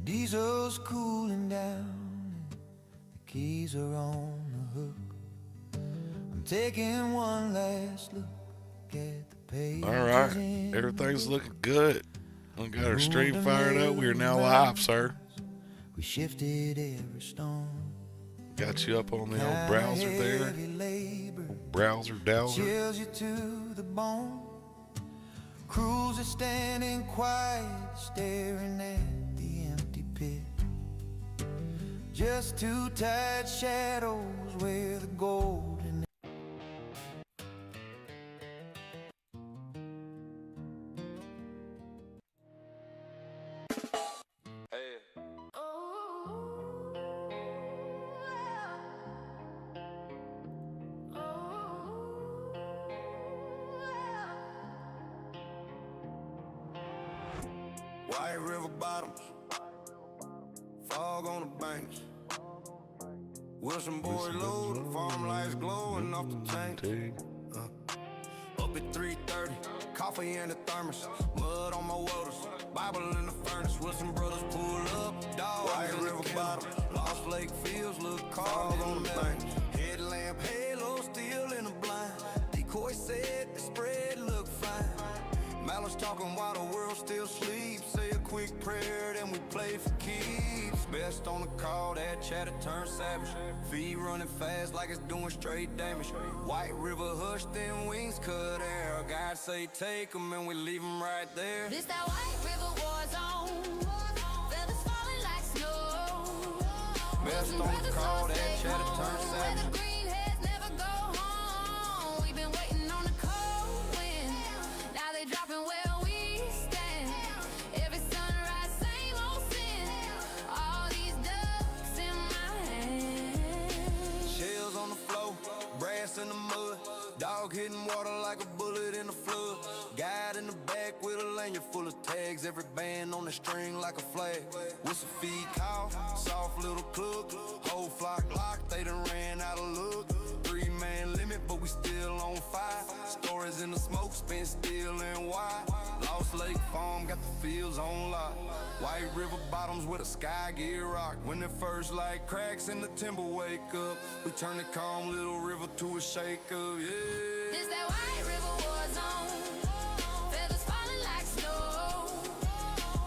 diesel's cooling down, the keys are on the hook. I'm taking one last look at the page. All right, everything's looking good. We got our stream fired up. We are now live, sir. We shifted every stone. Got you up on the old browser there. Browser dowser. Chills you to the bone. Crews are standing quiet, staring at the empty pit. Just two tight shadows where the golden. White river bottoms, fog on the banks. Wilson boy loading, farm lights glowing off the tank. Up at 3:30, coffee in the thermos, mud on my welders, Bible in the furnace. Wilson brothers pull up, dog. White river bottoms, Lost Lake fields, look cars on the banks. Headlamp halo still in the blind. Decoy said the spread look fine. Malice talking while the world still sleeps. Say a quick prayer, then we play for keeps. Best on the call, that chatter turns savage. Feet running fast like it's doing straight damage. White river hush, then wings cut air. God say take 'em and we leave 'em right there. This that White River war zone. Feathers falling like snow. Best on the call, that chatter turns savage. The greenheads never go home. We've been waiting on the cold wind. Now they dropping where we stand. Every sunrise, same old sin. All these ducks in my hand. Shells on the floor, brass in the mud. Dog hitting water like a bullet in the flood. Guide in the back with a lanyard full of tags. Every band on the string like a flag. Whistle feed cow, soft little club. Whole flock locked, they done ran out of luck. 3-man limit, but we still on fire. Stories in the smoke, spin still and wide. Lost Lake Farm got the fields on lock. White river bottoms where the sky get rocked. When the first light cracks and the timber wake up, we turn the calm little river to a shake up, yeah. This that White River war zone. Feathers falling like snow.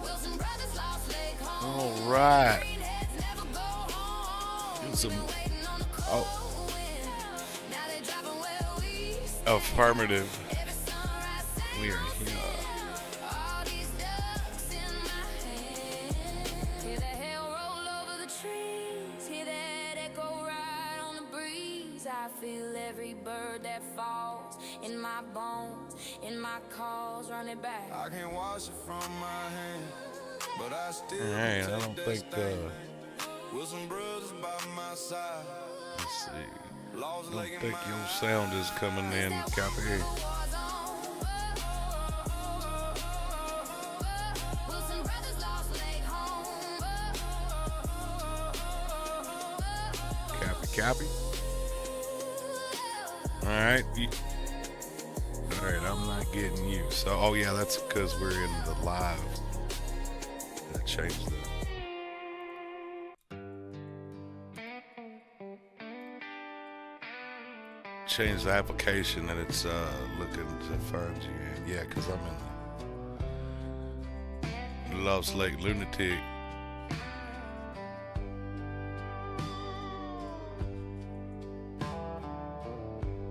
Wilson brothers lost Lake home. All right. Greenheads never go home. Get some. Waiting on the Oh, cold wind. Now they dropping where we stand. affirmative. Every sunrise, same We are old here. sin. All these ducks in my hand. Hear the hail roll over the trees. Hear that echo ride on the breeze. I feel every bird that falls in my bones, in my calls, running back. I can't wash it from my hand, but I still All right, I take don't that think. stand. Wilson brothers by my side. Let's see. Lost I Lake don't in think my your sound is coming in. Copy. Wilson brothers lost Lake home. Copy. All right. All right, I'm not getting you. So, oh yeah, that's because we're in the live. That changed the. Change the application and it's looking to find you. Yeah, because I'm in the Lost Lake Lunatic.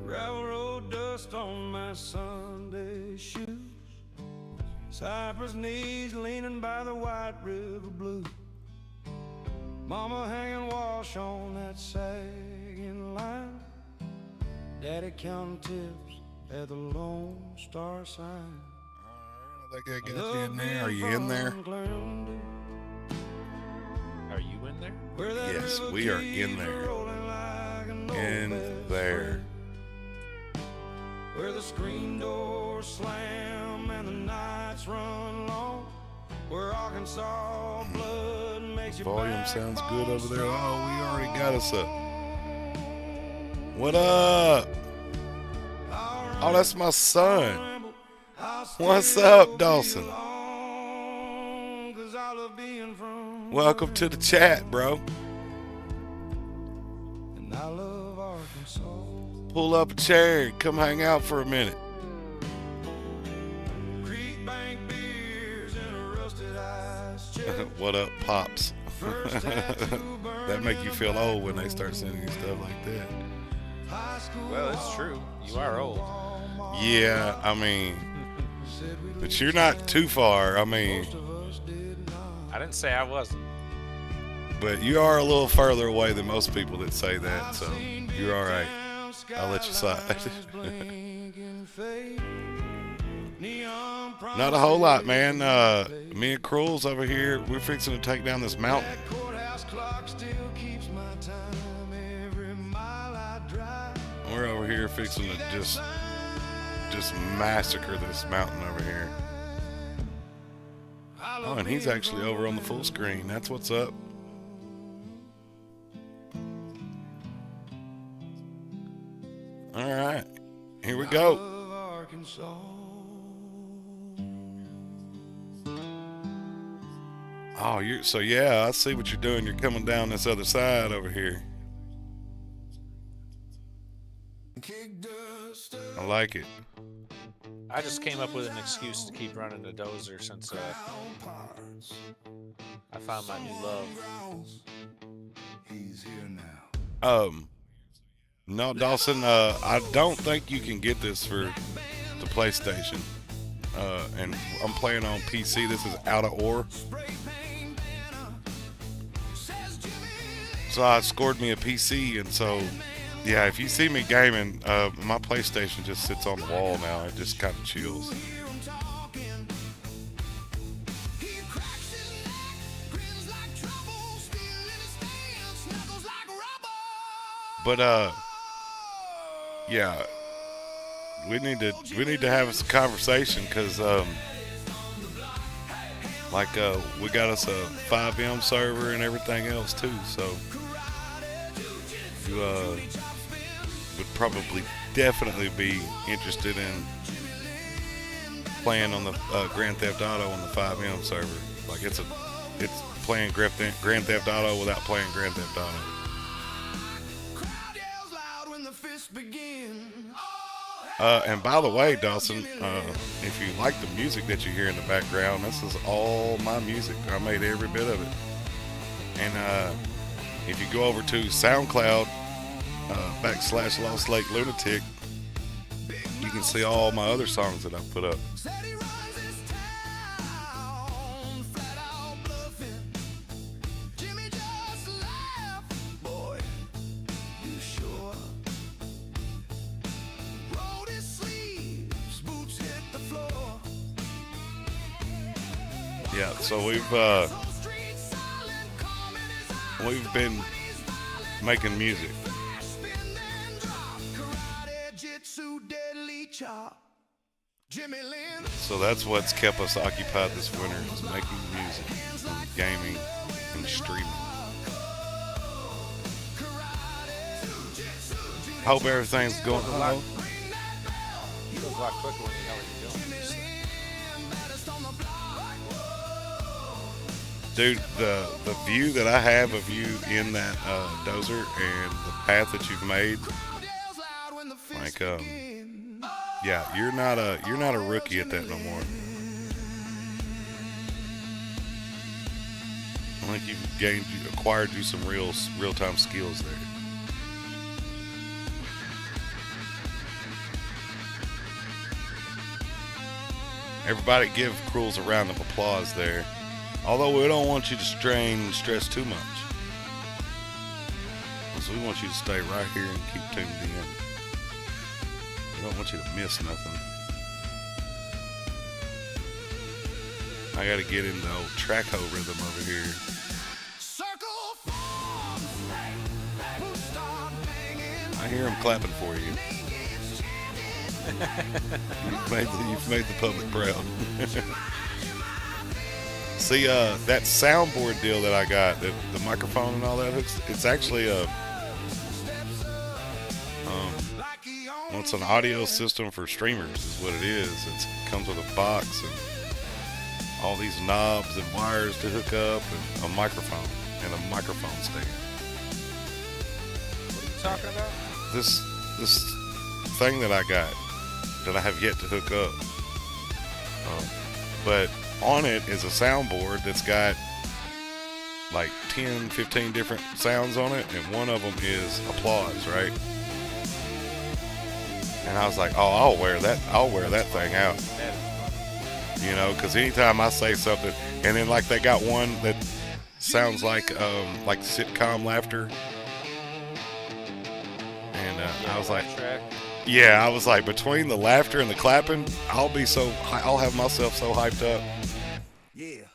gravel road dust on my Sunday shoes. Cypress knees leaning by the White River Blue. Mama hanging wash on that sagging line. Daddy counting tips at the Lone Star sign. I think I got you in there. Are you in there? Are you in there? Yes, we are in there. In there. Where the screen doors slam and the nights run long. Where Arkansas blood makes you Volume sounds good over there. Oh, we already got us a. What up? Oh, that's my son. What's up, Dawson? Cause I love being from Welcome to the chat, bro. And I love Arkansas. Pull up a chair and come hang out for a minute. Creek bank beers and a rusted ice chest. What up, Pops? First tattoo That make you feel old when they start sending you stuff like that. high school. Well, it's true. You are old. Yeah, I mean, but you're not too far. I mean, I didn't say I wasn't. but you are a little further away than most people that say that, so you're all right. I'll let you slide. Not a whole lot, man. Me and Cruel's over here. We're fixing to take down this mountain. We're over here fixing to just massacre this mountain over here. Oh, and he's actually over on the full screen. That's what's up. All right, here we go. Oh, so yeah, I see what you're doing. You're coming down this other side over here. I like it. I just came up with an excuse to keep running the dozer since I found my new love. He's here now. No, Dawson, I don't think you can get this for the PlayStation. And I'm playing on PC. This is out of ore. So I scored me a PC, and so yeah, if you see me gaming, my PlayStation just sits on the wall now. It just kind of chills. But yeah, we need to have this conversation because we got us a 5M server and everything else too. So you would probably definitely be interested in playing on the Grand Theft Auto on the 5M server. Like it's playing Grand Theft Auto without playing Grand Theft Auto. And by the way, Dawson, if you like the music that you hear in the background, this is all my music. I made every bit of it. And if you go over to SoundCloud / Lost Lake Lunatic, you can see all my other songs that I've put up. Yeah, so we've been making music. So that's what's kept us occupied this winter, is making music, and gaming, and streaming. Hope everything's going well. It goes a lot quicker when you know what you're doing. Dude, the view that I have of you in that dozer and the path that you've made, like yeah, you're not a rookie at that no more. I think you've acquired you some real-time skills there. Everybody give Cruels a round of applause there. Although we don't want you to strain and stress too much. Because we want you to stay right here and keep tuned in. We don't want you to miss nothing. I gotta get in the old track-ho rhythm over here. I hear them clapping for you. You've made the public proud. See, that soundboard deal that I got, the microphone and all that, it's actually it's an audio system for streamers is what it is. It comes with a box, and all these knobs and wires to hook up, and a microphone and a microphone stand. What are you talking about? This thing that I got that I have yet to hook up, but on it is a soundboard that's got like 10, 15 different sounds on it, and one of them is applause, right? And I was like, oh, I'll wear that thing out, That is you know, because anytime I say something, and then like they got one that sounds like sitcom laughter, and I was like, track. yeah, I was like, between the laughter and the clapping, I'll have myself so hyped up. Yeah.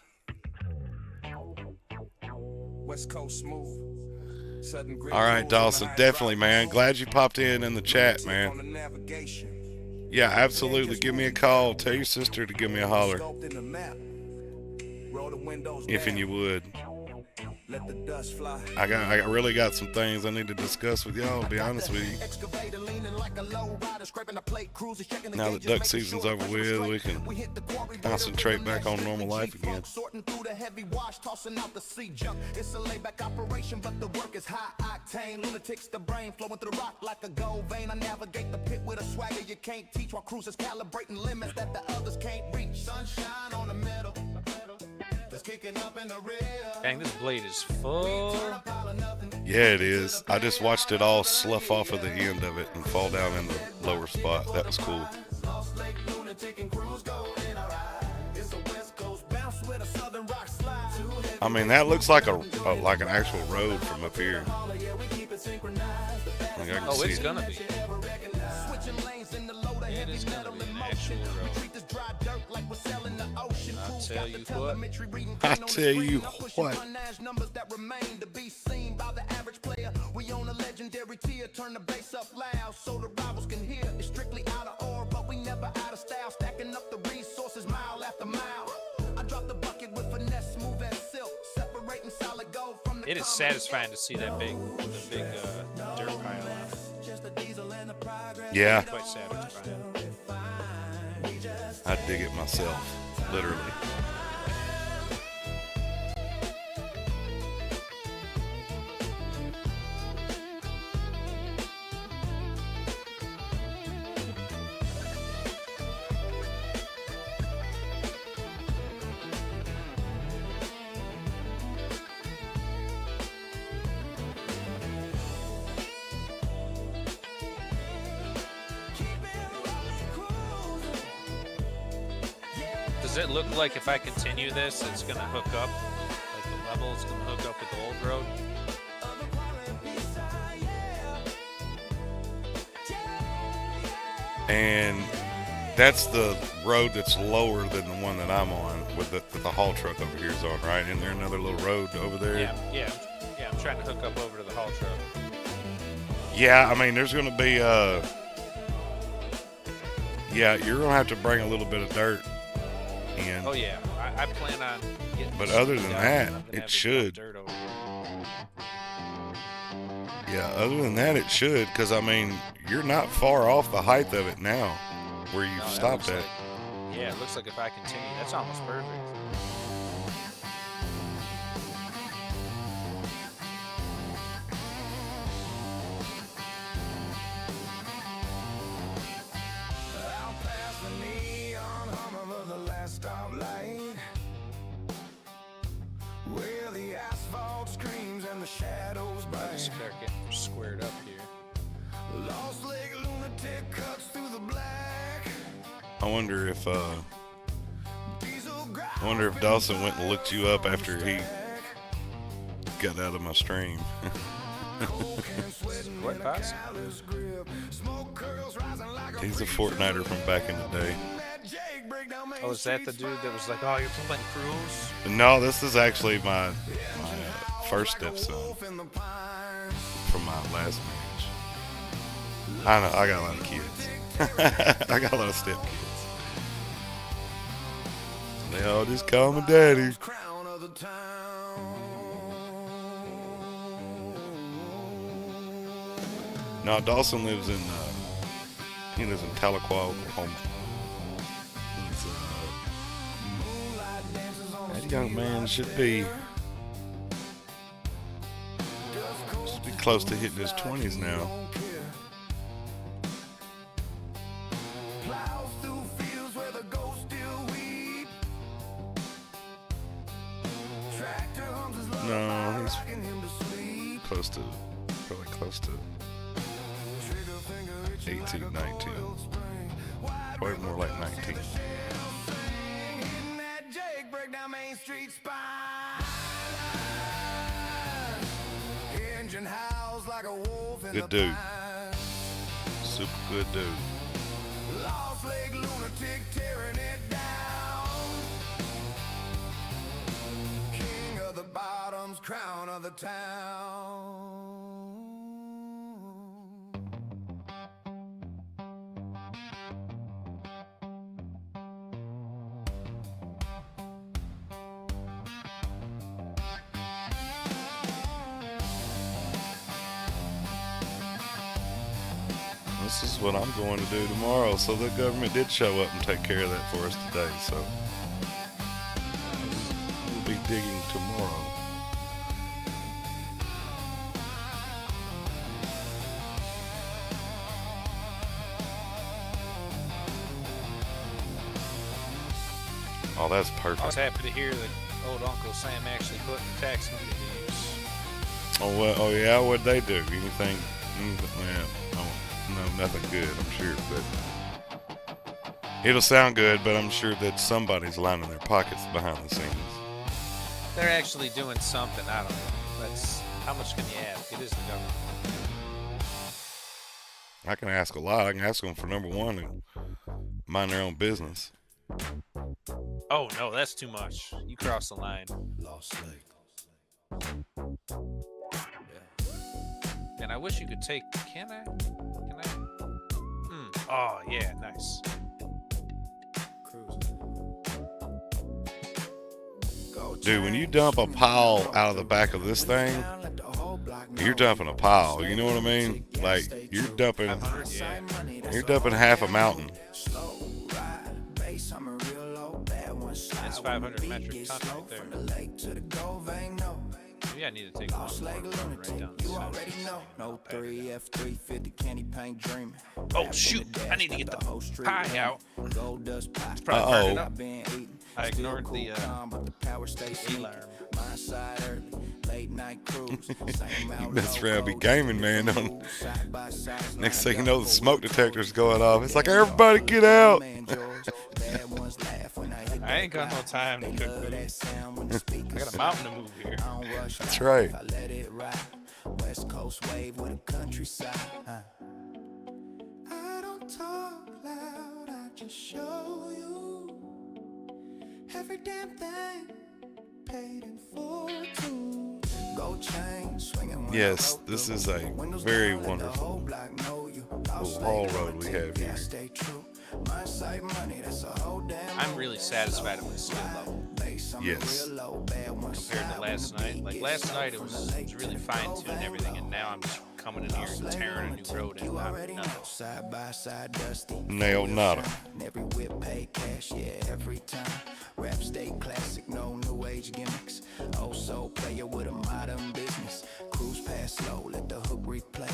West Coast smooth. Southern grit All right, cruise Dawson, on the definitely, hydraulic man. Glad you popped in the chat, on man. the navigation. Yeah, absolutely. Give me a call. Tell your sister to give me a holler, Scoped in the map. Roll the windows if and down. you would. Let the dust fly. I really got some things I need to discuss with y'all, to be honest with you. Excavator leaning like a low rider, scraping the plate, cruising, checking the Now that gauges, duck making season's sure over pressure's with, we straight. can We hit the quarry, concentrate roll back the on normal life G-funk, again. sorting through the heavy wash, tossing out the sea junk. It's a layback operation, but the work is high octane. Lunatics, the brain flowing through the rock like a gold vein. I navigate the pit with a swagger you can't teach, while cruisers calibrating limits that the others can't reach. Sunshine on the metal, that's kicking up in the rear. Dang, this blade is full. Yeah, it is. I just watched it all slough off of the end of it and fall down in the lower spot. That was cool. I mean, that looks like like an actual road from up here. Like I can Oh, see it's it. gonna be. It is gonna be an actual road. I'll tell you what. I tell you what. We own a legendary tier, turn the bass up loud so the rivals can hear. It's strictly out of order, but we never out of style, stacking up the resources mile after mile. I drop the bucket with finesse, smooth as silk, separating solid gold from the It is satisfying to see that big dirt pile on it. Yeah, Quite satisfying. I dig it myself, literally. Does it look like if I continue this, it's gonna hook up? Like the level is gonna hook up with the old road? And that's the road that's lower than the one that I'm on, with the haul truck over here is on, right? Isn't there another little road over there? Yeah. I'm trying to hook up over to the haul truck. Yeah, I mean, there's going to be, yeah, you're going to have to bring a little bit of dirt in. Oh yeah, I plan on getting. But this other than done, that, and I'm gonna it have should. Dirt over. Yeah, other than that, it should, because, I mean, you're not far off the height of it now, where you've No, that stopped looks at. like- yeah, it looks like if I continue, that's almost perfect. Out past the neon hum of the last stoplight, where the asphalt screams and the shadows Just bite. start getting squared up here. Lost leg lunatic cuts through the black. I wonder if, Diesel I wonder if Dawson went and looked you up after he got out of my stream. What box? He's a Fortniter from back in the day. Oh, is that the dude that was like, "Oh, you're playing Cruise"? No, this is actually my first stepson from my last marriage. I know, I got a lot of kids. I got a lot of step kids. They all just call me daddy. Crown of the town. No, Dawson lives in Tahlequah, Oklahoma. He's That young man should be close to hitting his 20s now. Plows through fields where the ghosts still weep. Tractor hums his lullaby, No, he's rocking him to sleep. probably close to Trigger finger itching like 18, a 19. coiled spring. Wide Probably more like 19. hitting that Jake, break down Main Street spine. Engine howls like a wolf in Good the dude. pines. Super good dude. Lost leg lunatic tearing it down. King of the bottoms, crown of the town. This is what I'm going to do tomorrow. So the government did show up and take care of that for us today. So we'll be digging tomorrow. Oh, that's I was perfect. happy to hear that old Uncle Sam actually put the tax money to use. Oh, well, oh yeah, what'd they do? Anything? Yeah, no, nothing good, I'm sure. But it'll sound good, but I'm sure that somebody's lining their pockets behind the scenes. They're actually doing something. I don't know. That's how much can you ask? It is the government. I can ask a lot. I can ask them for number one to mind their own business. Oh no, that's too much. You cross the line. Lost leg. And I wish you could take. Can I? Can I? Oh yeah, nice. Dude, when you dump a pile out of the back of this thing, you're dumping a pile. You know what I mean? Like you're dumping half a mountain. That's 500 metric ton right there. Maybe I need to take one more right down the side. No 3 F350 candy paint dreaming. Oh shoot! I need to get the pie out. Gold dust pie. It's probably burning Uh-oh. up. Been eating. I ignored the But the power stays sneaking. alarm. My side early, late night cruise. You mess around, be gaming, man. Next thing you know, the smoke detector's going off. It's like, everybody get out. I ain't got no time to cook food. I got a mountain to move here. That's right. Let it ride. West Coast wave with a countryside. I don't talk loud, I just show you every damn thing paid in full too. Gold chain swinging. Yes, this is a very wonderful little haul road we have here. Stay true. My side money, that's a whole damn. I'm really satisfied with the skill level Yes. compared to last night. Like last night, it was really fine-tuned and everything, and now I'm just coming in here and tearing a new road and not nothing. Side by side, dusty. Nailed nada. Every whip paid cash, yeah, every time. Rap stay classic, no new age gimmicks. Oh, so player with a modern business. Cruise past slow, let the hook replay.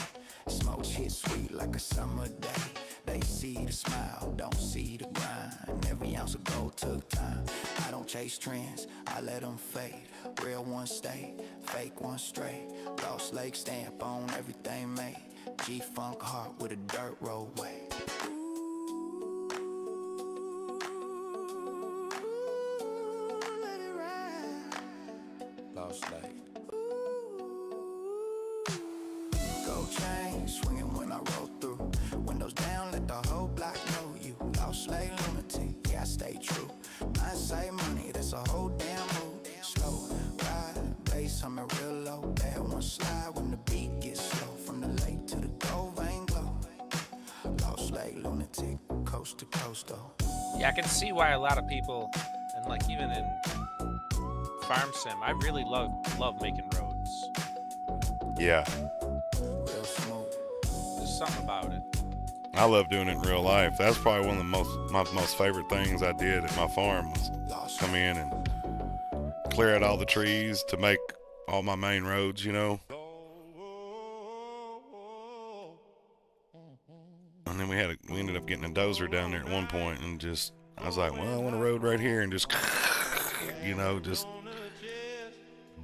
Smoke hit sweet like a summer day. They see the smile, don't see the grind. Every ounce of gold took time. I don't chase trends, I let them fade. Real ones stay, fake ones stray. Lost Lake stamp on everything made. G-Funk heart with a dirt roadway. Let it ride. Lost Lake. Gold chain swinging when I roll through. Windows down, let the whole block know you. Lost Lake lunatic, yeah, I stay true. I say money, that's a whole damn move. Slow ride, bass, I'm a real low. Bad one slide when the beat gets slow. From the lake to the gold vein glow. Lost Lake lunatic, coast to coast though. Yeah, I can see why a lot of people, and like even in Farm Sim, I really love making roads. Yeah. Real smooth. There's something about it. I love doing it in real life. That's probably one of my most favorite things I did at my farm was come in and clear out all the trees to make all my main roads, you know. And then we ended up getting a dozer down there at one point, and just I was like, well, I want a road right here, and just you know, just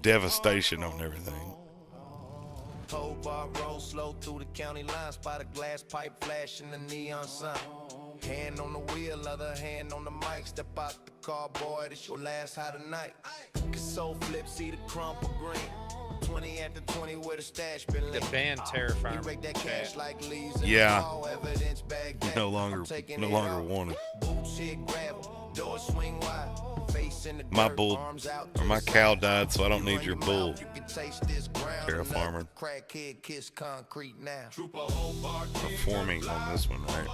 devastation on everything. Hobart roll slow through the county line, spot a glass pipe flashing the neon sign. Hand on the wheel, other hand on the mic. Step out the car, boy, this your last high tonight. Soul flip, see the crumple green. 20 after 20 where the stash been The band Terror Farm. Yeah. No longer wanted. My bull, or my cow died, so I don't need your bull. Terra Farmer. Performing on this one, right?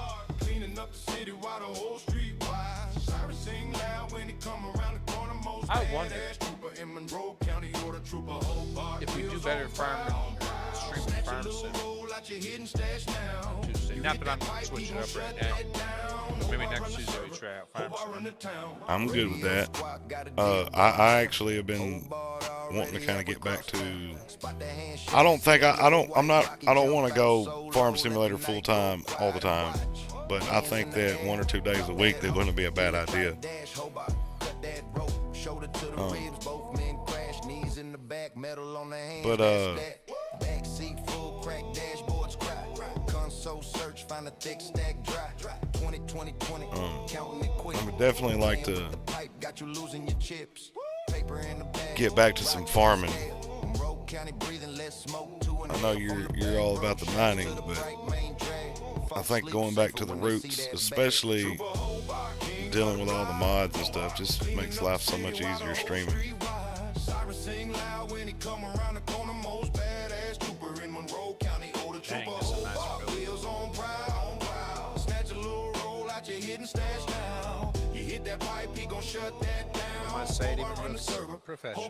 I wonder if we do better farming, streaming farm soon. Tuesday. Not that I'm switching up right now. Maybe next Tuesday we try out farm soon. I'm good with that. I actually have been wanting to kind of get back to. I don't want to go farm simulator full time all the time, but I think that 1 or 2 days a week they're going to be a bad idea. I would definitely like to get back to some farming. I know you're all about the mining, but I think going back to the roots, especially dealing with all the mods and stuff, just makes life so much easier streaming. Dang, this is nice. I must say it even looks professional.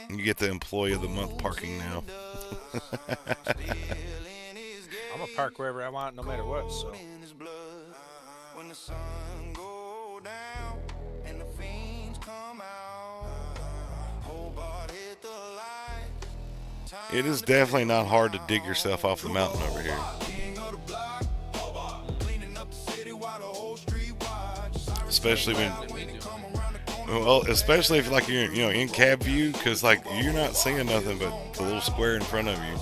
You get the Employee of the Month parking now. I'm gonna park wherever I want, no matter what. So. It is definitely not hard to dig yourself off the mountain over here. Especially especially if like you're in cab view, because like you're not seeing nothing but the little square in front of you.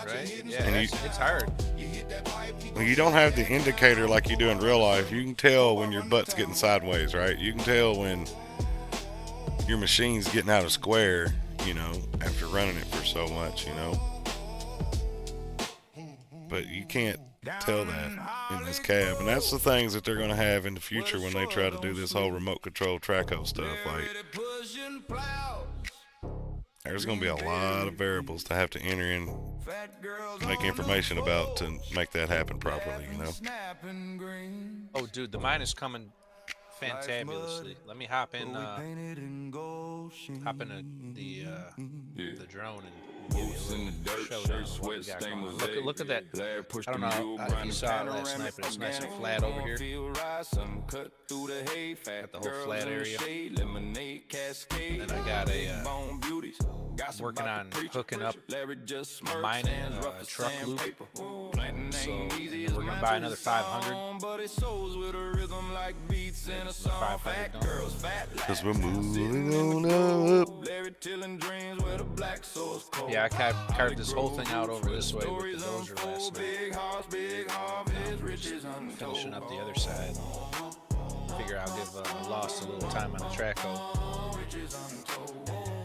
Right? Yeah, And it's hard. You don't have the indicator like you do in real life. You can tell when your butt's getting sideways, right? You can tell when your machine's getting out of square, after running it for so much, But you can't tell that in this cab. And that's the things that they're going to have in the future when they try to do this whole remote control Traco stuff. Like, there's going to be a lot of variables to have to enter in, make information about to make that happen properly, Oh, dude, the mine is coming fantabulously. Let me hop in the drone and give you a little showdown of what we got going on. Look at that. I don't know if you saw it last night, but it's nice and flat over here. Got the whole flat area. And then I got working on hooking up mining truck loop. So we're gonna buy another 500. 500 because we're moving on up. Yeah, I carved this whole thing out over this way with the dozer last night. Finishing up the other side. Figure I'll give Lost a little time on the Traco.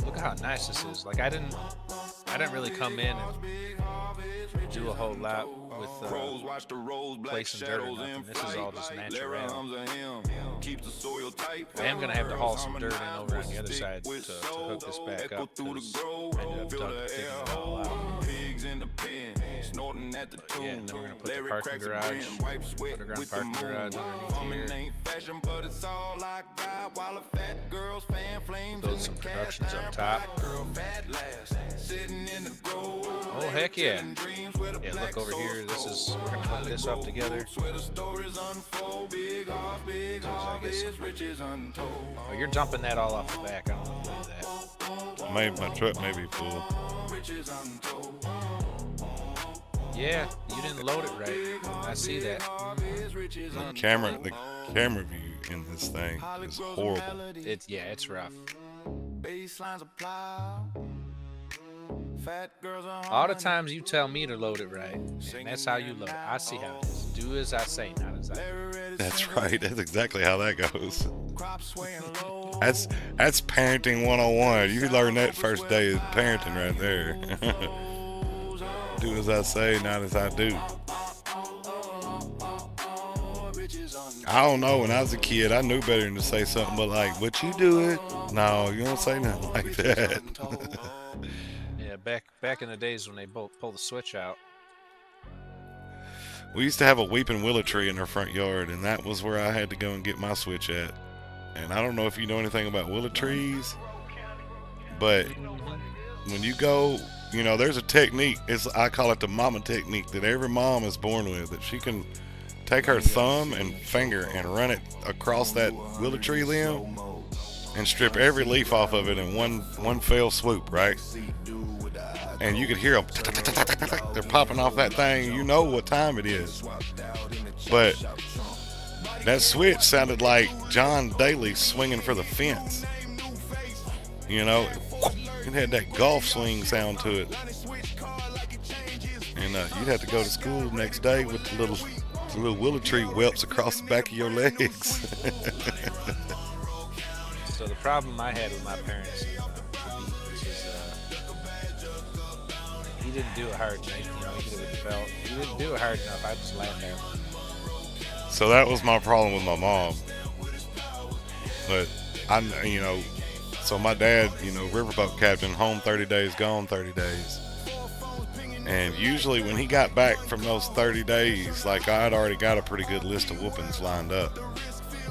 Look at how nice this is. Like I didn't really come in and do a whole lot with placing dirt or nothing. This is all just natural. I am gonna have to haul some dirt in over on the other side to hook this back up because I ended up digging it all out. Yeah, and then we're gonna put the parking garage, underground parking garage underneath here. passion, but it's all I got. While a fat girl's fan flames Build some productions up top. girl fat last, sitting in the grove. Oh, heck yeah. Yeah, look over here. We're going to hook this up together. Oh, you're dumping that all off the back. I don't want to do that. My truck may be full. Yeah, you didn't load it right. I see that. The camera view in this thing is horrible. It's rough. All the times you tell me to load it right, and that's how you load it. I see how it is. Do as I say, not as I do. That's right. That's exactly how that goes. That's parenting 101. You learn that first day of parenting right there. Do as I say, not as I do. I don't know. When I was a kid, I knew better than to say something, but like, "But you do it." No, you don't say nothing like that. Yeah, back in the days when they both pull the switch out. We used to have a weeping willow tree in our front yard, and that was where I had to go and get my switch at. And I don't know if you know anything about willow trees, but when you go, you know, there's a technique. I call it the mama technique that every mom is born with. That she can take her thumb and finger and run it across that willow tree limb and strip every leaf off of it in one fell swoop, right? And you could hear them. They're popping off that thing. You know what time it is. But that switch sounded like John Daly swinging for the fence. You know, it had that golf swing sound to it. And you'd have to go to school the next day with the little willow tree whelps across the back of your legs. So the problem I had with my parents is he didn't do it hard enough. You know, he did it with the belt. He didn't do it hard enough. I just laughed at him. So that was my problem with my mom. But so my dad, riverboat captain, home 30 days, gone 30 days. And usually when he got back from those 30 days, like I'd already got a pretty good list of whoopings lined up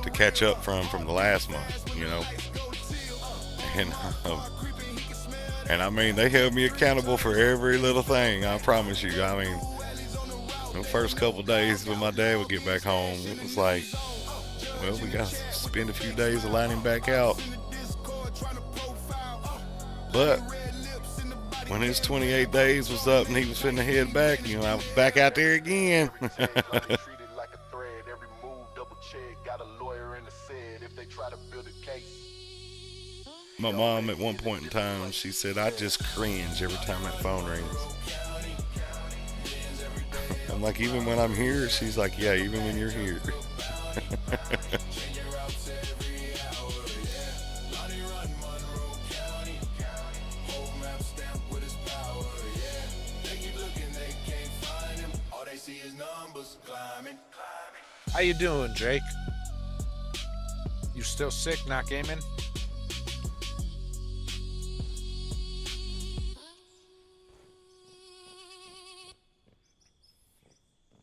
to catch up from the last month, And I mean, they held me accountable for every little thing, I promise you. I mean, the first couple days when my dad would get back home, it was like, well, we got to spend a few days to line him back out. But when his 28 days was up and he was finna head back, I was back out there again. My mom, at one point in time, she said, I just cringe every time that phone rings. I'm like, even when I'm here? She's like, yeah, even when you're here. How you doing, Drake? You still sick, not gaming?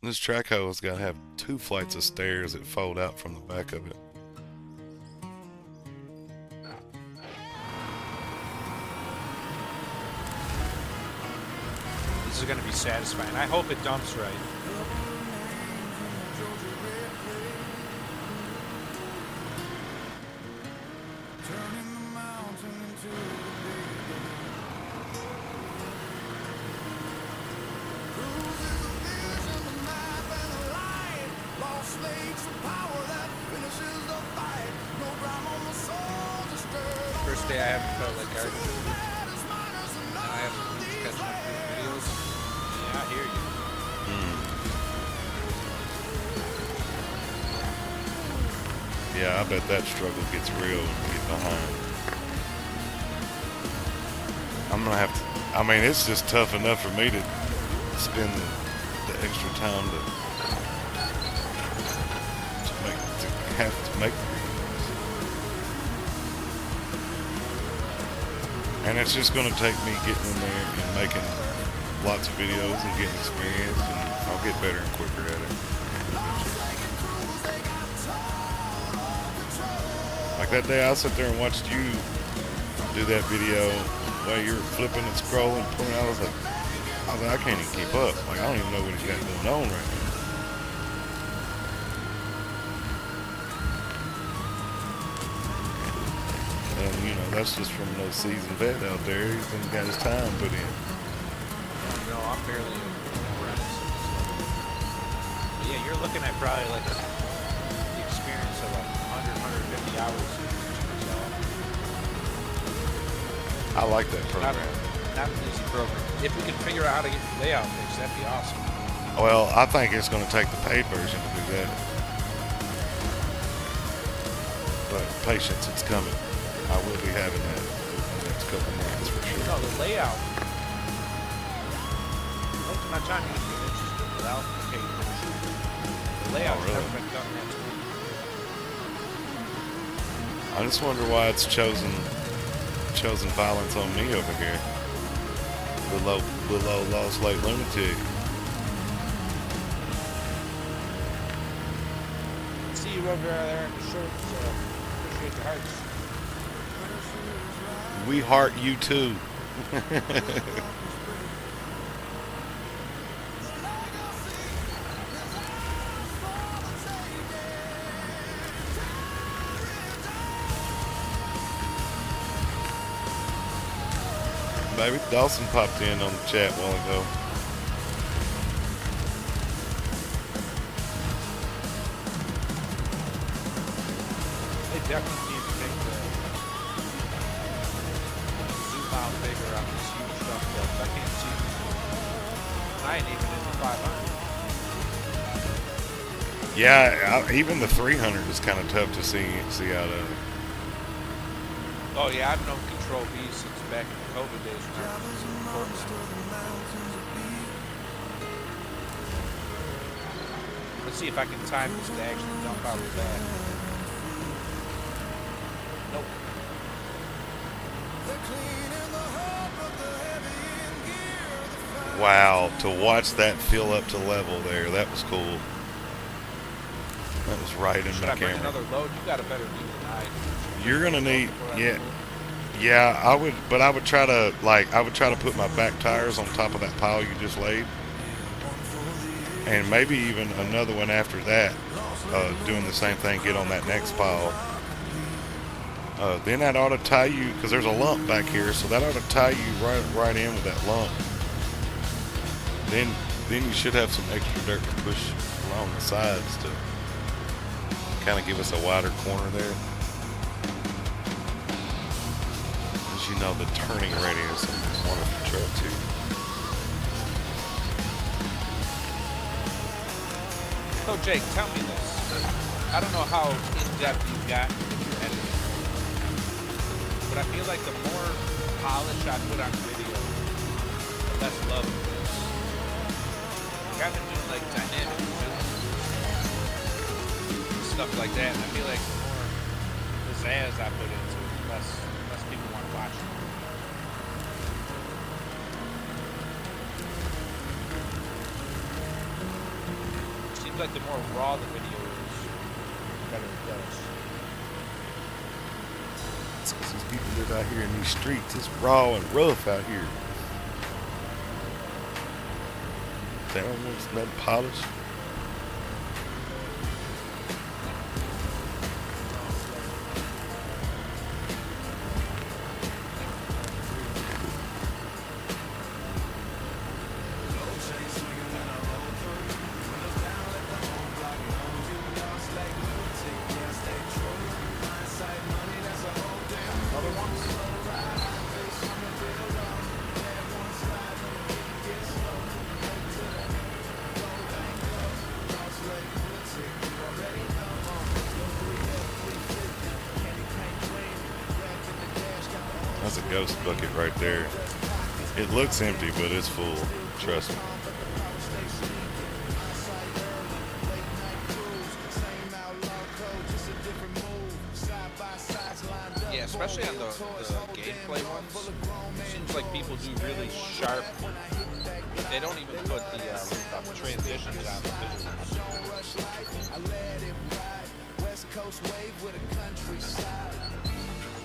This track hoe's got to have 2 flights of stairs that fold out from the back of it. This is going to be satisfying. I hope it dumps right. First day I haven't felt like garbage. Now I have to catch up with videos. Yeah, I hear you. Yeah, I bet that struggle gets real when you get behind. I'm gonna have to. I mean, it's just tough enough for me to spend the extra time to have to make videos. And it's just gonna take me getting in there and making lots of videos and getting experience, and I'll get better and quicker at it. Like that day I sat there and watched you do that video while you were flipping and scrolling, pulling out. I was like, I can't even keep up. Like, I don't even know what he's got going on right now. And, you know, that's just from no seasoned vet out there. He's got his time put in. No, I'm barely apprentice. But yeah, you're looking at probably like the experience of like 100, 150 hours. I like that program. Not an easy program. If we could figure out how to get the layout fixed, that'd be awesome. Well, I think it's going to take the paid version to do that. But patience, it's coming. I will be having that in the next couple months for sure. No, the layout. Most of my time you can interested without the paid version. The layout's really? never been done that way. I just wonder why it's chosen violence on me over here. Below Lost Lake Lunatic. See you over there in the shorts. Appreciate the hearts. We heart you too. Baby Dawson popped in on the chat a while ago. They definitely need to make the zoom out bigger on this huge stuff that I can't see. I ain't even in the 500. Yeah, even the 300 is kind of tough to see out of. Oh yeah, I've known Control B since back in the COVID days when I was recording them. Let's see if I can time this to actually jump out of that. Nope. Wow, to watch that fill up to level there, that was cool. That was right in Should my I bring camera. another load? You got a better view than I do. You're gonna need, yeah, I would, but I would try to put my back tires on top of that pile you just laid, and maybe even another one after that, doing the same thing, get on that next pile. Then that ought to tie you, because there's a lump back here, so that ought to tie you right in with that lump. Then you should have some extra dirt to push along the sides to kind of give us a wider corner there. As you know, the turning radius on this wonderful truck too. So Jake, tell me this. I don't know how in-depth you've got with your editing, but I feel like the more polish I put on video, the less love it is. Like I've been doing like dynamic films, stuff like that, and I feel like the more pizzazz I put into it, the less people want to watch it. Seems like the more raw the video is, the better it does. It's because these people live out here in these streets. It's raw and rough out here. They don't want that polish. That's a ghost bucket right there. It looks empty, but it's full. Trust me. Yeah, especially on the gameplay ones. It seems like people do really sharp. They don't even put the transitions on the visuals. West Coast wave with a countryside.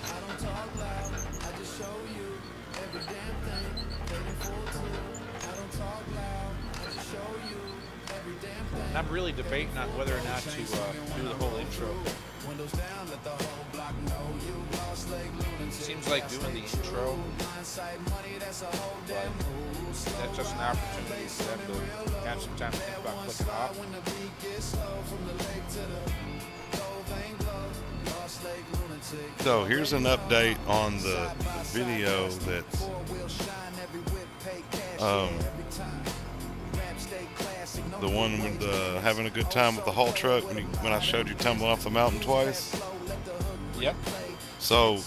I don't talk loud, I just show you every damn thing. Waiting for two. I don't talk loud, I just show you every damn thing. And I'm really debating on whether or not to do the whole intro. Windows down, let the whole block know you lost Lake Lunatic. Seems like doing the intro, Money, that's a whole but damn move. that's just an opportunity for them to have some time to think about clicking off. When the beat gets slow from the lake to the Goldvein Glow, lost Lake Lunatic. So here's an update on the video that Four-wheel shine, every whip pay cash, every time. Rap stay classic, no the one with having a good time with the haul truck when I showed you tumbling off the mountain twice. Yep. So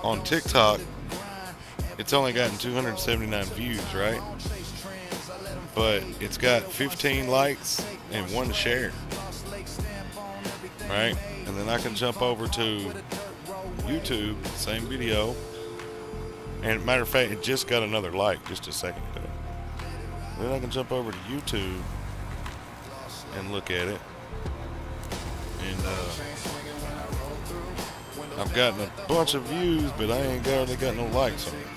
on TikTok, it's only gotten 279 views, right? But it's got 15 likes and 1 share, right? And then I can jump over to YouTube, same video, and matter of fact, it just got another like just a second ago. Then I can jump over to YouTube and look at it, and I've gotten a bunch of views, but I ain't barely got no likes on it.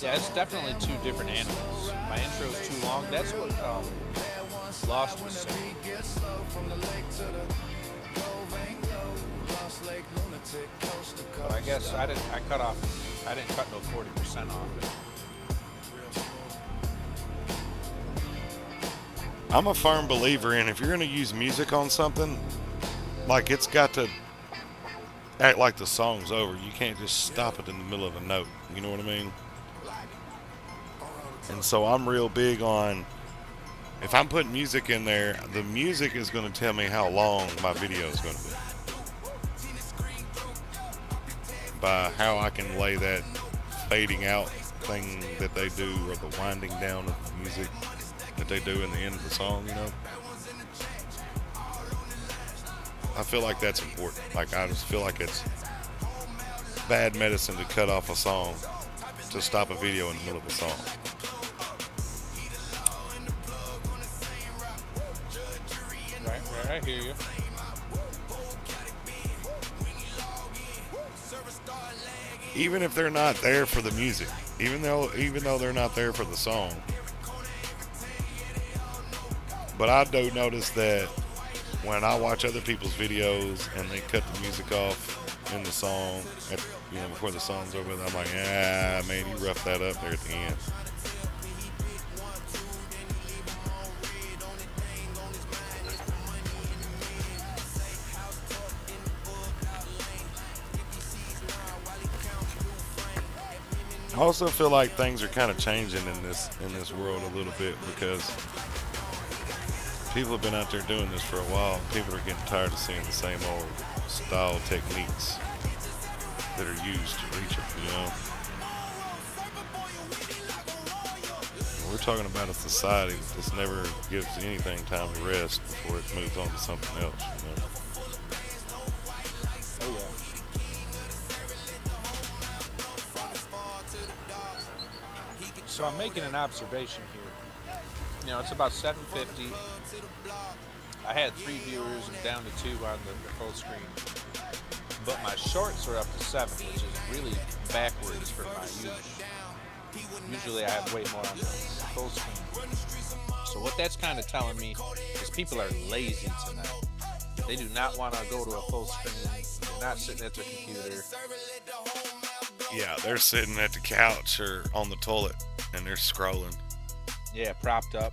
Yeah, it's definitely two different animals. My intro's too long. That's what Lost was saying. But I guess I didn't cut no 40% off it. I'm a firm believer in, if you're going to use music on something, like, it's got to act like the song's over. You can't just stop it in the middle of a note. You know what I mean? And so I'm real big on, if I'm putting music in there, the music is going to tell me how long my video is going to be. By how I can lay that fading out thing that they do, or the winding down of the music that they do in the end of the song, you know? I feel like that's important. Like, I just feel like it's bad medicine to cut off a song, to stop a video in the middle of a song. Right, I hear you. Even if they're not there for the music, even though they're not there for the song. But I do notice that when I watch other people's videos and they cut the music off in the song, before the song's over, I'm like, man, you roughed that up there at the end. I also feel like things are kind of changing in this world a little bit, because people have been out there doing this for a while. People are getting tired of seeing the same old style techniques that are used to reach it, you know? We're talking about a society that just never gives anything time to rest before it moves on to something else, you know? Oh, yeah. So I'm making an observation here. You know, it's about 7:50. I had 3 viewers and down to 2 on the full screen. But my shorts are up to 7, which is really backwards for my use. Usually I have way more on the full screen. So what that's kind of telling me is people are lazy tonight. They do not want to go to a full screen. They're not sitting at their computer. Yeah, they're sitting at the couch or on the toilet and they're scrolling. Yeah, propped up.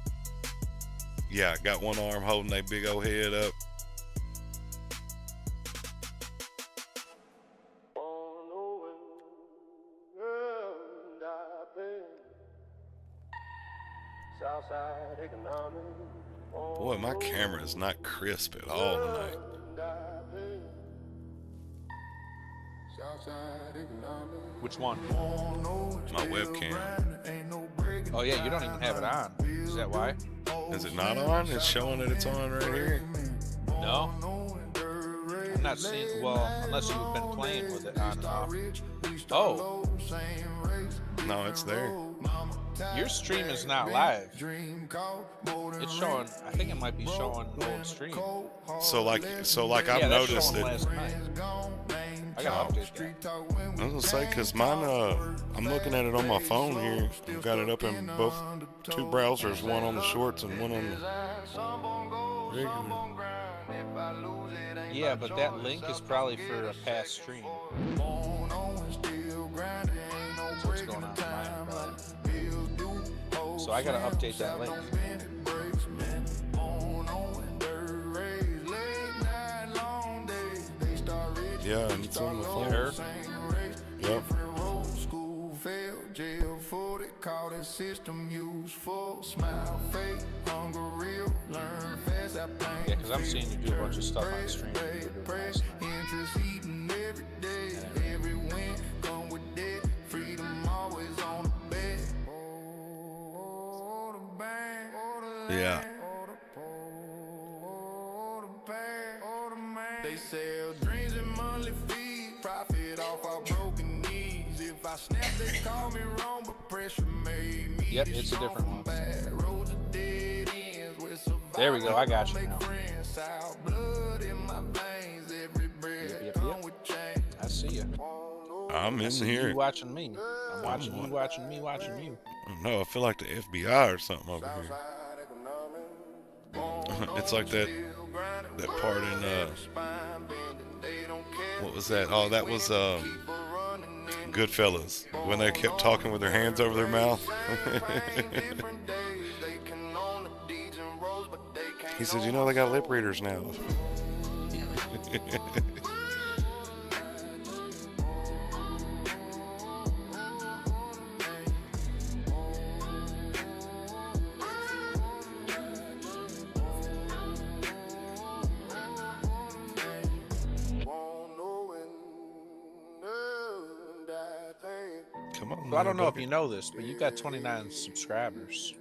Yeah, got one arm holding their big old head up. Boy, my camera is not crisp at all tonight. Which one? My webcam. Oh yeah, you don't even have it on. Is that why? Is it not on? It's showing that it's on right here. No. I'm not seeing. Well, unless you've been playing with it on and off. Oh. No, it's there. Your stream is not live. It's showing. I think it might be showing old stream. So like I've Yeah, that's noticed showing that. last night. I gotta update that. I was gonna say, cause mine, I'm looking at it on my phone here. I've got it up in both two browsers, one on the shorts and one on the regular. Yeah, but that link is probably for a past stream. That's what's going on in mine, probably. So I gotta update that link. Yeah, and it's on the phone. Her? Yep. Call that system useful, smile fake, hunger real, learn fast, I Yeah, because I'm seeing you do a bunch of stuff on stream. interest eating every day, every win come with debt, freedom always on the bed. Oh, the bank, Yeah. they sell dreams and monthly fees, profit off our broken knees. If I snap, they call me wrong, but pressure made me. Yep, it's a different one. Bad roads of dead ends with survival. There we go, I got you now. Friends, sour blood in my veins, every breath Yep. come with change. I see you. I'm in You here. watching me. I'm watching you, watching me, watching you. No, I feel like the FBI or something over here. It's like that part in what was that? Oh, that was Goodfellas, when they kept talking with their hands over their mouth. He said, "You know, they got lip readers now." Come on. So I don't know man, if you know this, but you got 29 subscribers.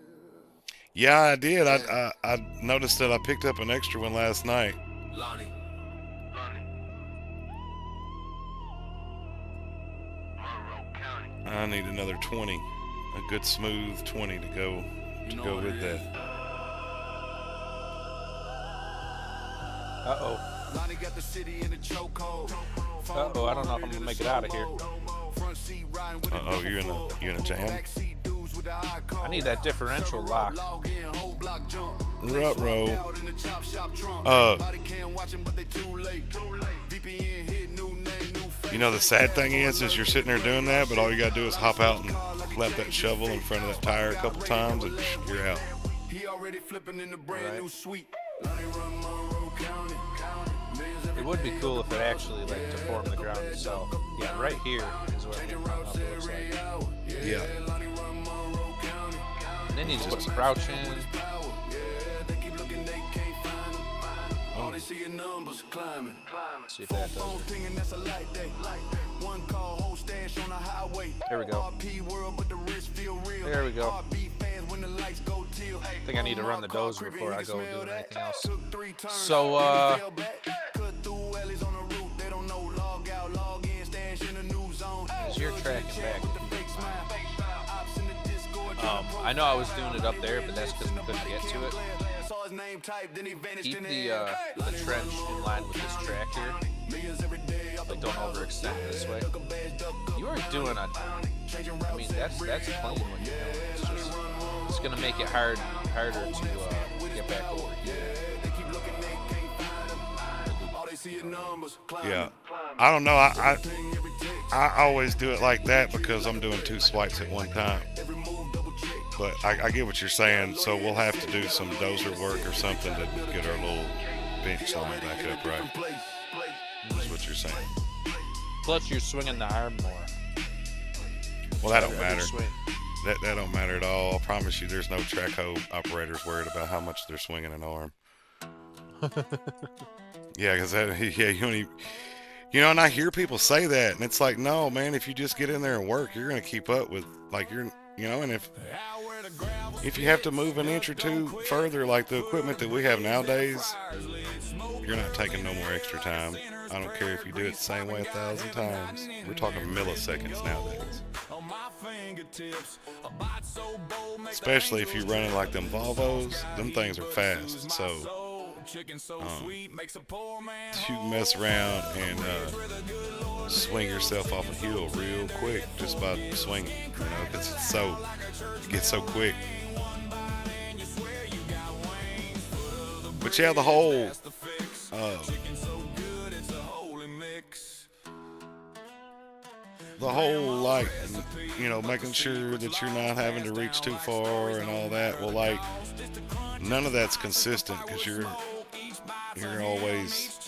Yeah, I did. I noticed that I picked up an extra one last night. Lonnie. Monroe County. I need another 20, a good smooth 20 to go with that. Uh-oh. Lonnie got the city in a chokehold. Uh-oh, I don't know if I'm gonna make it out of here. Uh-oh, you in a jam? I need that differential lock. Ruh-roh. You know the sad thing is you're sitting there doing that, but all you gotta do is hop out and slap that shovel in front of that tire a couple times and you're out. It would be cool if it actually like deformed the ground itself. Yeah, right here is what it looks like. Yeah. And then you just crouch in. See your numbers climbing. See if that does it. There we go. There we go. I think I need to run the dozer before I go do anything else. So, as you're tracking back, I know I was doing it up there, but that's because we couldn't get to it. Keep the trench in line with this track here. Like, don't overextend this way. You are doing a, I mean, that's clean what you're doing. It's gonna make it harder to get back over here. Yeah. I don't know. I always do it like that because I'm doing two swipes at one time. But I get what you're saying, so we'll have to do some dozer work or something to get our little bench line back up, right? That's what you're saying. Plus, you're swinging the arm more. Well, that don't matter. Swing. That don't matter at all. I promise you, there's no track hoe operators worried about how much they're swinging an arm. Yeah, because you know, and I hear people say that, and it's like, no, man, if you just get in there and work, you're gonna keep up with, like, you know, and if you have to move an inch or two further, like the equipment that we have nowadays, you're not taking no more extra time. I don't care if you do it the same way 1,000 times. We're talking milliseconds nowadays. Especially if you're running like them Volvos, them things are fast. So you can mess around and swing yourself off a hill real quick just by swinging, you know, because it gets so quick. But yeah, the whole like, you know, making sure that you're not having to reach too far and all that. Well, like, none of that's consistent because you're always,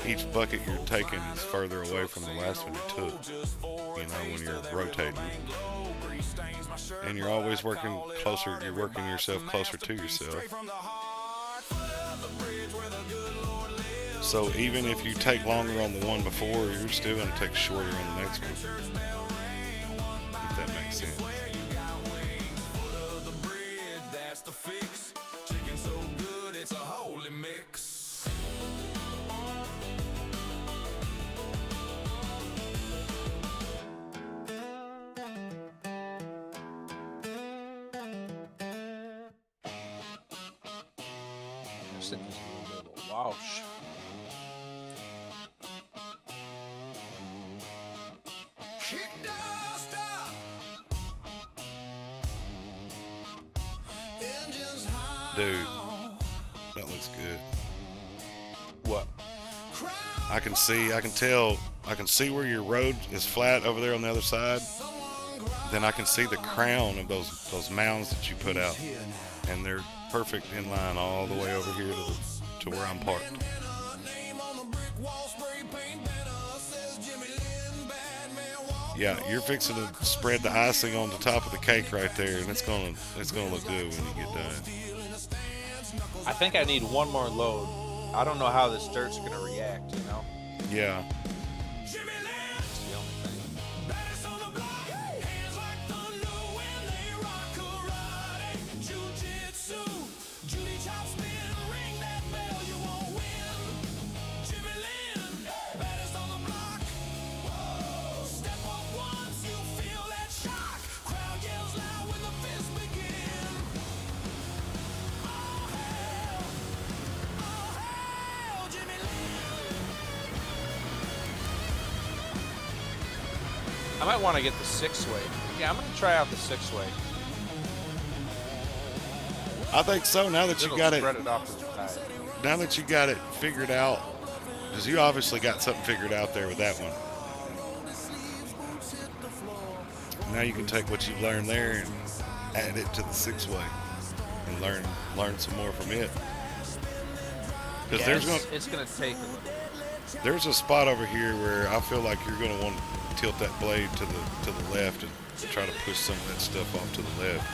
each bucket you're taking is further away from the last one you took, you know, when you're rotating. And you're always working closer, you're working yourself closer to yourself. So even if you take longer on the one before, you're still going to take shorter on the next one. If that makes sense. This thing is a little bit of a wash. Dude, that looks good. What? I can see where your road is flat over there on the other side. Then I can see the crown of those mounds that you put out, and they're perfect in line all the way over here to where I'm parked. Yeah, you're fixing to spread the icing on the top of the cake right there, and it's gonna look good when you get done. I think I need one more load. I don't know how this dirt's gonna react, you know? Yeah. That's the only thing. I might want to get the 6-way. Yeah, I'm going to try out the 6-way. I think so. Now that you got it, spread it off to the side. now that you got it figured out, because you obviously got something figured out there with that one. Now you can take what you've learned there and add it to the 6-way and learn some more from it. Because it's going to take. There's a spot over here where I feel like you're going to want to tilt that blade to the left and try to push some of that stuff off to the left.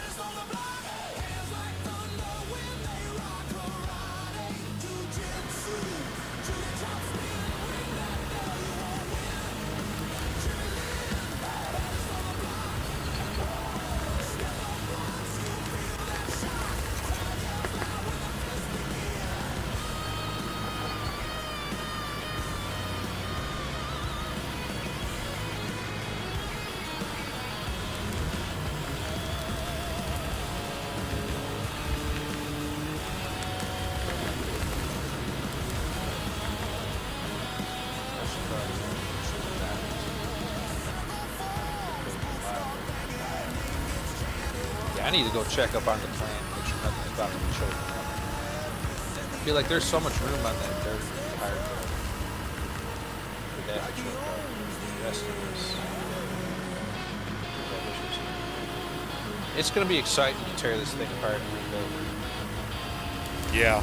I need to go check up on the plant, make sure nothing's about to be choking up. I feel like there's so much room on that dirt tire for that to choke up. The rest of this. It's going to be exciting to tear this thing apart and rebuild it. Yeah.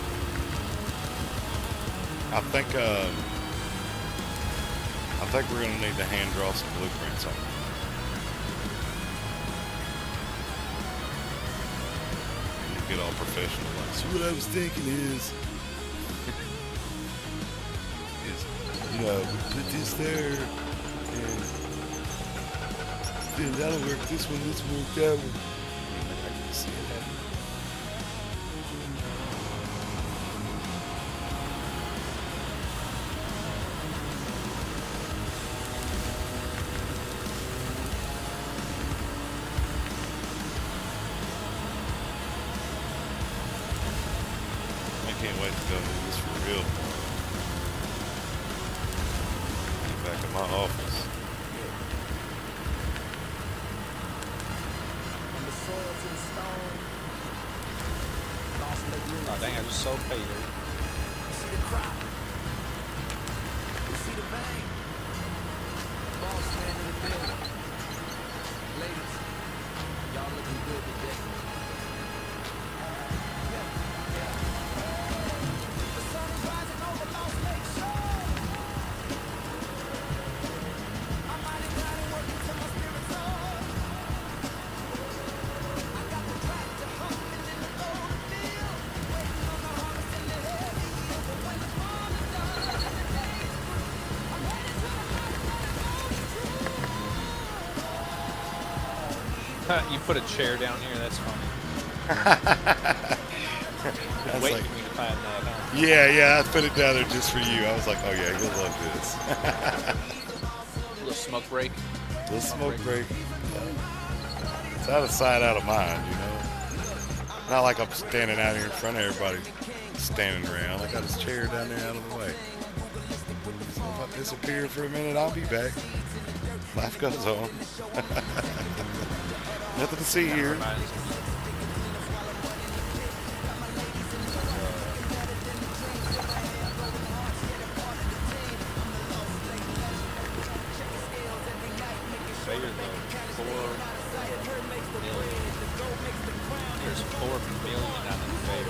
I think we're going to need to hand draw some blueprints on it. Get all professional. Like, so what I was thinking is you know, put this there, and then that'll work. This one, that one. I can see it happening. Go do this for real. Back in my office. Oh dang, I just sold pay there. See the crop. You see the bang. Boss man in the building. Ladies, y'all looking good today. The sun is rising over Lost Lake Shore. I'm mighty glad and working till my spirit's on. I got the tractor humping in the loaded field, waiting on the harvest and the heavy yield. But when the farm is done and the day is through, I'm headed to the harvest that is only true. You put a chair down here, that's funny. That's Waiting like, for me to find that, huh? yeah, I put it down there just for you. I was like, oh yeah, you'll love this. Little smoke break. Little smoke break. It's out of sight, out of mind, you know. Not like I'm standing out here in front of everybody standing around. I got his chair down there out of the way. So if I disappear for a minute, I'll be back. Life goes on. Nothing to see here. Reminds me. Bigger though, 4 million. There's 4 million on the fair.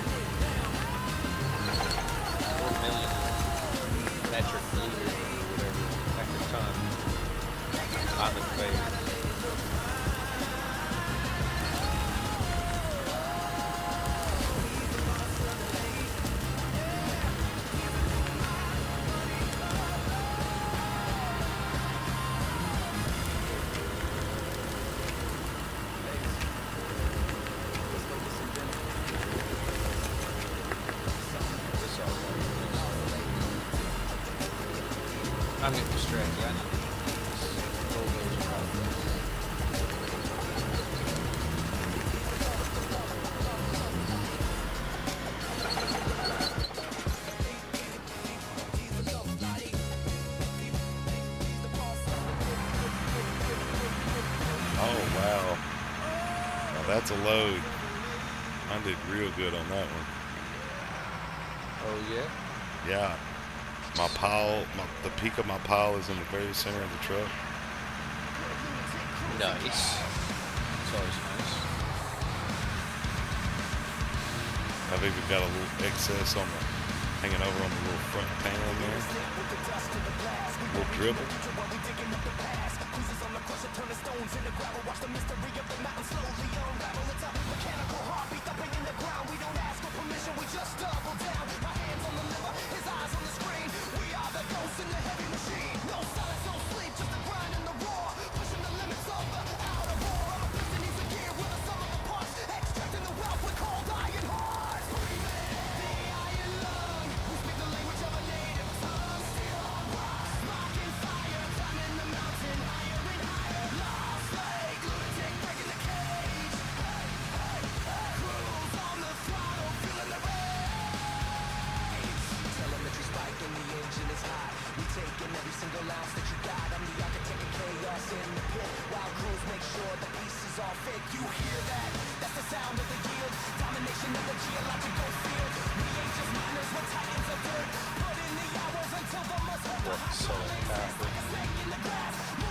4 million metric liters or whatever, metric ton on the fair. I'm getting distracted. I need to roll those problems. Oh wow. Now that's a load. I did real good on that one. Oh yeah? Yeah. My pile, the peak of my pile is in the very center of the truck. Nice. It's always nice. I've even got a little excess on the, hanging over on the little front panel there. A little dribble. So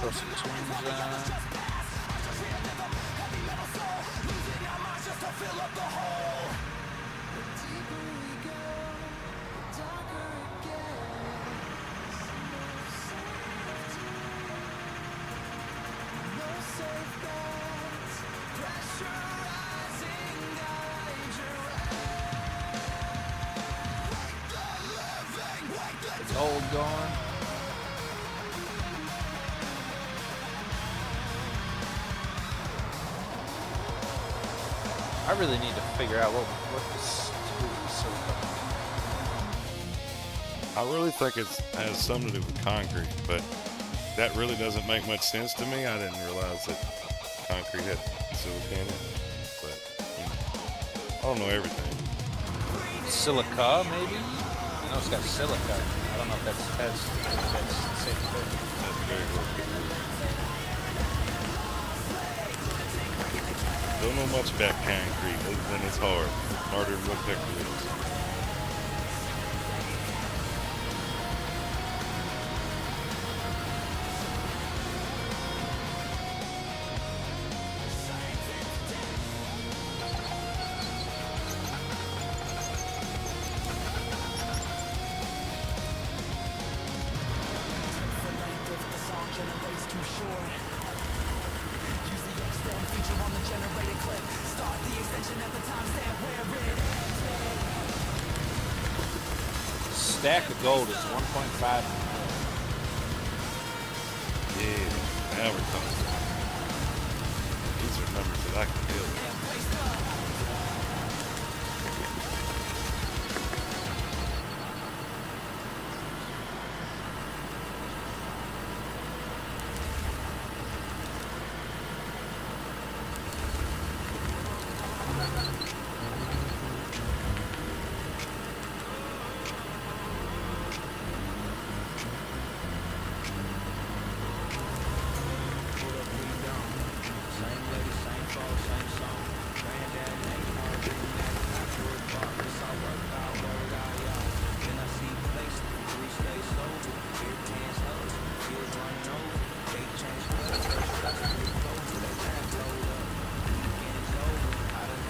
throw some tunes on. It's old gone. I really need to figure out what this tool is so fucking. I really think it has something to do with concrete, but that really doesn't make much sense to me. I didn't realize that concrete had silicone in it, but you know, I don't know everything. silica, maybe? I know it's got silica. I don't know if that's the same thing. That's very well could be. Don't know much about concrete other than it's hard. Harder than what pepper is. Stack of gold is 1.5. Yeah, now we're talking. These are numbers that I can deal with.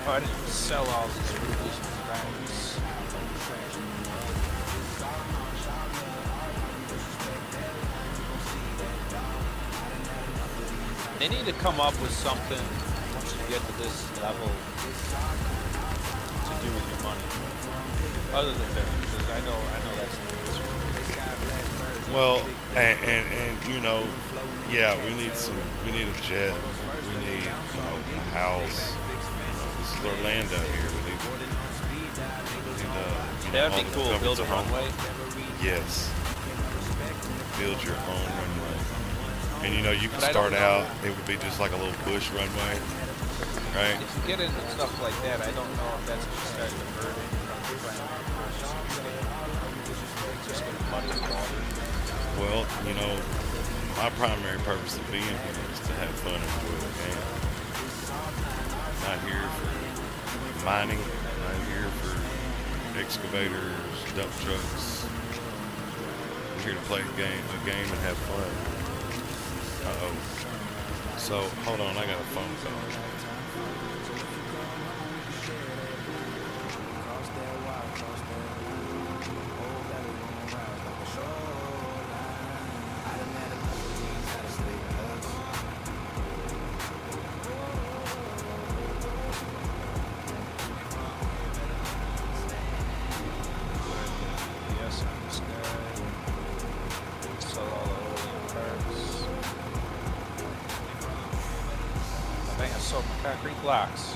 Oh, I didn't sell all these movies and things. They need to come up with something once you get to this level to do with your money, other than that, because I know that's the answer. Well, and you know, yeah, we need a jet. We need, a house. This is Orlando here. We need That would be cool. Build a runway. Yes. Build your own runway. And you can start out, it would be just like a little bush runway, right? If you get into stuff like that, I don't know if that's going to start diverting from just going to muddy the water. Well, my primary purpose of being here is to have fun and enjoy the game. Not here for mining, not here for excavators, dump trucks. I'm here to play a game and have fun. Uh-oh. So, hold on, I got a phone call. Concrete blocks.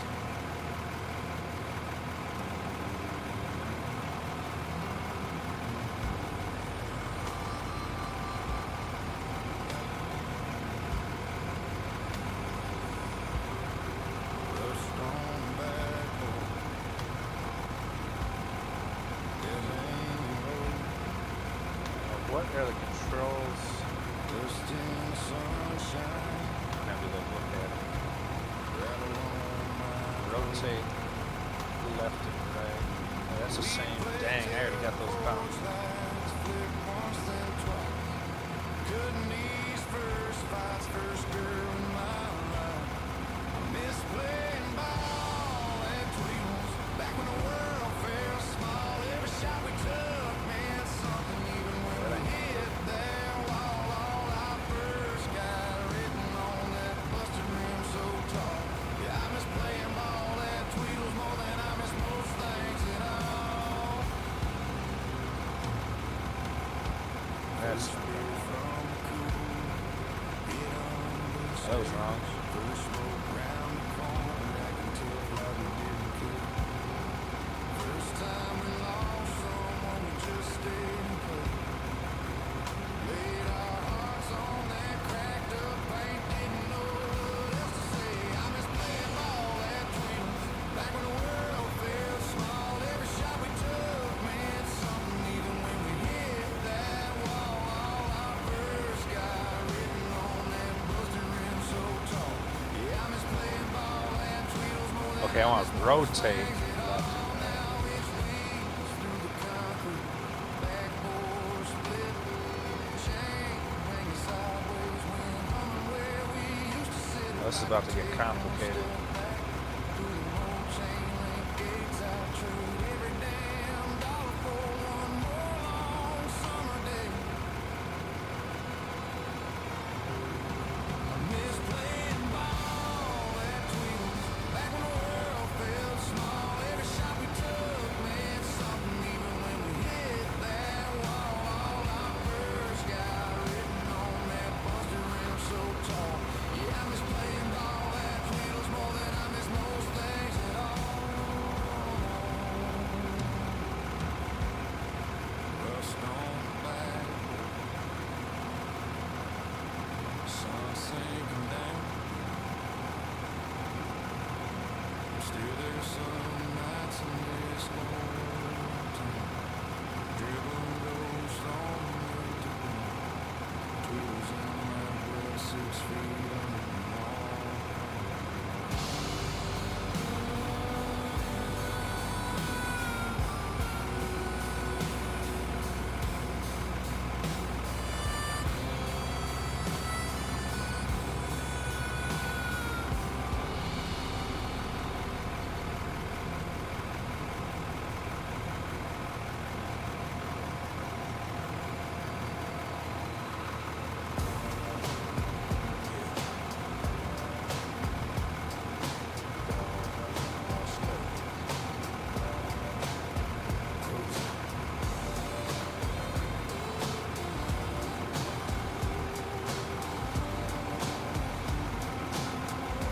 What are the controls? Have to look at it. Rotate left and right. Oh, that's the same. Dang, I already got those pounds. That was wrong. Okay, I want to rotate. This is about to get complicated.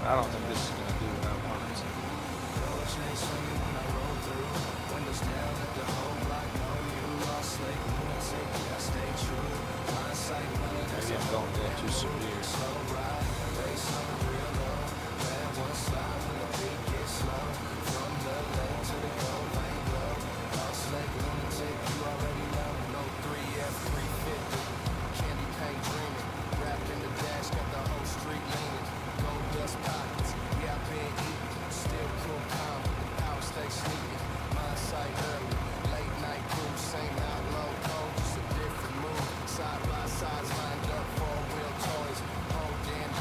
I don't think this is going to do what I want it to. Maybe I'm going a little too severe. Side by sides lined up, 4-wheel toys. Whole damn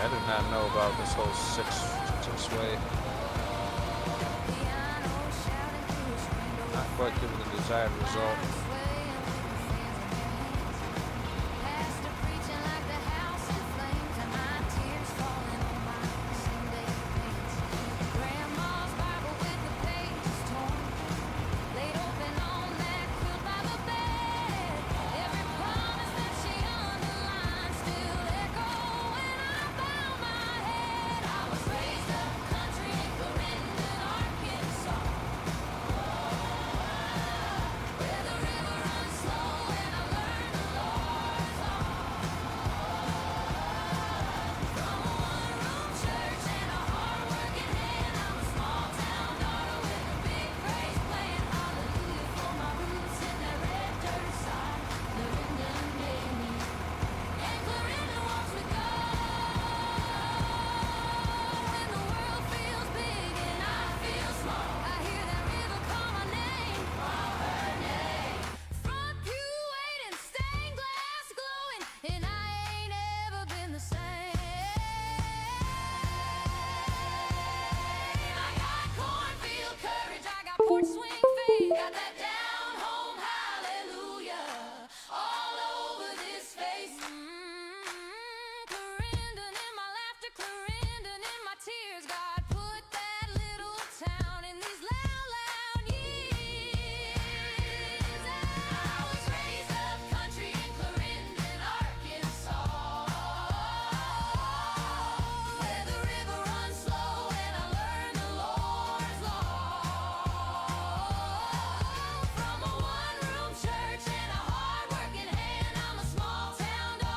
I did not know about this whole six way. Not quite giving the desired result.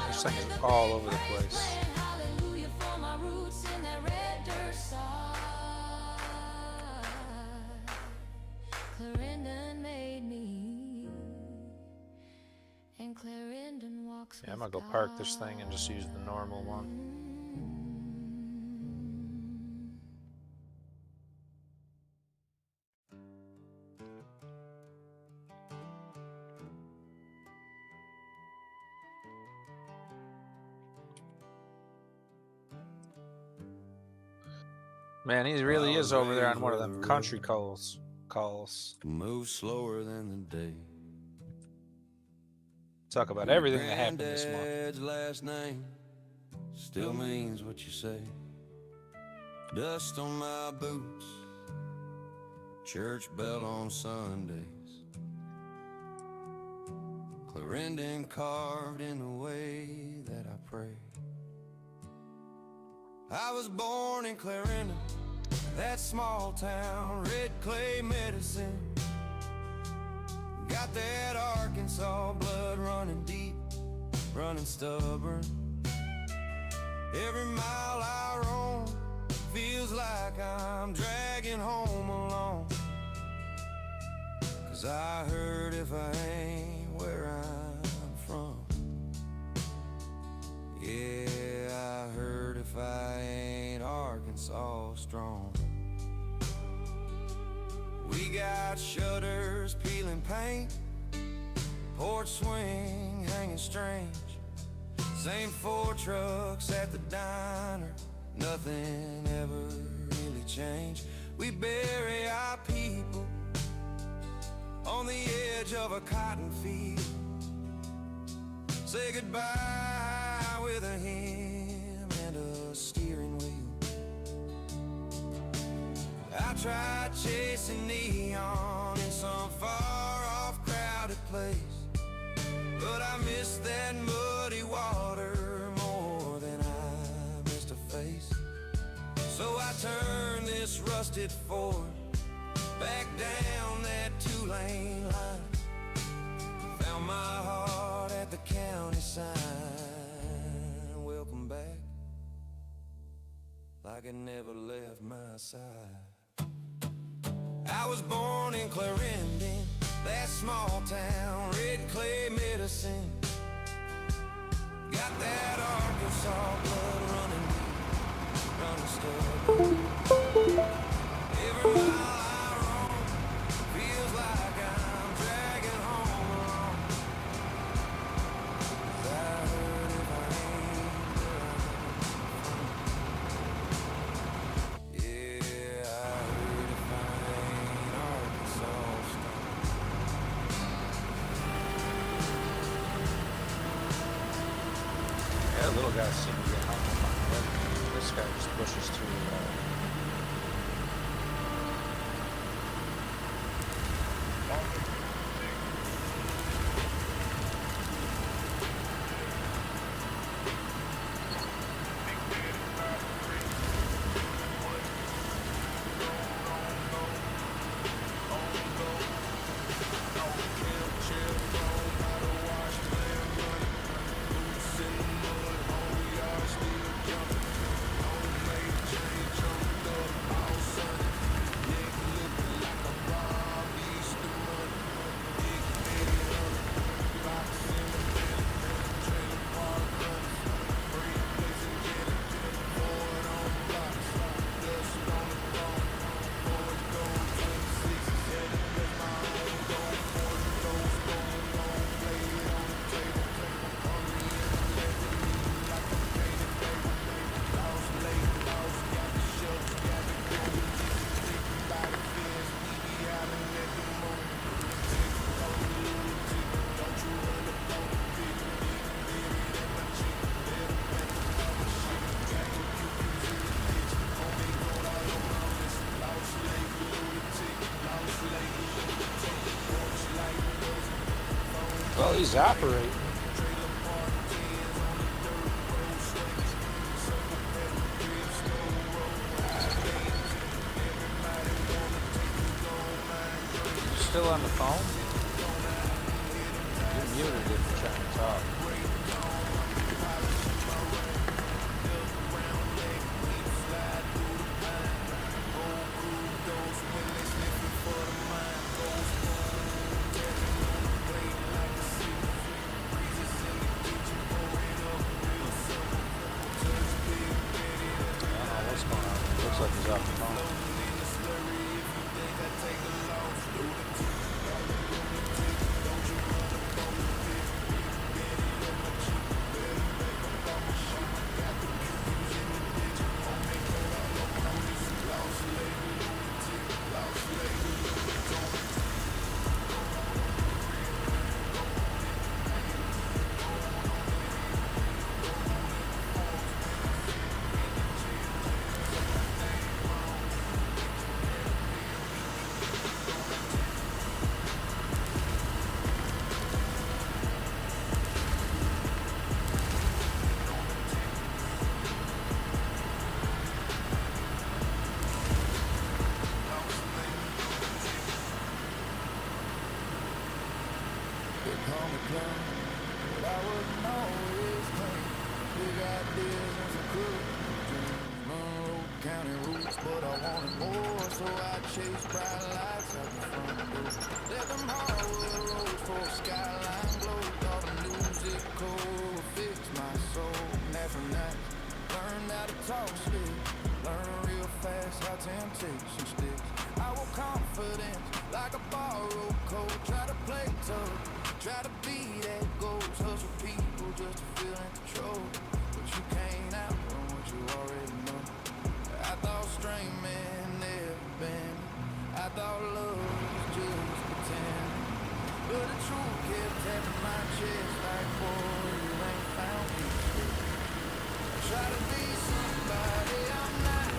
This thing is all over the place. Yeah, I'm gonna go park this thing and just use the normal one. Man, he really is over there on one of them country calls. Move slower than the day. Talk about everything that happened this month. Dad's last name still means what you say. Dust on my boots, church bell on Sundays, Clarendon carved in the way that I pray. I was born in Clarendon, that small town, red clay medicine. Got that Arkansas blood running deep, running stubborn. Every mile I roam feels like I'm dragging home alone. 'Cause I heard if I ain't where I'm from, yeah, I heard if I ain't Arkansas strong. We got shutters peeling paint, porch swing hanging strange. Same 4 trucks at the diner, nothing ever really changed. We bury our people on the edge of a cotton field. Say goodbye with a hymn and a steering wheel. I tried chasing neon in some far-off crowded place, but I missed that muddy water more than I missed a face. So I turned this rusted Ford back down that 2-lane line, found my heart at the county sign. Welcome back, like it never left my side. I was born in Clarendon, that small town, red clay medicine. Got that Arkansas blood running deep, running stubborn. Every mile I roam feels like I'm dragging home alone. 'Cause I heard if I ain't where I'm from, Yeah, little guys seem to get hung up on the weather. This guy just pushes through. Well, he's operating. Still on the phone? You're muted if you're trying to talk. Looks like he's off the phone. But I wanted more, so I chased bright lights out the front door. Let them hardwood roads for a skyline glow. Thought the music could fix my soul. After night, learned how to talk slick. Learn real fast how temptation sticks. I will confidence like a borrowed coat. Try to play tough, try to be that ghost. Hustle people just to feel in control. But you can't outrun what you already know. I thought straight man never been. I thought love was just pretend. But the truth kept tapping my chest like, boy, you ain't found me yet. I try to be somebody I'm not.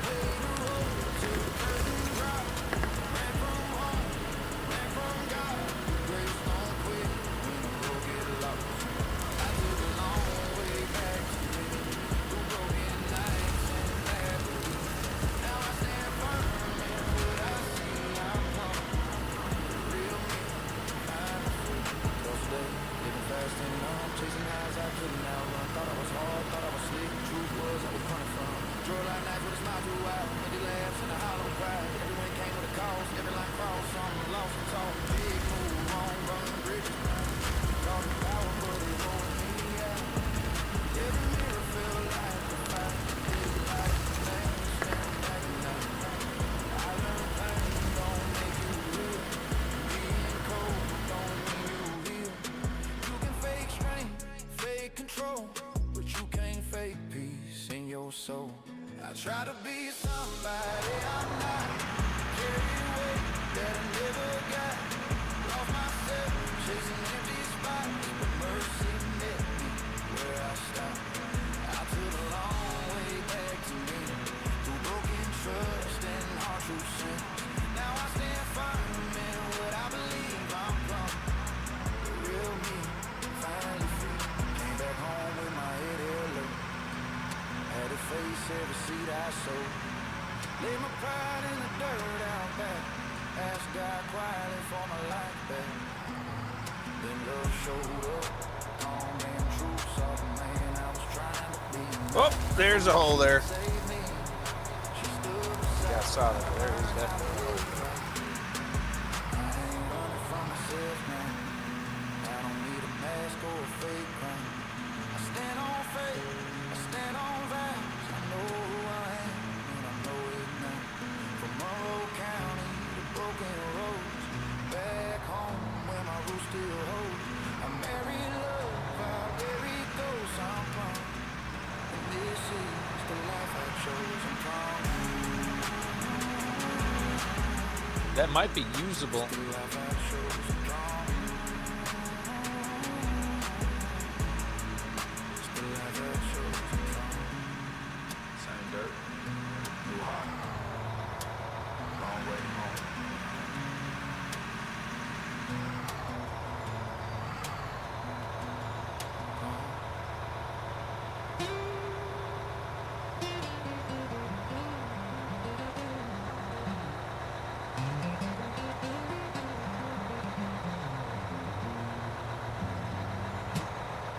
Played the road till the curtain dropped. Ran from home, ran from God. Grace don't quit when the road get lost. I took a long way back to me. Through broken nights and bad beliefs. Now I stand firm in what I see. I'm home. Real me, I'm free. Those days, living fast and numb, chasing highs I couldn't outrun. Thought I was hard, thought I was slick. Truth was I was running from. Drove like nights with a smile too wide. Empty laughs and a hollow cry. Every win came with a cost. Every line crossed, some lost and talk. Big move, wrong, burn bridges down. Talking power, but it holding me out. Every mirror felt like a fight. Big light, man, stand back now. I learned pain don't make you real. Being cold don't mean you heal. You can fake strength, fake control, but you can't fake peace in your soul. I try to be somebody I'm not. Carry weight that I never got. Lost myself chasing empty spots, but mercy met me where I stopped. every seed I sowed. Lay my pride in the dirt out back. Ask God quietly for my life back. Then love showed up. Calm and truth saw the man I was trying to be. Oh, there's a hole there. Save me. She stood Yeah, I saw that. There is definitely a hole. I ain't running from myself now. I don't need a mask or a fake crown. I stand on faith, I stand on vows. I know who I am, and I know it now. From Monroe County to broken roads, back home where my roots still hold. I marry love, I bury ghosts. I'm proud, and this is the life I chose. I'm proud. That might be usable. The life I chose. I'm proud. It's the life I chose. I'm proud. Same dirt. New hot. Long way home.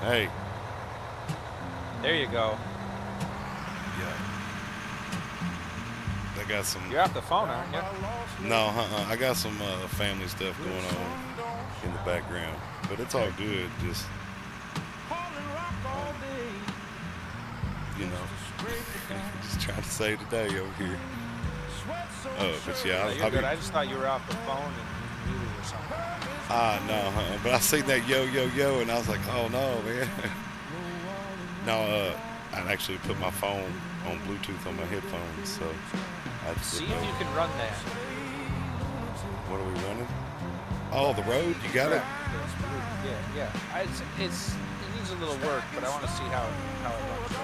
Hey, There you go. yeah. I got some. You're off the phone, aren't you? No, I got some family stuff going on in the background, but it's all good. Just you know, just trying to save the day over here. But yeah, No, you're good. I just thought you were off the phone and muted or something. No, but I seen that yo yo yo, and I was like, oh no, man. No, I'd actually put my phone on Bluetooth on my headphones, so I just See didn't if know. you can run that. What are we running? Oh, the road. You got it. Yeah. It needs a little work, but I want to see how it runs.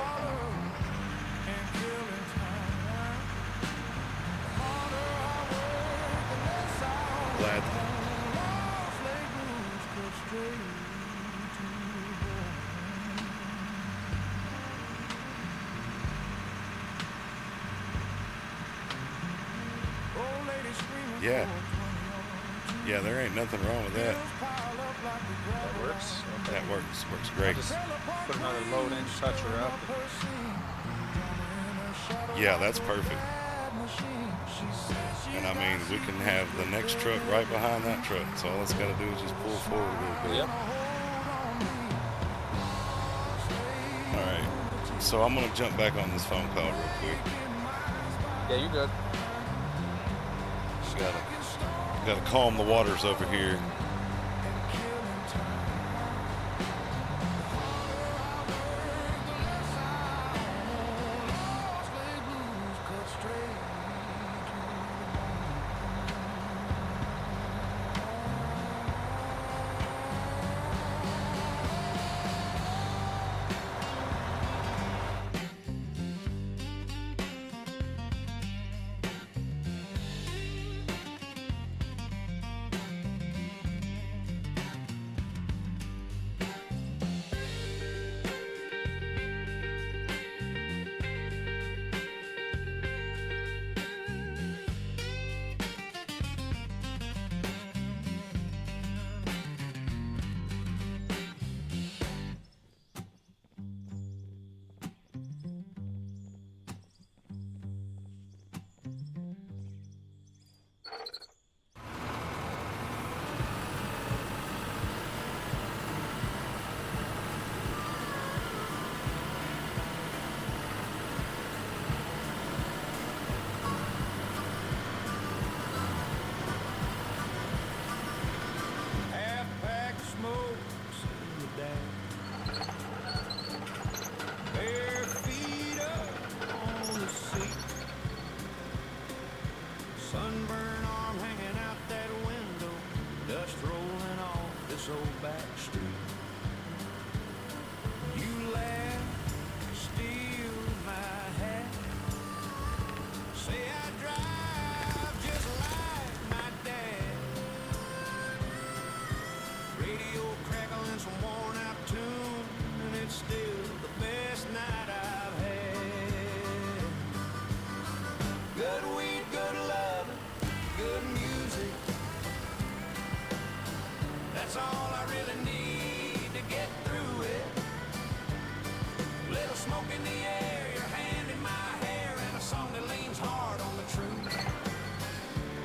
Glad. Yeah, there ain't nothing wrong with that. That works. Okay. That works great. Just put another load in, touch her up. Yeah, that's perfect. And I mean, we can have the next truck right behind that truck. So all it's got to do is just pull forward a little bit. Yep. All right. So I'm gonna jump back on this phone call real quick. Yeah, you're good. Just gotta calm the waters over here. smoke in the air, your hand in my hair, and a song that leans hard on the truth.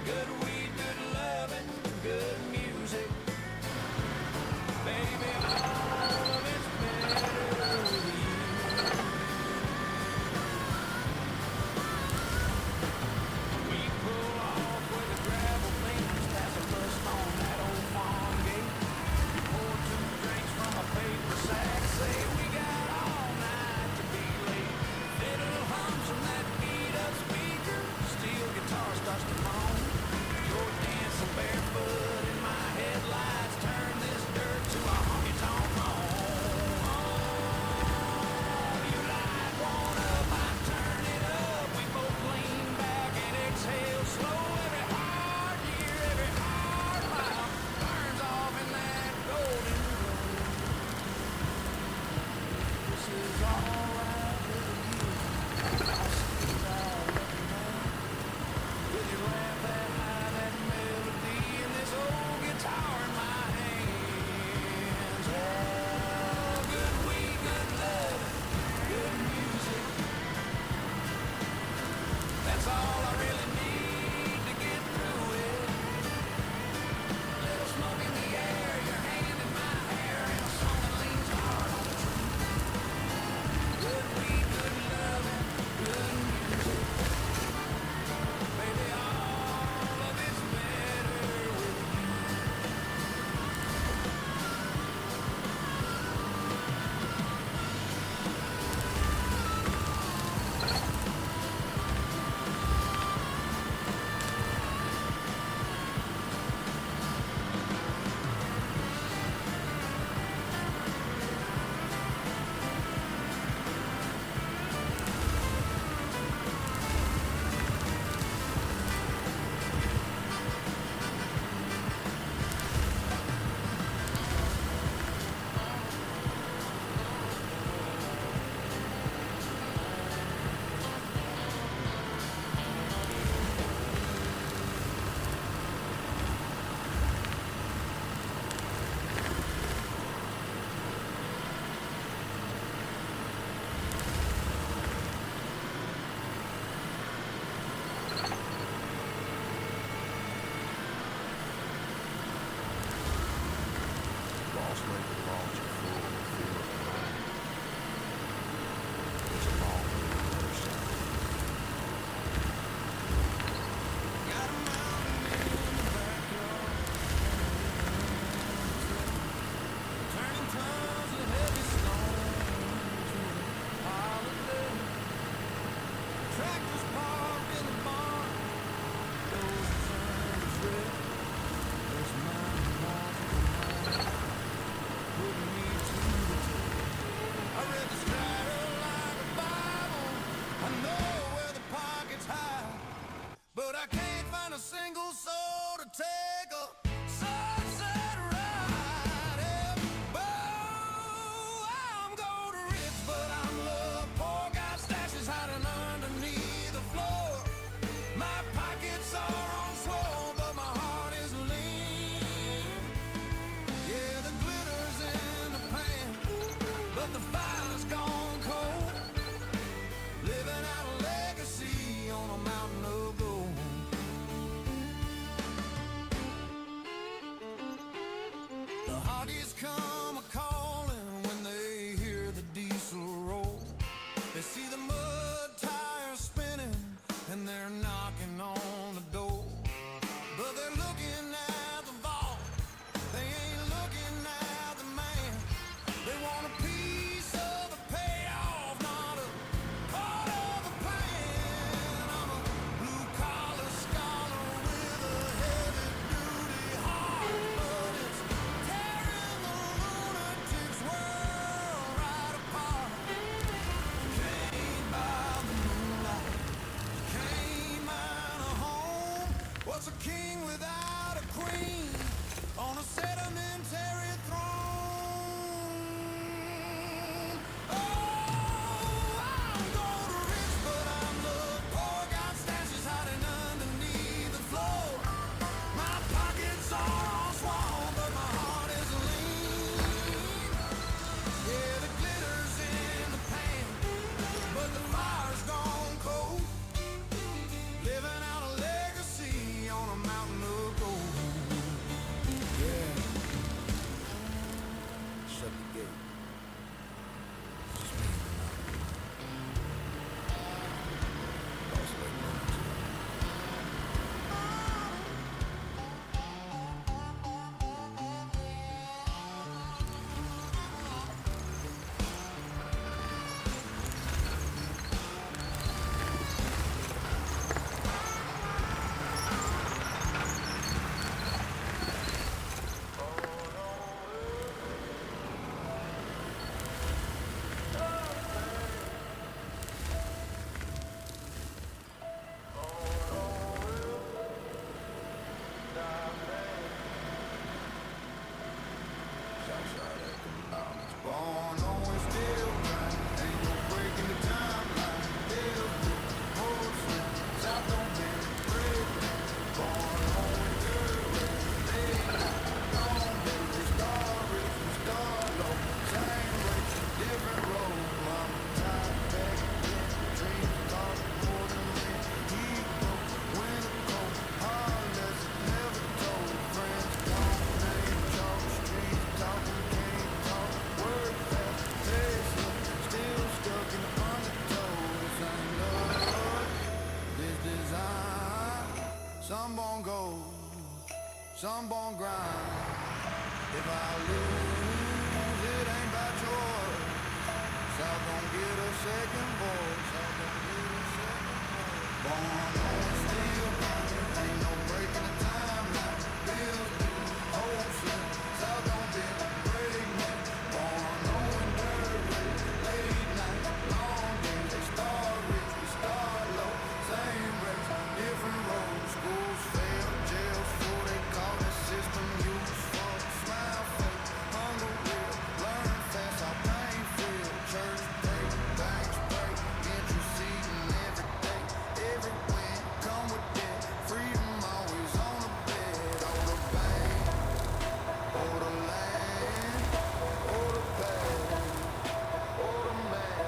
Good weed, good loving, good music. Baby, all of it's better with you. We pull off where the gravel leans past a rust on that old farm gate. Pour two drinks from a paper sack, say we got all night to be late. Fiddle hums from that beat up speaker, steel guitar starts to moan. You're dancing barefoot in my headlights, turn this dirt to a honky-tonk home. You light one up, I turn it up, we both lean back and exhale slow. Every hard year, every hard mile burns off in that golden glow. This is all right with you. I'll squeeze out every night. With your laugh that high, that melody, and this old guitar in my hands. Oh, good weed, good love, good music. That's all I really need to get through it. Little smoke in the air, your hand in my hair, and a song that leans hard on the truth. Good weed, good loving, good music. Baby, all of it's better with you. Lost lake of logs are full of the feel of the mind. There's a long way to the other side. Got a mountain in the backyard, turning tons of heavy stone into a pile of dirt. Tractors parked in the barn, those concerns red. There's mountain walls of the night, putting me to the test. I read the strider like a Bible. I know where the pockets hide, but I can't find a single soul to take a sunset ride. Yeah. Oh, I'm going rich, but I'm love poor. Got stashes hiding underneath the floor. My pockets are on swole, but my heart is lean. Yeah, the glitter's in the pan, but the fire's gone cold. Living out a legacy on a mountain of gold. The hoggies come a-calling when they hear the diesel roll. They see the mud tires spinning and they're knocking on the door. But they're looking at the vault, they ain't looking at the man. They want a piece of the payoff, not a part of the plan. I'm a blue-collar scholar with a heavy-duty heart, but it's tearing the lunatic's world right apart. Can't sunborn grind. If I lose, it ain't by choice. South don't get a second voice. South don't get a second voice. Born on steel, ain't no breaking the time now. Bills due, hope slip. South don't bend a break neck. Born on dirt race, late night, long days. They start rich, we start low. Same race, different roads. Schools fail, jails full. They call the system useful. Smile fake, hunger real. Learn fast how pain feel. Church pay, banks break. Interceding every day. Every win come with debt. Freedom always on the bed. Oh, the bank, oh, the land, oh, the past, oh, the man.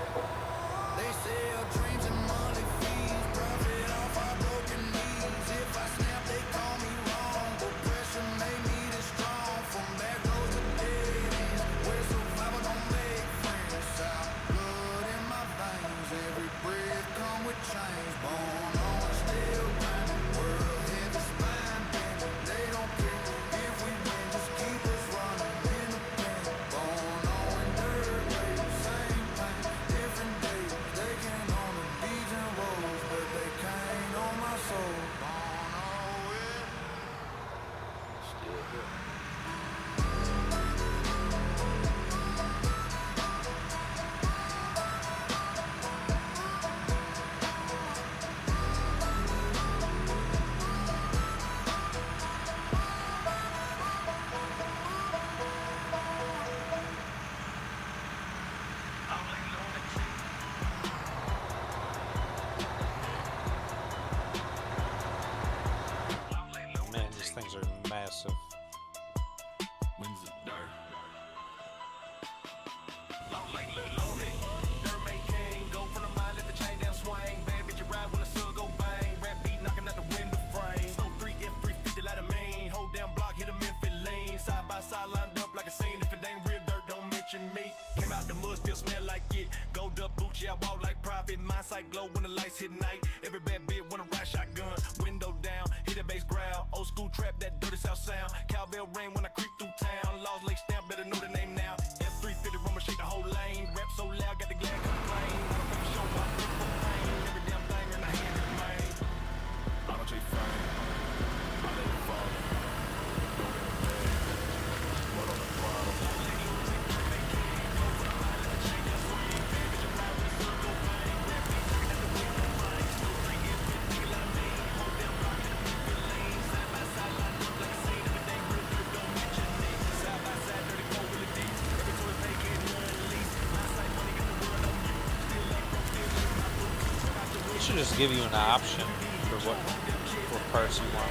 They sell dreams and money fees. Profit off our broken knees. If I snap, they call me wrong. But pressure made me this strong. From back roads to dead ends, where survival don't make friends. South blood in my veins. Every breath come with change. Born on steel grinding. World heavy spine bending. They don't care if we win. Just keep us running independent. Born on dirt race. Same pain, different days. They can on the beach and roads, but they can't on my soul. Born on it. Still here. Man, these things are massive. When's it dark? Came out the mud, still smell like it. Gold up boots, yeah, I walk like profit. My sight glow when the lights hit night. Every bad bit wanna ride shotgun. Window down, hit a bass growl. Old school trap, that dirty south sound. Cowbell ring when I creep through town. Laws lake stamp, better know the name now. F350 rumble shake the whole lane. Rap so loud, got the glad complain. I don't ever show my grip for pain. Every damn thing in the hand is mine. I don't chase fame. I let it fall. Don't get mad. What on the throttle? It should just give you an option for what parts you want.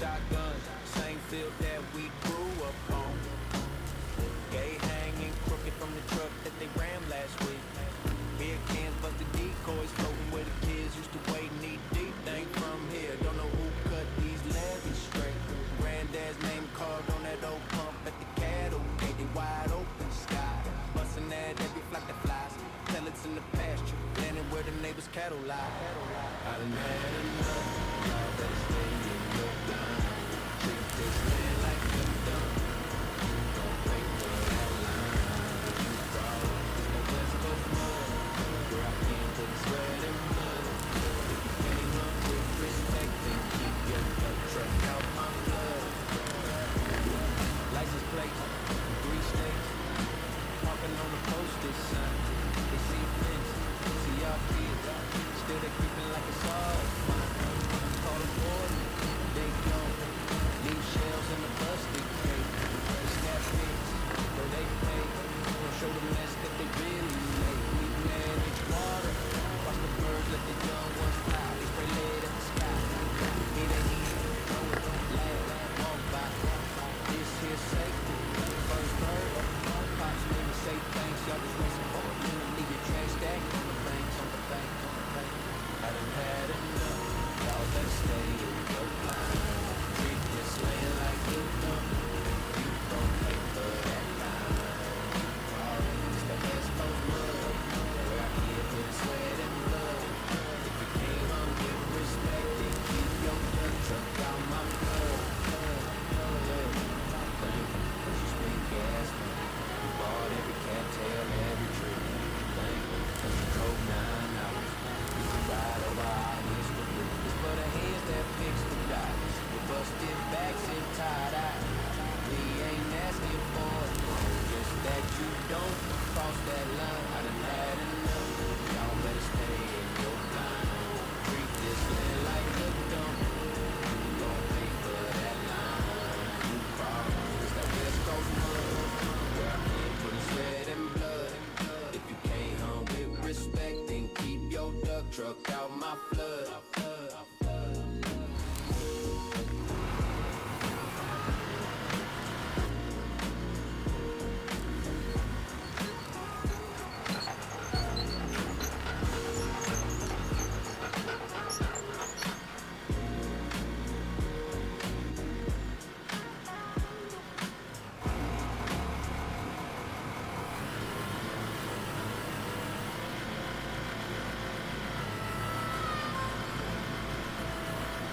Shotguns, same field that we grew up on. Gay hanging crooked from the truck that they rammed last week. Beer cans, but the decoys floating where the kids used to wait knee deep. They ain't from here, don't know who cut these levees straight. Granddad's name carved on that old pump at the cattle gate. They wide open sky, busting at every flock that flies. Pellets in the pasture, landing where the neighbors' cattle lie. I done had enough, now better stay in your line. Treat this land like you done. Don't pay for that line. You crawl, it's the West Coast mud, where I came for the sweat and blood. If you came up with respect, then keep your truck out my blood. License plates, 3 states, parking on the postage sign. They see fence, see our kids, still they creeping like it's all fine. Call the board, they gone, leave shells in the busted cake. They snap pics, though they pay, don't show the mess that they really made. We manage water, watch the birds let the young ones fly. They spray lead at the sky, it ain't easy, know it don't last, walk by. This here safety, first bird, pops made me say thanks, y'all just want support. Leave your trash stack on the banks, on the bank, on the bank. I done had enough, y'all better stay in your line. Treat this land like you done. You don't pay for that line. You crawl, it's the West Coast mud, where I came for the sweat and blood. If you came up with respect, then keep your dirt truck out my blood. Thank you, 'cause you spit gas, man. You bought every cattail, every tree. Thank you, 'cause you drove 9 hours. You can ride over our history. It's for the hands that fix the dots. With busted backs and tie-dye. We ain't asking for it, just that you don't cross that line. I done had enough, y'all better stay in your line. Treat this land like a dump. You gon' pay for that line. You crawl, it's that West Coast mud, where I came for the sweat and blood. If you came home with respect, then keep your duck truck out my flood.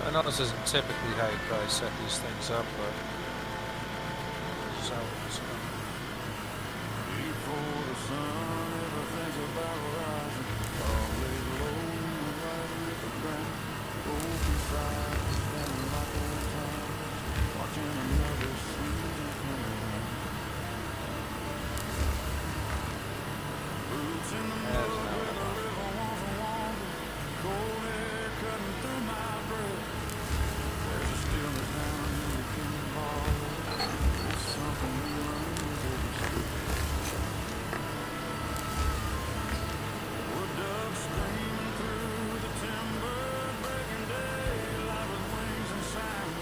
I know this isn't typically how you guys set these things up, but so Before the sun ever thinks about rising, always low right with the ground. Open side, standing like old time, watching another season come around. Roots in the mud where the river wants to wander, cold air cutting through my breath. There's a stillness down in the pinball. It's something we learn every step. Wood ducks screaming through the timber, breaking daylight with wings and sound.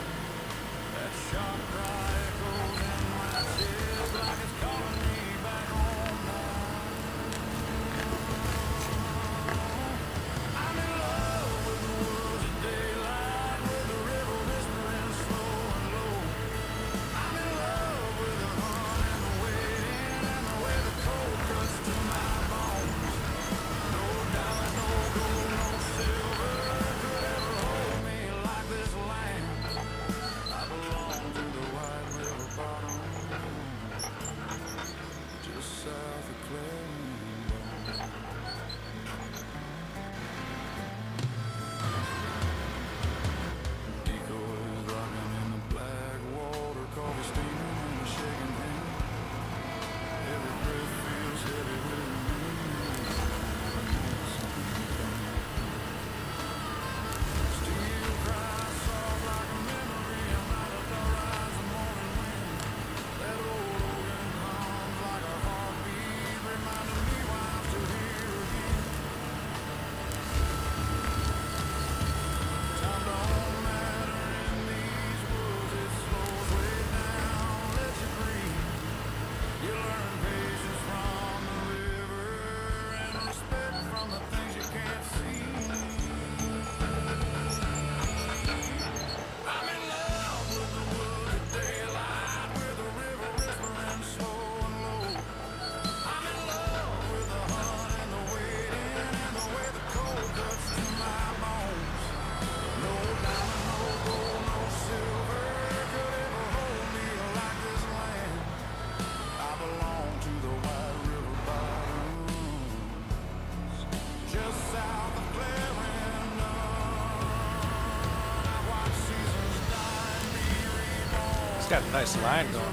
That sharp cry echoes in my chest like it's calling me back home now. I'm in love with the woods at daylight. It's got a nice line going on.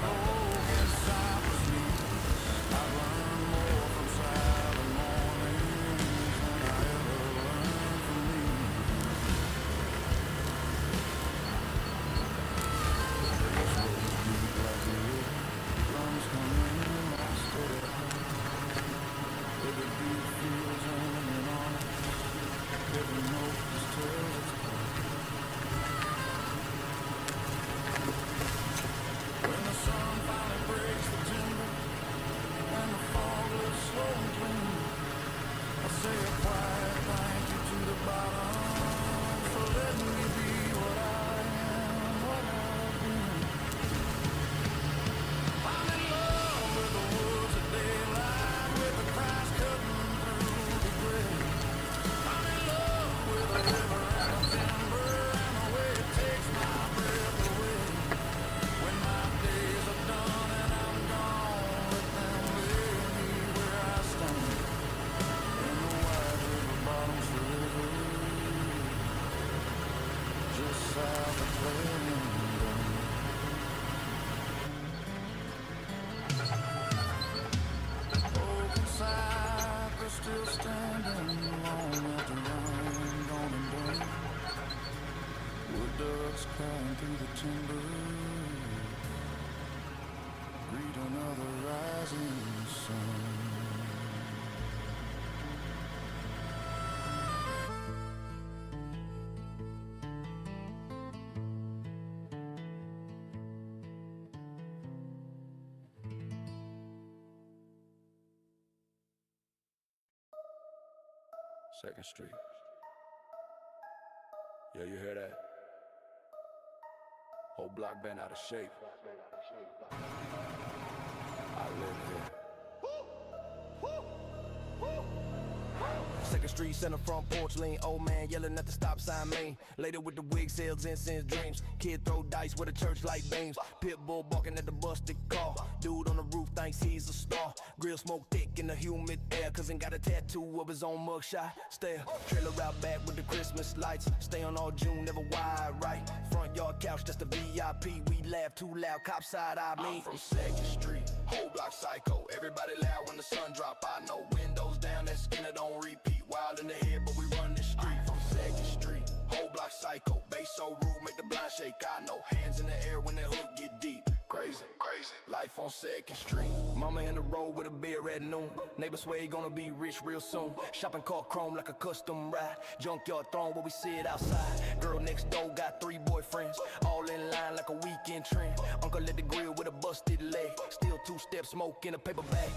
Still standing alone after rain gone and done. Wood ducks crying through the timber. Greet another rising sun. Second Street. Yeah, you hear that? Whole block bent out of shape. I live here. Second Street, center front porch lean. Old man yelling at the stop sign lane. Later with the wig sales, incense dreams. Kid throw dice with a church light beams. Pit bull barking at the busted car. Dude on the roof thinks he's a star. Grill smoke thick in the humid air. Cousin got a tattoo of his own mugshot. Stare. Trailer out back with the Christmas lights. Stay on all June, never wide right. Front yard couch, just a VIP. We laugh too loud, cop side eye me. I'm from Second Street, whole block psycho. Everybody loud when the sun drop. I know windows down, that skinner don't repeat. Wild in the head, but we run this street. From Second Street, whole block psycho. Bass so rude, make the blind shake. I know hands in the air when that hook get deep. Crazy, crazy. Life on Second Street. Mama in the road with a beer at noon. Neighbor swear he gonna be rich real soon. Shopping cart chrome like a custom ride. Junkyard throne where we sit outside. Girl next door got 3 boyfriends. All in line like a weekend trend. Uncle at the grill with a busted leg. Still 2-step smoke in a paper bag.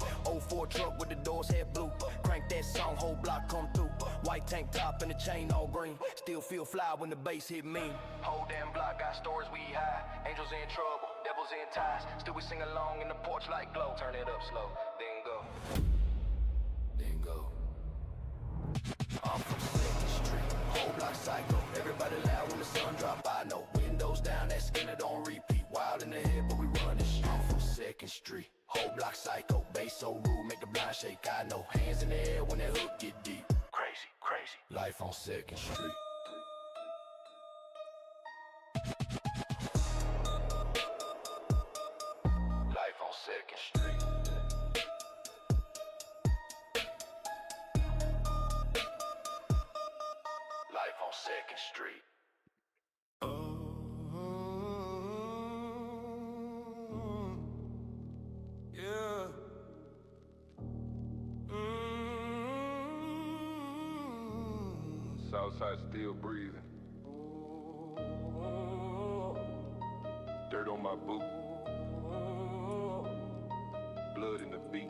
04 truck with the doors head blue. Crank that song, whole block come through. White tank top and the chain all green. Still feel fly when the bass hit me. Whole damn block got stories we hide. Angels in trouble, devils in ties. Still we sing along in the porch like glow. Turn it up slow, then go. Then go. I'm from Second Street, whole block psycho. Everybody loud when the sun drop. I know windows down, that skinner don't repeat. Wild in the head, but we run this street. I'm from Second Street, whole block psycho. Bass so rude, make the blind shake. I know hands in the air when that hook get deep. Crazy, crazy. Life on Second Street. Life on Second Street. Life on Second Street. Yeah. Southside still breathing. Dirt on my boot. Blood in the beat.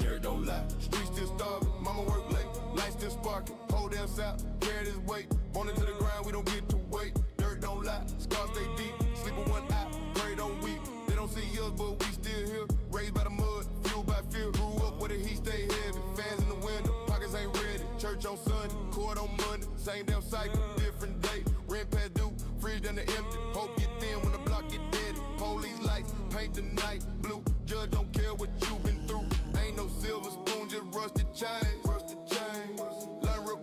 Dirt don't lie. Streets still starving. Mama work late. Lights still sparking. Hold down south. Carry this weight. On into the ground. We don't get to wait. Dirt don't lie. Scars stay deep. Sleep with one eye. Pray don't weep. They don't see us, but we still here. Raised by the mud. Fueled by fear. Grew up where the heat stay heavy. Fans in the window. Pockets ain't ready. Church on Sunday. Court on Monday. Same damn cycle. Different day. Rent past due. Fridge down the empty. Hope get thin when the block get dead. Police lights. Paint the night blue. Judge don't care what you been through. Ain't no silver spoon, just rusted chains. Rusted chains. Learn real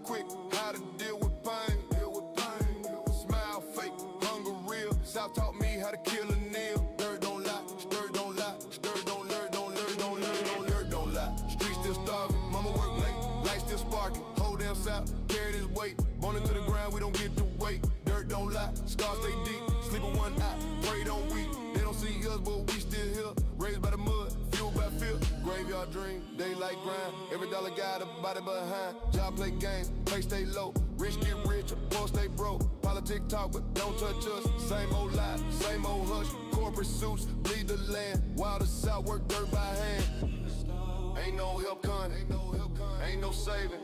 South taught me how to kill a nail. Dirt don't lie, dirt don't lie, dirt don't learn, don't learn, don't learn, don't learn, don't lie. Streets still starving, mama work late, lights still sparking. Whole damn South, carry this weight. Born into the ground, we don't get to wait. Dirt don't lie, scars stay deep. Sleep on one eye, pray don't weep. They don't see us, but we still here. Raised by the mud, fueled by fear. Graveyard dream, daylight grind. Every dollar got a body behind. Job play games, pay stay low. Rich get rich, poor stay broke. Politics talk, but don't touch us. Same old lie, same old hush. Corporate suits, bleed the land. Wild as South, work dirt by hand. Ain't no help coming, ain't no saving.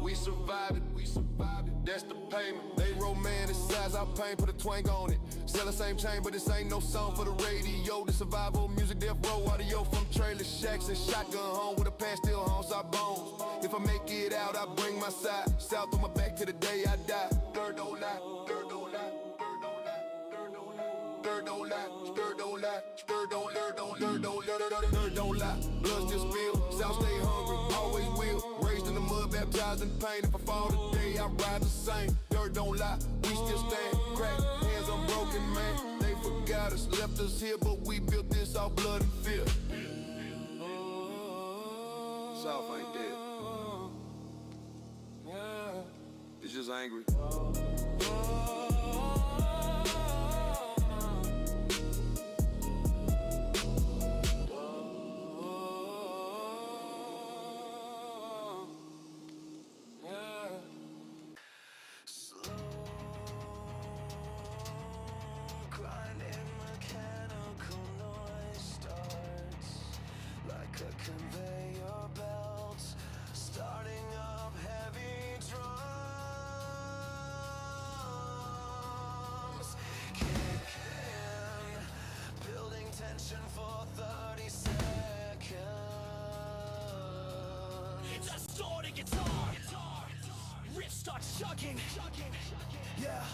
We survived it, that's the payment. They romanticize our pain, put a twang on it. Sell the same chain, but this ain't no song for the radio. The survival music, death row audio from trailer shacks and shotgun home with a pan still haunts our bones. If I make it out, I bring my side. South on my back to the day I die. Dirt don't lie, dirt don't lie, dirt don't lie, dirt don't lie, dirt don't lie, dirt don't lie. Blood still spill, South stay hungry, always will. Raised in the mud, baptized in pain. If I fall today, I rise the same. Dirt don't lie, we still stand. Crack hands unbroken, man. They forgot us, left us here, but we built this off blood and fear. South ain't dead. It's just angry. Conveyor belts starting up heavy drums, kicking, building tension for 30 seconds. It's a distorted guitar. Riff starts chugging. Yeah,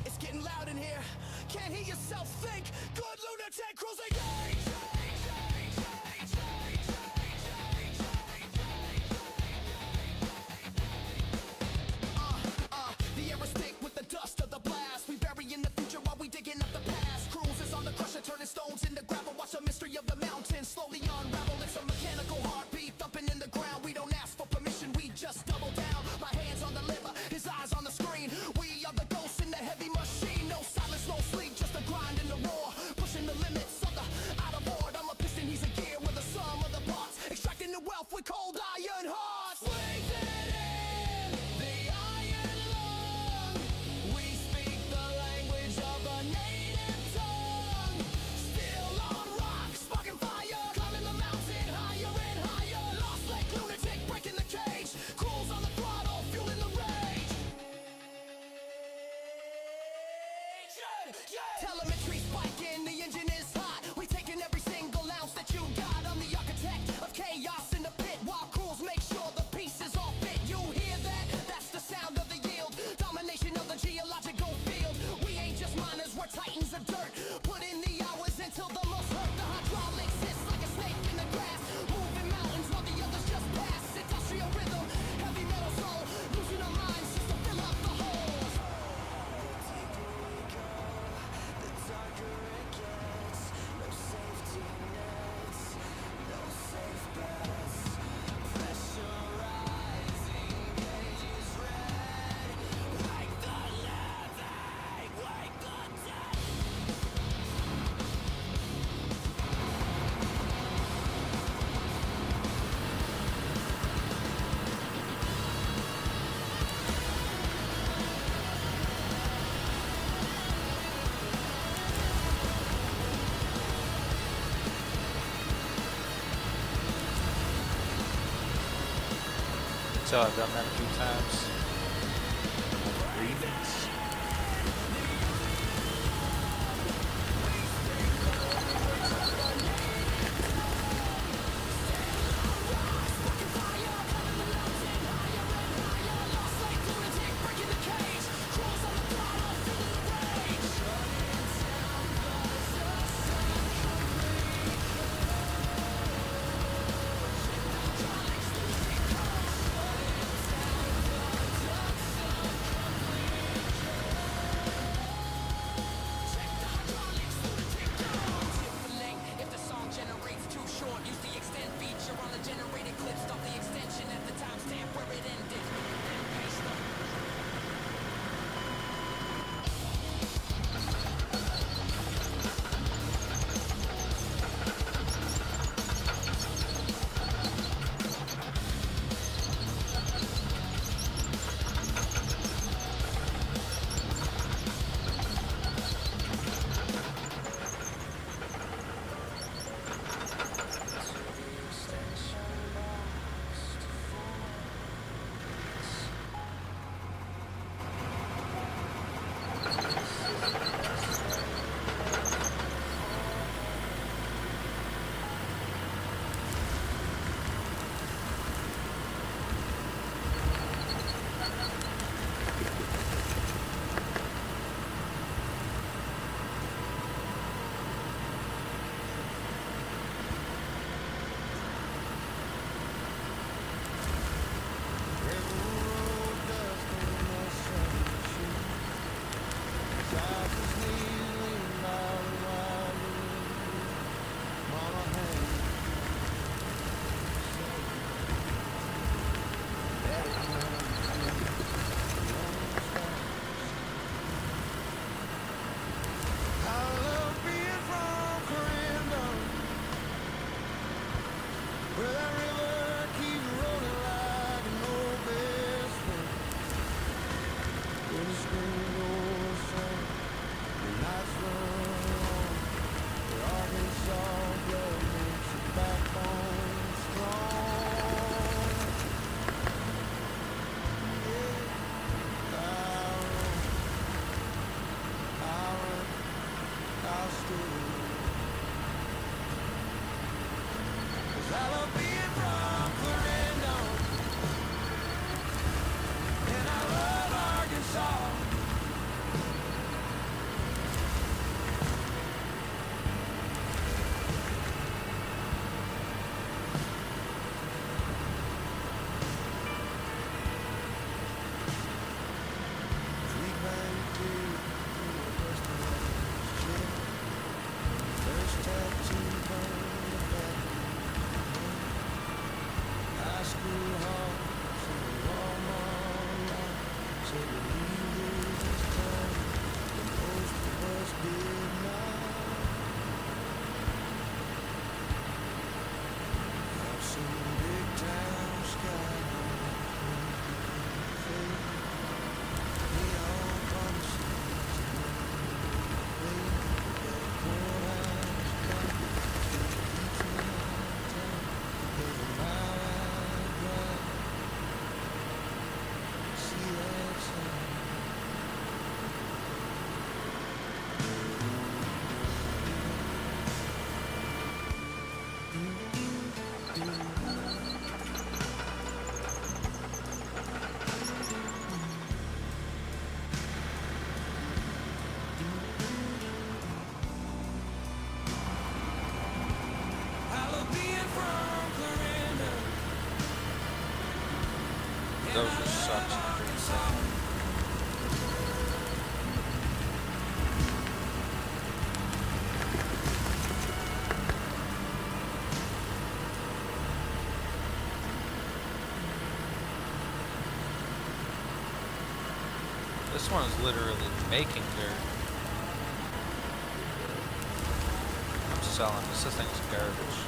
it's getting loud in here. Can't hear yourself think. Good lunatic cruising gauge. Turning stones into gravel, watch the mystery of the mountain slowly unravel. It's a mechanical heartbeat thumping in the ground. We don't ask for permission, we just double down. My hands on the lever, his eyes on the screen. We are the ghosts in the heavy machine. No silence, no sleep, just a grind and a roar. Pushing the limits of the out of board. I'm a piston, he's a gear with the sum of the parts. Extracting the wealth with cold iron hearts. Swings it in the iron lung. We speak the language of a native tongue. Still on rock, sparking fire, climbing the mountain higher and higher. Lost like lunatic, breaking the cage. Cruise on the throttle, fueling the rage. Telemetry spiking, the engine is hot. We taking every single ounce that you got. I'm the architect of chaos in the pit, while crews make sure the pieces all fit. You hear that? That's the sound of the yield. Domination of the geological field. We ain't just miners, we're titans of dirt. Put in the hours until the most hurt. The hydraulics hiss like a snake in the grass. Moving mountains while the others just pass. Industrial rhythm, heavy metal soul. Losing our minds just to fill up the holes. The deeper we go, the darker it gets. No safety nets, no safe bets. Pressurizing gauges red. Wake the living, wake the dead. So I've done that a few times. Remix. Those just sucks. This one is literally making dirt. I'm selling this. This thing's garbage.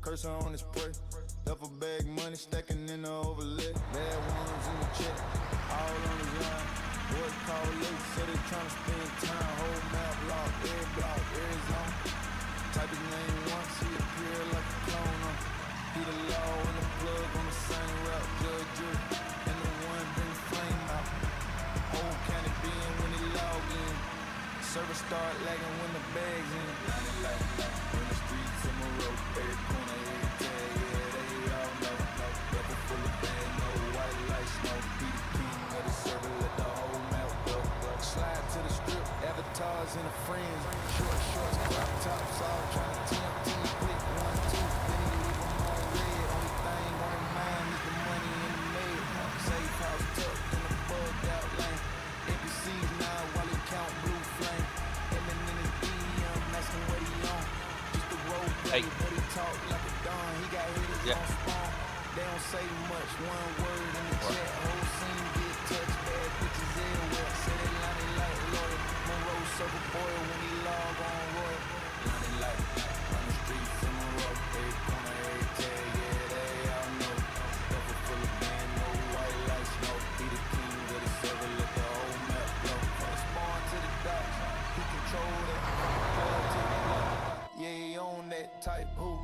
Cursor on his prey. Duffel bag money stacking in the overlay. Bad ones in the check, all on his line. Boys call late, say they tryna spend time. Whole map locked, every block, every zone. Type his name once, he appear like a clone on. service start lagging when the bags in. In the streets, in my road, every corner, every tag, yeah, they all know. Double full of band, no white lights, no be the king of the circle, let the whole map go. Slide to the strip, avatars and the friends. Short shorts, crop tops, all trying to tempt you. Click 1, 2, then he leave them on red. Only thing on their mind is the money in the mail. Safe house tucked in the bugged out lane. NPCs now while he count blue flame. Aiming in his DM, asking what he on. Just a role play, but he talk like a don. He got hitters on spawn. They don't say much, one word in the chat. Whole scene get touched, bad bitches everywhere. Say they line like lawyer. Monroe circle boil when he log on royal. Line like run the streets in Monroe. Every corner, every tag, yeah, they all know. Double full of band, no white lights, no. Be the king of the server, let the whole map blow. From the spawn to the docks, he control that. Plug to the block, yeah, he on that type who.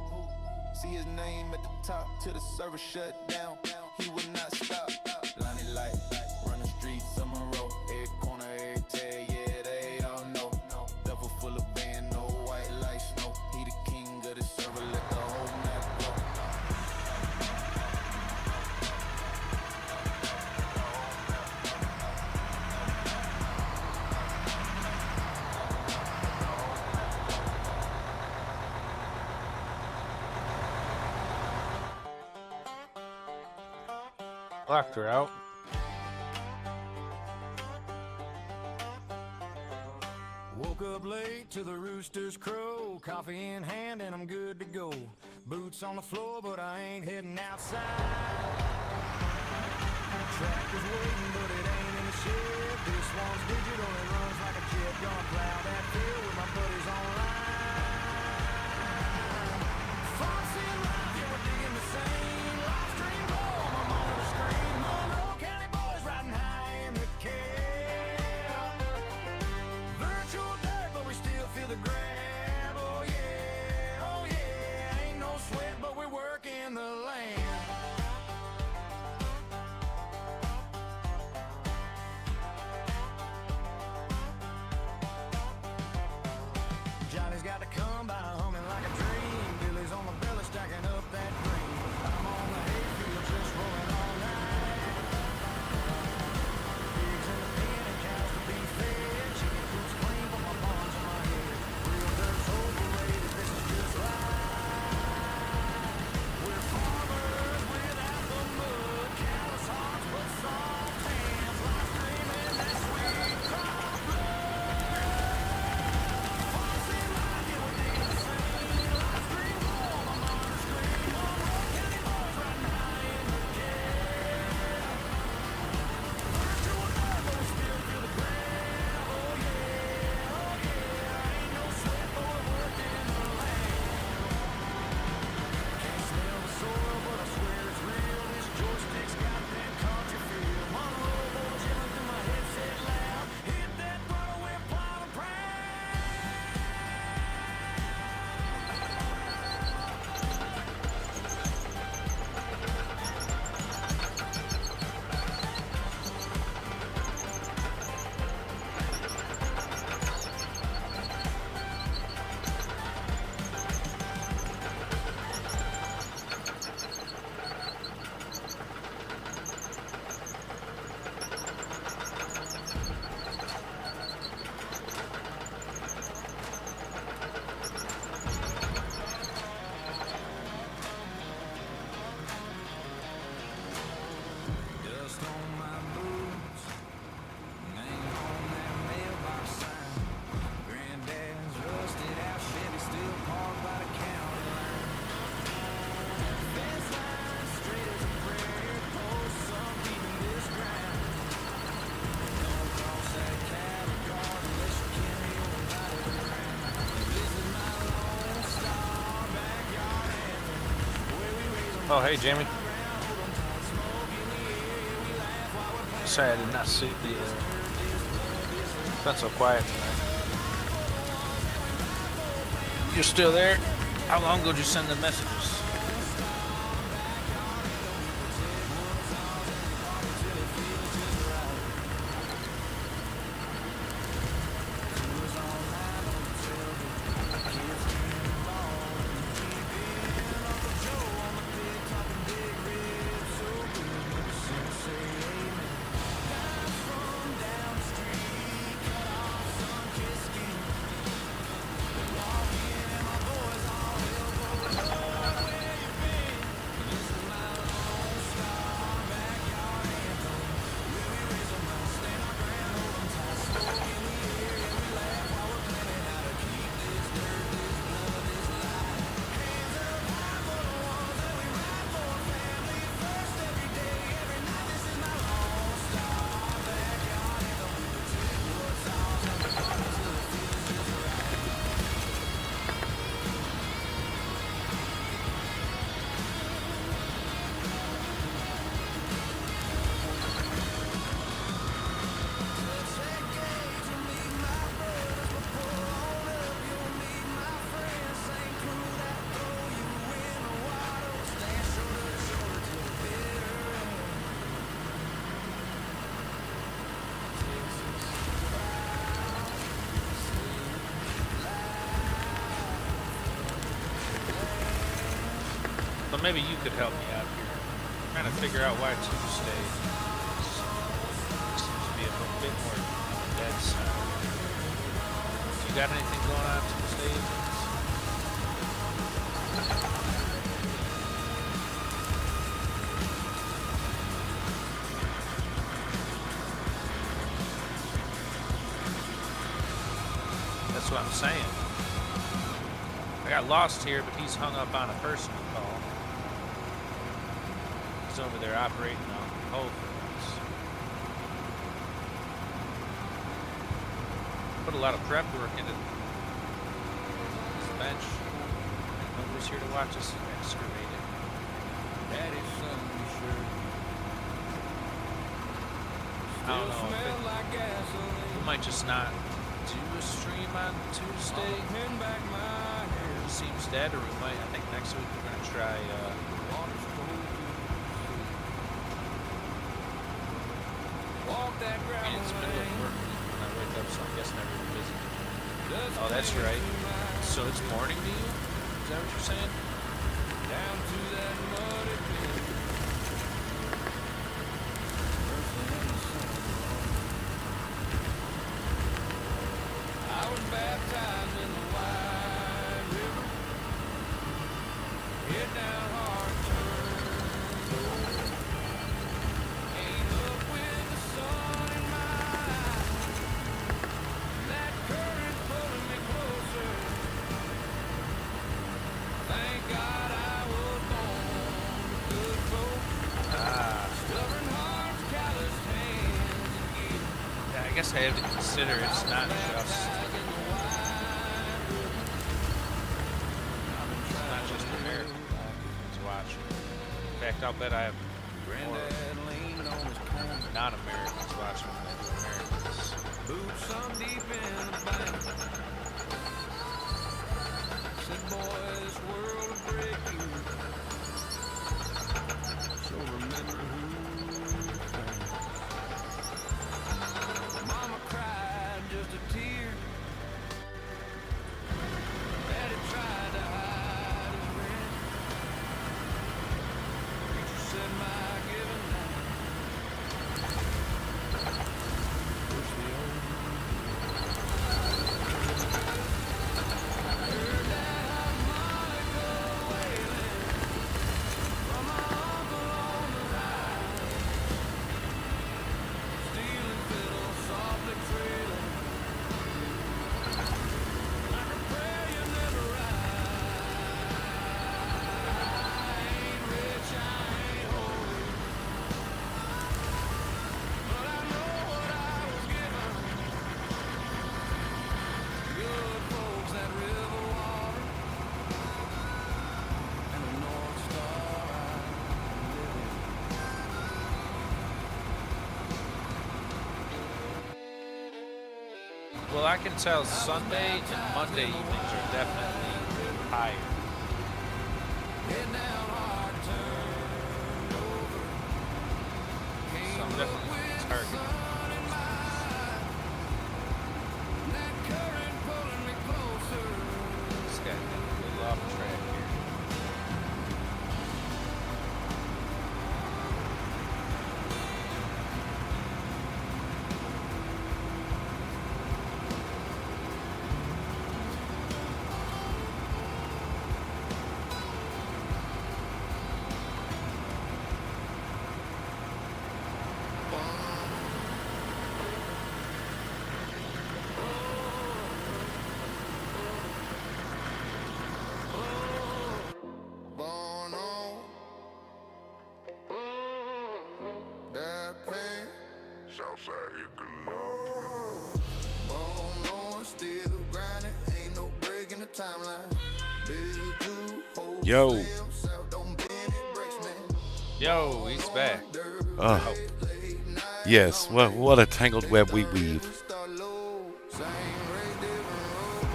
See his name at the top till the server shut down. He would not stop. Lonnie light, run the streets of Monroe. Every corner, every tag, yeah, they all know. Duffel full of band, no white lights, no. He the king of the server, let the whole map go. Locked her out. Woke up late to the roosters crow. Coffee in hand and I'm good to go. Boots on the floor but I ain't heading outside. Tractor's waiting but it ain't in the shed. This one's digital, it runs like a jet. Gonna plow that field with my buddies online. Fox in life, yeah, we're digging the same. Live stream glow on my monitor screen. Monroe County boys riding high in the cab. Virtual dirt, but we still feel the grab. Oh yeah, ain't no sweat, but we're working the land. Johnny's got to come by humming like a dream. Billy's on the belly stacking up that green. I'm on the hayfield just rolling all night. Pigs in the pen and cows to be fed. Chicken coops clean but my barns on my head. Real dirt's overrated, this is just right. We're farmers without the mud. Callous hearts but soft hands. Life dreaming that sweet crop blood. Oh, hey, Jimmy. Sorry, I did not see the. It's been so quiet tonight. You're still there? How long ago did you send the messages? maybe you could help me out here. I'm trying to figure out why Tuesday seems to be a bit more dead center. You got anything going on Tuesday evenings? That's what I'm saying. I got lost here, but he's hung up on a personal call. He's over there operating on hold for us. Put a lot of prep work into this bench. Nobody's here to watch us excavate it. Daddy's son, sure. I don't know. Smell like gasoline. We might just not do a stream on Tuesday. Pin back my hair. It seems dead, or we might. I think next week we're gonna try. Water's cold. Walk that I gravel mean, it's middle of lane. work when I wake up, so I'm guessing everyone's busy. Just Oh, that's cling right. to my- So it's morning to you? Is that what you're saying? Down to that muddy pit. First thing in the sun. I was baptized in the wide river. Head down hard turn. Ain't up with the sun in my eyes. That current pulling me closer. Thank God I was born a good folk. Stubborn hearts, calloused hands, and gear. Yeah, I guess I have to consider it's not just American flag he's watching. In fact, I'll bet I have more Granddad leaned on his cane. non-Americans watching than I do Americans. Boots some deep in the bank. Said, boy, this world will break you. So remember who you thank. Mama cried just a tear. Daddy tried to hide his rent. Preacher said my giving now. Push the old. Heard that harmonica wailing from my uncle on the ride. Stealing fiddle softly trailing like a prayer you never write. I ain't rich, I ain't holy, but I know what I was given. Good folks, that river water, and the North Star I live in. Well, I can tell Sunday and Monday evenings are definitely higher. Head down hard, turned over. So I'm definitely targeting. That current pulling me closer. This guy got a little off track here. Born on that pain. Southside Born on, still grinding. Ain't no break in the timeline. Build to hold Yo. yourself, don't bend it, breaks, man. Yo, he's back. Oh, yes. Well, what a tangled web we weave. Start low, same race, different road.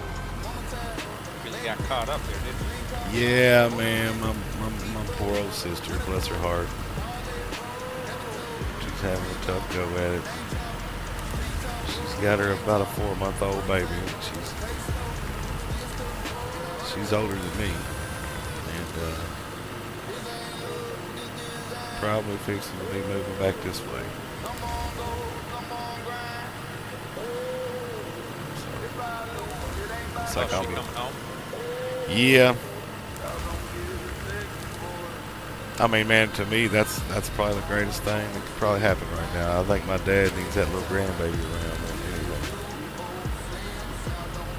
One time, Really got caught up there, didn't he? Yeah, man. My poor old sister, bless her heart. She's having a tough go at it. She's got her about a 4-month-old baby. She's older than me, and probably fixing to be moving back this way. It's like Oh, I'll she be, coming home? yeah. I mean, man, to me, that's probably the greatest thing that could probably happen right now. I think my dad needs that little grandbaby around more than anything.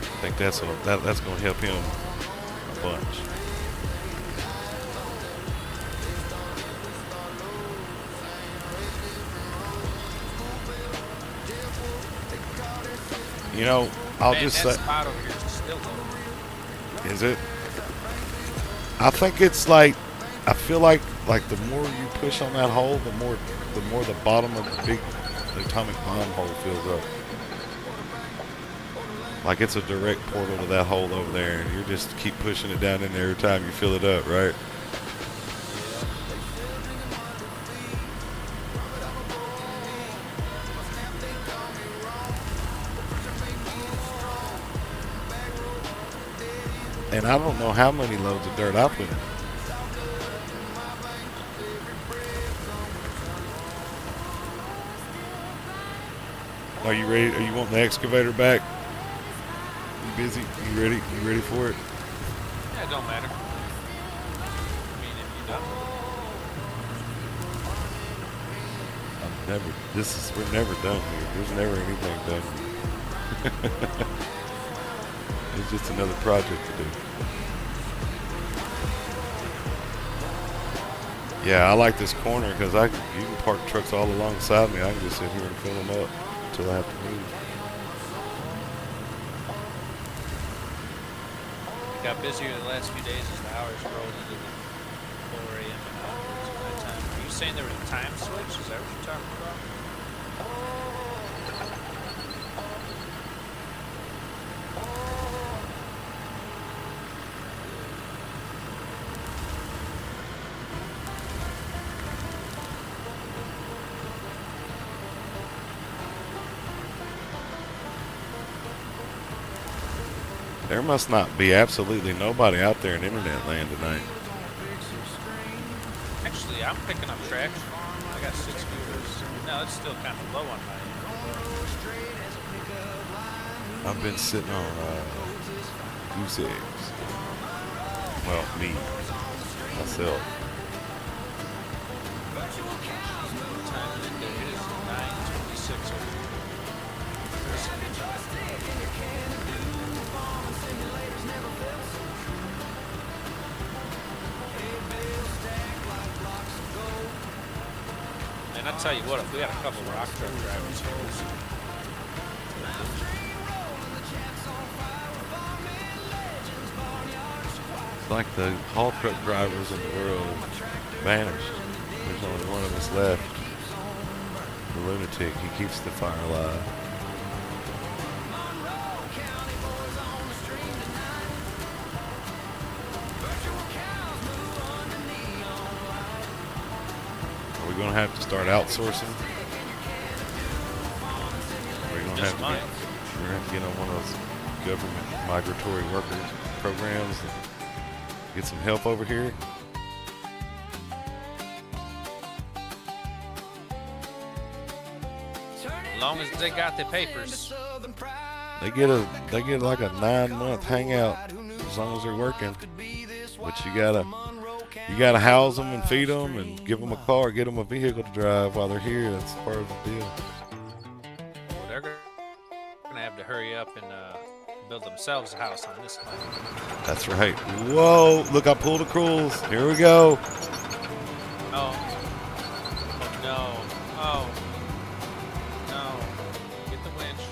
I think that's going to help him a bunch. You know, I'll Man, just that say, spot over here is still low. is it? I think it's like, I feel like the more you push on that hole, the more the bottom of the atomic bomb hole fills up. Like it's a direct portal to that hole over there, and you just keep pushing it down in there every time you fill it up, right? And I don't know how many loads of dirt I put in. Are you ready? Are you wanting the excavator back? You busy? You ready? You ready for it? Yeah, it don't matter. I mean, if you done. We're never done here. There's never anything done. It's just another project to do. Yeah, I like this corner because you can park trucks all alongside me. I can just sit here and fill them up until I have to move. It got busier the last few days as the hours rolled into the 4 a.m. and onwards at that time. Are you saying there was a time switch? Is that what you're talking about? There must not be absolutely nobody out there in internet land tonight. Actually, I'm picking up traction. I got 6 viewers. No, it's still kind of low on my end. I've been sitting on goose eggs. Well, me, myself. What time is it? It is 9:26 over here. And I tell you what, if we had a couple of rock truck drivers here, It's like the haul truck drivers in the world vanished. There's only one of us left. The lunatic, he keeps the fire alive. Are we going to have to start outsourcing? We're going to have just to mine. we're going to have to get on one of those government migratory workers programs and get some help over here. as long as they got the papers. They get like a 9-month hangout as long as they're working. But you gotta house them and feed them and give them a car, get them a vehicle to drive while they're here. That's part of the deal. Well, they're gonna have to hurry up and build themselves a house on this land. That's right. Whoa! Look, I pulled the cruels. Here we go. Oh. Oh no. Oh. No. Get the winch.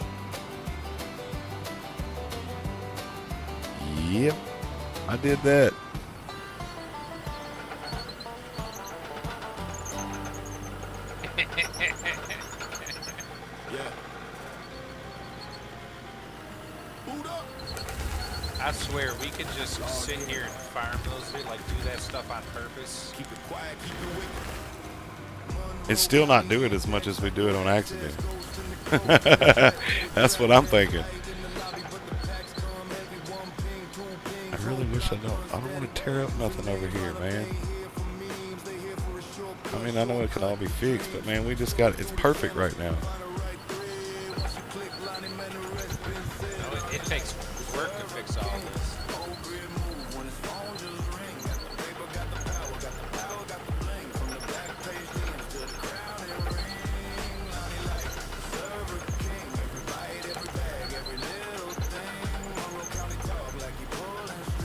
Yep, I did that. I swear we could just sit here and farm those, like do that stuff on purpose. Keep it quiet, keep it wicked. It's still not do it as much as we do it on accident. That's what I'm thinking. I really wish I don't want to tear up nothing over here, man. I mean, I know it can all be fixed, but man, we just got it's perfect right now. It takes work to fix all this.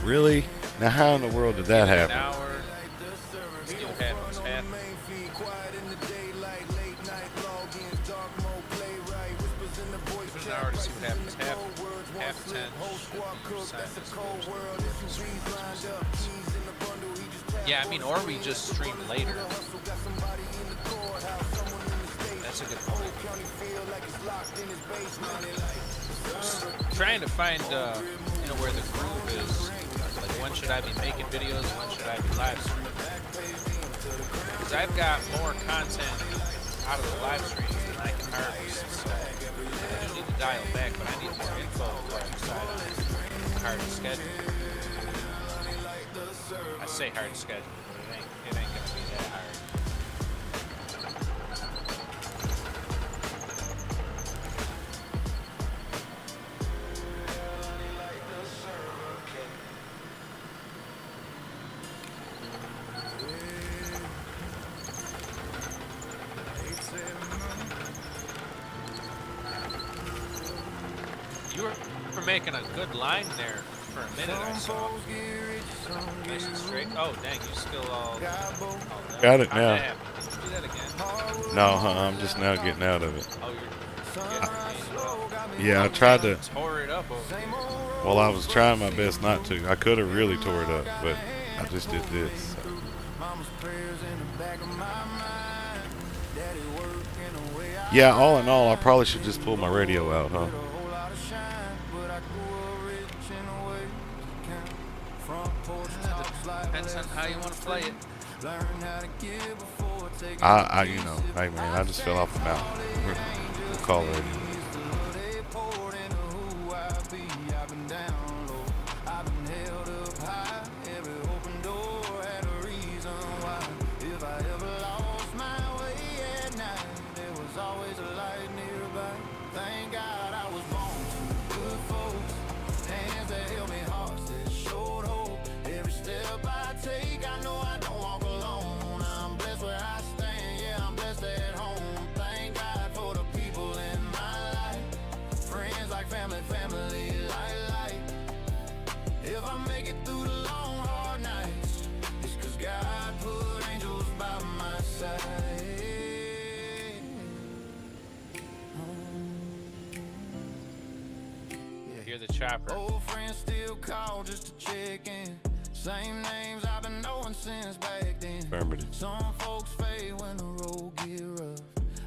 Really? Now, how in the world did that happen? An hour. See what happens. Half. Give it an hour to see what happens. Half 10. Yeah, I mean, or we just stream later. That's a good point. Just trying to find, where the groove is. Like, when should I be making videos? When should I be live streaming? Because I've got more content out of the live streams than I can harvest. So I do need to dial back, but I need more info before I decide on hard to schedule. I say hard to schedule, but it ain't gonna be that hard. You were making a good line there for a minute, I saw. Nice and straight. Oh, dang, you still all Got it How'd now. that happen? Did you do that again? No, I'm just now getting out of it. Oh, you're getting Yeah, I tried to. tore it up over here. Well, I was trying my best not to. I could have really tore it up, but I just did this. So. Yeah, all in all, I probably should just pull my radio out, huh? Depends on how you want to play it. Hey man, I just fell off the mountain. We'll call it. Hear the chopper. Old friends still call just to check in. Same names I've been knowing since back then. Affirmative. Some folks fade when the road get rough.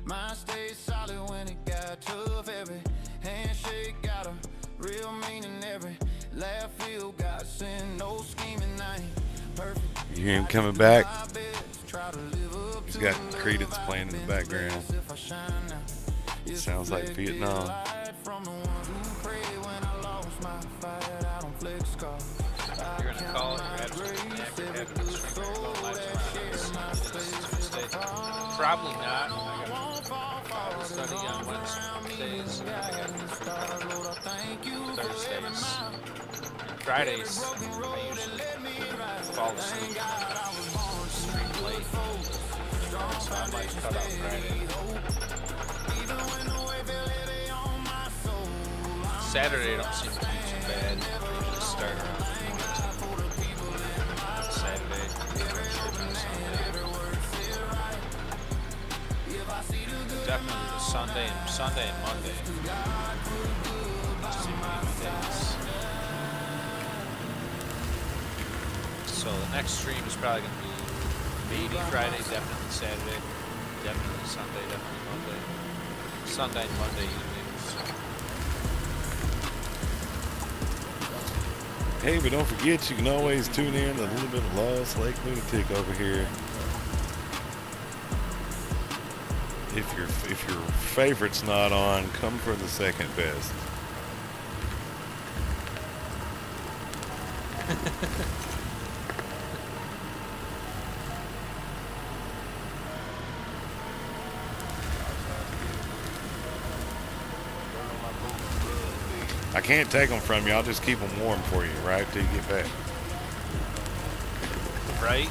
Mine stayed solid when it got tough. Every handshake got a real meaning. Every laugh feel got sin. No scheming, I ain't perfect. You hear him coming back? He's got Credence playing in the background. Sounds like Vietnam. You're gonna call it. You're absolutely having a stream. You're going live Tuesday. Probably not. I got Bible study on Wednesdays. I got Thursdays. Fridays, I usually fall asleep. Stream late. So I might cut out Friday. Saturday don't seem to be too bad. I usually start around Saturday. Definitely the Sunday and Monday. Seem to be my days. So the next stream is probably going to be maybe Friday, definitely Saturday, definitely Sunday, definitely Monday. Sunday and Monday evenings. Hey, but don't forget, you can always tune in to a little bit of Lost Lake Lunatic over here. If your favorite's not on, come for the second best. I can't take them from you. I'll just keep them warm for you, right, till you get back. Right?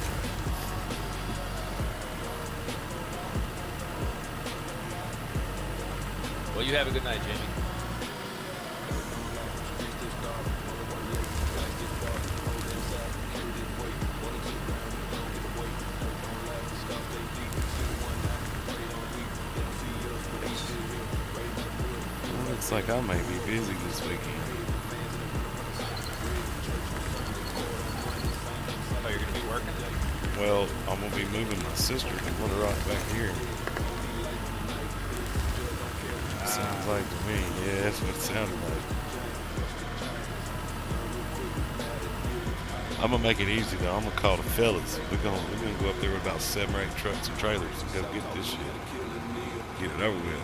Well, you have a good night, Jamie. Looks like I may be busy this weekend. Oh, you're going to be working? Well, I'm going to be moving my sister to Little Rock back here. Sounds like to me. Yeah, that's what it sounded like. I'm going to make it easy, though. I'm going to call the fellas. We're gonna go up there with about 7 or 8 trucks and trailers and go get this shit. Get it over with.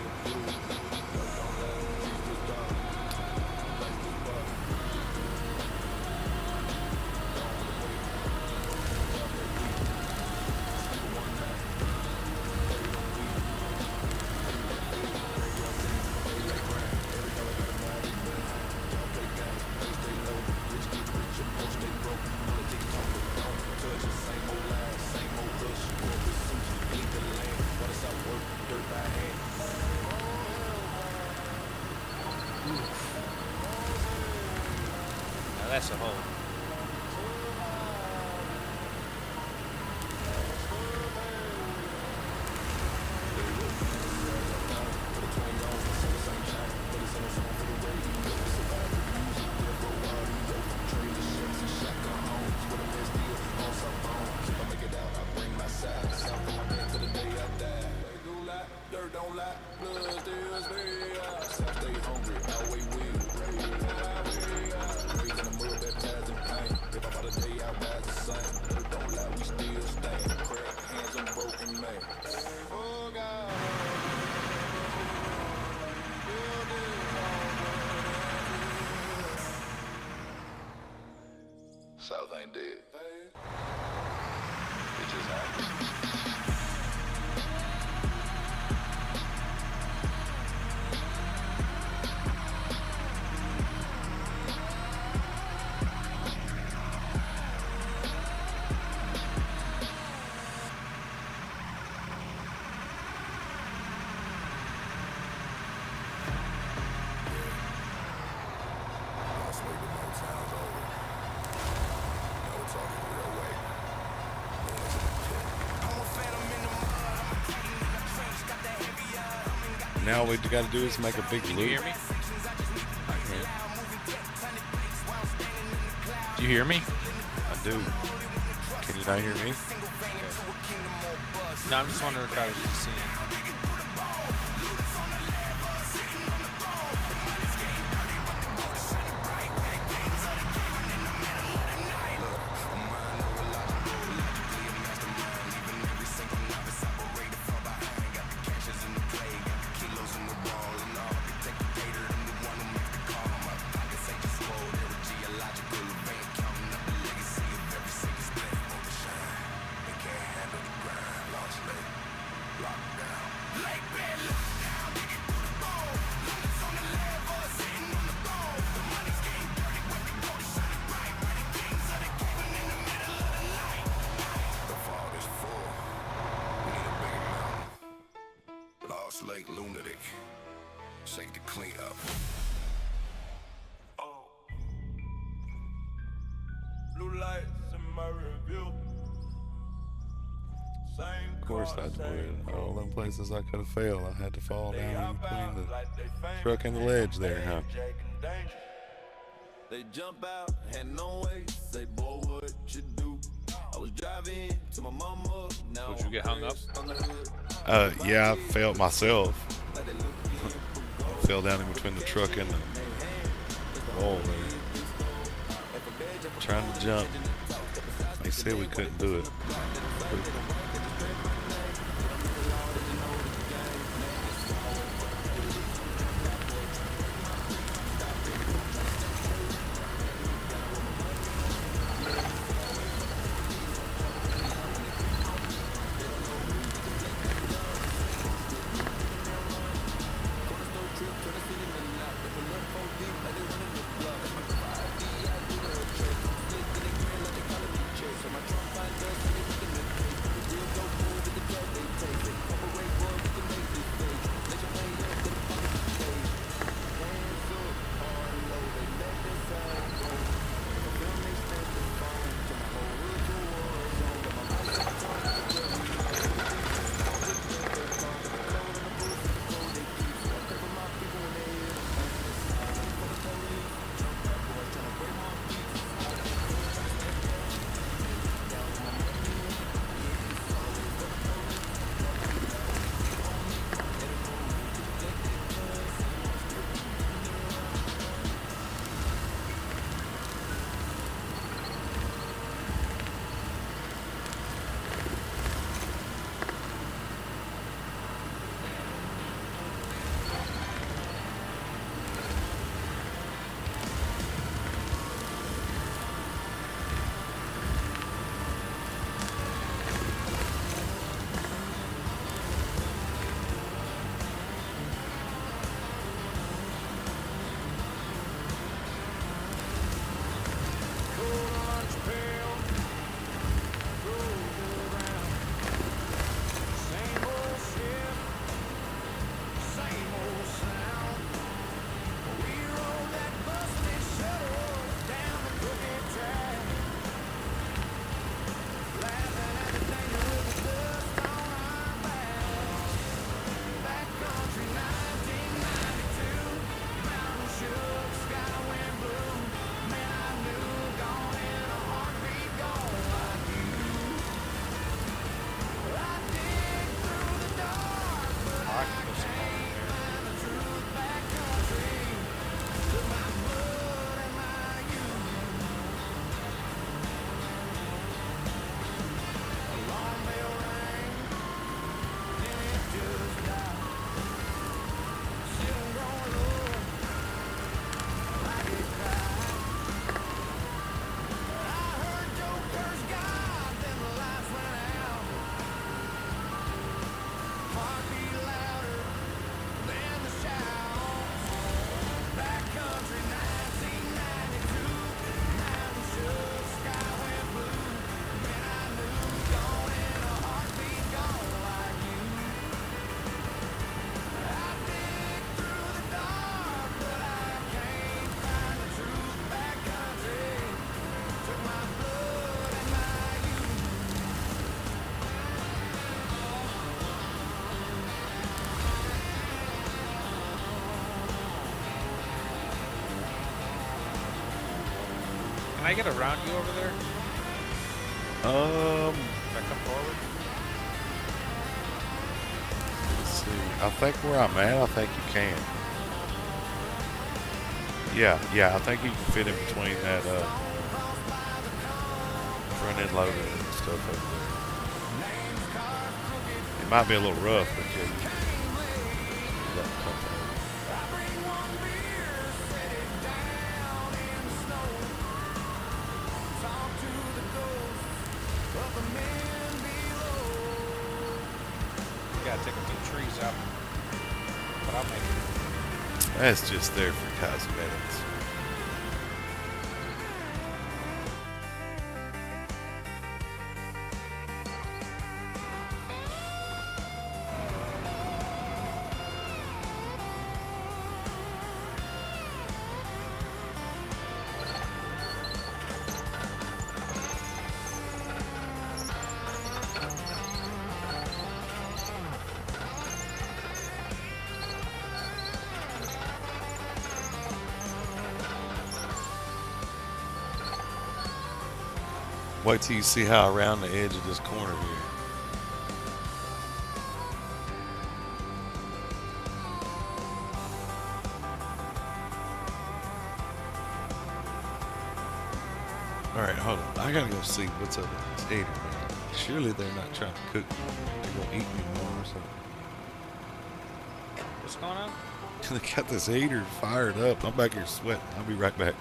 Now that's a hole. South ain't dead. It just happened. Now all we got to do is make a big Can loop. you hear me? Do you hear me? I do. Can you not hear me? No, I'm just wondering if I was just seeing. Lake lunatic, shake the clean up. Oh, blue lights in my review. Same Of course I would. All them places I could have failed, I had to fall down between the truck and the ledge there, huh? They jump out, had no way, say, boy, what you do? I was driving to my mama. Now Would you get hung up? Yeah, I fell myself. I fell down in between the truck and the wall there. Trying to jump. They said we couldn't do it. Can I get around you over there? Can I come forward? Let's see. I think where I'm at, I think you can. Yeah, I think you can fit in between that front end loader and stuff up there. It might be a little rough, but yeah, you can let it come over. You gotta take a few trees out, but I'll make it. That's just there for cosmetics. Wait till you see how around the edge of this corner here. All right, hold on. I gotta go see what's up with this heater, man. Surely they're not trying to cook me. They're gonna eat me more or something. What's going on? They got this heater fired up. I'm back here sweating. I'll be right back.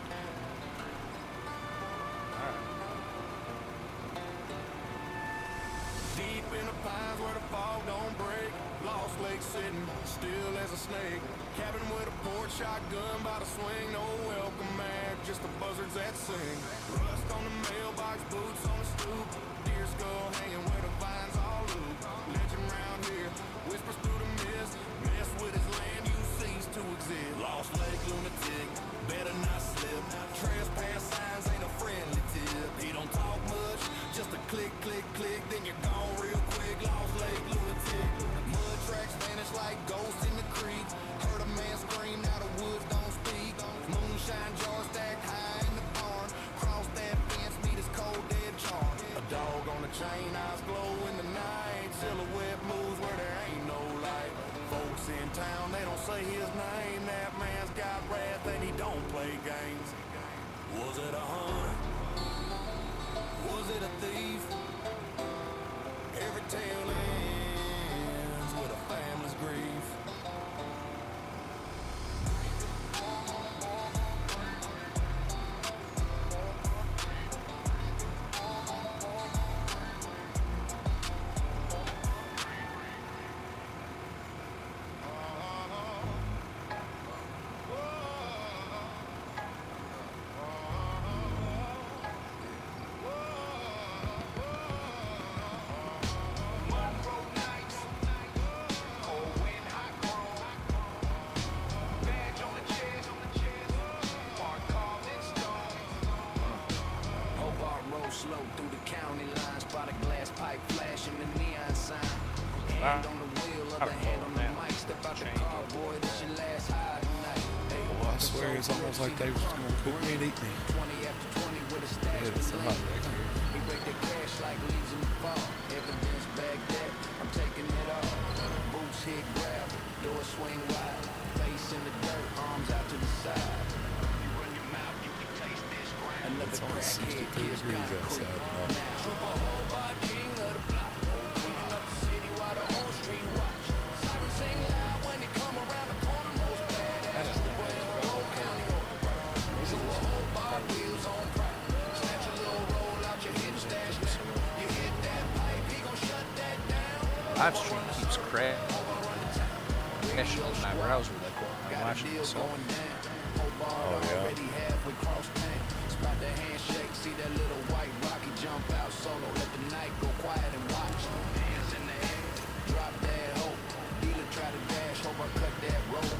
Deep in the pines where the fog don't break. Lost lake sitting still as a snake. Cabin with a port shotgun by the swing. No welcome mat, just the buzzards that sing. Rust on the mailbox, boots on the stoop. Deer skull hanging where the vines all loop. Legend round here whispers through the mist. Mess with his land, you cease to exist. Lost lake lunatic, better not slip. Trespass signs ain't a friendly tip. He don't talk much, just a click, click, click. Then you're gone real quick. Lost lake lunatic. Mud tracks vanish like ghosts in the creek. Heard a man scream, now the woods don't speak. Moonshine jars stacked high in the barn. Cross that fence, meet his cold dead charm. A dog on a chain, eyes glow in the night. Silhouette moves where there ain't no light. Folks in town, they don't say his name. That man's got wrath and he don't play games. Was it a hunter? Was it a thief? Every tale ends with a family's grief. Slow through the county lines, by the glass pipe flashing the neon sign. Hand on the wheel, other hand on the mic. Step out the car, boy, this your last high tonight. Well, I swear it's almost like they was gonna cook me and eat me. 20 after 20 with a stash. Yeah, it's a hot back here. We break the cash like leaves in the fall. Evidence back there, I'm taking it all. Boots hit gravel, door swing wide. Face in the dirt, arms out to the side. You run your mouth, you can taste this grind. Another It's only crackhead 63 kid's degrees got outside creep. now. Super whole bar king of the block. Cleaning up the city while the whole street watch. Sirens sing loud when they come around the corner. Most badass the way the whole county over. So a whole bar wheels on prime. Snatch a little roll out your hip stash. You hit that pipe, he gon' shut that down. Live stream keeps crashing when I browse with it. I'm watching this. Going down. Whole bar Oh, yeah. already halfway cross town. Spot the handshake, see that little white rocky jump out solo. Let the night go quiet and watch. Hands in the air, drop that hope. Dealer try to dash, hope I cut that rope.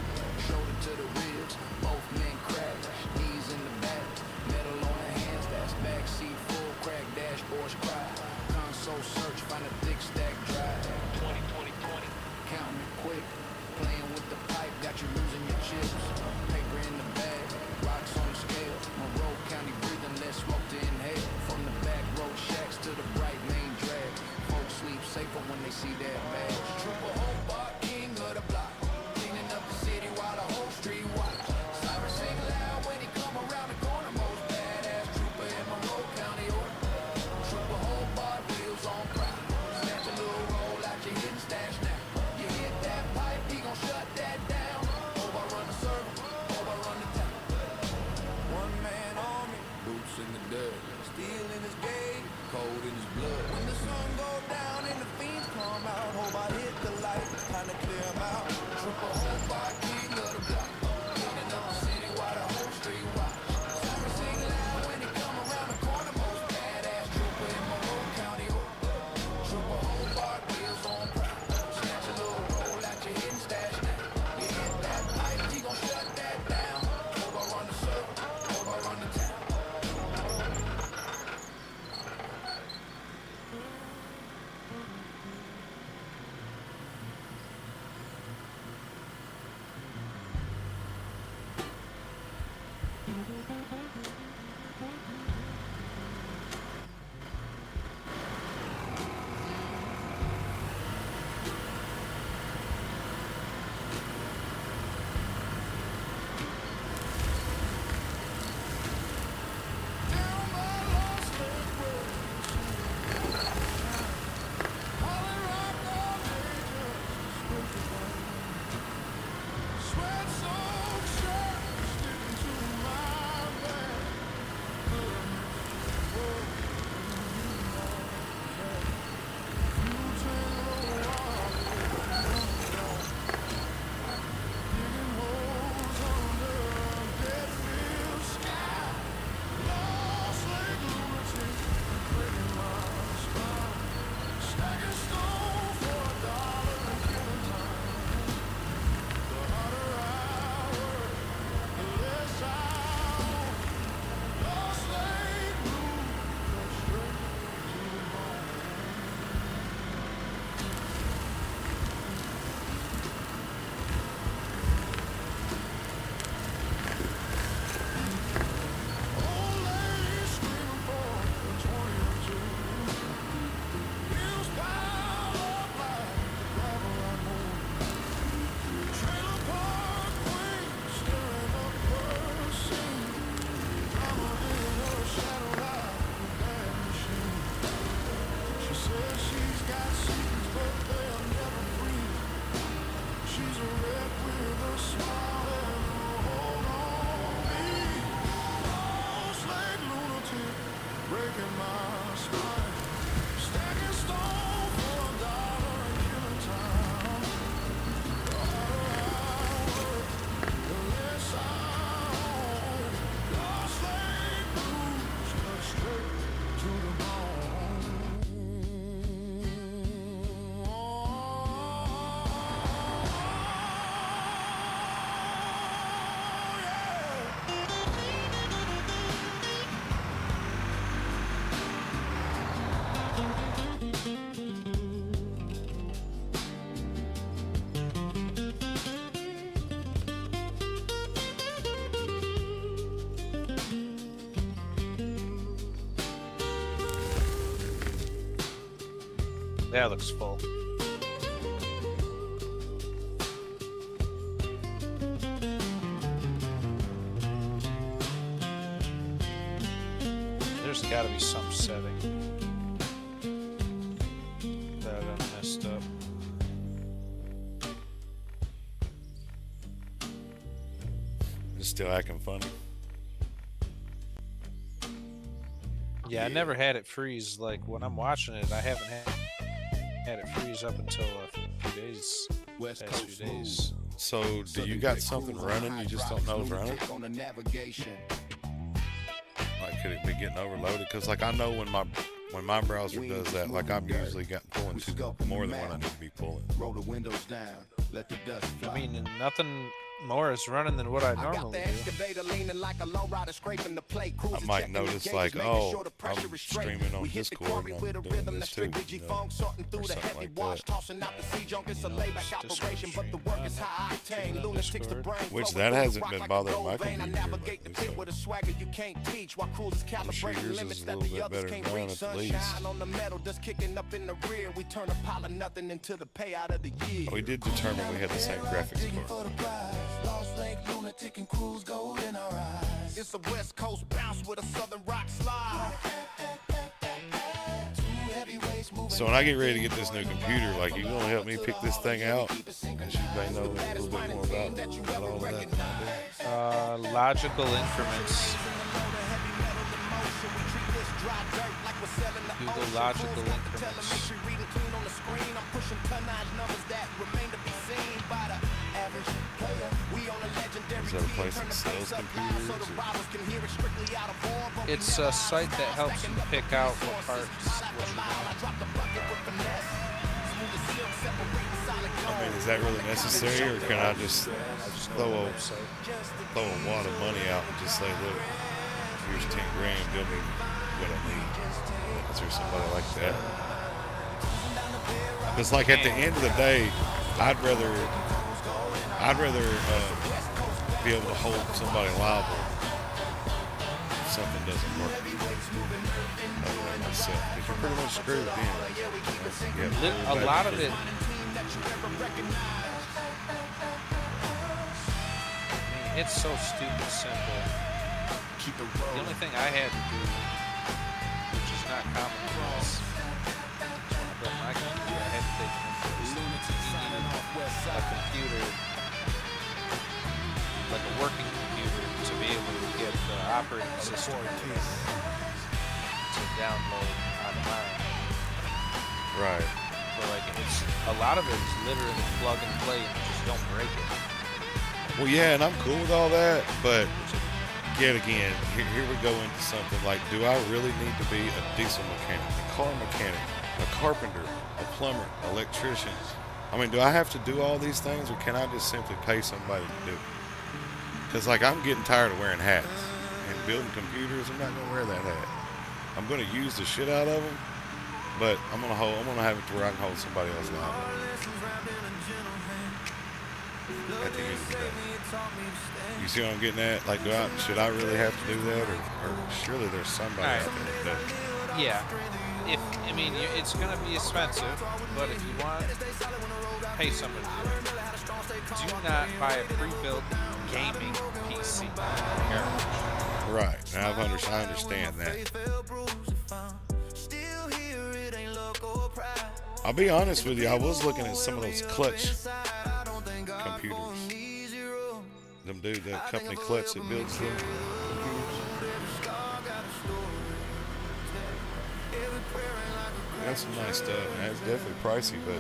Shoulder to the ribs, both men crash. Knees in the back, metal on the hands. That's backseat full, crack dashboards cry. Console search, find a thick stack drive. 20, 20, 20, counting it quick. Playing with the pipe, got you losing your chips. Paper in the bag, That looks full. There's got to be some setting that I messed up. It's still acting funny. Yeah, I never had it freeze. Like when I'm watching it, I haven't had it freeze up until a few days. Past few days. So, do you got something running? You just don't know it's running? Like, could it be getting overloaded? Because, like, I know when my browser does that, like, I've usually got pulling more than what I need to be pulling. Roll the windows down. Let the dust fly. I mean, nothing more is running than what I normally do. I might notice, like, oh, I'm streaming on Discord and I'm doing this too, you know, or something like that. Which that hasn't been bothering my computer lately, so I'm sure yours is a little bit better than mine at the least. We did determine we had the same graphics card. Lost lake lunatic and cruise gold in our eyes. It's a West Coast bounce with a Southern rock slide. So when I get ready to get this new computer, like, you gonna help me pick this thing out? Because you may know a little bit more about all of that than I do. Logical increments. Google logical increments. Is that a place that sells computers? It's a site that helps you pick out what parts. I mean, is that really necessary, or can I just throw a wad of money out and just say, look, here's 10 grand, build me what I need? Is there somebody like that? Because, like, at the end of the day, I'd rather be able to hold somebody liable if something doesn't work. Other than myself, because you're pretty much screwed at the end. Yeah, A lot of it. I mean, it's so stupid simple. The only thing I had to do, which is not common for us, when I built my computer, I had to take a computer, like a working computer, to be able to get the operating system to download online. Right. But like, it's a lot of it is literally plug and play, and you just don't break it. Well, yeah, and I'm cool with all that, but yet again, here we go into something like, do I really need to be a diesel mechanic, a car mechanic, a carpenter, a plumber, electrician? I mean, do I have to do all these things, or can I just simply pay somebody to do it? Because, like, I'm getting tired of wearing hats and building computers. I'm not gonna wear that hat. I'm gonna use the shit out of them, but I'm gonna have it to where I can hold somebody else liable at the end of the day. You see what I'm getting at? Like, should I really have to do that, or surely there's somebody out there that does? Yeah. It's gonna be expensive, but if you want, pay somebody to do it. Do not buy a pre-built gaming PC. Right. Now I understand that. I'll be honest with you. I was looking at some of those Clutch computers. Them dude, that company Clutch that builds them. That's some nice stuff, man. It's definitely pricey, but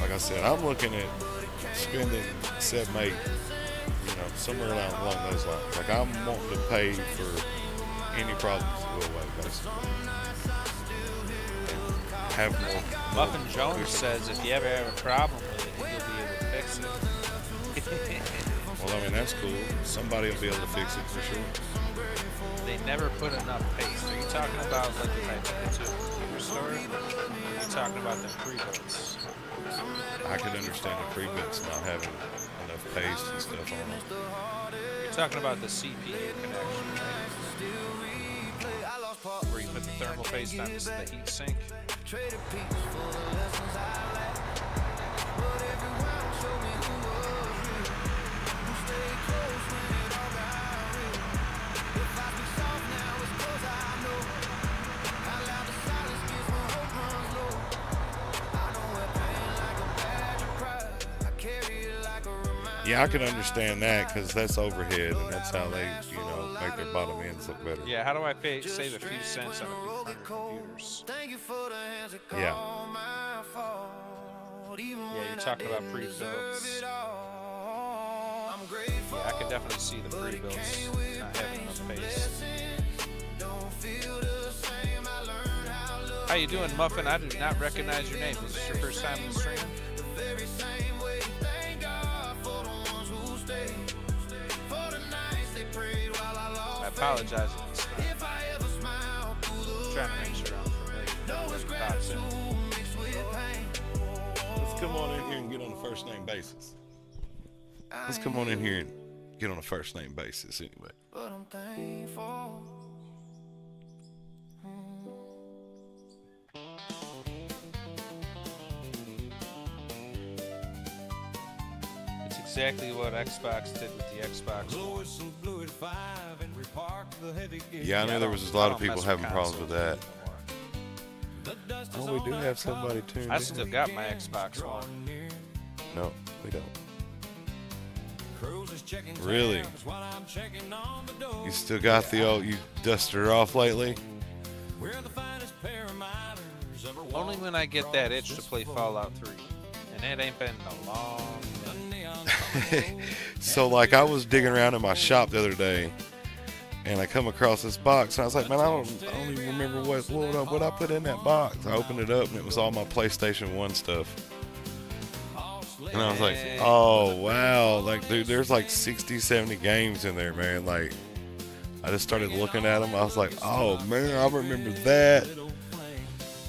like I said, I'm looking at spending 7, 8, somewhere along those lines. Like, I'm wanting to pay for any problems to go away, basically. Have more. Muffin Jones says if you ever have a problem with it, you'll be able to fix it. Well, I mean, that's cool. Somebody will be able to fix it for sure. They never put enough paste. Are you talking about like if I took it to a computer store? Or are you talking about the pre-builts? I could understand the pre-builts not having enough paste and stuff on them. You're talking about the CPU connection, right? Where you put the thermal based on the heat sink. Traded peace for the lessons I lacked. But every round showed me who was real. Who stayed close when it all got real. If I speak soft now, it's 'cause I know how loud the silence gets when hope runs low. I don't wear pain like a badge of pride. I carry it like a reminder. Yeah, I can understand that because that's overhead, and that's how they, make their bottom ends look better. Yeah, how do I save a few cents on a few hundred computers? Thank you for the hands that Yeah. call my fault. Even Yeah, when you're I talking about didn't pre-builds. deserve it all. I'm grateful. Yeah, I can definitely see the pre-builds not having enough space. Don't feel the same. I learned how love How you doing, Muffin? I do not recognize your name. Is this your first time in the stream? the very same way. Thank God for the ones who stayed. For the nights they prayed while I lost. I apologize if it's not. If I ever smile through the Trying to make sure I'm familiar. no, it's Pops in. gratitude mixed with pain. Let's come on in here and get on a first name basis. Let's come on in here and get on a first name basis anyway. But I'm thankful. It's exactly what Xbox did with the Xbox One. Yeah, I know there was a lot of people having problems with that. Oh, we do have somebody tuned I in. still got my Xbox One. No, we don't. Really? You still got the old, you dusted her off lately? Only when I get that itch to play Fallout 3. And that ain't been a long time. So, like, I was digging around in my shop the other day, and I come across this box, and I was like, man, I don't even remember what I put in that box. I opened it up, and it was all my PlayStation 1 stuff. And I was like, oh, wow. Like, dude, there's like 60, 70 games in there, man. Like, I just started looking at them. I was like, oh, man, I remember that.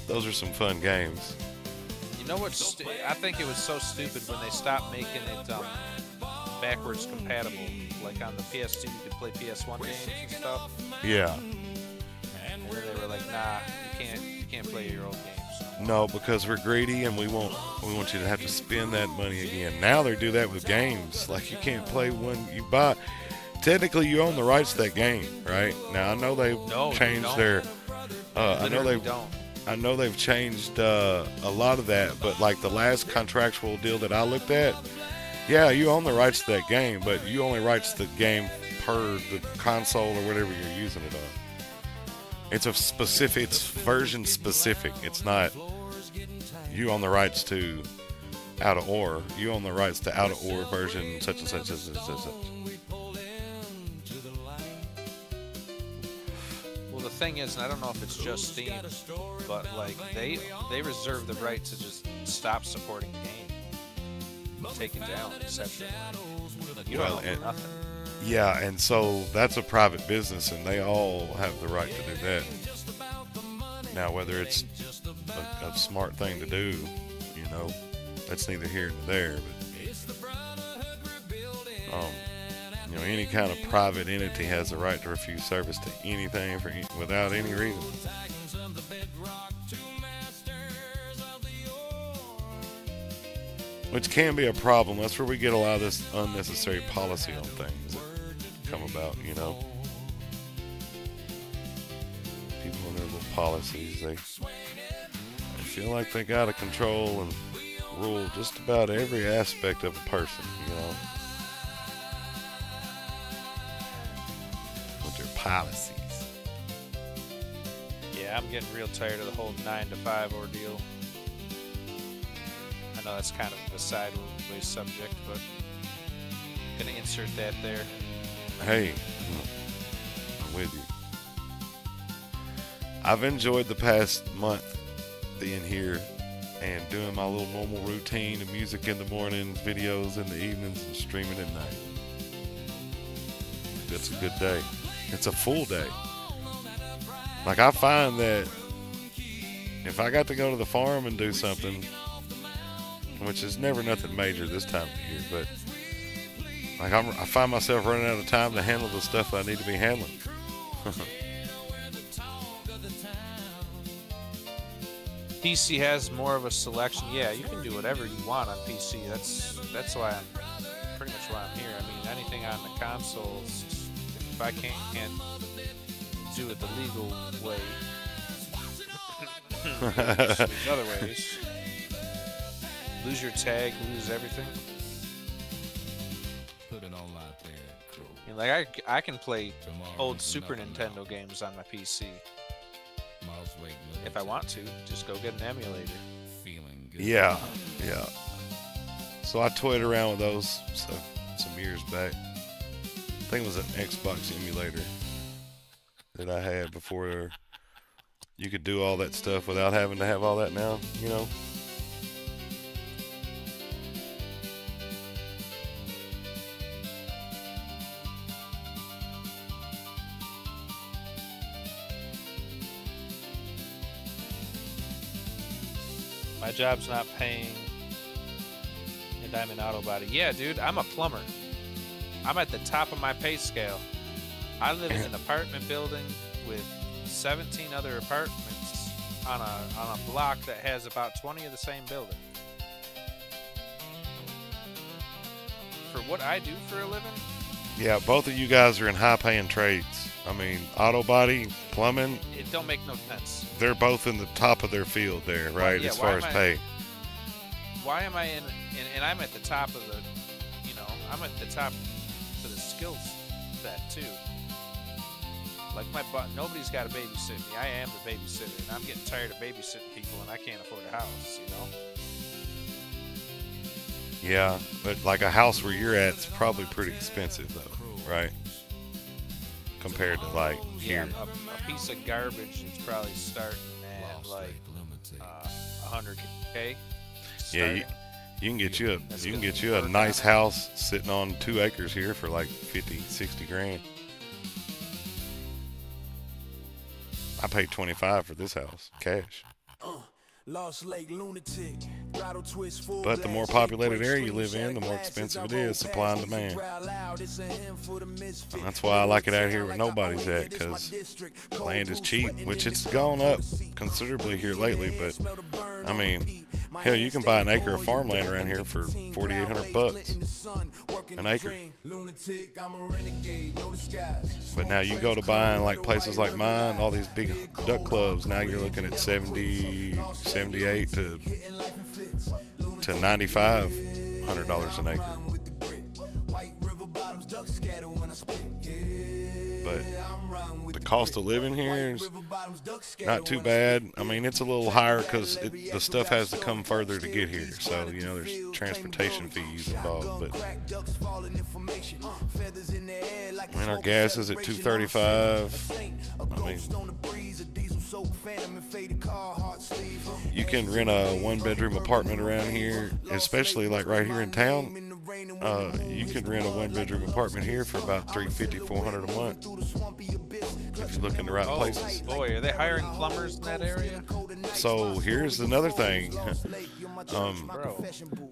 Those are some fun games. You know what? I think it was so stupid when they stopped making it backwards compatible. Like on the PS2, you could play PS1 games and stuff. Yeah. And then they were like, nah, you can't play your old games. No, because we're greedy and we want you to have to spend that money again. Now they do that with games. Like, you can't play one you buy. Technically, you own the rights to that game, right? Now I know they've changed their. I know they've changed a lot of that, but like the last contractual deal that I looked at, yeah, you own the rights to that game, but you only rights the game per the console or whatever you're using it on. It's it's version specific. It's not you own the rights to Out of Ore. You own the rights to Out of Ore version such and such and such and such. Well, the thing is, and I don't know if it's just Steam, but like they reserve the right to just stop supporting the game, take it down, etc. You don't own nothing. Yeah, and so that's a private business, and they all have the right to do that. Now, whether it's a smart thing to do, that's neither here nor there. But any kind of private entity has the right to refuse service to anything without any reason. Which can be a problem. That's where we get a lot of this unnecessary policy on things that come about, People and their little policies, they feel like they gotta control and rule just about every aspect of a person, with their policies. Yeah, I'm getting real tired of the whole 9 to 5 ordeal. I know that's kind of a sideways subject, but I'm gonna insert that there. Hey, I'm with you. I've enjoyed the past month being here and doing my little normal routine of music in the mornings, videos in the evenings, and streaming at night. That's a good day. It's a full day. Like, I find that if I got to go to the farm and do something, which is never nothing major this time of year, but like I find myself running out of time to handle the stuff I need to be handling. PC has more of a selection. Yeah, you can do whatever you want on PC. That's why I'm pretty much why I'm here. I mean, anything on the consoles, if I can't do it the legal way, there's other ways. Lose your tag, lose everything. Put it all out there, cool. You know, like I can play old Super Nintendo games on my PC if I want to. Just go get an emulator. Feeling good. Yeah, yeah. So I toyed around with those some years back. I think it was an Xbox emulator that I had before you could do all that stuff without having to have all that now, you know? My job's not paying in Diamond Auto Body. Yeah, dude, I'm a plumber. I'm at the top of my pay scale. I live in an apartment building with 17 other apartments on a block that has about 20 of the same building. For what I do for a living? Yeah, both of you guys are in high-paying trades. I mean, auto body, plumbing, It don't make no sense. they're both in the top of their field there, right, yeah, as far as pay. Why am I in and I'm at the top of the, you know, I'm at the top for the skills set too. Like nobody's got to babysit me. I am the babysitter, and I'm getting tired of babysitting people, and I can't afford a house, you know? Yeah, but like a house where you're at is probably pretty expensive though, right? Compared to like Yeah, here. a piece of garbage is probably starting at like 100K. Yeah, you can get you a nice house sitting on 2 acres here for like 50, 60 grand. I paid 25 for this house, cash. Lost Lake lunatic, throttle twist full. But the more populated area you live in, the more expensive it is, supply and demand. And that's why I like it out here where nobody's at, because land is cheap, which it's gone up considerably here lately. But I mean, hell, you can buy an acre of farmland around here for $4,800 an acre. But now you go to buying like places like mine, all these big duck clubs. Now you're looking at 78 to $9,500 an acre. But the cost of living here is not too bad. I mean, it's a little higher because the stuff has to come further to get here. So, you know, there's transportation fees involved. But I mean, our gas is at $2.35. I mean, you can rent a 1-bedroom apartment around here, especially like right here in town. You can rent a 1-bedroom apartment here for about $350, $400 a month if you look in the right places. Boy, are they hiring plumbers in that area? So here's another thing.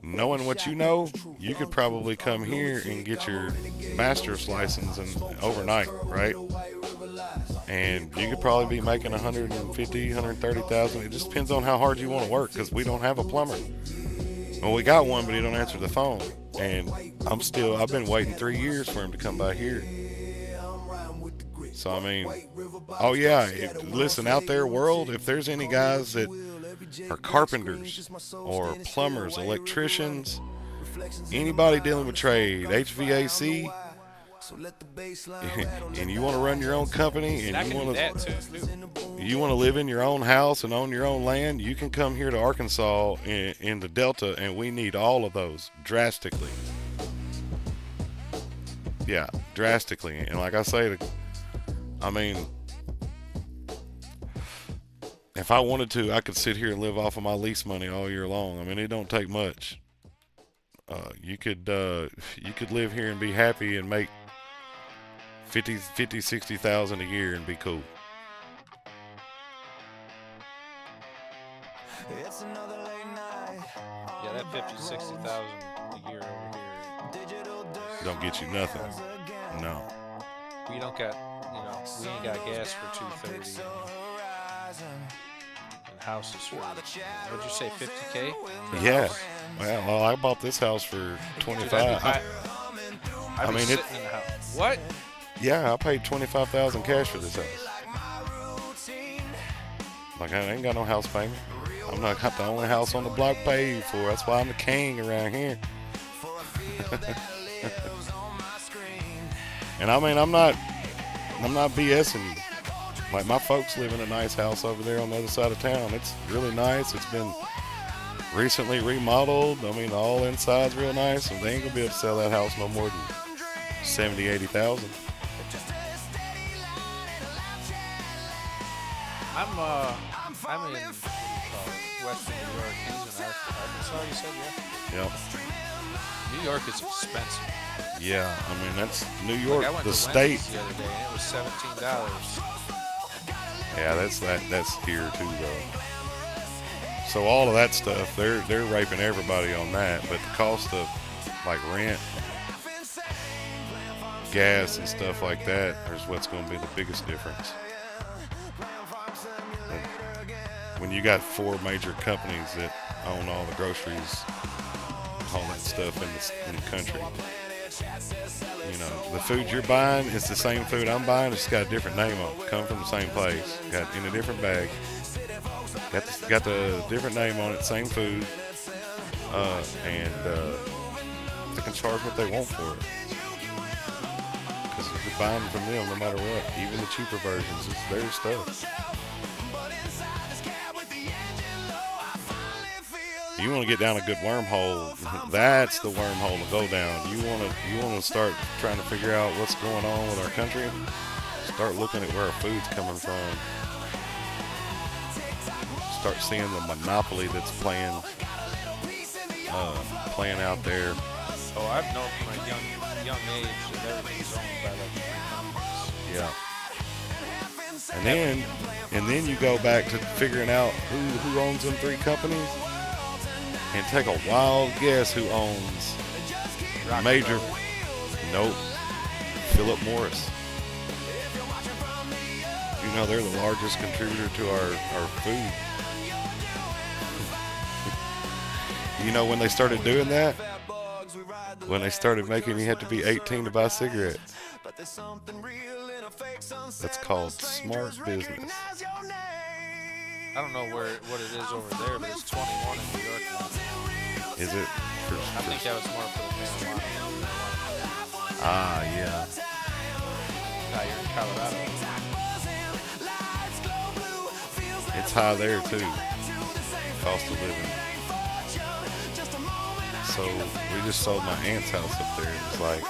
Knowing what you know, you could probably come here and get your master's license overnight, right? And you could probably be making $150,000, $130,000. It just depends on how hard you want to work, because we don't have a plumber. Well, we got one, but he don't answer the phone. And I've been waiting 3 years for him to come by here. So, I mean, oh yeah, listen, out there, world, if there's any guys that are carpenters or plumbers, electricians, anybody dealing with trade, HVAC, and you want to run your own company and you want to live in your own house and own your own land, you can come here to Arkansas in the Delta, and we need all of those drastically. Yeah, drastically. And like I say, I mean, if I wanted to, I could sit here and live off of my lease money all year long. I mean, it don't take much. You could live here and be happy and make 60,000 a year and be cool. Yeah, that 60,000 a year over here don't get you nothing. No. We don't got, you know, we ain't got gas for 230. And houses for, what'd you say, 50K? Yeah. Well, I bought this house for 25. I mean, it. In the house. What? Yeah, I paid 25,000 cash for this house. Like, I ain't got no house payment. I'm not got the only house on the block paid for. That's why I'm the king around here. And I mean, I'm not BSing you. Like, my folks live in a nice house over there on the other side of town. It's really nice. It's been recently remodeled. I mean, all inside's real nice. And they ain't gonna be able to sell that house no more than 70, 80,000. I'm in Western New York. He's in Arkansas, you said, yeah? Yep. New York is expensive. Yeah, I mean, that's New York, I went the to state. Wendy's the other day, and it was $17. Yeah, that's here too, though. So all of that stuff, they're raping everybody on that. But the cost of like rent, gas, and stuff like that is what's going to be the biggest difference. When you got 4 major companies that own all the groceries, all that stuff in the country, you know, the food you're buying is the same food I'm buying. It's got a different name on it. Come from the same place. Got in a different bag. Got the different name on it. Same food. And they can charge what they want for it. Because you're buying from them no matter what. Even the cheaper versions, it's their stuff. You want to get down a good wormhole, that's the wormhole to go down. You want to start trying to figure out what's going on with our country. Start looking at where our food's coming from. Start seeing the monopoly that's playing out there. Oh, I've known from a young age that everything's owned by like 3 companies. Yeah. And then you go back to figuring out who owns them 3 companies. And take a wild guess who owns major. Nope. Philip Morris. You know they're the largest contributor to our food. You know when they started doing that? When they started making you have to be 18 to buy cigarettes. That's called smart business. I don't know what it is over there, but it's 21 in New York now. Is it? I think that was more for the marijuana. Ah, yeah. Now you're in Colorado. It's high there too. Cost of living. So we just sold my aunt's house up there. It's like,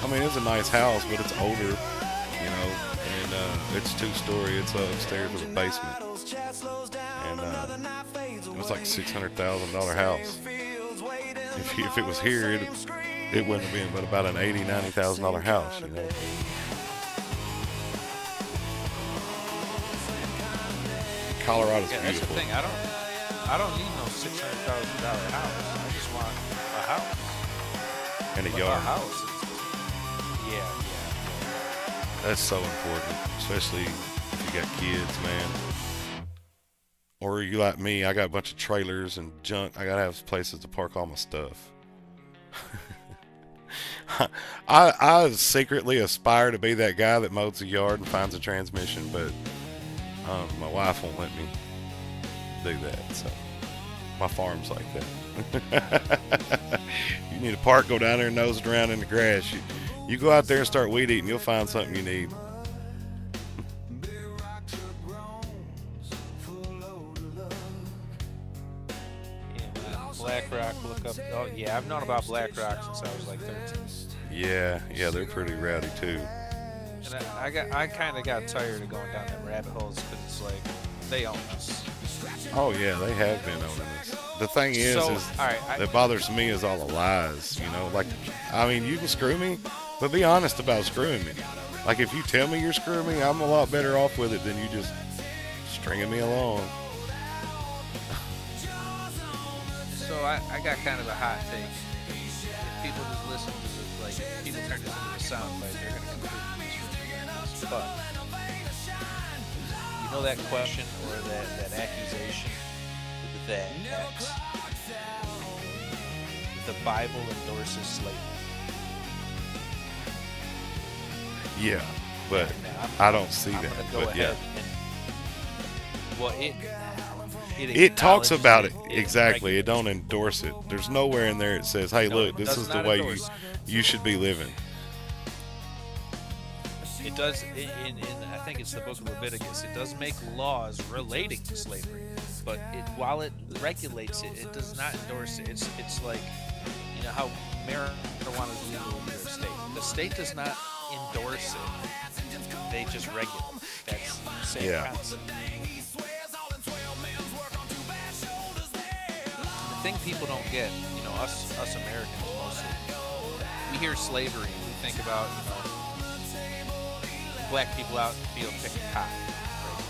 I mean, it's a nice house, but it's older, you know. And it's 2-story. It's upstairs with a basement, and it was like $600,000 house. If it was here, it wouldn't have been but about an $80,000-$90,000 house, you know. Colorado's Yeah, beautiful. that's the thing. I don't need no $600,000 house. I just want a house And a a yard. house. Yeah. That's so important, especially if you got kids, man. Or you like me, I got a bunch of trailers and junk. I gotta have places to park all my stuff. I secretly aspire to be that guy that mows the yard and finds a transmission, but my wife won't let me do that. So my farm's like that. You need to park, go down there and nose it around in the grass. You go out there and start weed eating, you'll find something you need. Black Rock, look up. Oh yeah, I've known about Black Rock since I was like 13. Yeah, they're pretty rowdy too. And I kind of got tired of going down them rabbit holes because it's like they own us. Oh yeah, they have been owning us. The thing is All right, that bothers me is all the lies. You know, like, I mean, you can screw me, but be honest about screwing me. Like, if you tell me you're screwing me, I'm a lot better off with it than you just stringing me along. So I got kind of a hot take. If people just listen to this, like, if people turn this into a soundbite, they're gonna completely disregard this. But You know that question or that accusation that the Bible endorses slavery. Yeah, but Now, I don't see I'm that. gonna go But yeah, ahead well, it talks acknowledges about it it exactly. It regulates don't endorse it. There's nowhere in there it says, "Hey, No, look, it this does is the not way endorse. you should be living." It does, in I think it's the book of Leviticus, it does make laws relating to slavery, but while it regulates it, it does not endorse it. It's like, you know how marijuana is legal in New York State. The state does not endorse it; they just regulate. That's the same Yeah. concept. The thing people don't get, you know, us Americans mostly, we hear slavery, we think about, you know, black people out in the field picking cotton.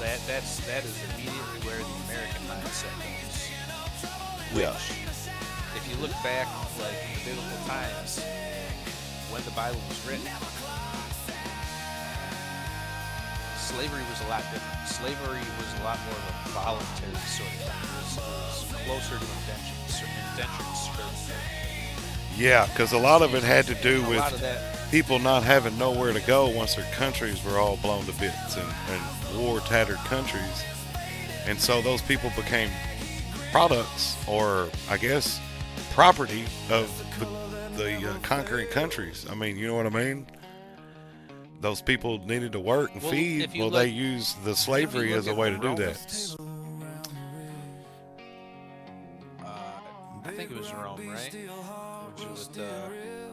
Right? That is immediately where the American mindset goes. Yeah. If you look back, like in the biblical times, when the Bible was written, slavery was a lot different. Slavery was a lot more of a voluntary sort of thing. It was closer to indentured servitude. Yeah, because a lot of it had to do A with lot of that. people not having nowhere to go once their countries were all blown to bits and war-tattered countries. And so those people became products, or I guess property of the conquering countries. I mean, you know what I mean? Those people needed to work and Well, feed. if you Well, look- they used the slavery if you as a look way at to the do that. Romans, I think it was Rome, right?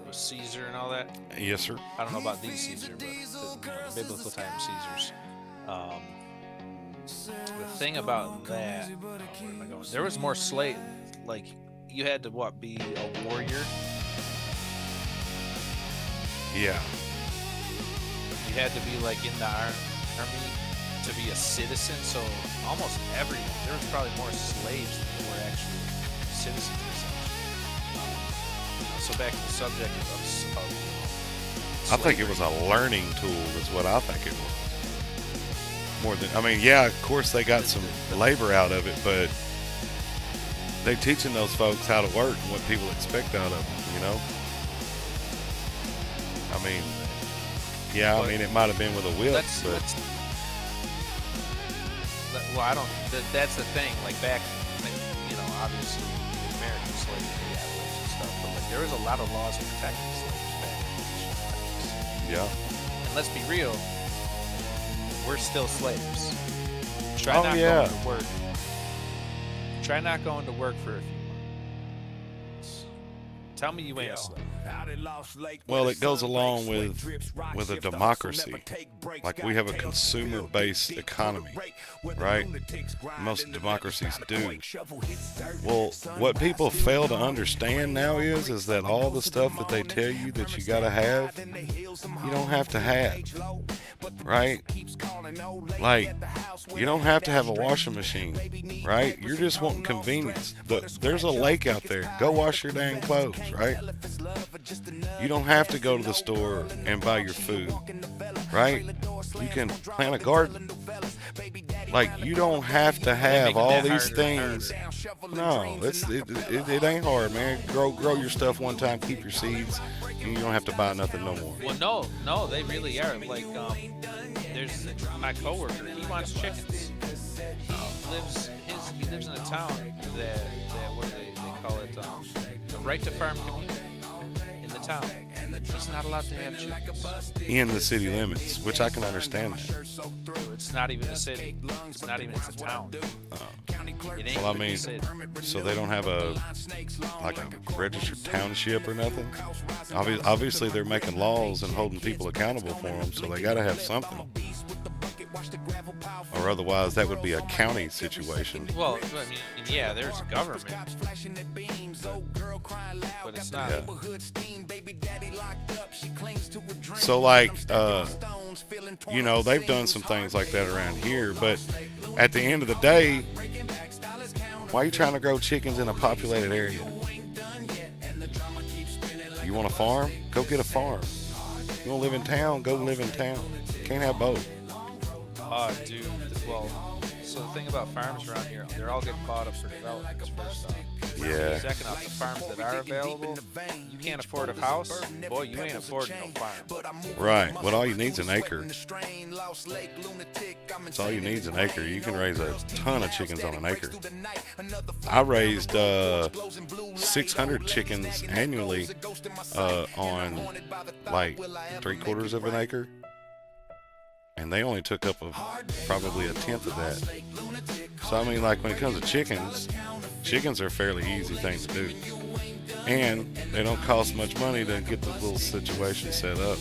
With Caesar and all that. Yes, sir. I don't know about these Caesar, but the biblical time Caesars. The thing about that, where am I going? There was more slave. Like you had to be a warrior. Yeah. You had to be like in the army to be a citizen. So almost everyone. There was probably more slaves than there were actually citizens. So back to the subject of I think it was a learning tool is what I think it was. More than, I mean, yeah, of course they got some labor out of it, but they're teaching those folks how to work and what people expect out of them, you know? I mean, yeah, I mean, it might have been with a whip, but well, I don't. That's the thing. Like back, you know, obviously American slavery and stuff, but like there was a lot of laws protecting slaves back then. yeah. And let's be real, we're still slaves. Try Oh, not yeah. going to work. Try not going to work for a few months. Tell me you ain't a slave. Well, it goes along with a democracy. Like we have a consumer-based economy, right? Most democracies do. Well, what people fail to understand now is that all the stuff that they tell you that you gotta have, you don't have to have, right? Like, you don't have to have a washing machine, right? You're just wanting convenience. There's a lake out there. Go wash your dang clothes, right? You don't have to go to the store and buy your food, right? You can plant a garden. Like, you don't have to have making all that these harder and things. No, it ain't hard, man. Grow your stuff one time, keep your seeds, and you don't have to buy nothing no more. Well, no, they really are. Like, there's my coworker. He wants chickens. He lives in a town that what do they call it? The right to farm community in the town. He's not allowed to have chickens. In the city limits, which I can understand that. It's not even a city. It's not even. It's a town. It ain't Well, I even a mean, city. so they don't have a registered township or nothing. Obviously, they're making laws and holding people accountable for them, so they got to have something. Or otherwise, that would be a county situation. Well, I mean, yeah, there's government, but it's not. Yeah. So, like, you know, they've done some things like that around here, but at the end of the day, why are you trying to grow chickens in a populated area? You want a farm? Go get a farm. You want to live in town? Go live in town. Can't have both. Oh, dude. Well, so the thing about farms around here, they're all getting bought up for developments first off. Yeah. Second off, the farms that are available, you can't afford a house, boy, you ain't affording no farm. Right. Well, all you need is an acre. That's all you need is an acre. You can raise a ton of chickens on an acre. I raised 600 chickens annually on like 3/4 of an acre. And they only took up probably a tenth of that. So, I mean, like when it comes to chickens are a fairly easy thing to do. And they don't cost much money to get the little situation set up.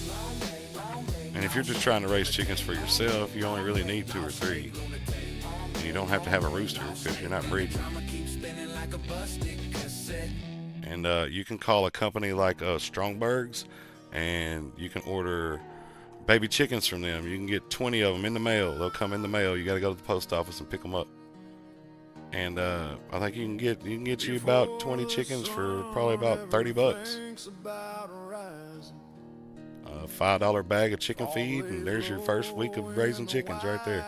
And if you're just trying to raise chickens for yourself, you only really need 2 or 3. And you don't have to have a rooster because you're not breeding. And you can call a company like Strongberg's, and you can order baby chickens from them. You can get 20 of them in the mail. They'll come in the mail. You got to go to the post office and pick them up. And I think you can get you about 20 chickens for probably about $30. A $5 bag of chicken feed, and there's your first week of raising chickens right there.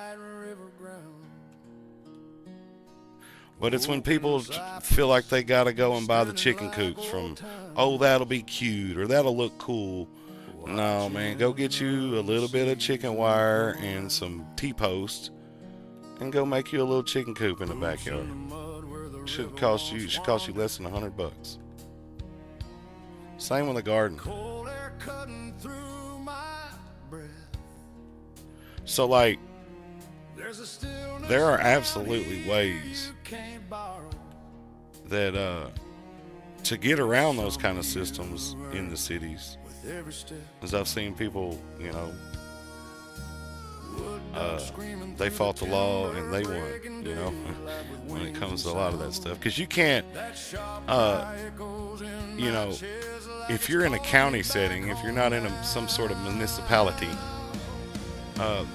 But it's when people feel like they got to go and buy the chicken coops from, oh, that'll be cute or that'll look cool. No, man, go get you a little bit of chicken wire and some T-posts and go make you a little chicken coop in the backyard. Should cost you less than $100. Same with the garden. So, like, there are absolutely ways that to get around those kind of systems in the cities. As I've seen people, you know, they fought the law and they won, you know, when it comes to a lot of that stuff. Because you can't, you know, if you're in a county setting, if you're not in some sort of municipality,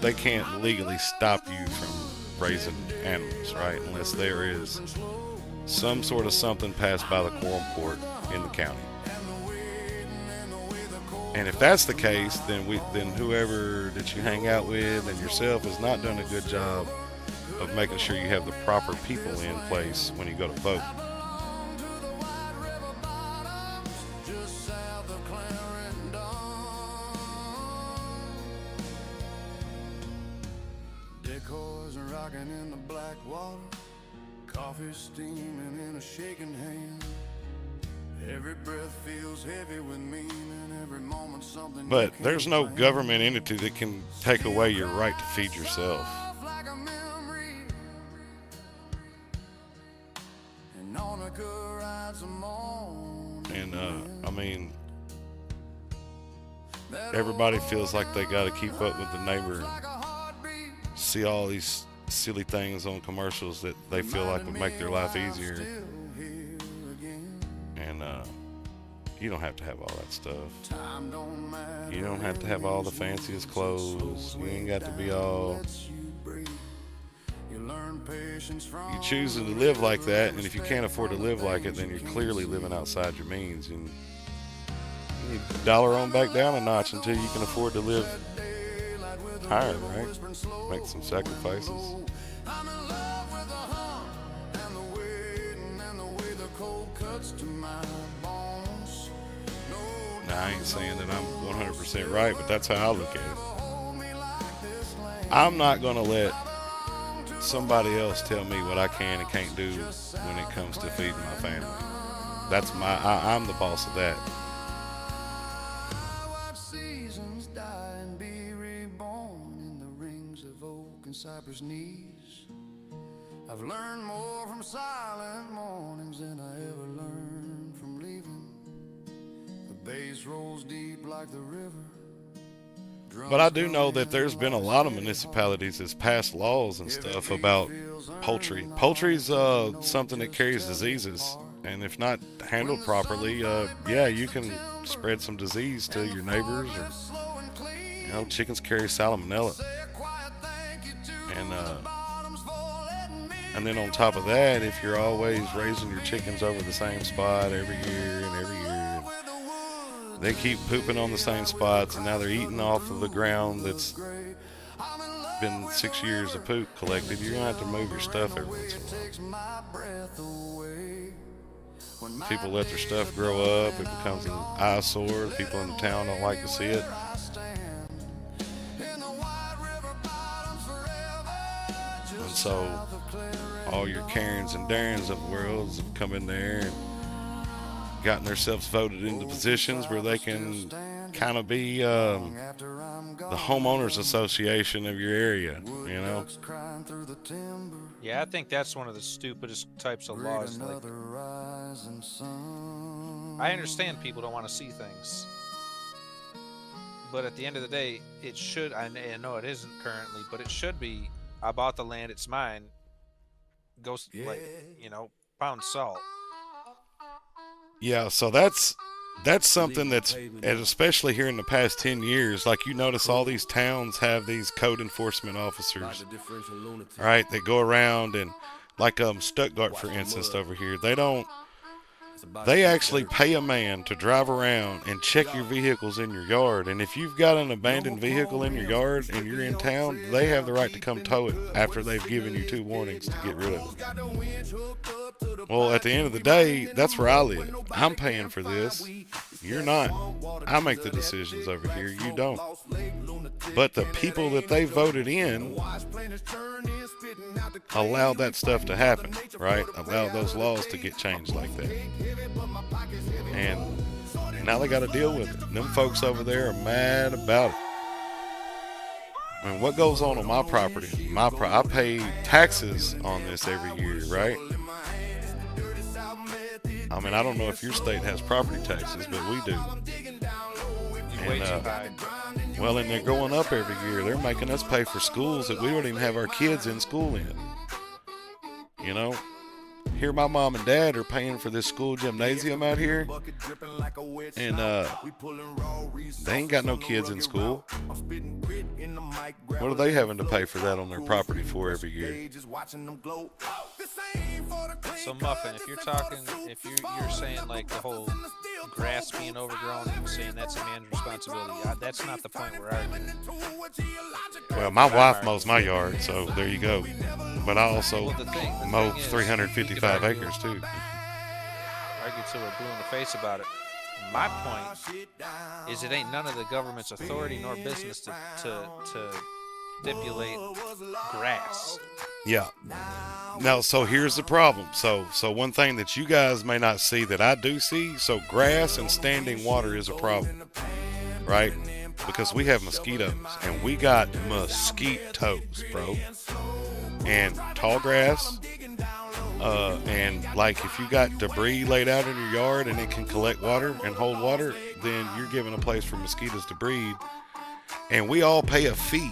they can't legally stop you from raising animals, right? Unless there is some sort of something passed by the quorum court in the county. And if that's the case, then whoever that you hang out with and yourself has not done a good job of making sure you have the proper people in place when you go to vote. Decors rocking in the black water, coffee steaming in a shaking hand. Every breath feels heavy with meaning, every moment something. But there's no government entity that can take away your right to feed yourself. And I mean, everybody feels like they got to keep up with the neighbor and see all these silly things on commercials that they feel like would make their life easier. And you don't have to have all that stuff. You don't have to have all the fanciest clothes. You ain't got to be all. You're choosing to live like that, and if you can't afford to live like it, then you're clearly living outside your means. And you need to dollar on back down a notch until you can afford to live higher, right? Make some sacrifices. Now, I ain't saying that I'm 100% right, but that's how I look at it. I'm not going to let somebody else tell me what I can and can't do when it comes to feeding my family. That's I'm the boss of that. Cypress knees. I've learned more from silent mornings than I ever learned from leaving. The bass rolls deep like the river. But I do know that there's been a lot of municipalities that's passed laws and stuff about poultry. Poultry's something that carries diseases, and if not handled properly, yeah, you can spread some disease to your neighbors. Or, you know, chickens carry salmonella. And then on top of that, if you're always raising your chickens over the same spot every year, they keep pooping on the same spots, and now they're eating off of the ground that's been 6 years of poop collected, you're gonna have to move your stuff every once in a takes my breath away. while. People let their stuff grow up. It becomes an eyesore. People in the town don't like to see it. I stand in the wide river bottoms forever. And so all your Karens and Darrens of the world have come in there and gotten themselves voted into positions where they can kind of be the homeowners association of your area, you know? Crying through the timber. Yeah, I think that's one of the stupidest types of laws. Like, Another rising sun. I understand people don't want to see things, but at the end of the day, it should. I know it isn't currently, but it should be. I bought the land; it's mine. Go, like, you know, pound salt. Yeah, so that's something that's, and especially here in the past 10 years, like you notice all these towns have these code enforcement officers, right? They go around and, like Stuttgart, for instance, over here, they actually pay a man to drive around and check your vehicles in your yard. And if you've got an abandoned vehicle in your yard and you're in town, they have the right to come tow it after they've given you 2 warnings to get rid of it. Well, at the end of the day, that's where I live. I'm paying for this. You're not. I make the decisions over here. You don't. But the people that they voted in allow that stuff to happen, right? Allow those laws to get changed like that. And now they got to deal with it. And them folks over there are mad about it. I mean, what goes on my property? I pay taxes on this every year, right? I mean, I don't know if your state has property taxes, but we do. And, well, and they're going up every year. They're making us pay for schools that we don't even have our kids in school in. You know? Here my mom and dad are paying for this school gymnasium out here, and they ain't got no kids in school. What are they having to pay for that on their property for every year? So Muffin, if you're saying like the whole grass being overgrown and saying that's a man's responsibility, that's not the point we're arguing. Well, my wife mows my yard, so there you go. But I also mow 355 acres too. Argue till we're blue in the face about it. My point is it ain't none of the government's authority nor business to stipulate grass. Yeah. Now, so here's the problem. So one thing that you guys may not see that I do see, so grass and standing water is a problem, right? Because we have mosquitoes, and we got mosquitoes, bro. And tall grass, and like if you got debris laid out in your yard and it can collect water and hold water, then you're giving a place for mosquitoes to breed. And we all pay a fee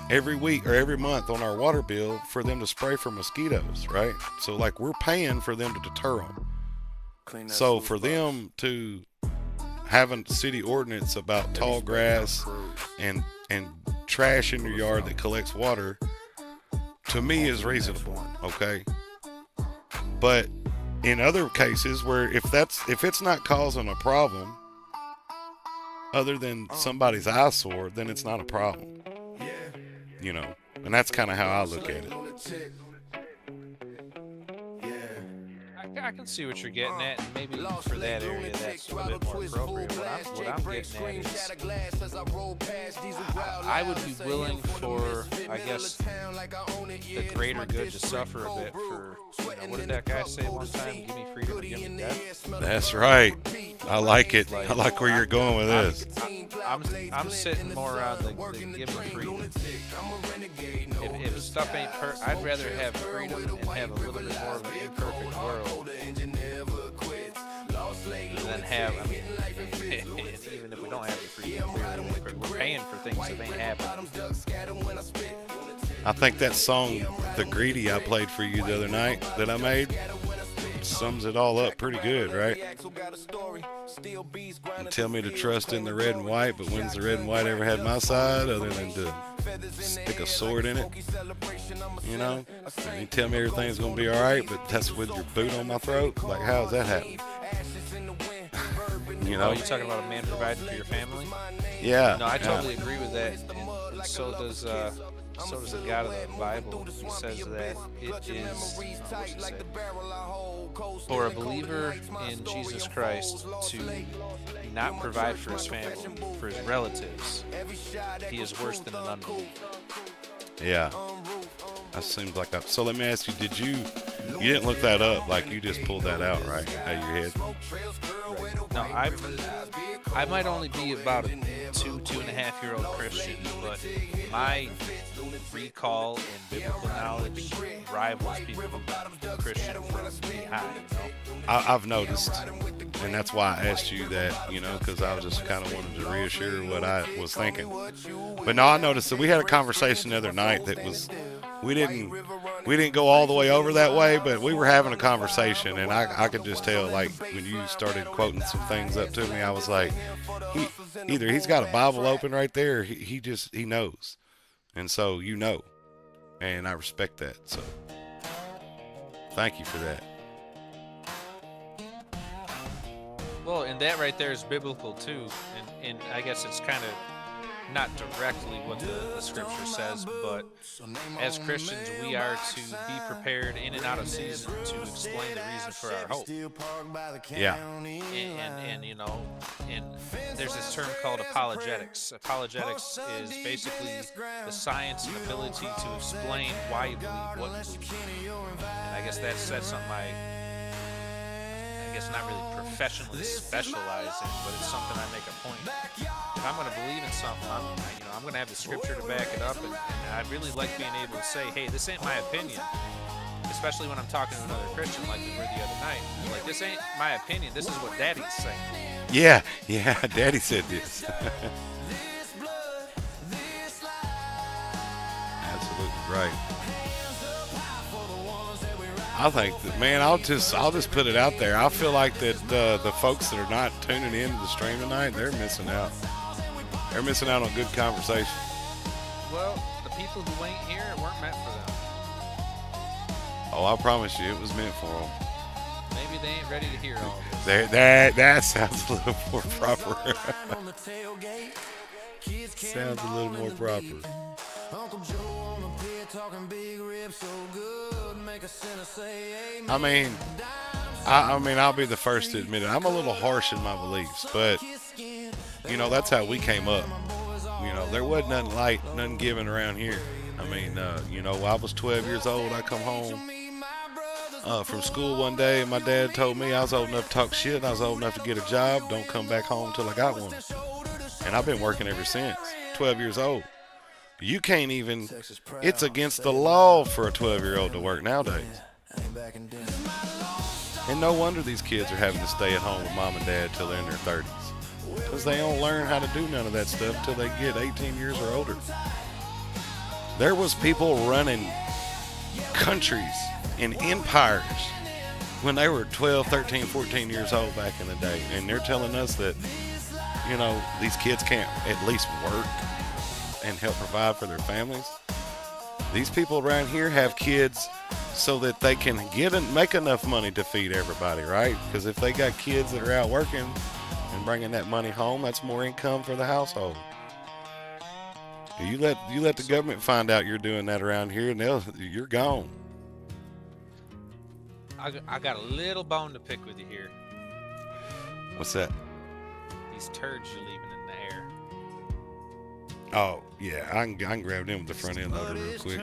every week or every month on our water bill for them to spray for mosquitoes, right? So like we're paying for them to deter them. So for them to have a city ordinance about tall grass and trash in your yard that collects water, to me is reasonable, okay? But in other cases where if it's not causing a problem other than somebody's eyesore, then it's not a problem. You know, and that's kind of how I look at it. I can see what you're getting at, and maybe for that area that's a bit more appropriate. What I'm getting at is I would be willing for, I guess, the greater good to suffer a bit for, what did that guy say one time? Give me freedom or give me death? That's right. I like it. I like where you're going with this. I'm sitting more around the give me freedom. If stuff ain't I'd rather have freedom and have a little bit more of an imperfect world than have, I mean, even if we don't have the freedom, we're paying for things that ain't happening. I think that song, The Greedy, I played for you the other night that I made, sums it all up pretty good, right? You tell me to trust in the red and white, but when's the red and white ever had my side other than to stick a sword in it? You know? And you tell me everything's going to be all right, but that's with your boot on my throat? Like, how does that happen? You know? Oh, you talking about a man providing for your family? Yeah. No, I totally agree with that. so does the God of the Bible. He says that it is what's it say? For a believer in Jesus Christ to not provide for his family, for his relatives, he is worse than an unbeliever. Yeah. That seems like that. So let me ask you, you didn't look that up, like you just pulled that out, right, out of your head? Right. No, I might only be about a 2.5-year-old Christian, but my recall and biblical knowledge rivals people who've been Christian from behind, you know? I've noticed, and that's why I asked you that, because I was just kind of wanted to reassure what I was thinking. But no, I noticed that we had a conversation the other night that was, we didn't go all the way over that way, but we were having a conversation, and I could just tell, like, when you started quoting some things up to me, I was like, either he's got a Bible open right there, or he knows. And so, and I respect that. So thank you for that. Well, and that right there is biblical too, and I guess it's kind of not directly what the scripture says, but as Christians we are to be prepared in and out of season to explain the reason for our hope. Yeah. And there's this term called apologetics. Apologetics is basically the science and ability to explain why you believe what you believe. And I guess that's something I guess not really professionally specialize in, but it's something I make a point. If I'm going to believe in something, I'm going to have the scripture to back it up, and I'd really like being able to say, hey, this ain't my opinion, especially when I'm talking to another Christian like we were the other night. Like, this ain't my opinion, this is what Daddy's saying. Yeah, Daddy said this. Absolutely right. I think that, man, I'll just put it out there. I feel like that the folks that are not tuning in to the stream tonight, they're missing out. They're missing out on good conversation. Well, the people who ain't here, it weren't meant for them. Oh, I promise you, it was meant for them. Maybe they ain't ready to hear all this. That sounds a little more proper. Sounds a little more proper. I mean, I'll be the first to admit it. I'm a little harsh in my beliefs, but that's how we came up. There wasn't nothing given around here. I mean, I was 12 years old. I come home from school one day, and my dad told me I was old enough to talk shit, and I was old enough to get a job. Don't come back home till I got one. And I've been working ever since. 12 years old. You can't even, it's against the law for a 12-year-old to work nowadays. And no wonder these kids are having to stay at home with mom and dad till they're in their 30s. Because they don't learn how to do none of that stuff till they get 18 years or older. There was people running countries and empires when they were 12, 13, 14 years old back in the day. And they're telling us that, these kids can't at least work and help provide for their families. These people around here have kids so that they can make enough money to feed everybody, right? Because if they got kids that are out working and bringing that money home, that's more income for the household. You let the government find out you're doing that around here, and you're gone. I got a little bone to pick with you here. What's that? These turds you're leaving in the air. Oh, yeah, I can grab them with the front end loader real quick.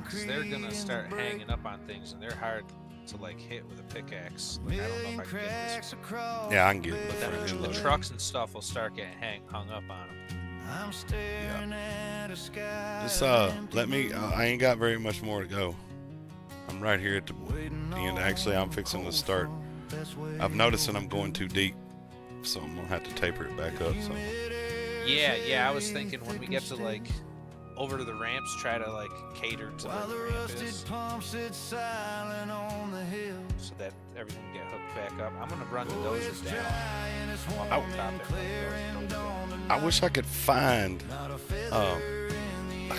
Because they're going to start hanging up on things, and they're hard to, hit with a pickaxe. I don't know if I can get this. Yeah, I can get it with the front end the loader. trucks and stuff will start getting hung up on them. Yeah. Just, I ain't got very much more to go. I'm right here at the end. Actually, I'm fixing to start. I've noticed that I'm going too deep, so I'm going to have to taper it back up. So. Yeah, I was thinking when we get to over to the ramps, try to cater to where the ramp is, so that everything can get hooked back up. I'm gonna run the dozers down. I wish I could find a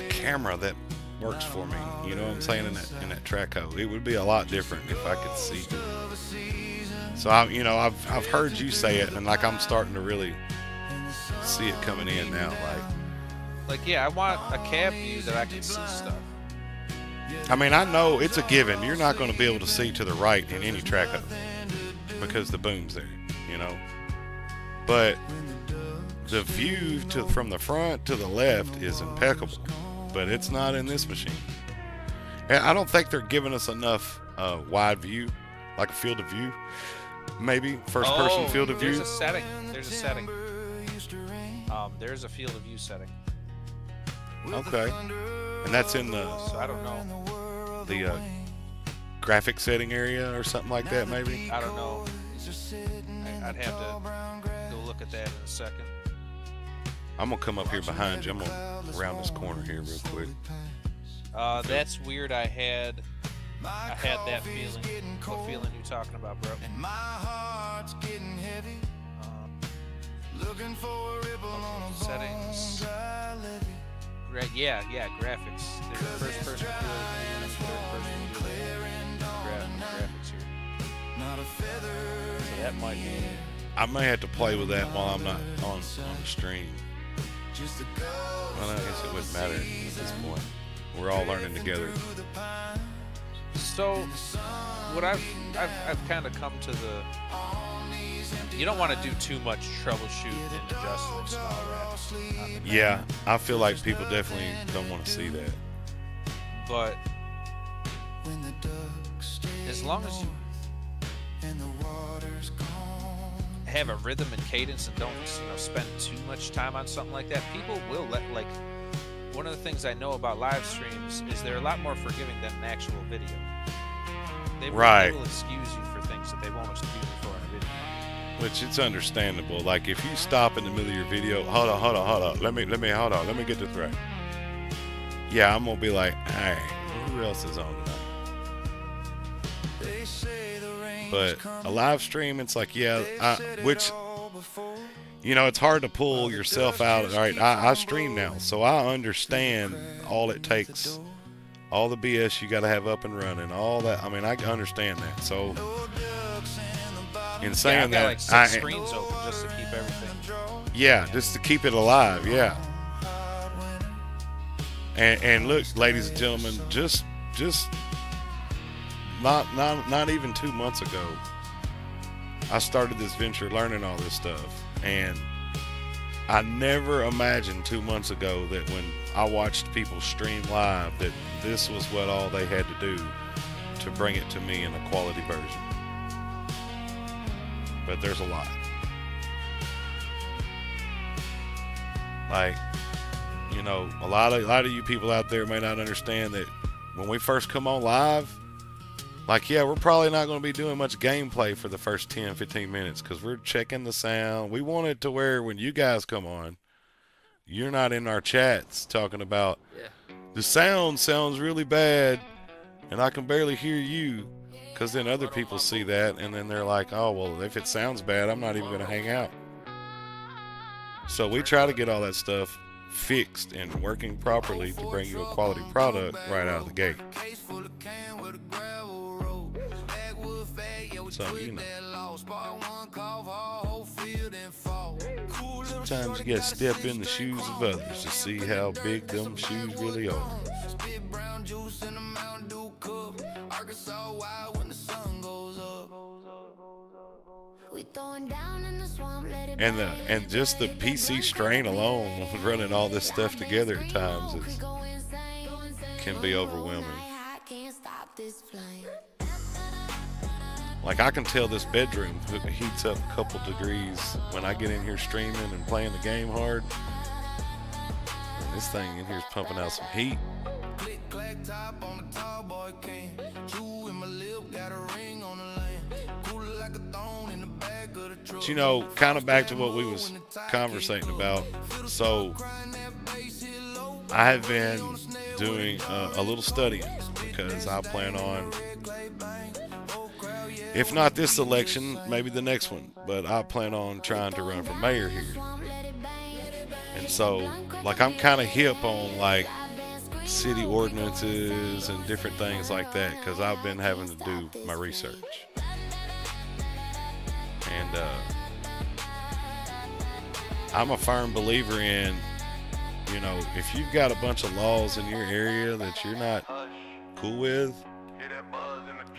camera that works for me. You know what I'm saying, in that track hole. It would be a lot different if I could see. So I've heard you say it, and I'm starting to really see it coming in now. Like, yeah, I want a cab view that I can see stuff. I mean, I know it's a given. You're not going to be able to see to the right in any track of it because the boom's there, you know. But the view from the front to the left is impeccable, but it's not in this machine. And I don't think they're giving us enough wide view, like a field of view. Maybe first-person field of view. There's a setting. There's a setting. There's a field of view setting. Okay, and that's in the So I don't know. the graphic setting area or something like that, maybe. I don't know. I'd have to go look at that in a second. I'm gonna come up here behind you. I'm gonna round this corner here real quick. That's weird. I had that feeling. What feeling you talking about, bro? My heart's getting heavy. Looking for a ripple on a Settings. dry levee. Yeah, graphics. There's a first-person view, third-person view, graphics here. Not a feather. So that might be. I may have to play with that while I'm not on the stream. Just a ghost. Well, I guess it wouldn't matter at this point. We're all learning together. So, what I've kind of come to the. You don't want to do too much troubleshooting and adjustments and all that. Yeah, I feel like people definitely don't want to see that. But When the ducks stay as long as you and the water's gone. have a rhythm and cadence and don't spend too much time on something like that, people will like. One of the things I know about live streams is they're a lot more forgiving than an actual video. They will excuse you for things that they won't excuse you for in a video. Which it's understandable. Like if you stop in the middle of your video, hold on. Let me get this right. Yeah, I'm gonna be like, hey, who else is on tonight? They say the rain's But a live stream, it's like, yeah, which, all before. it's hard to pull yourself out. All right, I stream now, so I understand all it takes, all the BS you got to have up and running, all that. I mean, I understand that. So, in saying I've got that, like 6 screens open just to keep everything. yeah, just to keep it alive, yeah. And look, ladies and gentlemen, just not even 2 months ago, I started this venture learning all this stuff, and I never imagined 2 months ago that when I watched people stream live that this was what all they had to do to bring it to me in a quality version. But there's a lot. Like, a lot of you people out there may not understand that when we first come on live, like, yeah, we're probably not going to be doing much gameplay for the first 10, 15 minutes because we're checking the sound. We want it to where when you guys come on, you're not in our chats talking about, the sound sounds really bad and I can barely hear you, because then other people see that and then they're like, oh, well, if it sounds bad, I'm not even going to hang out. So we try to get all that stuff fixed and working properly to bring you a quality product right out of the gate. So, sometimes you gotta step in the shoes of others to see how big them shoes really are. And just the PC strain alone, running all this stuff together at times can be overwhelming. Like, I can tell this bedroom heats up a couple degrees when I get in here streaming and playing the game hard. And this thing in here is pumping out some heat. But kind of back to what we was conversating about. So I have been doing a little studying because I plan on, if not this election, maybe the next one, but I plan on trying to run for mayor here. And so, like, I'm kind of hip on, like, city ordinances and different things like that because I've been having to do my research. And I'm a firm believer in, you know, if you've got a bunch of laws in your area that you're not cool with,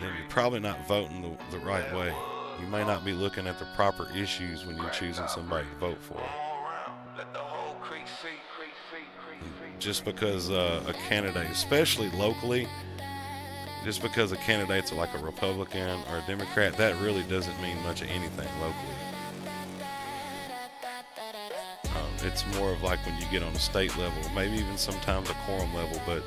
then you're probably not voting the right way. You may not be looking at the proper issues when you're choosing somebody to vote for. Just because a candidate, especially locally, just because a candidate's like a Republican or a Democrat, that really doesn't mean much of anything locally. It's more of like when you get on a state level, maybe even sometimes a quorum level, but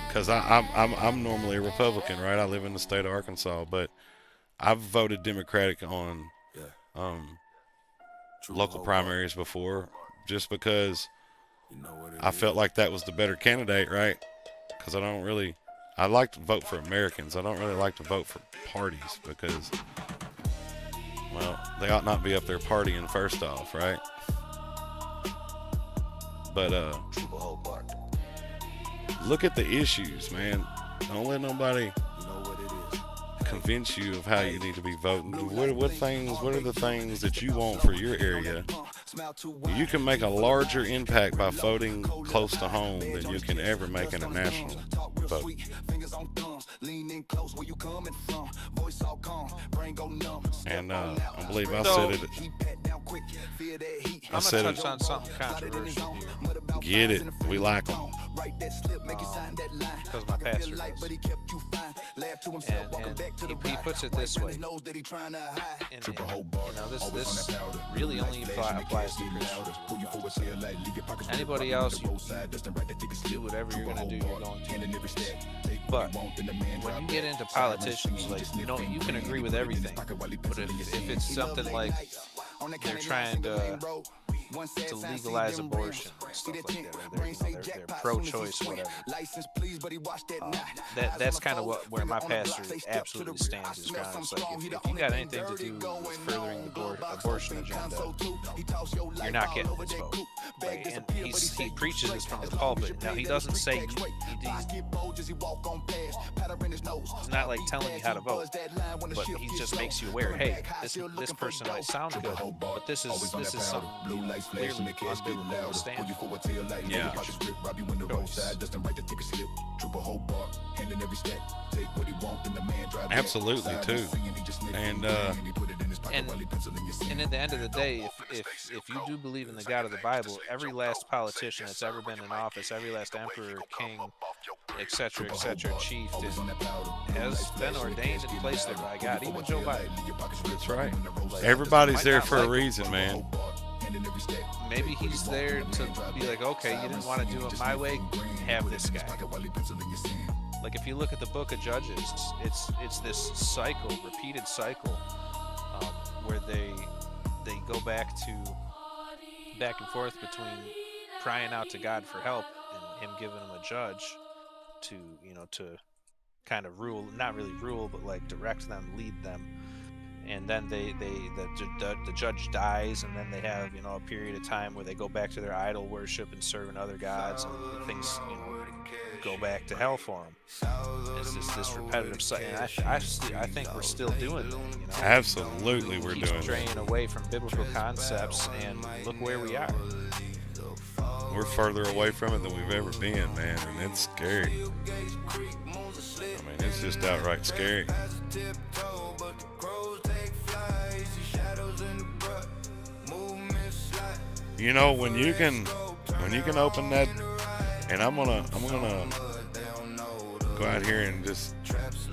because I'm normally a Republican, right? I live in the state of Arkansas, but I've voted Democratic on local primaries before, just because I felt like that was the better candidate, right? Because I like to vote for Americans. I don't really like to vote for parties because, well, they ought not be up there partying first off, right? But look at the issues, man. Don't let nobody convince you of how you need to be voting. What are the things that you want for your area? You can make a larger impact by voting close to home than you can ever make in a national vote. And I believe I said it. I'm going to touch on something controversial here. Get it. We like them. Because my pastor does. And he puts it this way. And, you know, this really only applies to Christians. Anybody else, you do whatever you're going to do, you're going to. But when you get into politicians, like, you know, you can agree with everything. But if it's something like they're trying to legalize abortion and stuff like that, they're pro-choice, whatever. That's kind of where my pastor absolutely stands his ground. It's like, if you got anything to do with furthering the abortion agenda, you're not getting this vote. Like, and he preaches this from the pulpit. Now, he doesn't say he's not like telling you how to vote, but he just makes you aware. Hey, this person might sound good, but this is something clearly unbiblical stand. Yeah. Absolutely too. And at the end of the day, if you do believe in the God of the Bible, every last politician that's ever been in office, every last emperor, king, etc., chieftain, has been ordained and placed there by God. Even Joe Biden. That's right. Everybody's there for a reason, man. Maybe he's there to be like, okay, you didn't want to do it my way, have this guy. Like, if you look at the book of Judges, it's this cycle, repeated cycle, where they go back and forth between crying out to God for help and him giving them a judge to kind of rule, not really rule, but like direct them, lead them. And then the judge dies, and then they have a period of time where they go back to their idol worship and serving other gods, and things go back to hell for them. It's just this repetitive cycle. And I think we're still doing it. Absolutely, we're doing it. Straying away from biblical concepts, and look where we are. We're further away from it than we've ever been, man, and it's scary. I mean, it's just outright scary. You know, when you can open that, and I'm gonna go out here and just,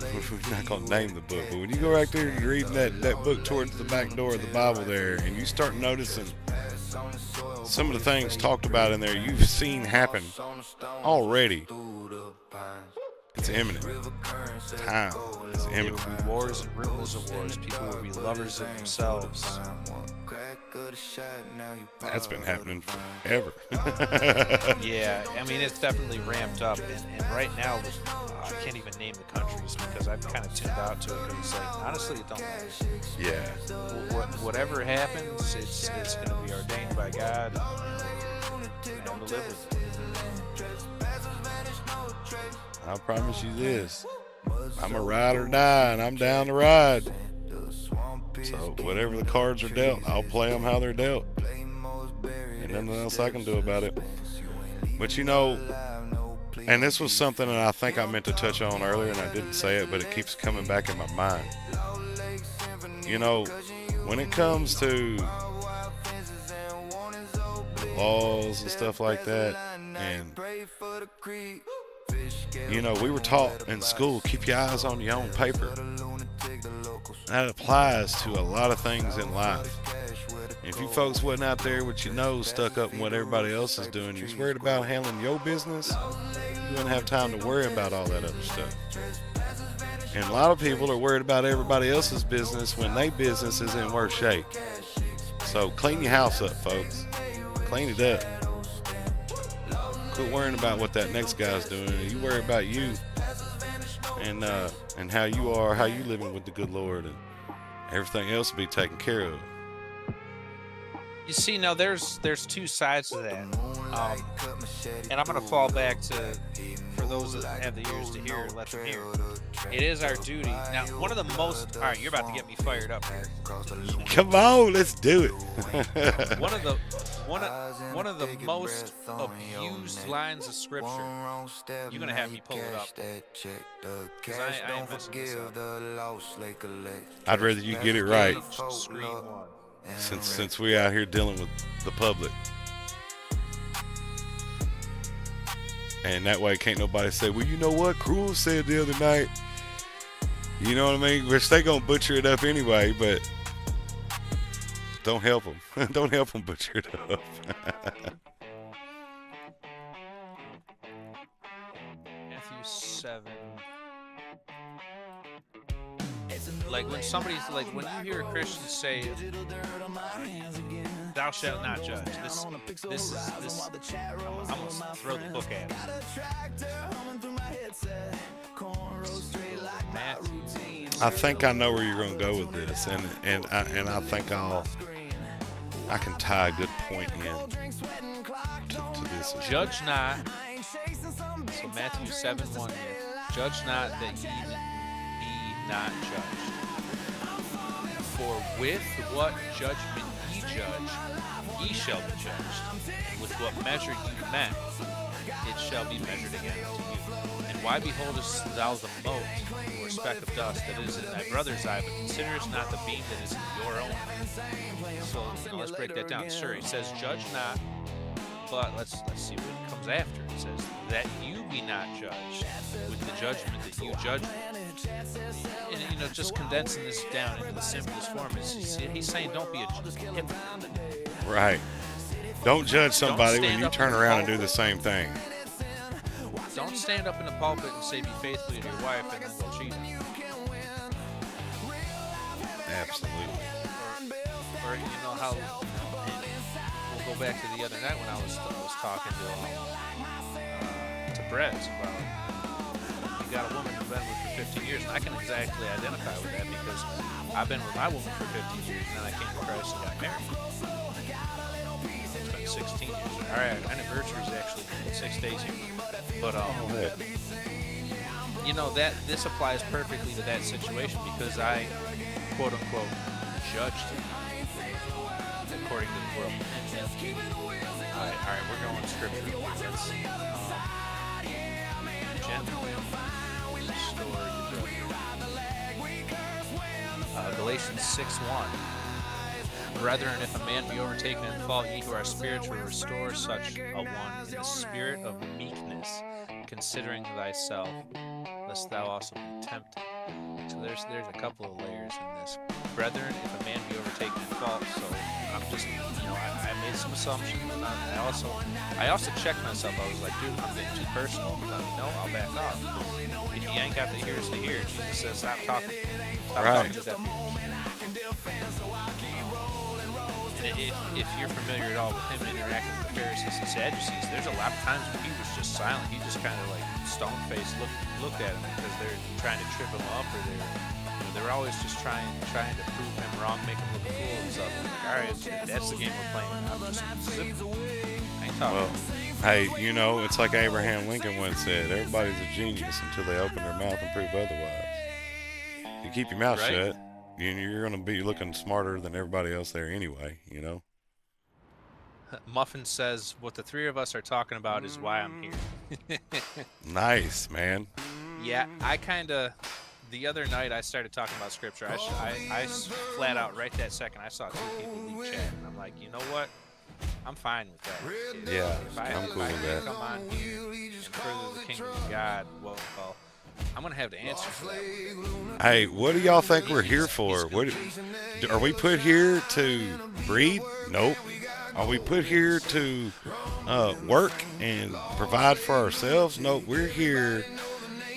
we're not gonna name the book, but when you go right there and you're reading that book towards the back door of the Bible there, and you start noticing some of the things talked about in there you've seen happen already. It's imminent. Time is imminent. There will be wars and rumors of wars. People will be lovers of themselves. That's been happening forever. Yeah, I mean, it's definitely ramped up. And right now, I can't even name the countries because I've kind of tuned out to it. Because it's like, honestly, it don't matter. Yeah. Whatever happens, it's going to be ordained by God. And we'll live with it. I promise you this. I'm a ride or die, and I'm down to ride. So whatever the cards are dealt, I'll play them how they're dealt. And nothing else I can do about it. But you know, and this was something that I think I meant to touch on earlier and I didn't say it, but it keeps coming back in my mind. You know, when it comes to laws and stuff like that, and you know, we were taught in school, keep your eyes on your own paper. That applies to a lot of things in life. If you folks wasn't out there with your nose stuck up in what everybody else is doing, you was worried about handling your business, you wouldn't have time to worry about all that other stuff. And a lot of people are worried about everybody else's business when their business is in worse shape. So clean your house up, folks. Clean it up. Quit worrying about what that next guy's doing. You worry about you and how you are, how you living with the good Lord, and everything else will be taken care of. You see, now there's two sides to that, and I'm gonna fall back to, for those that have the ears to hear, let them hear. It is our duty. Now, one of the most, all right, you're about to get me fired up here. Come on, let's do it. one of the most abused lines of scripture. You're gonna have me pull it up, because I ain't messing this up. I'd rather you get it right, Screen one. since we out here dealing with the public. And that way can't nobody say, well, you know what Cruel said the other night. You know what I mean? Which they gonna butcher it up anyway, but don't help them. Don't help them butcher it up. Matthew 7. Like when somebody's like, when you hear a Christian say, "Thou shalt not judge," this. I'm gonna throw the book at him. I think I know where you're gonna go with this, and I think I can tie a good point in to this. Judge not. So Matthew 7:1 here. Judge not that ye be not judged. For with what judgment ye judge, ye shall be judged. And with what measure ye met, it shall be measured again unto you. And why beholdest thou the mote, or speck of dust that is in thy brother's eye, but considerest not the beam that is in your own eye? So let's break that down. Sure, he says, judge not, but let's see what comes after. It says that you be not judged with the judgment that you judge with. And just condensing this down into the simplest form is he's saying don't be a hypocrite. Right. Don't judge somebody when you turn around and do the same thing. Don't stand up in the pulpit and say be faithful to your wife and then go cheat on her. Absolutely. Or you know how we'll go back to the other night when I was talking to Brett about you got a woman you've been with for 15 years, and I can exactly identify with that because I've been with my woman for 15 years and then I came to Christ and got married. It's been 16 years. All right, our anniversary is actually 6 days here. But you know that this applies perfectly to that situation because I, quote unquote, judged according to the world. All right, we're going scripture. Let's gently restore your brother. Galatians 6:1. Brethren, if a man be overtaken in fault, ye who are spiritual, restore such a one in the spirit of meekness, considering thyself, lest thou also be tempted. So there's a couple of layers in this. Brethren, if a man be overtaken in fault, so I'm just, I made some assumptions. I also checked myself. I was like, dude, I'm being too personal. No, I'll back off. If you ain't got the ears to hear, Jesus says, stop talking. Stop talking to that. And if you're familiar at all with him interacting with the Pharisees and Sadducees, there's a lot of times when he was just silent. He just kind of like stone-faced looked at him because they're trying to trip him up, or they're always just trying to prove him wrong, make him look a fool and stuff. Like, all right, that's the game we're playing. I'm just I ain't talking. Well, hey, it's like Abraham Lincoln once said, everybody's a genius until they open their mouth and prove otherwise. You keep your mouth shut, you're going to be looking smarter than everybody else there anyway, you know? Muffin says, what the three of us are talking about is why I'm here. Nice, man. Yeah, I kind of, the other night I started talking about scripture. I flat out right that second, I saw two people leave chat, and I'm like, you know what? I'm fine with that. Yeah, If I'm cool I with can that. come on here and further the kingdom of God, well, I'm going to have to answer for that. Hey, what do y'all think we're here for? Are we put here to breed? Nope. Are we put here to work and provide for ourselves? Nope. We're here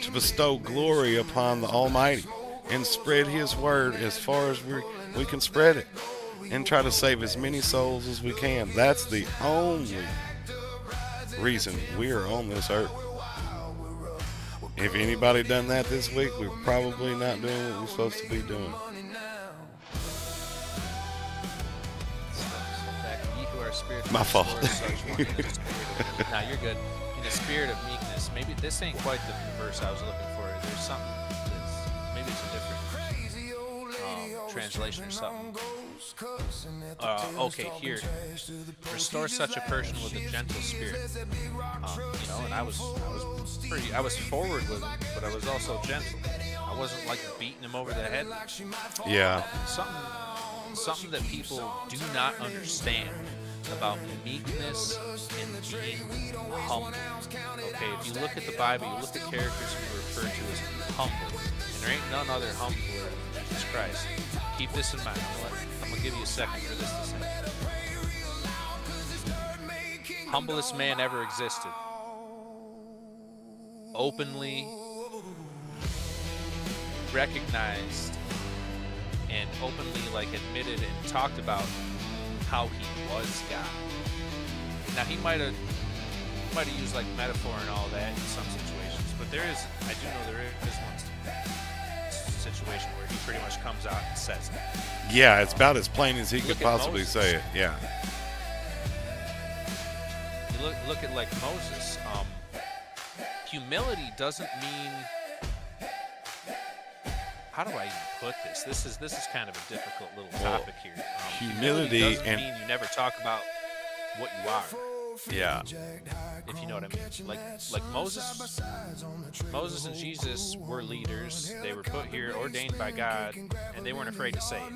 to bestow glory upon the Almighty and spread His word as far as we can spread it, and try to save as many souls as we can. That's the only reason we are on this earth. If anybody done that this week, we're probably not doing what we're supposed to be doing. My fault. Nah, you're good. In the spirit of meekness, maybe this ain't quite the verse I was looking for. There's something that's, maybe it's a different translation or something. Okay, here. Restore such a person with a gentle spirit. You know, and I was forward with him, but I was also gentle. I wasn't like beating him over the head. Yeah. Something that people do not understand about meekness and being humble. Okay, if you look at the Bible, you look at characters who are referred to as humble, and there ain't none other humbler than Jesus Christ. Keep this in mind. I'm gonna give you a second for this to say. Humblest man ever existed. Openly recognized and openly admitted and talked about how he was God. Now he might have used metaphor and all that in some situations, but I do know there is one situation where he pretty much comes out and says it. Yeah, it's about as plain as he could possibly say it. Yeah. You look at Moses. Humility doesn't mean. How do I even put this? This is kind of a difficult little topic here. Humility doesn't and mean you never talk about what you are. Yeah. If you know what I mean. Like Moses and Jesus were leaders. They were put here, ordained by God, and they weren't afraid to say it.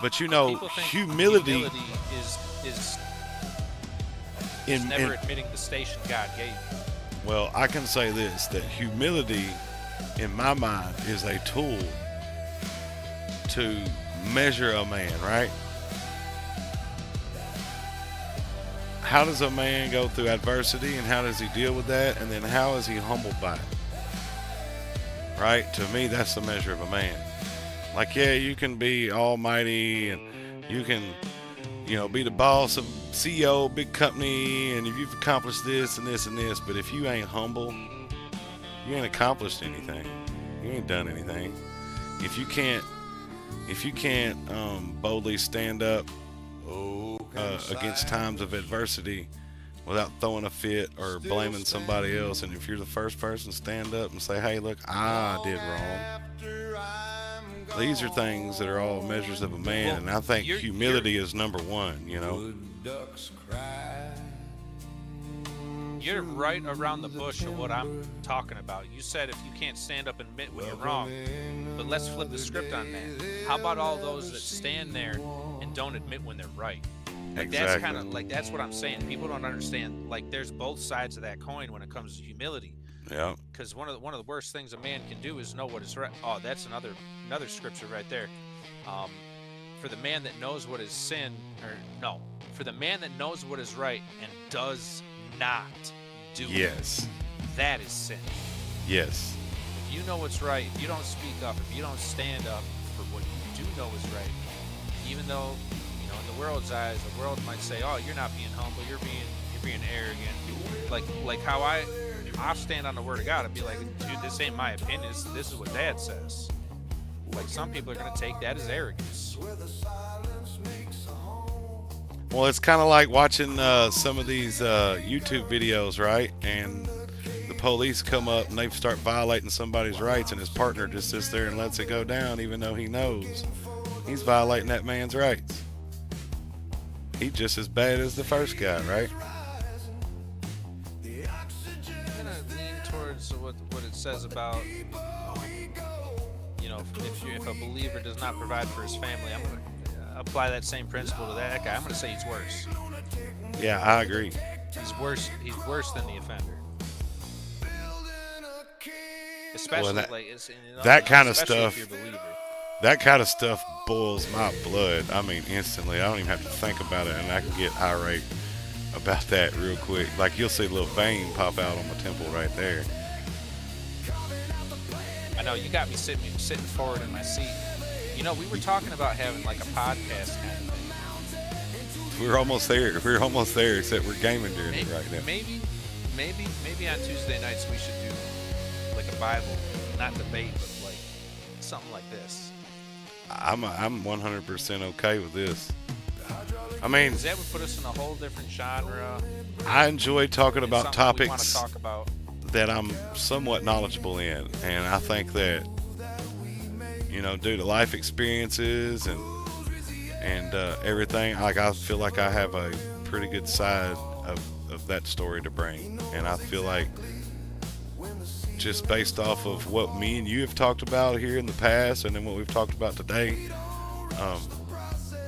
But you know, humility is never admitting the station God gave you. Well, I can say this, that humility, in my mind, is a tool to measure a man, right? How does a man go through adversity, and how does he deal with that, and then how is he humbled by it? Right? To me, that's the measure of a man. Yeah, you can be almighty, and you can, be the boss of CEO, big company, and if you've accomplished this and this and this, but if you ain't humble, you ain't accomplished anything. You ain't done anything. If you can't boldly stand up against times of adversity without throwing a fit or blaming somebody else, and if you're the first person to stand up and say, hey, look, I did wrong. These are things that are all measures of a man, and I think humility is number one, You're right around the bush of what I'm talking about. You said if you can't stand up and admit when you're wrong, but let's flip the script on that. How about all those that stand there and don't admit when they're right? That's kind of that's what I'm saying. People don't understand. There's both sides of that coin when it comes to humility. Yeah. Because one of the worst things a man can do is know what is right. Oh, that's another scripture right there. For the man that knows what is sin, for the man that knows what is right and does not do it, that is sin. Yes. If you know what's right, if you don't speak up, if you don't stand up for what you do know is right, even though in the world's eyes, the world might say, "Oh, you're not being humble. You're being arrogant." Like how I'll stand on the word of God and be like, dude, this ain't my opinion. This is what Dad says. Some people are going to take that as arrogance. Well, it's kind of like watching some of these YouTube videos, right? And the police come up and they start violating somebody's rights, and his partner just sits there and lets it go down, even though he knows he's violating that man's rights. He's just as bad as the first guy, right? I'm gonna lean towards what it says about, you know, if a believer does not provide for his family, I'm gonna apply that same principle to that guy. I'm gonna say he's worse. Yeah, I agree. He's worse. He's worse than the offender. Especially that- like it's, that kind of especially stuff- If you're a believer. That kind of stuff boils my blood. I mean, instantly. I don't even have to think about it, and I can get irate about that real quick. Like, you'll see a little vein pop out on my temple right there. I know you got me sitting forward in my seat. You know, we were talking about having like a podcast kind of thing. We're almost there. We're almost there, except we're gaming during it right now. Maybe on Tuesday nights we should do like a Bible, not debate, but like something like this. I'm 100% okay with this. I mean, Because that would put us in a whole different genre. I enjoy talking and about something we want to topics talk about. that I'm somewhat knowledgeable in, and I think that, you know, due to life experiences and everything, like, I feel like I have a pretty good side of that story to bring, and I feel like just based off of what me and you have talked about here in the past, and then what we've talked about today,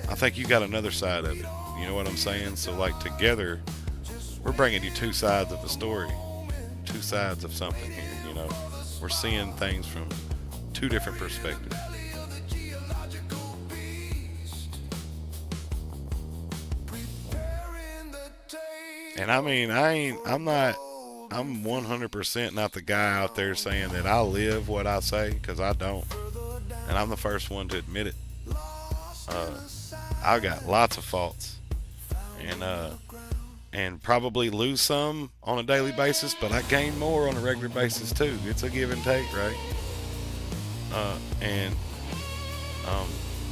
I think you got another side of it. You know what I'm saying? So, like, together, we're bringing you two sides of the story, two sides of something here. You know, we're seeing things from two different perspectives. And I mean, I'm 100% not the guy out there saying that I live what I say, because I don't. And I'm the first one to admit it. I've got lots of faults. And probably lose some on a daily basis, but I gain more on a regular basis too. It's a give and take, right?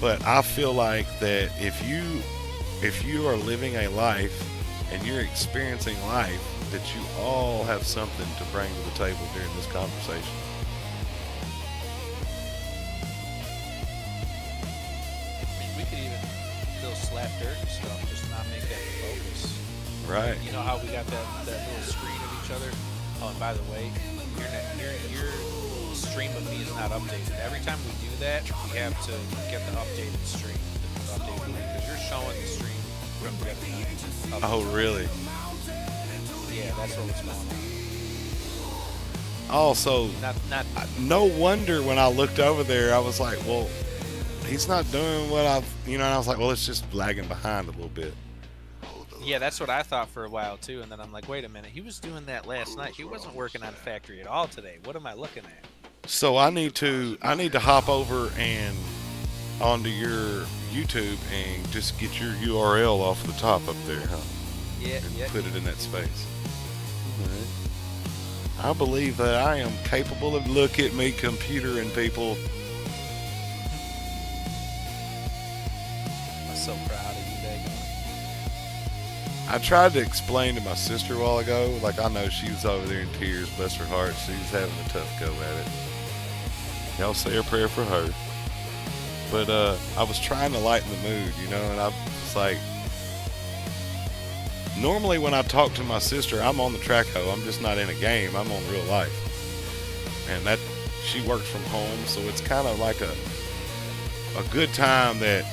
But I feel like that if you are living a life and you're experiencing life, that you all have something to bring to the table during this conversation. I mean, we could even still slap dirt and stuff, just not make that the focus. Right. You know how we got that little screen of each other? Oh, and by the way, your stream of me is not updated. Every time we do that, we have to get the updated stream, the updated link, because you're showing the stream from the other. Oh, really? Yeah, that's what was going on. Also, Not no wonder when I looked over there, I was like, well, he's not doing what and I was like, well, it's just lagging behind a little bit. Yeah, that's what I thought for a while too, and then I'm like, wait a minute, he was doing that last night. He wasn't working on factory at all today. What am I looking at? So I need to hop over and onto your YouTube and just get your URL off the top up there, huh? Yeah, And yeah. put it in that space. I believe that I am capable of, look at me, computer and people. I'm so proud of you, Dagon. I tried to explain to my sister a while ago, like, I know she was over there in tears, bless her heart. She was having a tough go at it. Y'all say a prayer for her. But I was trying to lighten the mood, and I was like, normally when I talk to my sister, I'm on the track hoe. I'm just not in a game. I'm on real life. And that she works from home, so it's kind of like a good time that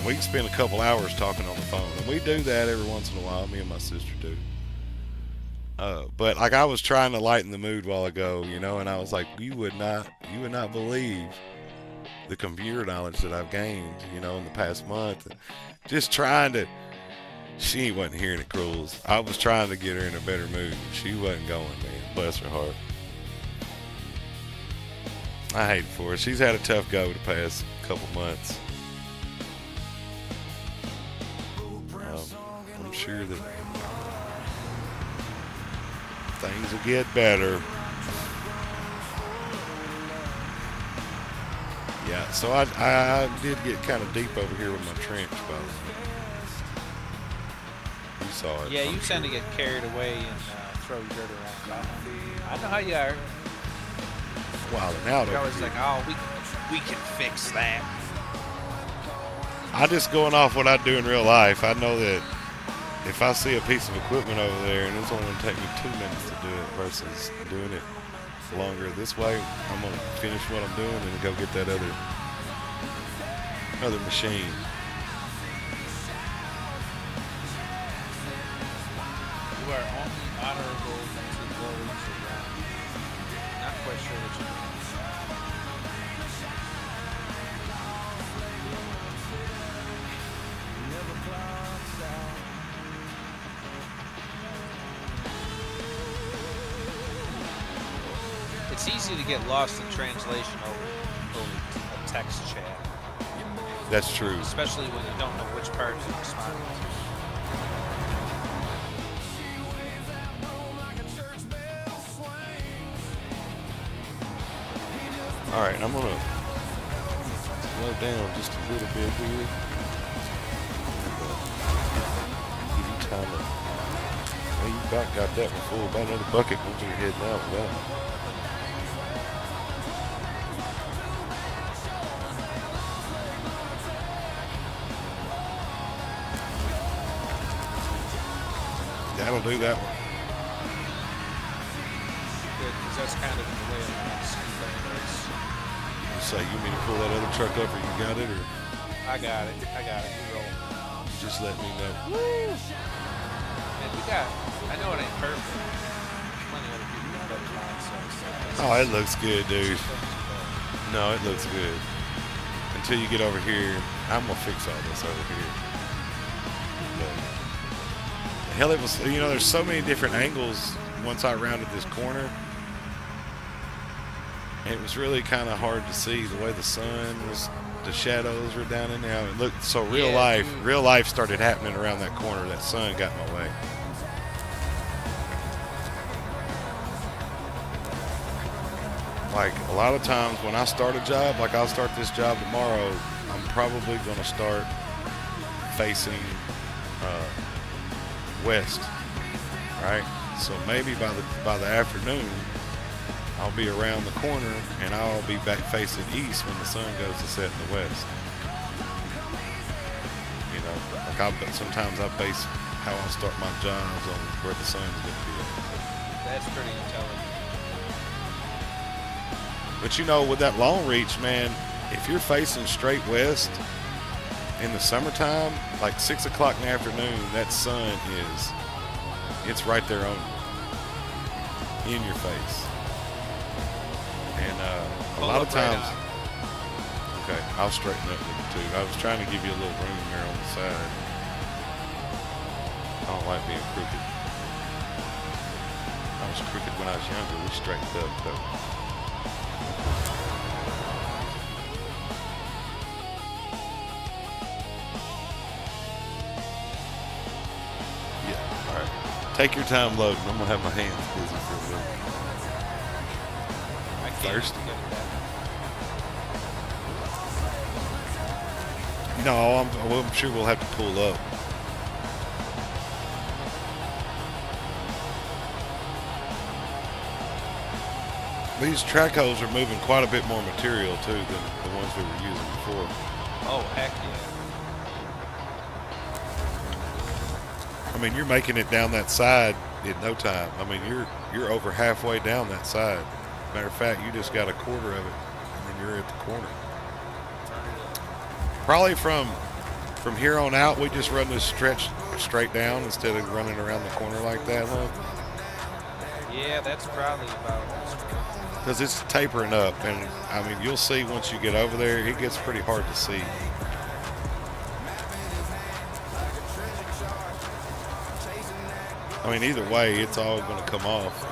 we can spend a couple hours talking on the phone. And we do that every once in a while. Me and my sister do. But like, I was trying to lighten the mood a while ago, and I was like, you would not believe the computer knowledge that I've gained, in the past month. Just trying to, she wasn't hearing it, Cruels. I was trying to get her in a better mood. She wasn't going, man. Bless her heart. I hate it for her. She's had a tough go the past couple months. I'm sure that things will get better. Yeah, so I did get kind of deep over here with my trench, by the way. You saw it. Yeah, I'm you sure. tend to get carried away in throw your dirt around. I know how you are. Wilding out You're over always here. like, oh, we can fix that. I just going off what I do in real life. I know that if I see a piece of equipment over there and it's only going to take me 2 minutes to do it versus doing it longer this way, I'm going to finish what I'm doing and go get that other machine. You are only honorable to those around you. Not quite sure what you mean. It's easy to get lost in translation over a text chat, That's true. especially when you don't know which part you're responding to. All right, I'm going to slow down just a little bit here. Give you time to... Well, you about got that one full. About another bucket. We'll be heading out with that. That'll do that one. Good, because that's kind of the way it works. You say you mean to pull that other truck up or you got it or I got it. We roll. you just let me know. And I know it ain't perfect. Plenty of other people with better mindsets. Oh, it looks good, dude. No, it looks good. Until you get over here, I'm gonna fix all this over here. But, hell, it was, you know, there's so many different angles once I rounded this corner. It was really kind of hard to see the way the sun was, the shadows were down in there. It looked so real life started happening around that corner. That sun got in my way. Like a lot of times when I start a job, like I'll start this job tomorrow, I'm probably going to start facing west, right? So maybe by the afternoon, I'll be around the corner and I'll be back facing east when the sun goes to set in the west. You know, like sometimes I base how I start my jobs on where the sun's going to be. That's pretty intelligent. But you know, with that long reach, man, if you're facing straight west in the summertime, like 6 o'clock in the afternoon, that sun it's right there on you, in your face. And a lot of times, okay, I'll straighten up with it too. I was trying to give you a little room there on the side. I don't like being crooked. I was crooked when I was younger. We straightened up though. Yeah, all right. Take your time loading. I'm gonna have my hands busy for a minute. Thirsty? No, I'm sure we'll have to pull up. These track hoes are moving quite a bit more material too than the ones we were using before. Oh, heck yeah. I mean, you're making it down that side in no time. I mean, you're over halfway down that side. Matter of fact, you just got a quarter of it, and then you're at the corner. Probably from here on out, we just run this stretch straight down instead of running around the corner like that, huh? Yeah, that's probably about it. Because it's tapering up, and I mean, you'll see once you get over there, it gets pretty hard to see. I mean, either way, it's all going to come off.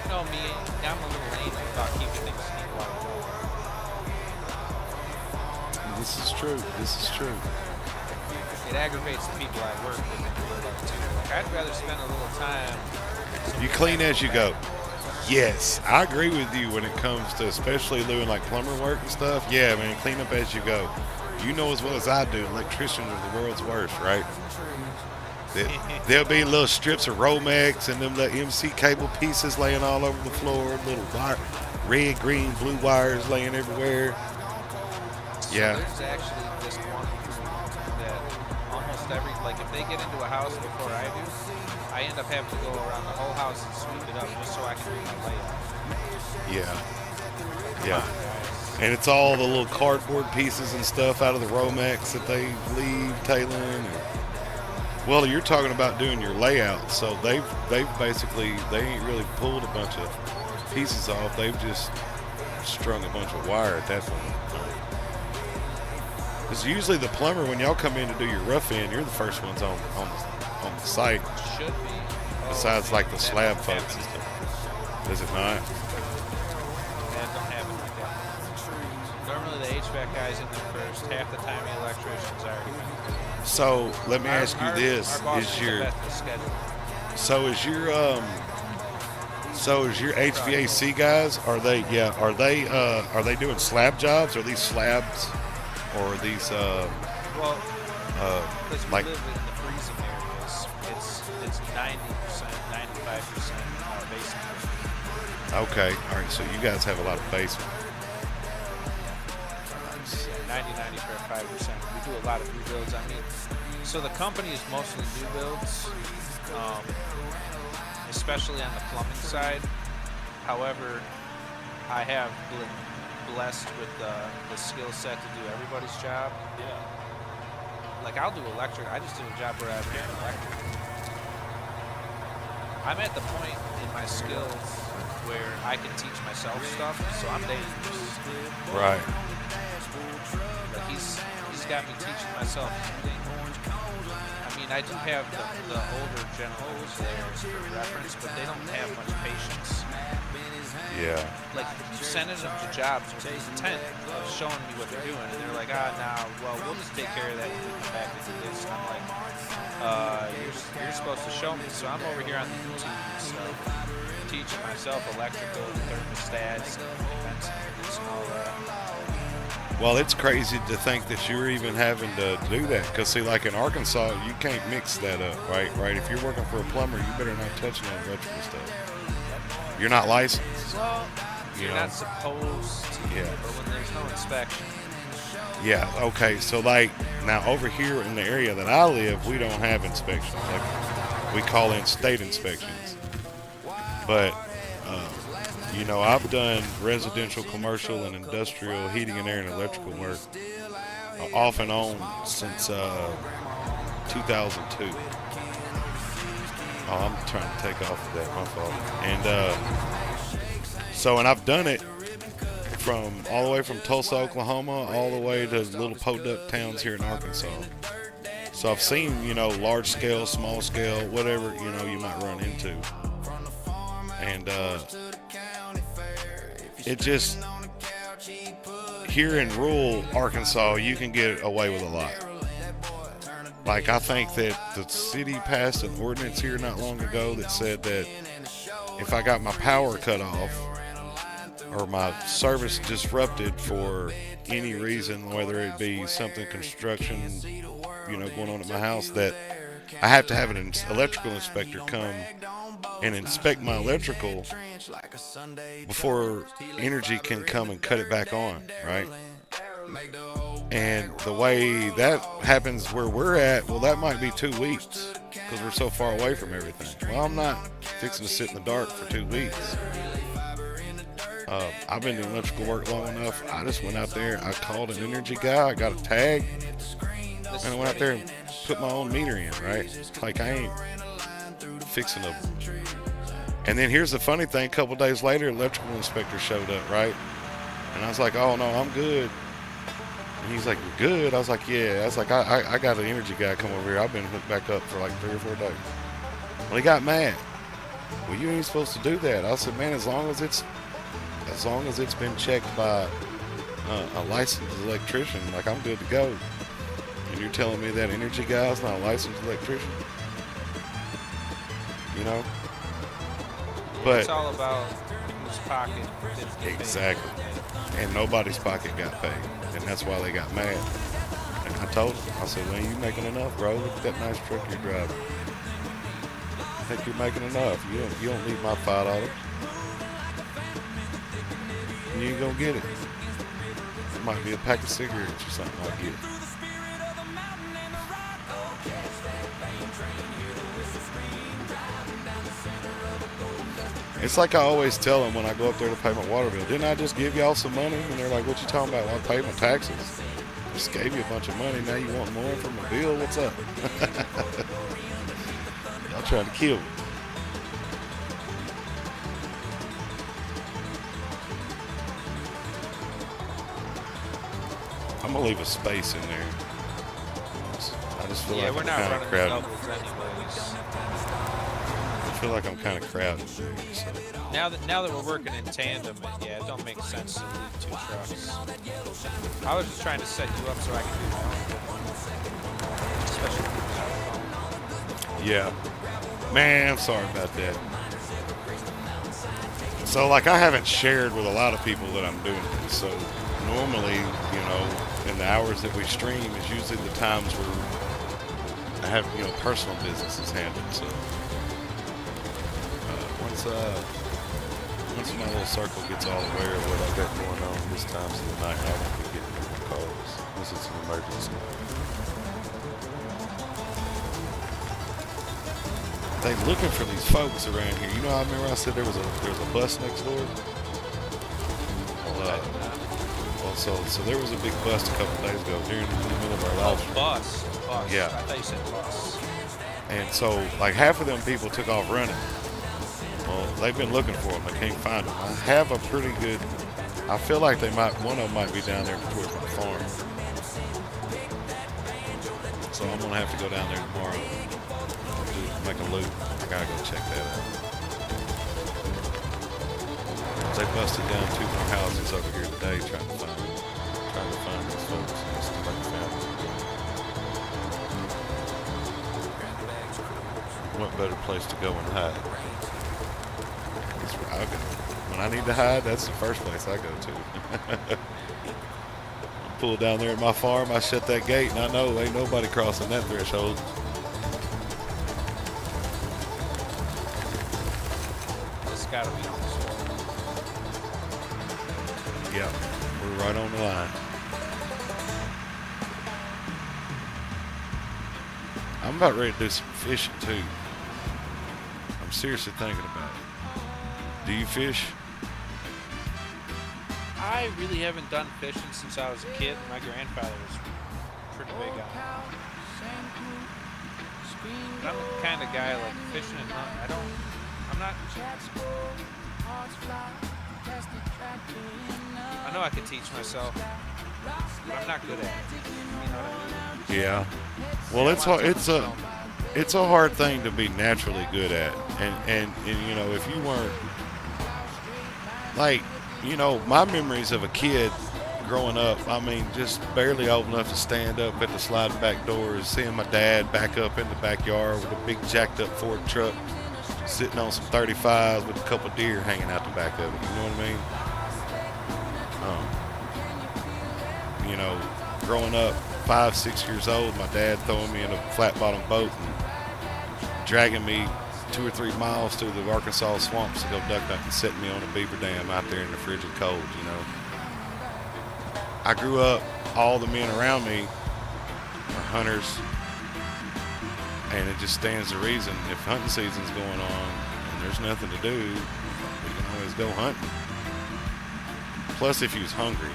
You know me, I'm a little lazy about keeping things equal. This is true. This is true. It aggravates the people I work with in real life too. Like, I'd rather spend a little time. You clean as you go. Yes, I agree with you when it comes to especially doing like plumber work and stuff. Yeah, man, clean up as you go. You know as well as I do, electricians are the world's worst, right? There'll be little strips of Romex and them little MC cable pieces laying all over the floor, little wire, red, green, blue wires laying everywhere. Yeah. So there's actually this one that almost every, like if they get into a house before I do, I end up having to go around the whole house and sweep it up just so I can do my layout. Yeah. Yeah. And it's all the little cardboard pieces and stuff out of the Romex that they leave tailing. Well, you're talking about doing your layout, so they've basically, they ain't really pulled a bunch of pieces off. They've just strung a bunch of wire at that point. Because usually the plumber, when y'all come in to do your rough end, you're the first ones on the site. Should be. Besides like the slab folks and stuff. Does it not? That don't happen like that. Normally the HVAC guys in there first. Half the time the electricians are. So let me ask you this: is your HVAC guys, are they doing slab jobs? Are these slabs, or are these because we like? live in the freezing areas, it's 90%, 95% basement. Okay, all right. So you guys have a lot of basement. 95%. We do a lot of new builds. I mean, so the company is mostly new builds, especially on the plumbing side. However, I have been blessed with the skill set to do everybody's job. Yeah. Like I'll do electric. I just did a job where I ran electric. I'm at the point in my skills where I can teach myself stuff, so I'm dangerous. Right. Like he's got me teaching myself things. I mean, I do have the older generals there for reference, but they don't have much patience. Yeah. Like sending them to jobs with the intent of showing me what they're doing, and they're like, we'll just take care of that when we come back and do this. And I'm like, you're supposed to show me. So I'm over here on the YouTube and stuff, teaching myself electrical, thermostats, and vents and all that. Well, it's crazy to think that you're even having to do that. Because, see, like in Arkansas, you can't mix that up, right? If you're working for a plumber, you better not touch no electrical stuff. You're not licensed. Well, you're not supposed to, yeah. But when there's no inspection. Yeah, okay. So, like, now over here in the area that I live, we don't have inspections. Like, we call in state inspections. But, I've done residential, commercial, and industrial heating and air and electrical work off and on since 2002. Oh, I'm trying to take off of that, my fault. And and I've done it from all the way from Tulsa, Oklahoma, all the way to little podunk towns here in Arkansas. So I've seen, large scale, small scale, whatever, you might run into. And it just, here in rural Arkansas, you can get away with a lot. Like, I think that the city passed an ordinance here not long ago that said that if I got my power cut off or my service disrupted for any reason, whether it be something construction, going on at my house, that I have to have an electrical inspector come and inspect my electrical before energy can come and cut it back on, right? And the way that happens where we're at, well, that might be 2 weeks because we're so far away from everything. Well, I'm not fixing to sit in the dark for 2 weeks. I've been doing electrical work long enough. I just went out there, I called an energy guy, I got a tag, and I went out there and put my own meter in, right? Like, I ain't fixing them. And then here's the funny thing, a couple days later, electrical inspector showed up, right? And I was like, oh no, I'm good. And he's like, you're good? I was like, yeah. I was like, I got an energy guy come over here. I've been hooked back up for like 3 or 4 days. Well, he got mad. Well, you ain't supposed to do that. I said, man, as long as it's been checked by a licensed electrician, like, I'm good to go. And you're telling me that energy guy's not a licensed electrician? But it's all about whose pocket didn't get paid. Exactly. And nobody's pocket got paid. And that's why they got mad. And I told them, I said, well, you making enough, bro. Look at that nice truck you're driving. I think you're making enough. You don't need my $5. You ain't gonna get it. It might be a pack of cigarettes or something like it. It's like I always tell them when I go up there to pay my water bill, didn't I just give y'all some money? And they're like, what you talking about? Well, I paid my taxes. I just gave you a bunch of money. Now you want more from my bill? What's up? Y'all trying to kill me. I'm going to leave a space in there. I just feel like we're I'm not kind of running crowded. doubles anyways. I feel like I'm kind of crowded. So. Now that we're working in tandem, yeah, it don't make sense to leave 2 trucks. I was just trying to set you up so I can do my own. Especially if you're Yeah. Man, I'm sorry about that. So, like, I haven't shared with a lot of people that I'm doing this. So, normally, you know, in the hours that we stream is usually the times where I have, you know, personal businesses handled. So, once my little circle gets all aware of what I've got going on this time of the night, I won't be getting more calls unless it's an emergency. They looking for these folks around here. You know, I remember I said there was a bus next door. Well, so there was a big bust a couple days ago during the middle of our live stream. bus. Yeah. I thought you said bus. And so, like, half of them people took off running. Well, they've been looking for them. They can't find them. I have a pretty good. I feel like one of them might be down there towards my farm. So I'm gonna have to go down there tomorrow. Make a loop. I gotta go check that out. They busted down 2 more houses over here today trying to find these folks. What better place to go and hide? That's where I go. When I need to hide, that's the first place I go to. I pull down there at my farm, I shut that gate, and I know ain't nobody crossing that threshold. It's gotta be on the soil. Yeah, we're right on the line. I'm about ready to do some fishing too. I'm seriously thinking about it. Do you fish? I really haven't done fishing since I was a kid. My grandfather was pretty big on it. But I'm the kind of guy like fishing and hunting. I'm not. I know I could teach myself, but I'm not good at it. You know what I mean? Yeah. Well, it's a hard thing to be naturally good at, and you know, if you weren't like, you know, my memories of a kid growing up, I mean, just barely old enough to stand up at the sliding back doors, seeing my dad back up in the backyard with a big jacked up Ford truck, sitting on some 35s with a couple deer hanging out the back of it. You know what I mean? You know, growing up 5, 6 years old, my dad throwing me in a flat bottom boat and dragging me 2 or 3 miles through the Arkansas swamps to go duck hunt and setting me on a beaver dam out there in the frigid cold, you know. I grew up, all the men around me are hunters, and it just stands to reason if hunting season's going on and there's nothing to do, we can always go hunting. Plus, if you was hungry.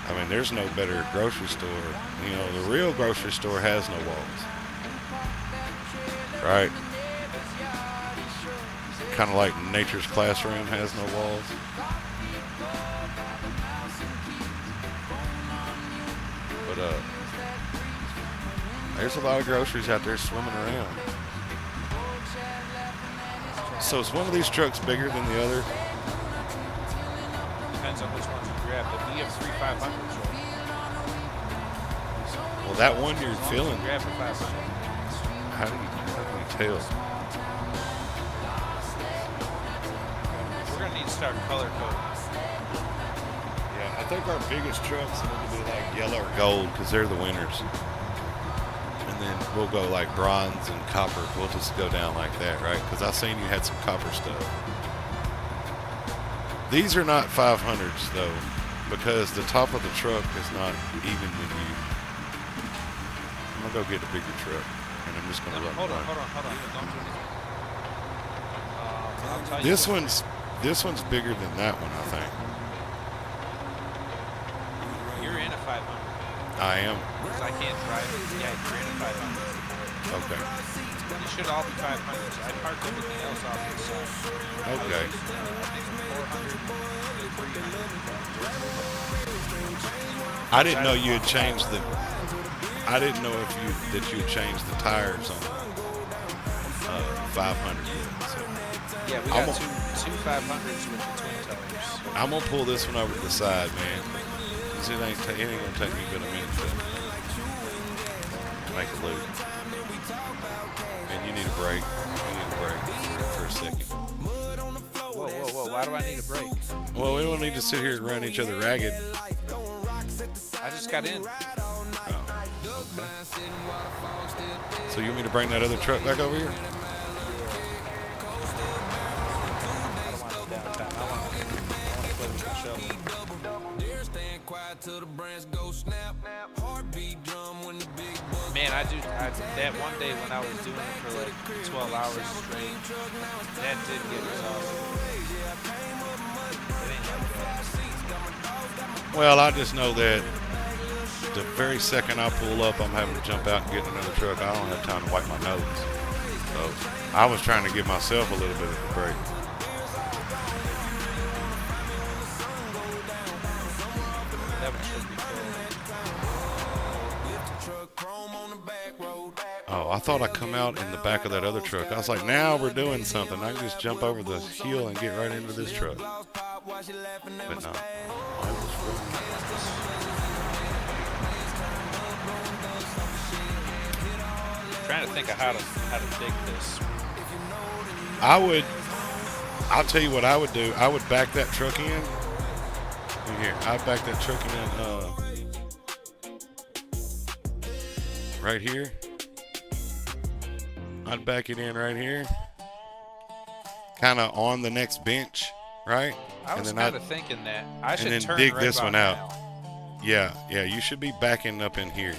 I mean, there's no better grocery store. You know, the real grocery store has no walls. Right? Kind of like nature's classroom has no walls. But there's a lot of groceries out there swimming around. So is one of these trucks bigger than the other? Depends on which ones you grab, but we have 3 500s. Well, that one you're feeling. Grab for 500. How do you tell? start color coding. Yeah, I think our biggest trucks need to be like yellow or gold because they're the winners. And then we'll go like bronze and copper. We'll just go down like that, right? Because I seen you had some copper stuff. These are not 500s though, because the top of the truck is not even with you. I'm gonna go get a bigger truck, and I'm just gonna run. Hold on. Don't do anything. I'll tell you This one's bigger than that one, I think. You're in a 500. I am. Because I can't drive it. Yeah, you're in a 500. Okay. You should all be 500s. I parked everything else off to the side. Okay. I think 400, 300. I didn't know you had changed the. I didn't know if you had changed the tires on 500 yet. So. Yeah, we got two 500s with the twin tires. I'm gonna pull this one over to the side, man. 'Cause it ain't gonna take me but a minute to make a loop. And you need a break. You need a break for a second. Whoa! Why do I need a break? Well, we don't need to sit here and run each other ragged. I just got in. So you want me to bring that other truck back over here? I don't want no downtime. I want to play with the show. Man, that one day when I was doing it for like 12 hours straight, that did get exhausting. It ain't like that. Well, I just know that the very second I pull up, I'm having to jump out and get in another truck. I don't have time to wipe my nose. So I was trying to give myself a little bit of a break. That one should be cool. Oh, I thought I'd come out in the back of that other truck. I was like, now we're doing something. I can just jump over the hill and get right into this truck. But no. Trying to think of how to dig this. I'll tell you what I would do. I would back that truck in. Here, I'd back that truck in right here. I'd back it in right here. Kind of on the next bench, right? I was kind of thinking that. I should and then turn dig right this one about out. now. Yeah, you should be backing up in here.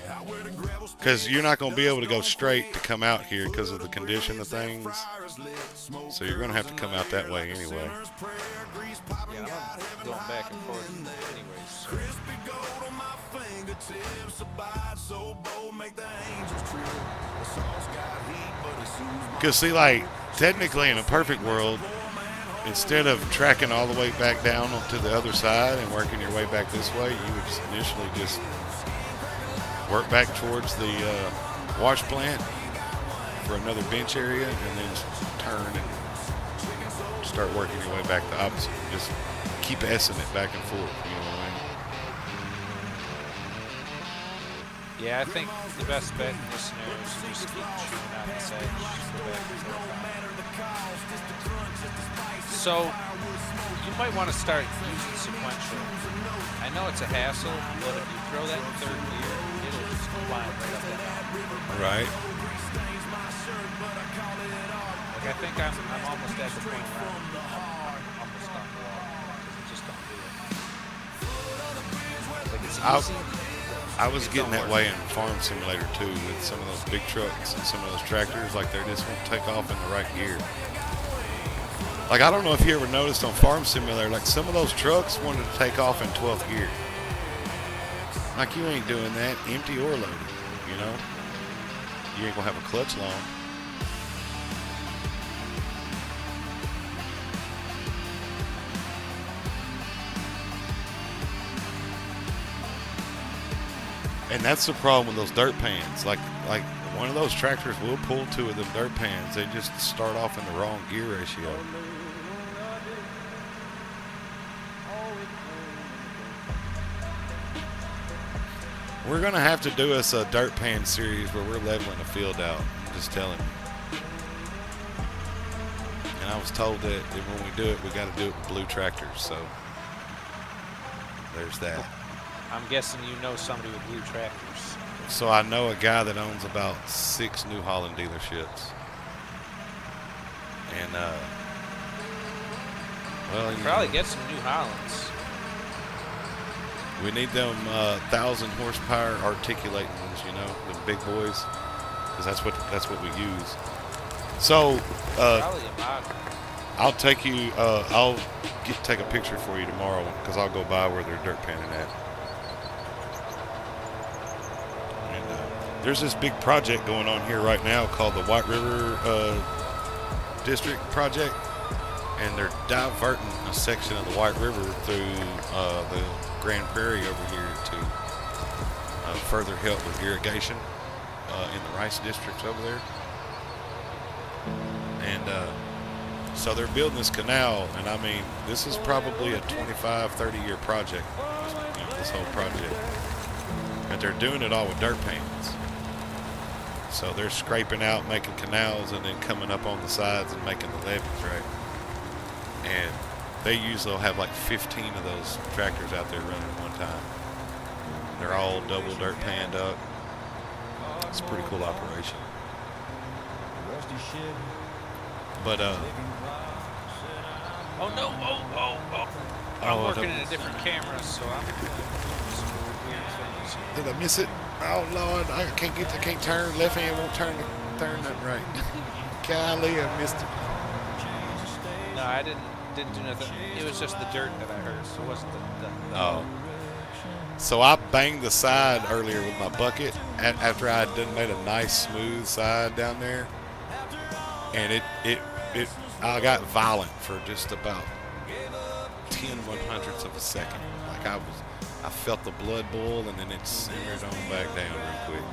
Because you're not going to be able to go straight to come out here because of the condition of things. So you're going to have to come out that way anyway. Yeah, I'm going back and forth anyways. Because see, like, technically in a perfect world, instead of tracking all the way back down to the other side and working your way back this way, you would initially just work back towards the wash plant for another bench area and then turn and start working your way back the opposite. Just keep S-ing it back and forth, you know what I mean? Yeah, I think the best bet in this scenario is to just keep shooting out this edge. Just go back and forth. So, you might want to start using sequential. I know it's a hassle, but if you throw that in third gear, it'll just climb right up that mountain. Right. Like, I think I'm almost at the point where I'm almost on the wall because I just don't do it. Like, it's easy. I was getting that way in Farm Simulator too with some of those big trucks and some of those tractors. Like, they just won't take off in the right gear. Like, I don't know if you ever noticed on Farm Simulator, like some of those trucks wanted to take off in 12th gear. Like, you ain't doing that, empty or loaded, you know? You ain't gonna have a clutch long. And that's the problem with those dirt pans. Like one of those tractors will pull two of them dirt pans. They just start off in the wrong gear ratio. We're going to have to do us a dirt pan series where we're leveling a field out. I'm just telling you. And I was told that when we do it, we got to do it with blue tractors. So there's that. I'm guessing you know somebody with blue tractors. So I know a guy that owns about 6 New Holland dealerships. And, well, you Probably know, get some New Hollands. we need them 1,000 horsepower articulating ones, you know, the big boys, because that's what we use. So, Probably a model. I'll take you. I'll take a picture for you tomorrow because I'll go by where they're dirt panning at. And there's this big project going on here right now called the White River District Project, and they're diverting a section of the White River through the Grand Prairie over here to further help with irrigation in the rice districts over there. And so they're building this canal, and I mean, this is probably a 25, 30-year project, you know, this whole project. And they're doing it all with dirt pans. So they're scraping out, making canals, and then coming up on the sides and making the levees, right? And they usually have like 15 of those tractors out there running at one time. They're all double dirt panned up. It's a pretty cool operation. But Oh no! I'm working in a different camera, so I'm doing some weird things. did I miss it? Oh Lord, I can't turn. Left hand won't turn nothing right. Golly, I missed it. No, I didn't do nothing. It was just the dirt that I heard. It wasn't the Oh. So I banged the side earlier with my bucket after I had done made a nice smooth side down there, and I got violent for just about 10/100ths of a second. Like I felt the blood boil, and then it simmered on back down real quick.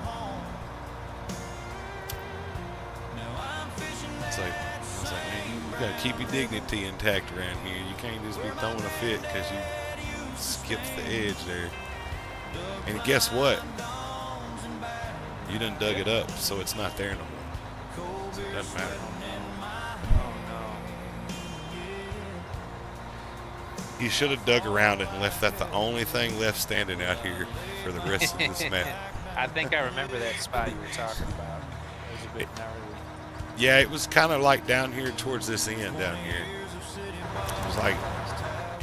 It's like, I was like, man, you gotta keep your dignity intact around here. You can't just be throwing a fit because you skipped the edge there. And guess what? You done dug it up, so it's not there no more. Doesn't matter. You should have dug around it and left that the only thing left standing out here for the rest of this map. I think I remember that spot you were talking about. It was a bit gnarly. Yeah, it was kind of like down here towards this end down here. It was like,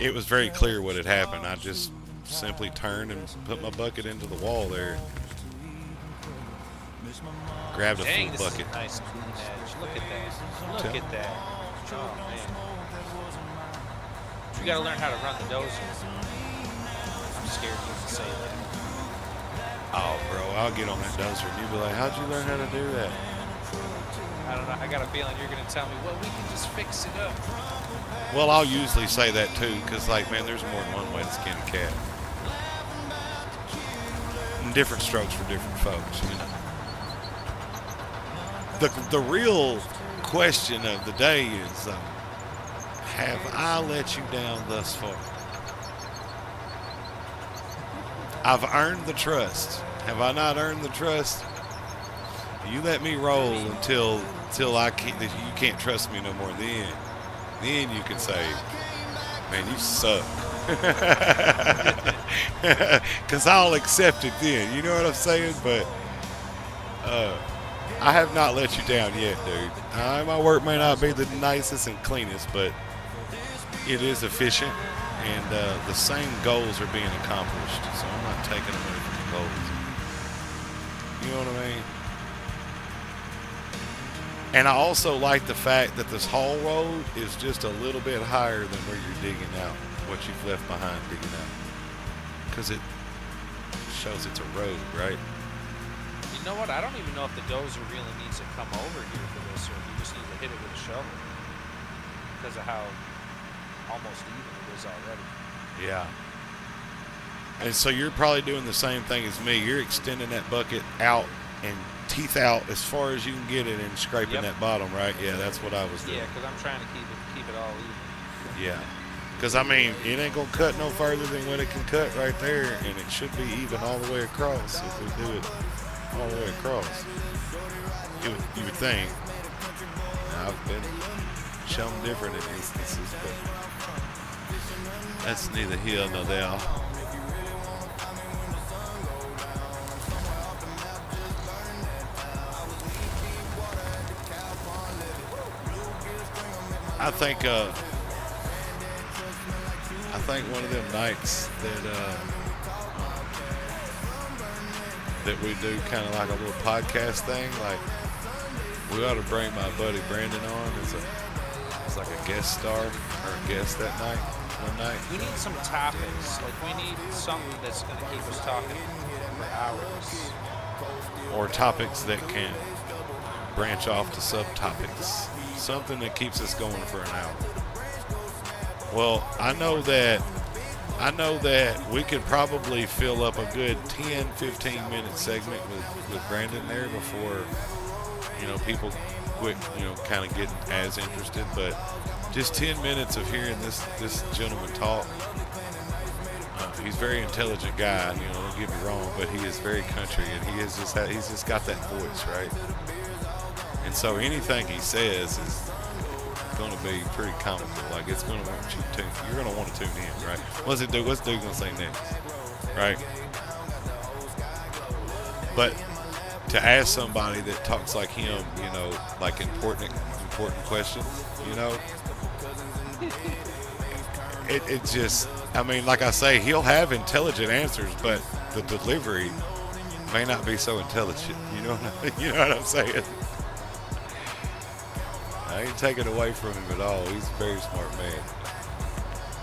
it was very clear what had happened. I just simply turned and put my bucket into the wall there. Grabbed a Dang, full this bucket. is a nice clean edge. Look at that. Look at that. Oh, man. You got to learn how to run the dozer. I'm scared to even say that. Oh, bro, I'll get on that dozer and you'll be like, how'd you learn how to do that? I don't know. I got a feeling you're going to tell me, well, we can just fix it up. Well, I'll usually say that too, because, like, man, there's more than one way to skin a cat. And different strokes for different folks, you know. The real question of the day is, have I let you down thus far? I've earned the trust. Have I not earned the trust? You let me roll until I can't. You can't trust me no more. Then you can say, "Man, you suck," because I'll accept it then. You know what I'm saying? But I have not let you down yet, dude. My work may not be the nicest and cleanest, but it is efficient, and the same goals are being accomplished. So I'm not taking away from the goals. You know what I mean? And I also like the fact that this haul road is just a little bit higher than where you're digging out, what you've left behind digging out. Because it shows it's a road, right? You know what? I don't even know if the dozer really needs to come over here for this, or if you just need to hit it with a shovel. Because of how almost even it is already. Yeah. And so you're probably doing the same thing as me. You're extending that bucket out and teeth out as far as you can get it and scraping that bottom, right? Yeah, that's what I was doing. Yeah, because I'm trying to keep it all even. Yeah. Because, I mean, it ain't going to cut no further than what it can cut right there, and it should be even all the way across if we do it all the way across. You would think. I've been something different in instances, but that's neither here nor there. I think one of them nights that we do kind of like a little podcast thing, like we ought to bring my buddy Brandon on as like a guest star or a guest that night, one night. We need some topics. Like we need something that's going to keep us talking for hours. Or topics that can branch off to subtopics. Something that keeps us going for an hour. Well, I know that we could probably fill up a good 10, 15-minute segment with Brandon there before, people quit, kind of getting as interested. But just 10 minutes of hearing this gentleman talk. He's a very intelligent guy, don't get me wrong, but he is very country, and he's just got that voice, right? And so anything he says is going to be pretty comical. Like you're going to want to tune in, right? What's Dude going to say next, right? But to ask somebody that talks like him, like important questions, it just, like I say, he'll have intelligent answers, but the delivery may not be so intelligent. You know what I'm saying? I ain't taking away from him at all. He's a very smart man.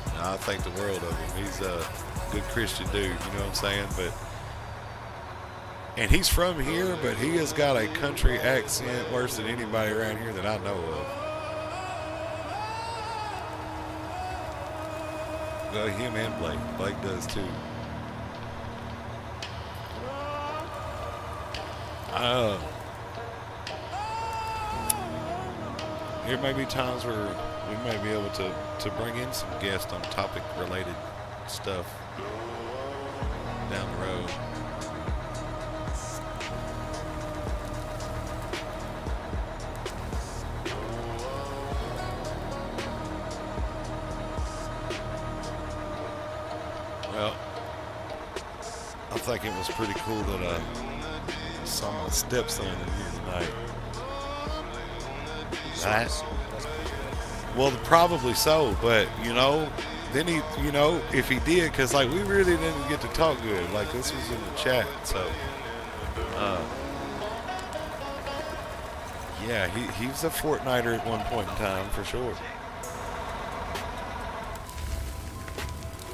And I think the world of him. He's a good Christian dude, you know what I'm saying? And he's from here, but he has got a country accent worse than anybody around here that I know of. Well, him and Blake. Blake does too. There may be times where we may be able to bring in some guests on topic-related stuff down the road. Well, I think it was pretty cool that I saw my stepson in here tonight. Well, probably so, but then he, if he did, because like we really didn't get to talk good. Like this was in the chat, so yeah, he was a Fortniter at one point in time for sure.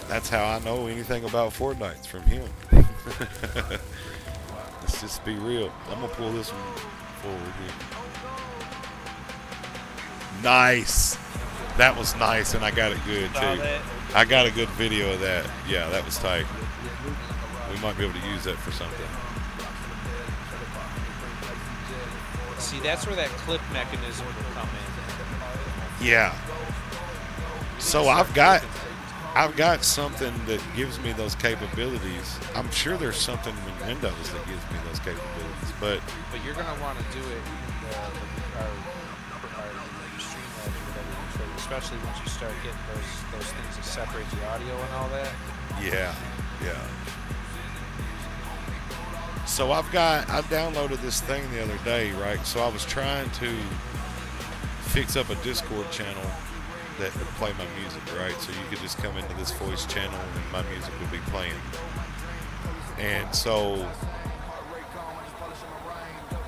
That's how I know anything about Fortnite, from him. Let's just be real. I'm gonna pull this one forward here. Nice. That was nice, and I got it good too. I got a good video of that. Yeah, that was tight. We might be able to use that for something. See, that's where that clip mechanism will come in. Yeah. So I've got something that gives me those capabilities. I'm sure there's something in Windows that gives me those capabilities, but you're gonna want to do it in our Streamlabs or whatever, especially once you start getting those things that separate the audio and all that. Yeah. So I downloaded this thing the other day, right? So I was trying to fix up a Discord channel that would play my music, right? So you could just come into this voice channel and my music would be playing. And so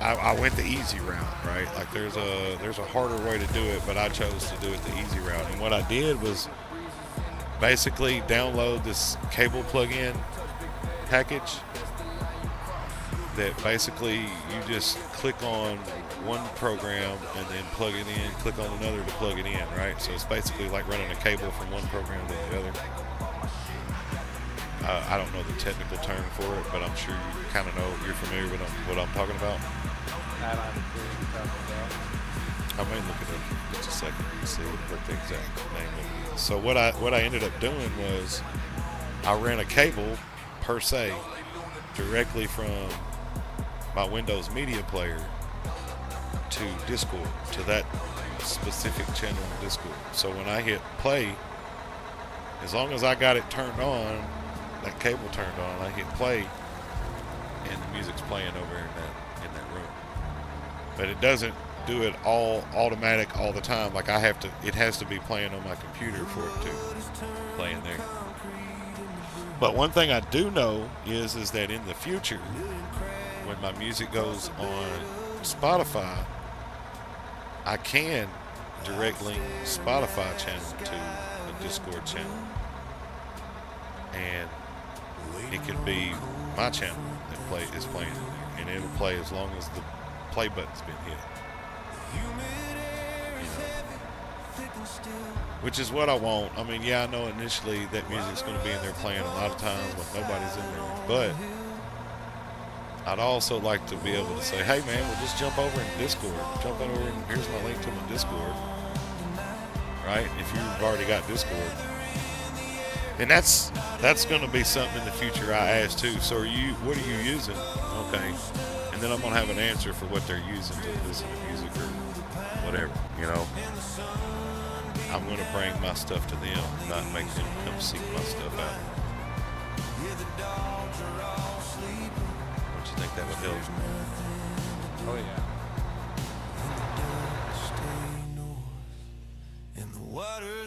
I went the easy route, right? Like there's a harder way to do it, but I chose to do it the easy route. And what I did was basically download this cable plug-in package that basically you just click on one program and then plug it in, click on another to plug it in, right? So it's basically like running a cable from one program to the other. I don't know the technical term for it, but I'm sure you kind of know, you're familiar with what I'm talking about. I don't have a clue what you're talking about. I may look it up in just a second and see what the exact name of it is. So what I ended up doing was I ran a cable per se directly from my Windows media player to Discord, to that specific channel in Discord. So when I hit play, as long as I got it turned on, that cable turned on, I hit play, and the music's playing over in that room. But it doesn't do it all automatic all the time. Like it has to be playing on my computer for it to play in there. But one thing I do know is that in the future, when my music goes on Spotify, I can direct link Spotify channel to a Discord channel, and it could be my channel that is playing in there, and it'll play as long as the play button's been hit. Which is what I want. I mean, yeah, I know initially that music's going to be in there playing a lot of times when nobody's in there, but I'd also like to be able to say, hey man, we'll just jump over in Discord. Jump over and here's my link to my Discord. Right? If you've already got Discord. And that's going to be something in the future I ask too. So what are you using? Okay. And then I'm going to have an answer for what they're using to listen to music or whatever, you know. I'm going to bring my stuff to them, not make them come seek my stuff out. Don't you think that would help? Oh yeah.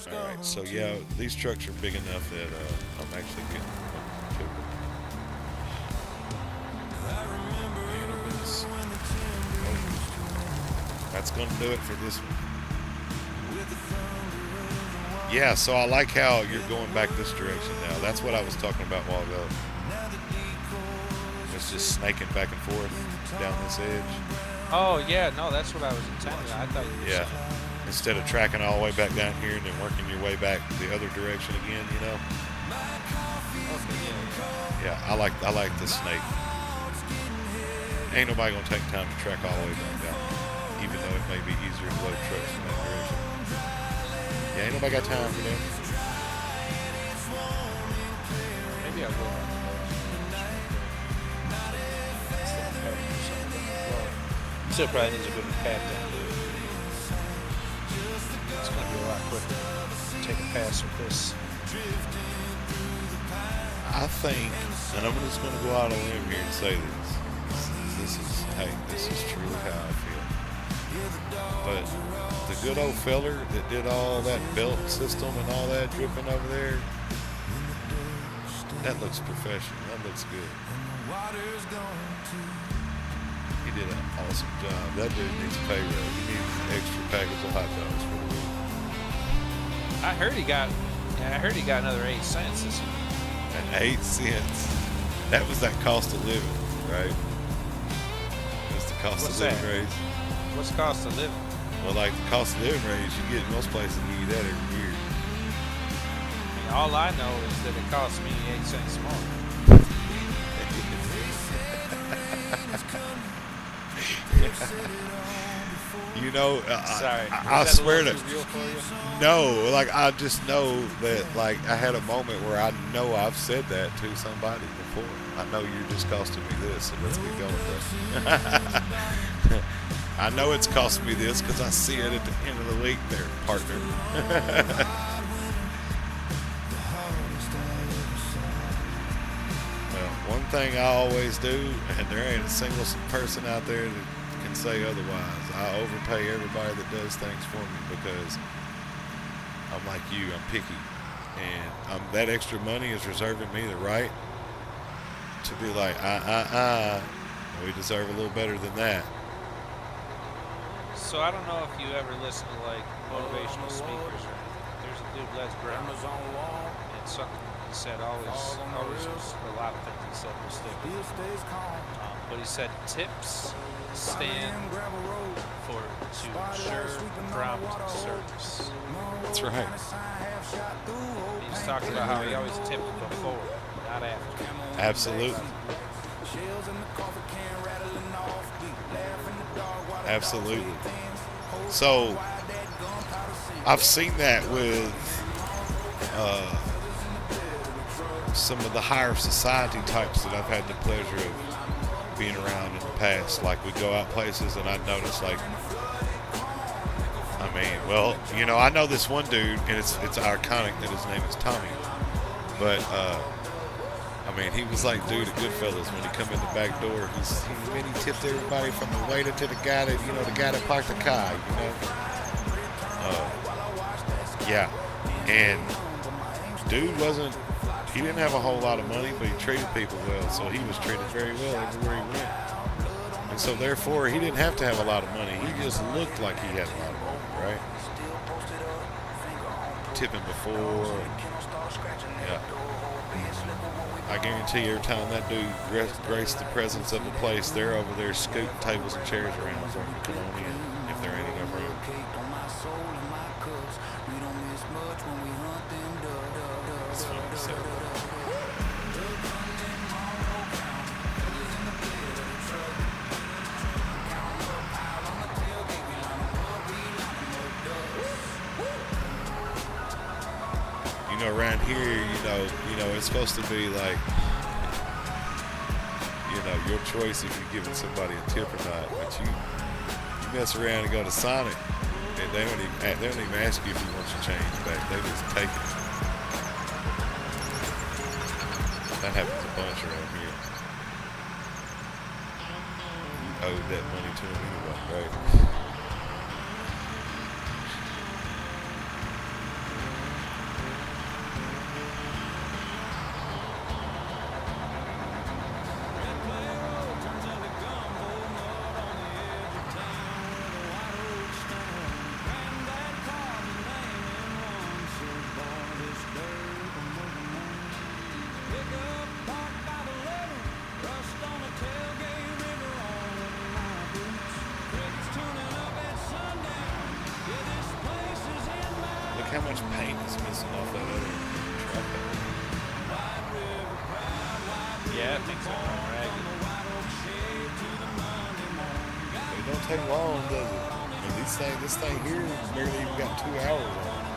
Alright, so yeah, these trucks are big enough that I'm actually getting to them. That's going to do it for this one. Yeah, so I like how you're going back this direction now. That's what I was talking about a while ago. It's just snaking back and forth down this edge. Oh yeah, no, that's what I was intending. I thought you were Yeah. saying. Instead of tracking all the way back down here and then working your way back the other direction again, you know? Okay, Yeah, I like the snake. Ain't nobody gonna take time to track all the way back down, even though it may be easier to load trucks in that direction. Yeah, ain't nobody got time for that. Maybe I will. Still probably needs a good path down there. It's going to be a lot quicker. Take a pass with this. I think, and I'm just gonna go out on a limb here and say this. This is truly how I feel. But the good old feller that did all that belt system and all that dripping over there, that looks professional. That looks good. He did an awesome job. That dude needs a pay raise. He needs an extra package of hot dogs for the week. I heard he got another 8 cents this year. And 8 cents. That was that cost of living, right? That's the cost What's of living that? raise. What's the cost of living? Well, like the cost of living raise, you get in most places give you that every year. I mean, all I know is that it costs me 8 cents more. You know, Sorry. I Was that a swear little to too real for you? no, like I just know that like I had a moment where I know I've said that to somebody before. I know you're just costing me this, so let's get going though. I know it's costing me this because I see it at the end of the week there, partner. Well, one thing I always do, and there ain't a single person out there that can say otherwise, I overpay everybody that does things for me because I'm like you, I'm picky. And that extra money is reserving me the right to be like, we deserve a little better than that. So I don't know if you ever listen to like motivational speakers or anything. There's a dude, Les Brown, and something he said always was a lot of things he said was stupid. But he said tips stand for to ensure prompt service. That's right. He was talking about how he always tipped before, not after. Absolutely. Absolutely. So I've seen that with some of the higher society types that I've had the pleasure of being around in the past. Like we go out places and I notice like, I mean, well, you know, I know this one dude, and it's iconic that his name is Tommy. But I mean, he was like dude at Goodfellas when he come in the back door. He tipped everybody from the waiter to the guy that the guy that parked the car. You know. Yeah, and dude wasn't. He didn't have a whole lot of money, but he treated people well, so he was treated very well everywhere he went. And so therefore, he didn't have to have a lot of money. He just looked like he had a lot of money, right? Tipping before. Yeah. I guarantee you every time that dude graced the presence of the place, they're over there scooting tables and chairs around for him to come on in if there ain't enough room. That's funny to say. Around here, it's supposed to be like, your choice if you're giving somebody a tip or not. But you mess around and go to Sonic, and they don't even ask you if you want your change back. They just take it. That happens a bunch around here. You owed that money to them anyway, right? How much paint is missing off that other truck? Yeah, I think so. It don't take long, does it? I mean, this thing here barely even got 2 hours on it.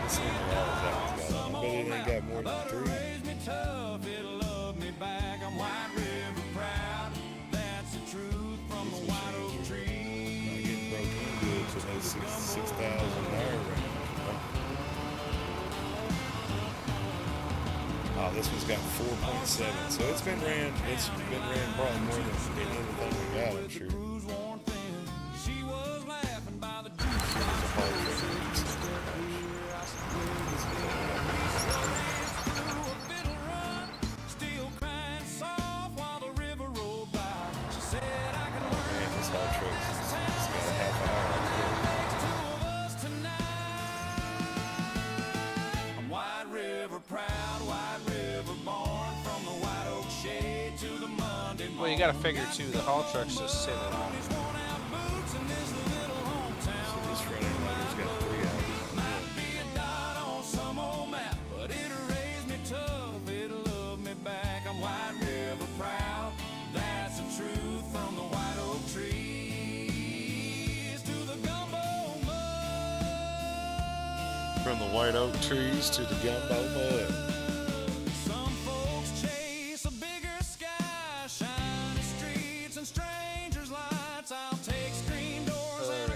Let's see how many hours that one's got on it. But it ain't got more than 3. So that's 6,000 an hour right now. Oh, this one's got 4.7. So it's been ran probably more than anything we got, I'm sure. Man, this whole truck's got a half an hour. Well, you got to figure too. The haul trucks just sit around. So this running loader's got 3 hours. From the white oak trees to the gumbo mud.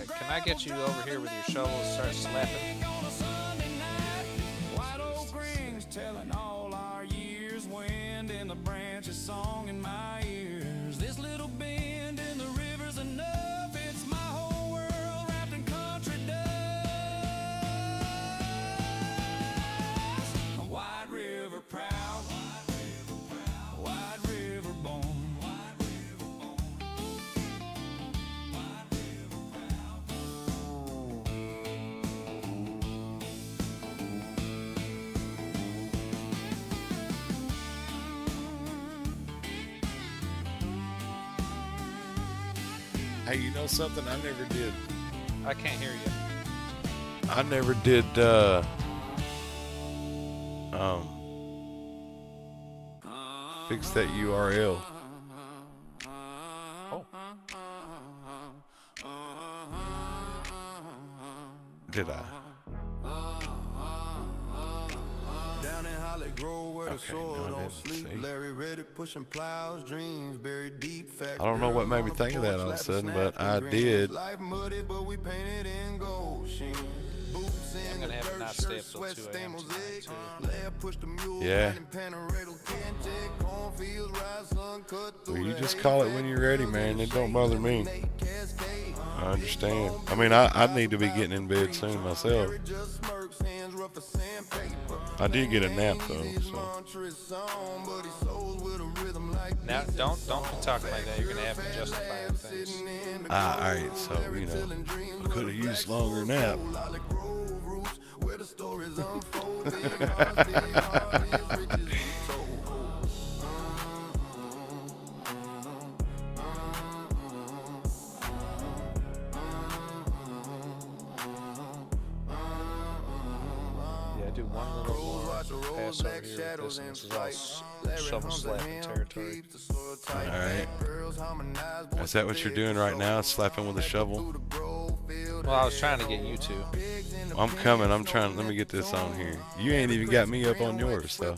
Can I get you over here with your shovel and start slapping? White oak rings telling all our years. Wind in the branches, song in my ears. This little bend in the river's enough. It's my whole world wrapped in country dust. White River proud, White River born. Hey, you know something I never did? I can't hear you. I never did fix that URL. Oh. Did I? Valley grow where the Okay, soil no, I don't didn't sleep. see. Larry Reddick pushing plows, dreams buried deep. I don't know what made me think of that all of a sudden, but I did. Life muddy, but we painted in gold sheen. Boots I'm in gonna the have to dirt, not stay shirt, up till sweat, 2 stain a.m. tonight, mosaic. too. Lab push the mule, Yeah. riding Paneradle, can't take cornfields, rise, sun cut Well, through you the just hay. call it when you're ready, man. It don't bother me. I understand. I mean, I need to be getting in bed soon myself. I did get a nap though. So. Now, don't be talking like that. You're gonna have to justify things. All right, so you know, I could have used longer nap. Yeah, do one little more pass over here with this, and this is all shovel slapping territory. All right. Is that what you're doing right now? Slapping with a shovel? Well, I was trying to get you to. I'm coming. I'm trying. Let me get this on here. You ain't even got me up on yours, so.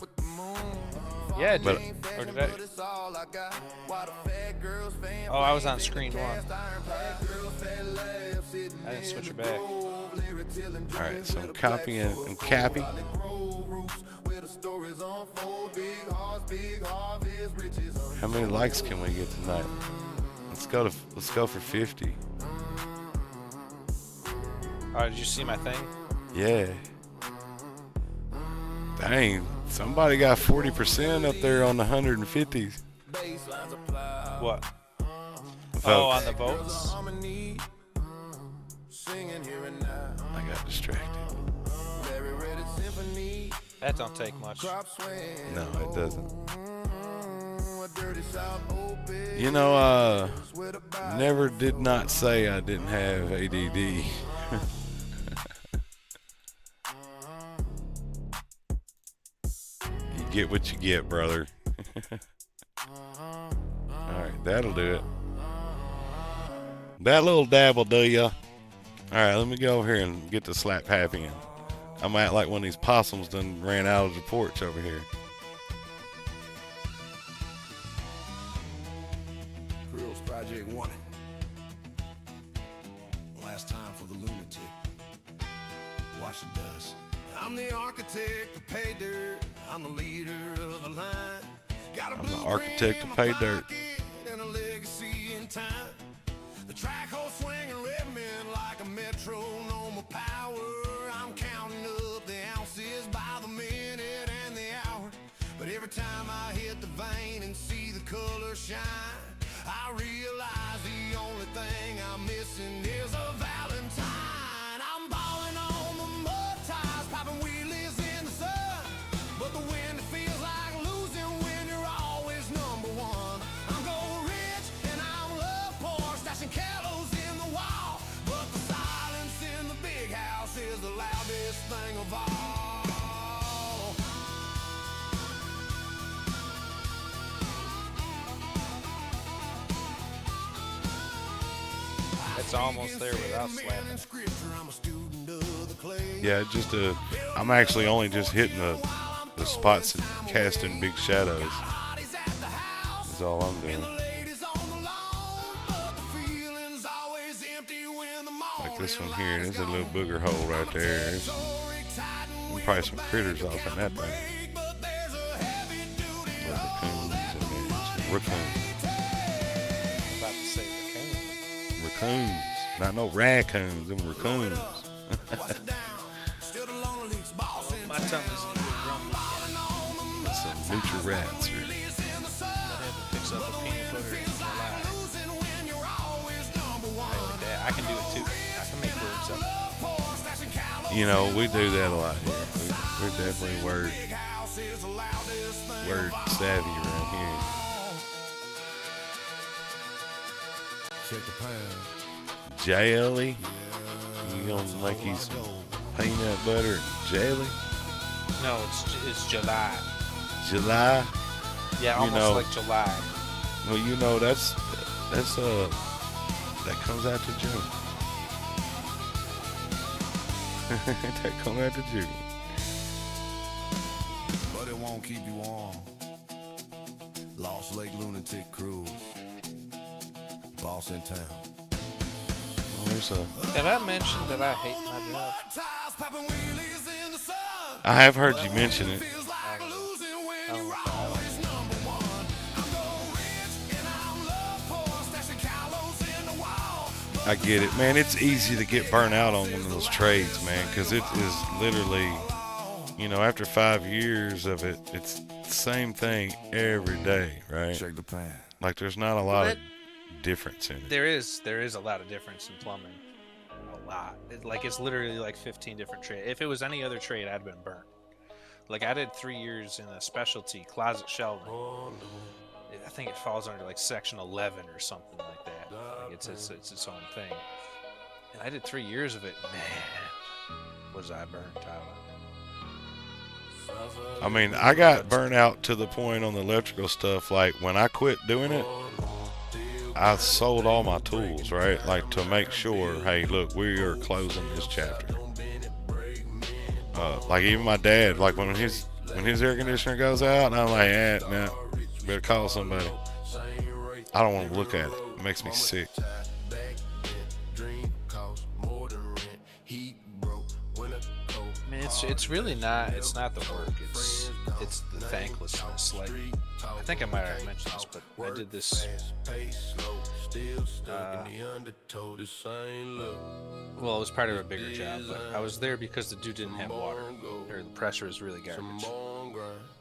Yeah, I did. But- Or did I? Oh, I was on screen 1. I didn't switch it back. All right, so I'm copying and copy. How many likes can we get tonight? Let's go for 50. Oh, did you see my thing? Yeah. Dang, somebody got 40% up there on the 150s. What? Votes. Oh, on the votes? I got distracted. That don't take much. No, it doesn't. You know, never did not say I didn't have ADD. You get what you get, brother. Alright, that'll do it. That little dab will do ya. Alright, let me go over here and get the slap happy in. I'm at like one of these possums done ran out of the porch over here. Grills Project 1. Last time for the lunatic. Watch the dust. I'm the architect of pay dirt. I'm the leader of the line. Got a I'm the blueprint architect in of my pay dirt. pocket and a legacy in time. The track hole swinging rhythm like a metronome of power. I'm counting up the ounces by the minute and the hour. But every time I hit the vein and see the color shine, I realize the only thing I'm missing is a Valentine. I'm balling on the mud ties, popping wheelies in the sun. But the wind feels like losing when you're always number one. I'm gold rich and I'm love poor, stashing candles in the wall. But the silence in the big house is the loudest thing of all. It's almost there without slapping. Yeah, just I'm actually only just hitting the spots and casting big shadows. That's all I'm doing. Like this one here, there's a little booger hole right there. There's probably some critters off in that thing. Little raccoons in there. Some raccoons. I'm about to say raccoon. Raccoons. Not no raccoons, them raccoons. My tongue is a little grumpy. That's some neutral rats. I had to fix up a peanut butter in July. I can do it too. I can make words up. You know, we do that a lot here. We're definitely word savvy around here. Check the pound. Jelly? You gonna make you some peanut butter and jelly? No, it's July. July? Yeah, You almost know- like July. Well, you know that comes out to June. That come out to June. But it gonna keep you warm. Lost Lake Lunatic Cruise. Boss in town. There's a. Did I mention that I hate my job? I have heard you mention it. I get it, man. It's easy to get burnt out on one of those trades, man, because it is literally, you know, after 5 years of it, it's the same thing every day, right? Check the pan. Like there's not a lot of difference in it. There is a lot of difference in plumbing. A lot. It's literally like 15 different trades. If it was any other trade, I'd been burnt. Like I did 3 years in a specialty closet shelving. I think it falls under like section 11 or something like that. Like it's its own thing. And I did 3 years of it. Man, was I burnt out. I mean, I got burnt out to the point on the electrical stuff. Like when I quit doing it, I sold all my tools, right? Like to make sure, hey, look, we are closing this chapter. Like even my dad, like when his air conditioner goes out, I'm like, nah, better call somebody. I don't want to look at it. It makes me sick. I mean, it's really not. It's not the work. It's the thanklessness. Like I think I might have mentioned this, but I did this. Well, it was part of a bigger job, but I was there because the dude didn't have water, or the pressure was really garbage.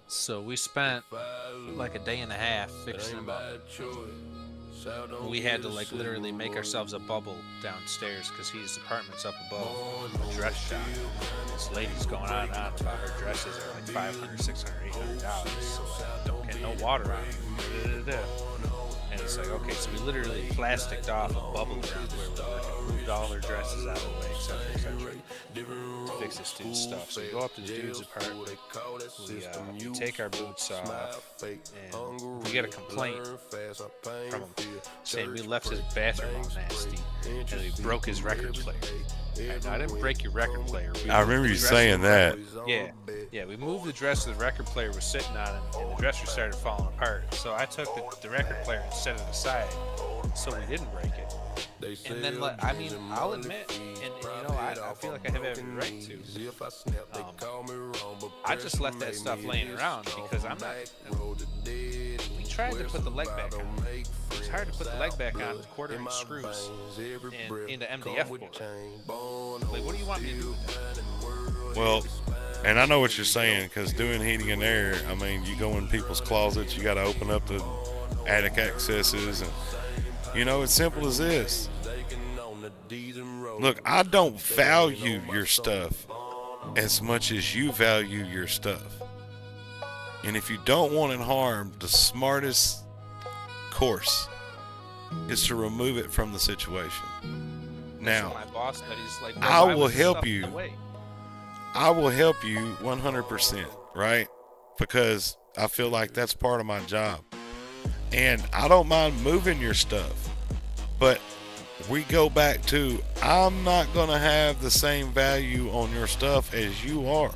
So we spent like a day and a half fixing them up. We had to like literally make ourselves a bubble downstairs because his apartment's up above a dress shop. This lady's going on and on about her dresses are like $500, $600, $800. So don't get no water on them. And it's like, okay, so we literally plasticed off a bubble around where we were, moved all our dresses out of the way, etc., to fix this dude's stuff. So we go up to the dude's apartment, we take our boots off, and we get a complaint from him saying we left his bathroom all nasty, and we broke his record player. No, I didn't break your record player. I remember you saying that. Yeah, we moved the dresser the record player was sitting on, and the dresser started falling apart. So I took the record player and set it aside so we didn't break it. And then, I mean, I'll admit, and you know, I feel like I have every right to. I just left that stuff laying around because I'm not. We tried to put the leg back on. It was hard to put the leg back on with quarter-inch screws and into MDF board. Like, what do you want me to do with that? Well, and I know what you're saying, because doing heating and air, I mean, you go in people's closets, you got to open up the attic accesses, and you know, it's simple as this. Look, I don't value your stuff as much as you value your stuff. And if you don't want it harmed, the smartest course is to remove it from the situation. Now, my boss, that he's like, I will help you. I will help you 100%, right? Because I feel like that's part of my job. And I don't mind moving your stuff. But we go back to, I'm not going to have the same value on your stuff as you are.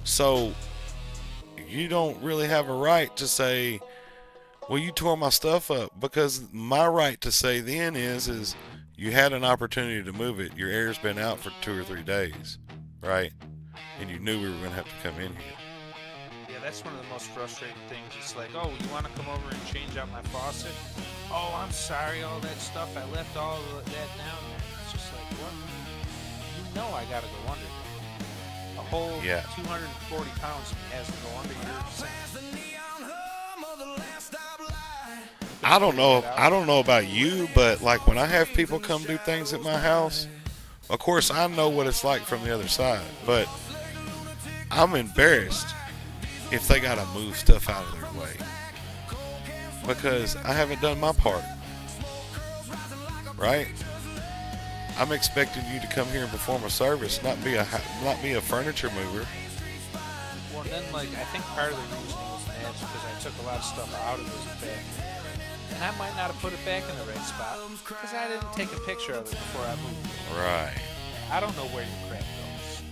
So you don't really have a right to say, well, you tore my stuff up. Because my right to say then is you had an opportunity to move it. Your air's been out for 2 or 3 days, right? And you knew we were going to have to come in here. Yeah, that's one of the most frustrating things. It's like, oh, you want to come over and change out my faucet? Oh, I'm sorry, all that stuff, I left all of that down there. It's just like, what? You know I got to go under there. A whole 240 pounds has to go under your sink. I don't know about you, but like when I have people come do things at my house, of course I know what it's like from the other side, but I'm embarrassed if they gotta move stuff out of their way because I haven't done my part, right? I'm expecting you to come here and perform a service, not be a furniture mover. Well, then, like, I think part of the reason it was mad is because I took a lot of stuff out of his bed. And I might not have put it back in the right spot because I didn't take a picture of it before I moved it. Right. I don't know where your crap goes.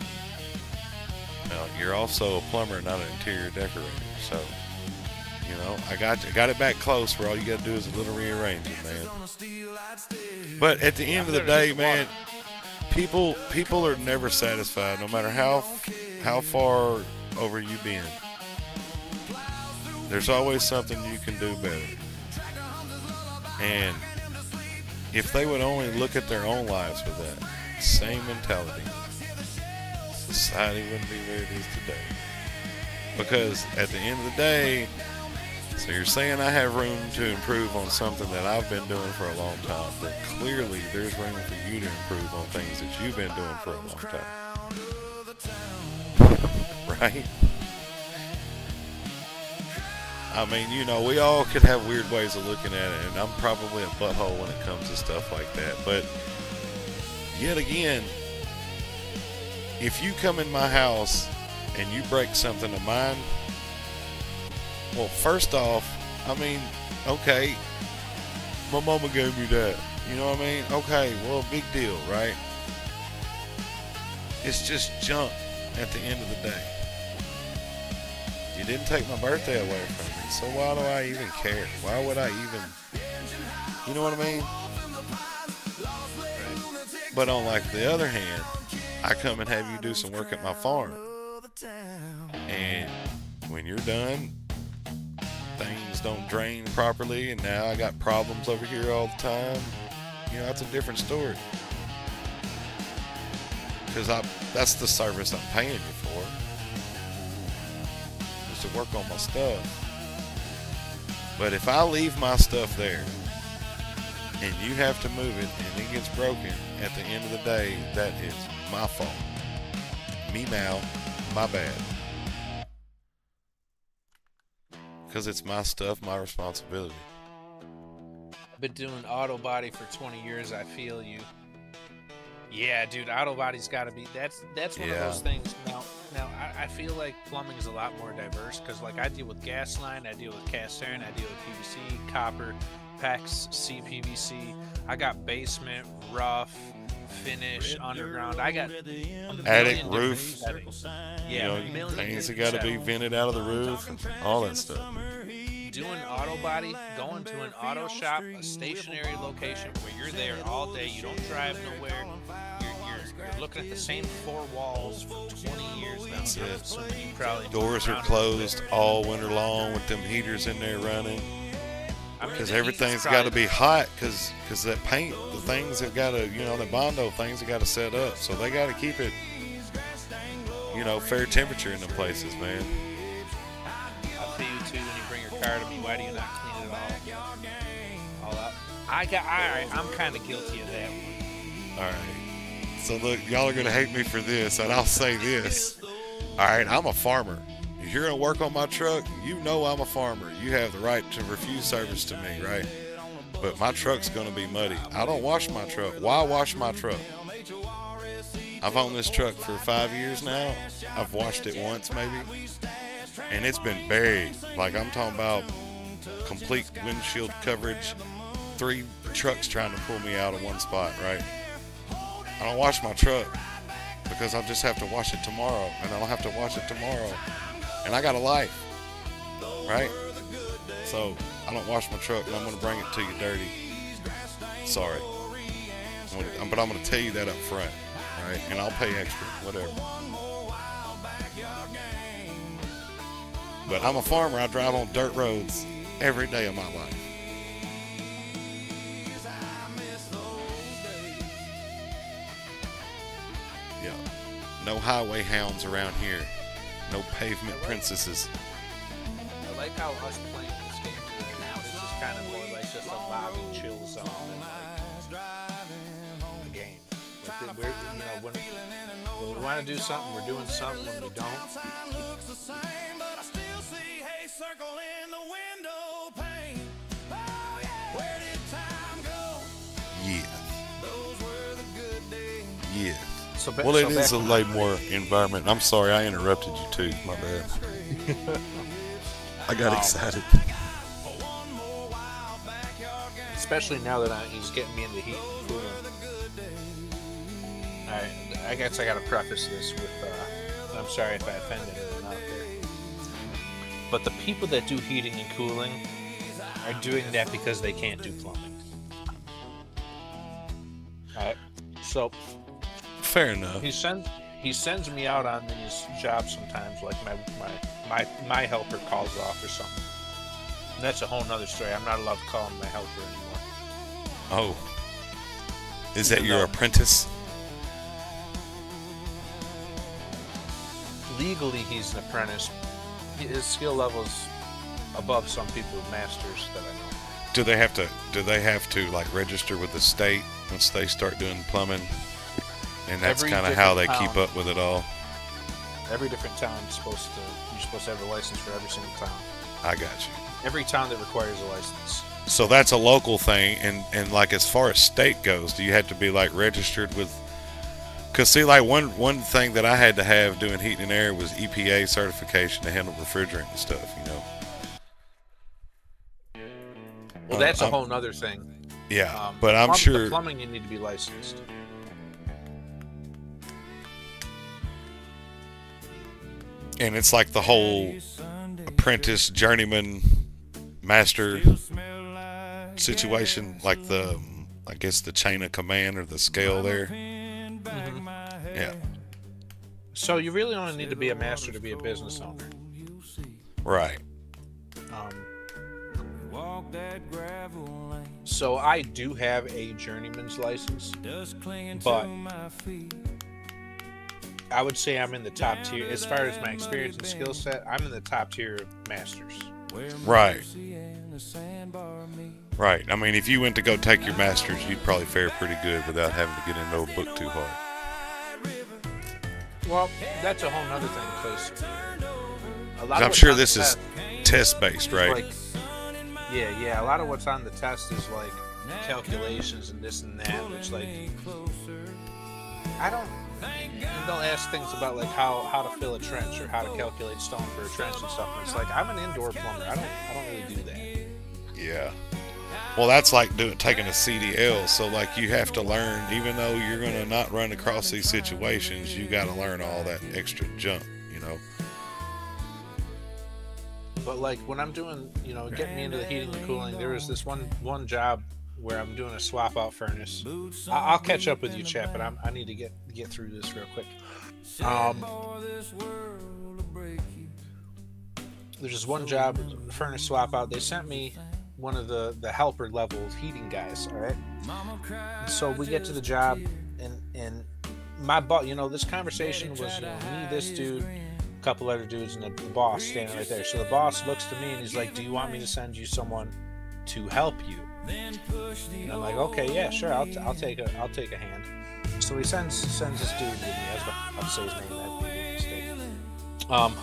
Now, you're also a plumber, not an interior decorator. So, you know, I got it back close where all you got to do is a little rearrange it, man. But at the end of the day, man, people are never satisfied, no matter how far over you've been. There's always something you can do better. And if they would only look at their own lives with that same mentality, society wouldn't be where it is today. Because at the end of the day, so you're saying I have room to improve on something that I've been doing for a long time, but clearly there's room for you to improve on things that you've been doing for a long time. Right? I mean, you know, we all could have weird ways of looking at it, and I'm probably a butthole when it comes to stuff like that. But yet again, if you come in my house and you break something of mine, well, first off, I mean, okay, my mama gave me that. You know what I mean? Okay, well, big deal, right? It's just junk at the end of the day. You didn't take my birthday away from me, so why do I even care? Why would I even, you know what I mean? But on like the other hand, I come and have you do some work at my farm, and when you're done, things don't drain properly, and now I got problems over here all the time. You know, that's a different story. Because that's the service I'm paying you for. To work on my stuff. But if I leave my stuff there and you have to move it and it gets broken, at the end of the day, that is my fault. Me now, my bad. Because it's my stuff, my responsibility. I've been doing auto body for 20 years. I feel you. Yeah, dude, auto body's got to be. That's one of those things. Now, I feel like plumbing is a lot more diverse because, like, I deal with gas line, I deal with cast iron, I deal with PVC, copper, PEX, CPVC. I got basement, rough, finish, underground. I got attic, roof. Yeah, you know, things that got to be vented out of the roof, and all that stuff. Doing auto body, going to an auto shop, a stationary location where you're there all day, you don't drive nowhere, you're looking at the same four walls for 20 years now. That's it. So you probably Doors are closed all winter long with them heaters in there running. Because everything's got to be hot because that paint, the things have got to, you know, the Bondo things have got to set up. So they got to keep it, you know, fair temperature in the places, man. I'll tell you too, when you bring your car to me, why do you not clean it all up? I'm kind of guilty of that one. All right. So look, y'all are going to hate me for this, and I'll say this. All right, I'm a farmer. If you're going to work on my truck, you know I'm a farmer. You have the right to refuse service to me, right? But my truck's going to be muddy. I don't wash my truck. Why wash my truck? I've owned this truck for 5 years now. I've washed it once maybe. And it's been buried. Like, I'm talking about complete windshield coverage. 3 trucks trying to pull me out of one spot, right? I don't wash my truck because I'll just have to wash it tomorrow. And I'll have to wash it tomorrow. And I got a life, right? So I don't wash my truck, and I'm going to bring it to you dirty. Sorry. But I'm going to tell you that up front, right? And I'll pay extra, whatever. But I'm a farmer. I drive on dirt roads every day of my life. Yeah. No highway hounds around here. No pavement princesses. I like how us playing this game right now is just kind of more like just a Bobby chill zone than like a game. Like we're, you know, when we want to do something, we're doing something. When we don't, Yeah. Yeah. Well, it is a late more environment. I'm sorry, I interrupted you too. My bad. I got excited. Especially now that he's getting me into heat and cooling. Alright, I guess I gotta preface this with I'm sorry if I offended anyone out there. But the people that do heating and cooling are doing that because they can't do plumbing. Alright, so Fair enough. he sends me out on these jobs sometimes, like my helper calls off or something. And that's a whole nother story. I'm not allowed to call him my helper anymore. Oh. Is that your apprentice? Legally, he's an apprentice. His skill level is above some people with masters that I know. Do they have to like register with the state once they start doing plumbing? And that's Every kind of how they different keep up with it all. Every different town is you're supposed to have a license for every single town. I got you. Every town that requires a license. So that's a local thing, and like as far as state goes, do you have to be like registered with? Cause see, like one thing that I had to have doing heating and air was EPA certification to handle refrigerant and stuff, you know. Well, that's a whole nother thing. Yeah, but I'm sure the plumbing you need to be licensed. and it's like the whole apprentice, journeyman, master situation, like the, I guess the chain of command or the scale there. Mm-hmm. Yeah. So you really only need to be a master to be a business owner. Right. So I do have a journeyman's license, but I would say I'm in the top tier as far as my experience and skill set. I'm in the top tier of masters. Right. Right. I mean, if you went to go take your master's, you'd probably fare pretty good without having to get into a book too hard. Well, that's a whole nother thing because I'm sure this is test based, right? Like, yeah. A lot of what's on the test is like calculations and this and that, which like they'll ask things about like how to fill a trench or how to calculate stone for a trench and stuff. And it's like I'm an indoor plumber. I don't really do that. Yeah. Well, that's like taking a CDL. So like you have to learn, even though you're gonna not run across these situations, you got to learn all that extra junk, you know. But like when I'm doing, getting me into the heating and cooling, there was this one job where I'm doing a swap out furnace. I'll catch up with you, Chap, but I need to get through this real quick. There's this one job, furnace swap out. They sent me one of the helper level heating guys. All right. So we get to the job, and my boss. This conversation was me, this dude, a couple other dudes, and the boss standing right there. So the boss looks to me and he's like, "Do you want me to send you someone to help you?" And I'm like, "Okay, yeah, sure. I'll take a hand." So he sends this dude with me. I was about to say his name. That'd be a mistake.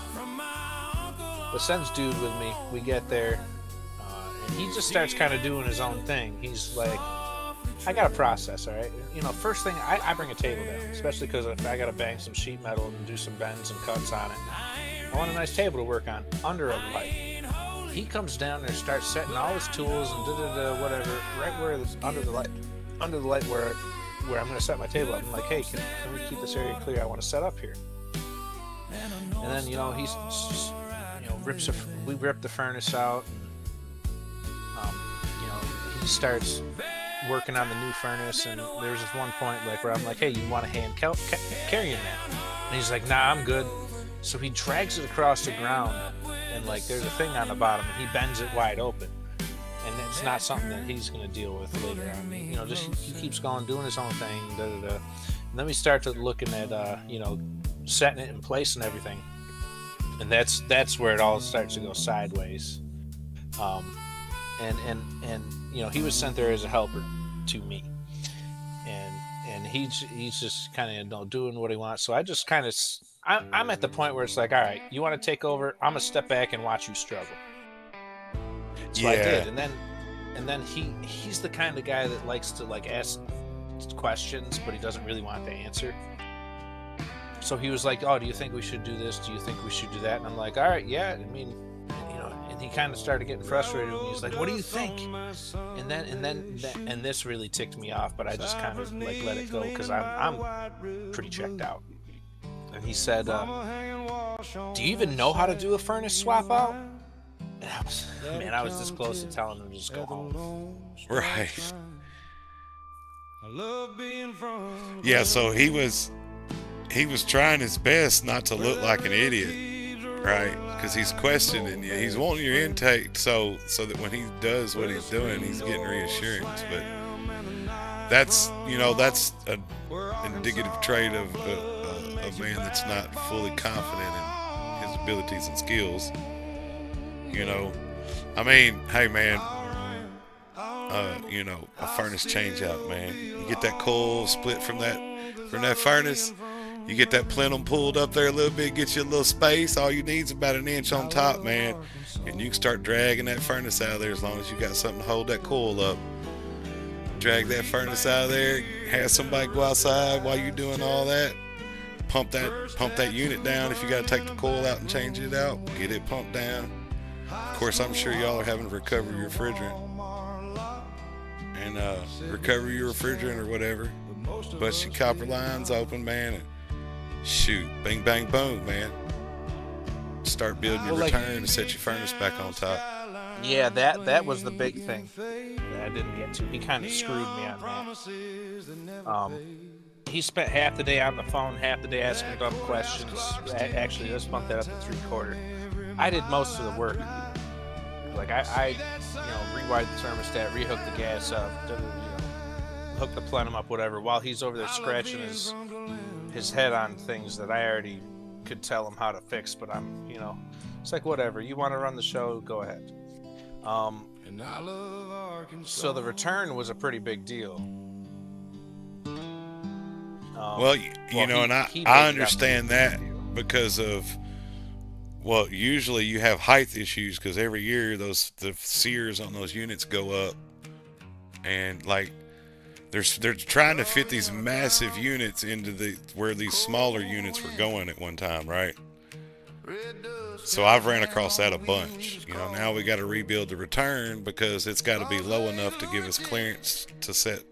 But sends dude with me. We get there, and he just starts kind of doing his own thing. He's like, "I got a process, all right. First thing, I bring a table down, especially because if I got to bang some sheet metal and do some bends and cuts on it, I want a nice table to work on under a light." He comes down there and starts setting all his tools and whatever right where it's under the light where I'm going to set my table up. I'm like, "Hey, can we keep this area clear? I want to set up here." And then he's just, we rip the furnace out. And, he starts working on the new furnace, and there's this one point like where I'm like, "Hey, you want a hand carrying that?" And he's like, "Nah, I'm good." So he drags it across the ground, and like there's a thing on the bottom, and he bends it wide open, and it's not something that he's going to deal with later on. Just he keeps going, doing his own thing, and then we start to looking at setting it in place and everything, and that's where it all starts to go sideways. And he was sent there as a helper to me, and he's just kind of doing what he wants. So I just kind of I'm at the point where it's like, all right, you want to take over? I'm gonna step back and watch you struggle. So I did, and then he's the kind of guy that likes to like ask questions, but he doesn't really want to answer. So he was like, "Oh, do you think we should do this? Do you think we should do that?" And I'm like, "All right, yeah." I mean, and he kind of started getting frustrated with me. He's like, "What do you think?" And this really ticked me off, but I just kind of like let it go because I'm pretty checked out. and he said, "Do you even know how to do a furnace swap out?" And I was this close to telling him to just go home. Right. Yeah, so he was trying his best not to look like an idiot, right? Because he's questioning you. He's wanting your intake so that when he does what he's doing, he's getting reassurance. But that's an indicative trait of a man that's not fully confident in his abilities and skills. I mean, hey man, a furnace change out, man. You get that coal split from that furnace. You get that plenum pulled up there a little bit, get you a little space. All you need is about an inch on top, man. And you can start dragging that furnace out of there as long as you got something to hold that coal up. Drag that furnace out of there. Have somebody go outside while you're doing all that. Pump that unit down. If you got to take the coal out and change it out, get it pumped down. Of course, I'm sure y'all are having to recover your refrigerant. And recover your refrigerant or whatever. Bust your copper lines open, man, and shoot, bing, bang, boom, man. Start building your return and set your furnace back on top. Yeah, that was the big thing that I didn't get to. He kind of screwed me on that. He spent half the day on the phone, half the day asking dumb questions. Actually, let's bump that up to 3/4. I did most of the work. Like I rewired the thermostat, rehooked the gas up, hooked the plenum up, whatever. While he's over there scratching his head on things that I already could tell him how to fix, but it's like whatever. You want to run the show, go ahead. So the return was a pretty big deal. And I understand that because of, well, usually you have height issues because every year the sears on those units go up, and like they're trying to fit these massive units into where these smaller units were going at one time, right? So I've ran across that a bunch. Now we got to rebuild the return because it's got to be low enough to give us clearance to set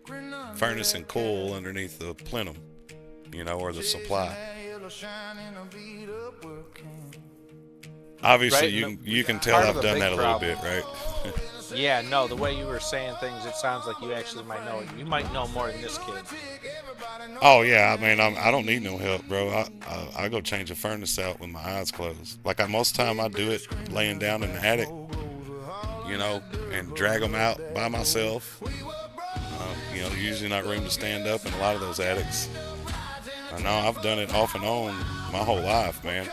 furnace and coil underneath the plenum, or the supply. Obviously, right? you can tell I've done that a little bit, right? Yeah, no, the way you were saying things, it sounds like you actually might know it. You might know more than this kid. Oh yeah, I mean, I don't need no help, bro. I go change a furnace out with my eyes closed. Like most of the time, I do it laying down in the attic, and drag them out by myself. Usually not room to stand up in a lot of those attics. I know I've done it off and on my whole life, man.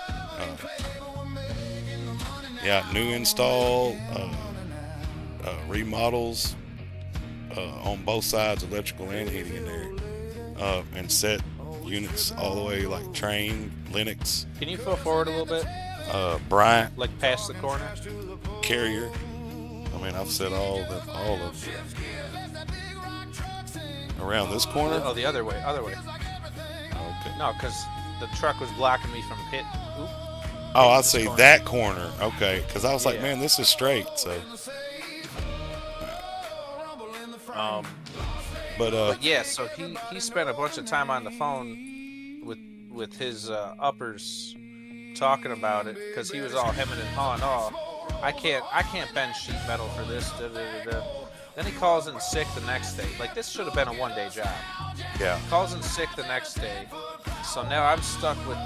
New install, remodels on both sides, electrical and heating in there, and set units all the way like Train, Linux. Can you go forward a little bit? Bryant, like past the corner. Carrier. I mean, I've set all of them. Around this corner? Oh, the other way. Okay. No, because the truck was blocking me from hitting. Oh, I see that corner. Okay, because I was like, man, this is straight. So. But yeah, so he spent a bunch of time on the phone with his uppers talking about it because he was all hemming and hawing. Oh, I can't bend sheet metal for this. Da, da, da, da. Then he calls in sick the next day. Like, this should have been a one-day job. Yeah. Calls in sick the next day. So now I'm stuck with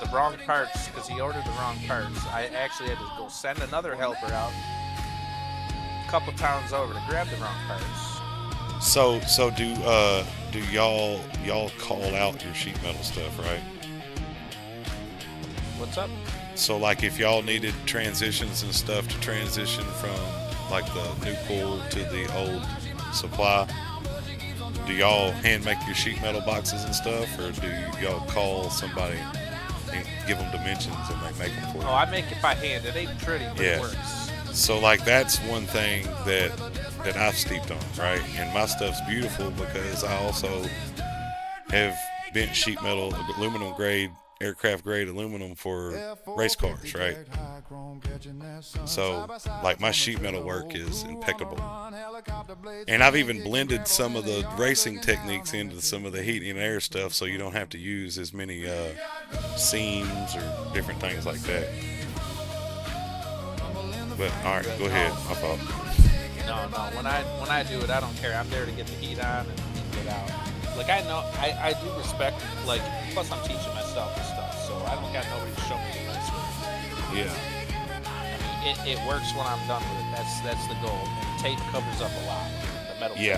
the wrong parts because he ordered the wrong parts. I actually had to go send another helper out a couple towns over to grab the wrong parts. So do y'all call out your sheet metal stuff, right? What's up? So like if y'all needed transitions and stuff to transition from like the new coil to the old supply, do y'all hand make your sheet metal boxes and stuff, or do y'all call somebody and give them dimensions and they make them for you? Oh, I make it by hand. It ain't pretty, but it works. So like that's one thing that I've steeped on, right? And my stuff's beautiful because I also have bent sheet metal, aluminum grade, aircraft grade aluminum for race cars, right? So, like, my sheet metal work is impeccable. And I've even blended some of the racing techniques into some of the heat and air stuff, so you don't have to use as many seams or different things like that. But all right, go ahead. My fault. No. When I do it, I don't care. I'm there to get the heat on and get out. Like, I know, I do respect, like, plus I'm teaching myself and stuff, so I don't got nobody to show me the best way. Yeah. I mean, it works when I'm done with it. That's the goal. And tape covers up a lot. The metal tape.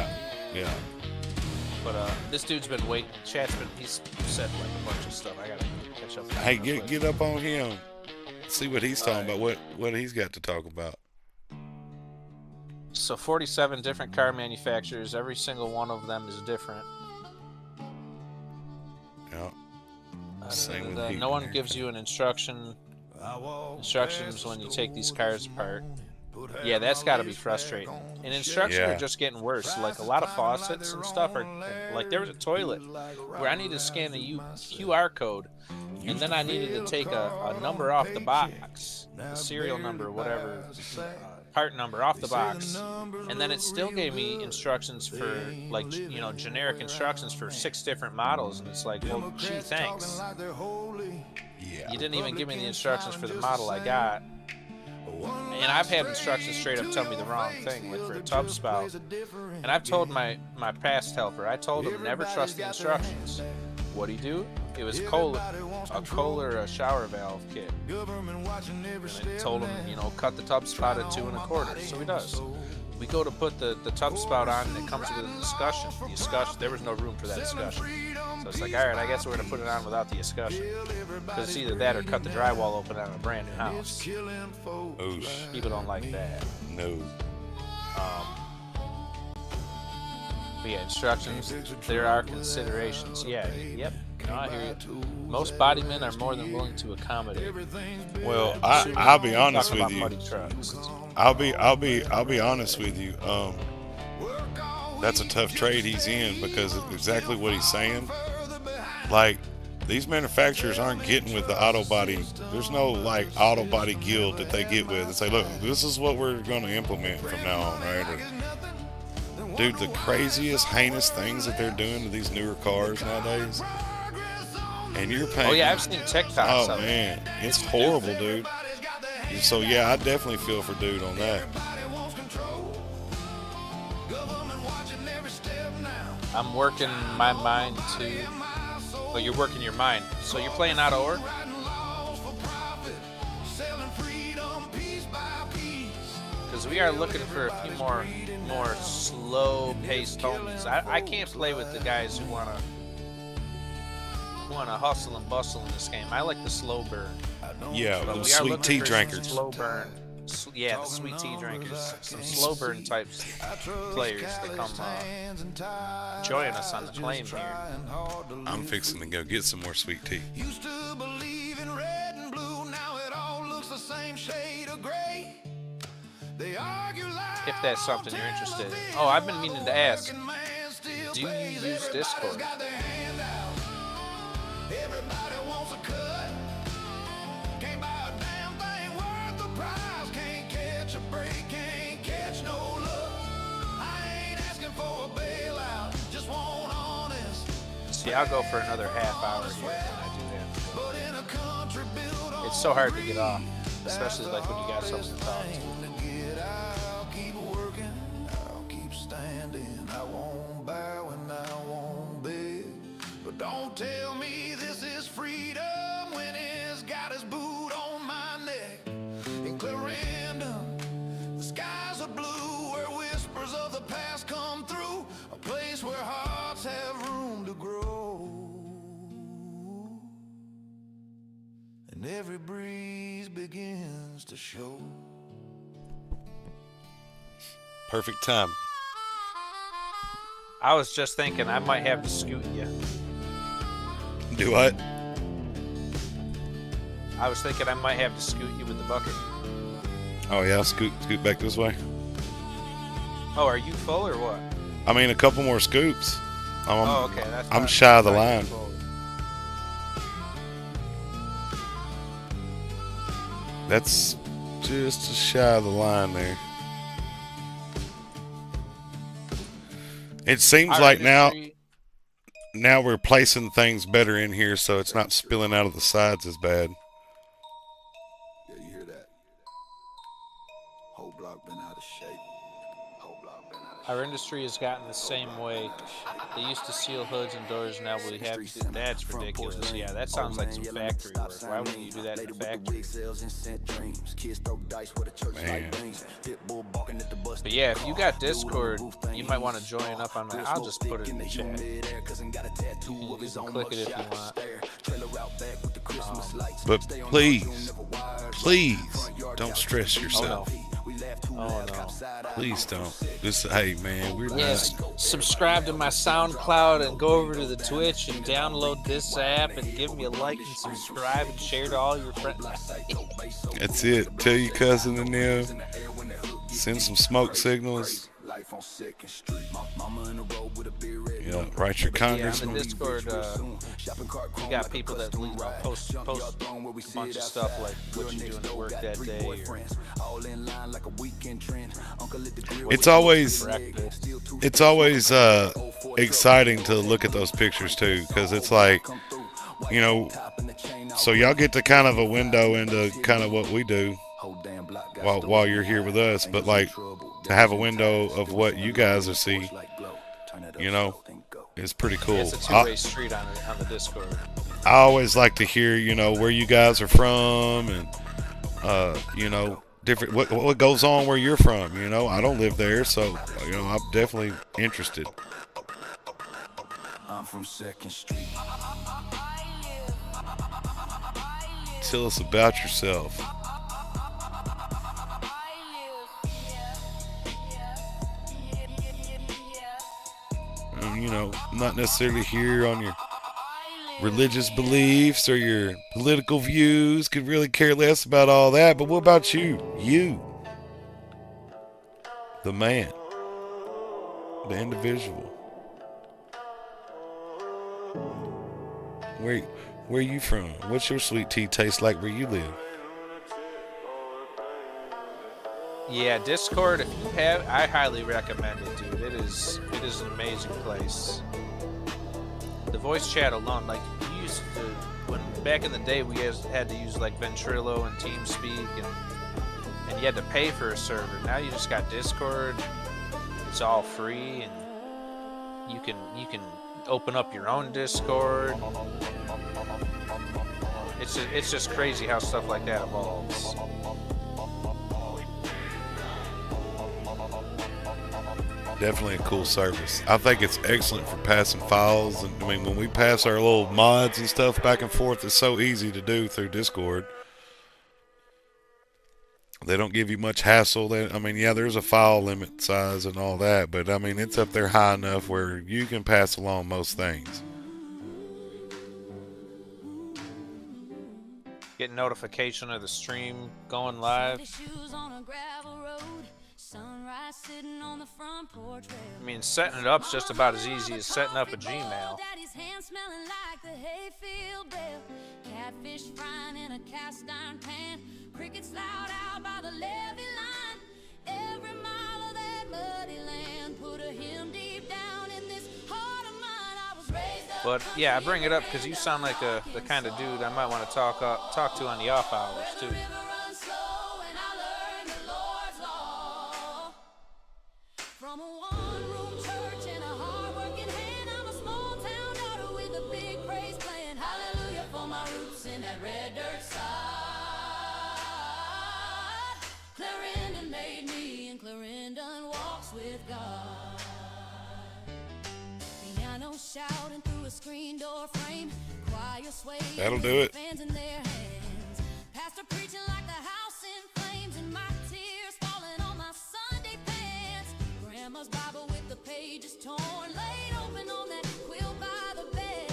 Yeah. But this dude's been waiting. He's said like a bunch of stuff. I gotta catch up. Hey, get up on him. See what he's talking about. What he's got to talk about. So 47 different car manufacturers. Every single one of them is different. Yeah. Same with heat no one and air. gives you an instructions when you take these cars apart. Yeah, that's got to be frustrating. And instructions are just getting worse. Like, a lot of faucets and stuff are like, there was a toilet where I needed to scan a QR code, and then I needed to take a number off the box, the serial number, whatever, part number off the box, and then it still gave me instructions for, like, you know, generic instructions for 6 different models, and it's like, well, gee, thanks. Yeah. You didn't even give me the instructions for the model I got. And I've had instructions straight up tell me the wrong thing, like for a tub spout. And I've told my past helper, I told him never trust the instructions. What'd he do? It was a Kohler shower valve kit. And I told him, you know, cut the tub spout at 2 1/4. So he does. We go to put the tub spout on, and it comes with a discussion. The discussion, there was no room for that discussion. So it's like, all right, I guess we're going to put it on without the discussion. Because it's either that or cut the drywall open on a brand new house. Oosh. People don't like that. No. But yeah, instructions, there are considerations. Yeah, yep. No, I hear you. Most bodymen are more than willing to accommodate. Well, I'll be honest Talking with about you. muddy trucks. I'll be honest with you. That's a tough trade he's in, because of exactly what he's saying. Like, these manufacturers aren't getting with the auto body. There's no, like, auto body guild that they get with and say, look, this is what we're going to implement from now on, right? Or, dude, the craziest, heinous things that they're doing to these newer cars nowadays. And you're paying. Oh yeah, I've seen TikToks. Oh man, it's horrible, dude. So yeah, I definitely feel for dude on that. I'm working my mind to. Oh, you're working your mind. So you're playing out of order? Because we are looking for a few more slow-paced homies. I can't play with the guys who wanna hustle and bustle in this game. I like the slow burn. Yeah, But the we are sweet looking tea for drinkers. some slow burn. Yeah, the sweet tea drinkers. Some slow burn types players that come join us on the claim here. I'm fixing to go get some more sweet tea. Used to believe in red and blue, now it all looks the same shade of gray. They argue like If that's something you're interested in. Oh, I've been meaning to ask. Do you use Discord? Everybody wants a cut. Can't buy a damn thing worth the price. Can't catch a break, can't catch no luck. I ain't asking for a bailout, just want honest. See, I'll go for another half hour here when I do that. But in a country built on It's so hard to get off, especially like when you got something to talk to. to get out, I'll keep working, I'll keep standing. I won't bow and I won't beg. But don't tell me this is freedom when it's got his boot on my neck. In Clarendon, the skies are blue where whispers of the past come through. A place where hearts have room to grow. And every breeze begins to show. Perfect time. I was just thinking I might have to scoot you. Do what? I was thinking I might have to scoot you with the bucket. Oh yeah, scoot back this way. Oh, are you full or what? I mean, a couple more scoops. Oh, okay. That's I'm fine. shy of the Fine, line. you're full. That's just shy of the line there. It seems Our like now industry- we're placing things better in here so it's not spilling out of the sides as bad. Yeah, you hear that? Whole block been out of shape. Whole block been out of Our industry has gotten the same way. They used to seal hoods and doors, now we have to. That's ridiculous. Yeah, that sounds like some factory work. Why wouldn't you do that in a factory? Man. But yeah, if you got Discord, you might want to join up on that. I'll just put it in the chat. You can click it if you want. But please, don't stress yourself. Oh no. Please don't. Just, hey man, we're Yes, not. subscribe to my SoundCloud and go over to the Twitch and download this app and give me a like and subscribe and share to all your friends. That's it. Tell your cousin and them. Send some smoke signals. Yeah, write your Yeah, on the congressman. Discord, you got people that post a bunch of stuff like what you doing at work that day. Or It's always exciting to look at those pictures too, because it's like, you know, so y'all get to kind of a window into kind of what we do while you're here with us, but like to have a window of what you guys are seeing, you know, is pretty cool. it's a two-way street on the Discord. I always like to hear, you know, where you guys are from and, you know, different what goes on where you're from. You know, I don't live there, so you know, I'm definitely interested. I'm from 2nd Street. Tell us about yourself. You know, not necessarily here on your religious beliefs or your political views. Could really care less about all that. But what about you? You, the man, the individual. Where you from? What's your sweet tea taste like where you live? Yeah, Discord. If you have, I highly recommend it, dude. It is an amazing place. The voice chat alone, like you used to, when back in the day we had to use like Ventrilo and TeamSpeak, and you had to pay for a server. Now you just got Discord. It's all free, and you can open up your own Discord. It's just crazy how stuff like that evolves. Definitely a cool service. I think it's excellent for passing files. And I mean, when we pass our little mods and stuff back and forth, it's so easy to do through Discord. They don't give you much hassle. I mean, yeah, there's a file limit size and all that, but I mean, it's up there high enough where you can pass along most things. Get notification of the stream going live. I mean, setting it up's just about as easy as setting up a Gmail. Catfish frying in a cast iron pan, crickets loud out by the levee line. Every mile of that muddy land put a hymn deep down in this heart of mine. I was raised up. But yeah, I bring it up because you sound like the kind of dude I might want to talk to on the off hours too. From a one-room church and a hard-working hand, I'm a small-town daughter with a big praise plan. Hallelujah for my roots in that red dirt side. Clarendon made me, and Clarendon walks with God. Piano shouting through a screen door frame, choir swaying. That'll do it. Fans in their hands. Pastor preaching like the house in flames, and my tears falling on my Sunday pants. Grandma's Bible with the pages torn, laid open on that quilt by the bed.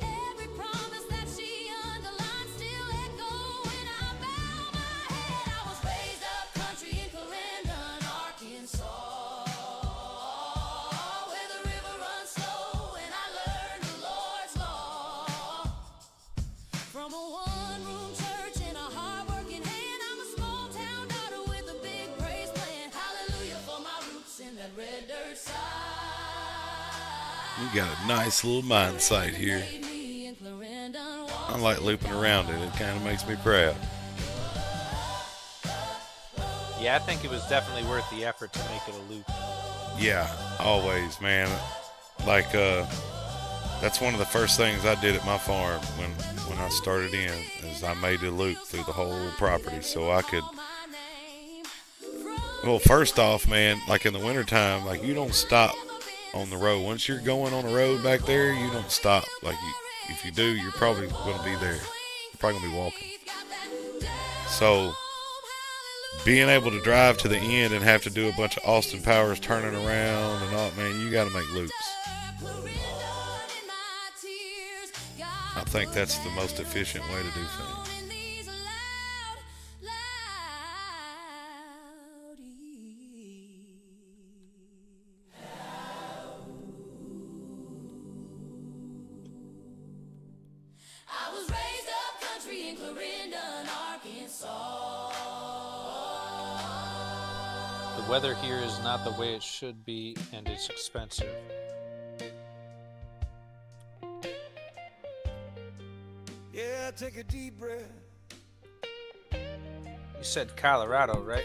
Every promise that she underlined still echo when I bow my head. I was raised up country in Clarendon, Arkansas, where the river runs slow and I learned the Lord's law. From a one You got a nice little mine site here. I like looping around it. It kind of makes me proud. Yeah, I think it was definitely worth the effort to make it a loop. Yeah, always, man. Like, that's one of the first things I did at my farm when I started in, is I made a loop through the whole property so I could. Well, first off, man, like in the wintertime, like you don't stop on the road. Once you're going on the road back there, you don't stop. Like if you do, you're probably going to be there. You're probably going to be walking. So being able to drive to the end and have to do a bunch of Austin Powers turning around and all, man, you got to make loops. I think that's the most efficient way to do things. I was raised up country in Clarendon, Arkansas. The weather here is not the way it should be, and it's expensive. Yeah, take a deep breath. You said Colorado, right?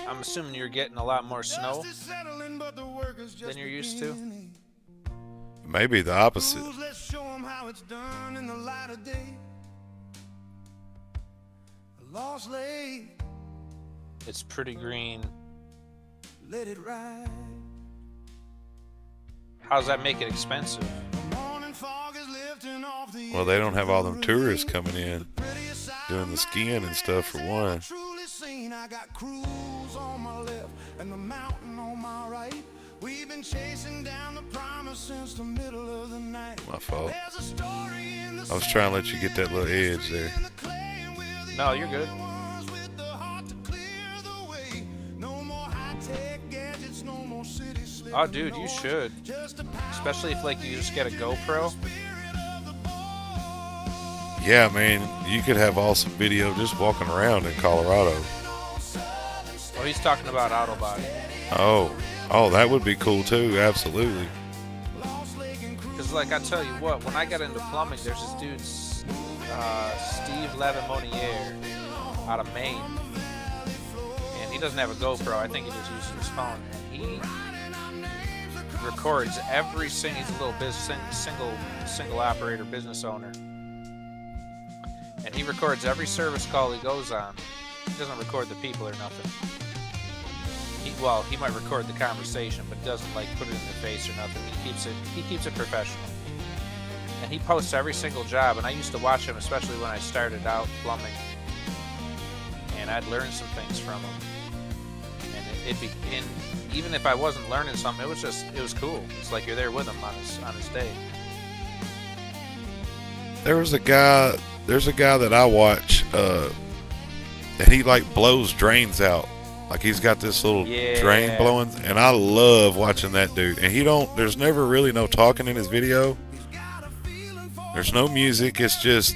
I'm assuming you're getting a lot more snow than you're used to. Maybe the opposite. Let's show 'em how it's done in the light of day. A lost lake, It's pretty green. let it ride. How does that make it expensive? Morning fog is lifting off the Well, they don't have all them tourists coming in doing the skiing and stuff for one. truly seen. I got cruise on my left and the mountain on my right. We've been chasing down the promise since the middle of the night. My fault. There's a story in the I was trying to let you get that little edge there. in the clay, and we're the No, you're good. ones with the heart to clear the way. No more high-tech gadgets, no more city slick. Oh, dude, you should. Just a power Especially if, like, you just get a GoPro. Yeah, man, you could have awesome video just walking around in Colorado. Oh, he's talking about auto body. Oh, that would be cool too. Absolutely. Because, like, I tell you what, when I got into plumbing, there's this dude, Steve Lavimoniere, out of Maine. And he doesn't have a GoPro. I think he just uses his phone. And he records every single, he's a little single operator business owner. And he records every service call he goes on. He doesn't record the people or nothing. He might record the conversation, but doesn't like put it in their face or nothing. He keeps it professional. And he posts every single job, and I used to watch him, especially when I started out plumbing. And I'd learn some things from him. And even if I wasn't learning something, it was cool. It's like you're there with him on his day. There's a guy that I watch, and he like blows drains out. Like he's got this little drain blowing, and I love watching that dude. And there's never really no talking in his video. There's no music. It's just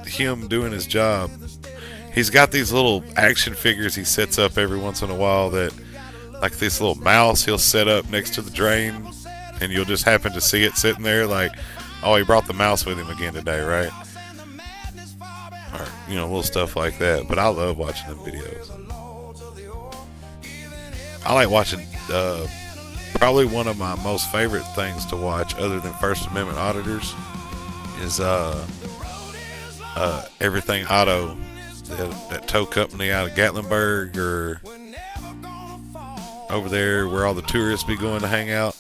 him doing his job. He's got these little action figures he sets up every once in a while that, like this little mouse he'll set up next to the drain, and you'll just happen to see it sitting there like, oh, he brought the mouse with him again today, right? Or, little stuff like that. But I love watching them videos. I like watching, probably one of my most favorite things to watch other than First Amendment auditors is Everything Auto, that tow company out of Gatlinburg or over there where all the tourists be going to hang out.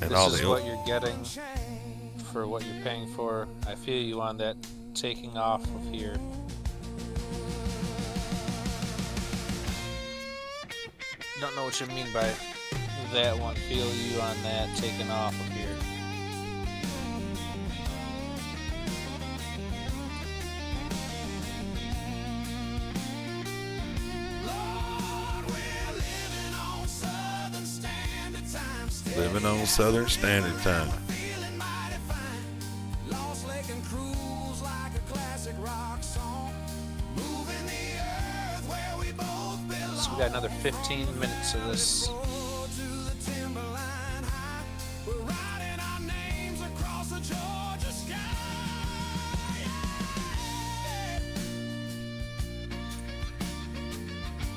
And This all is the what you're getting for what you're paying for. I feel you on that taking off of here. Don't know what you mean by that one. Feel you on that taking off of here. living on Southern Standard Time. So we got another 15 minutes of this.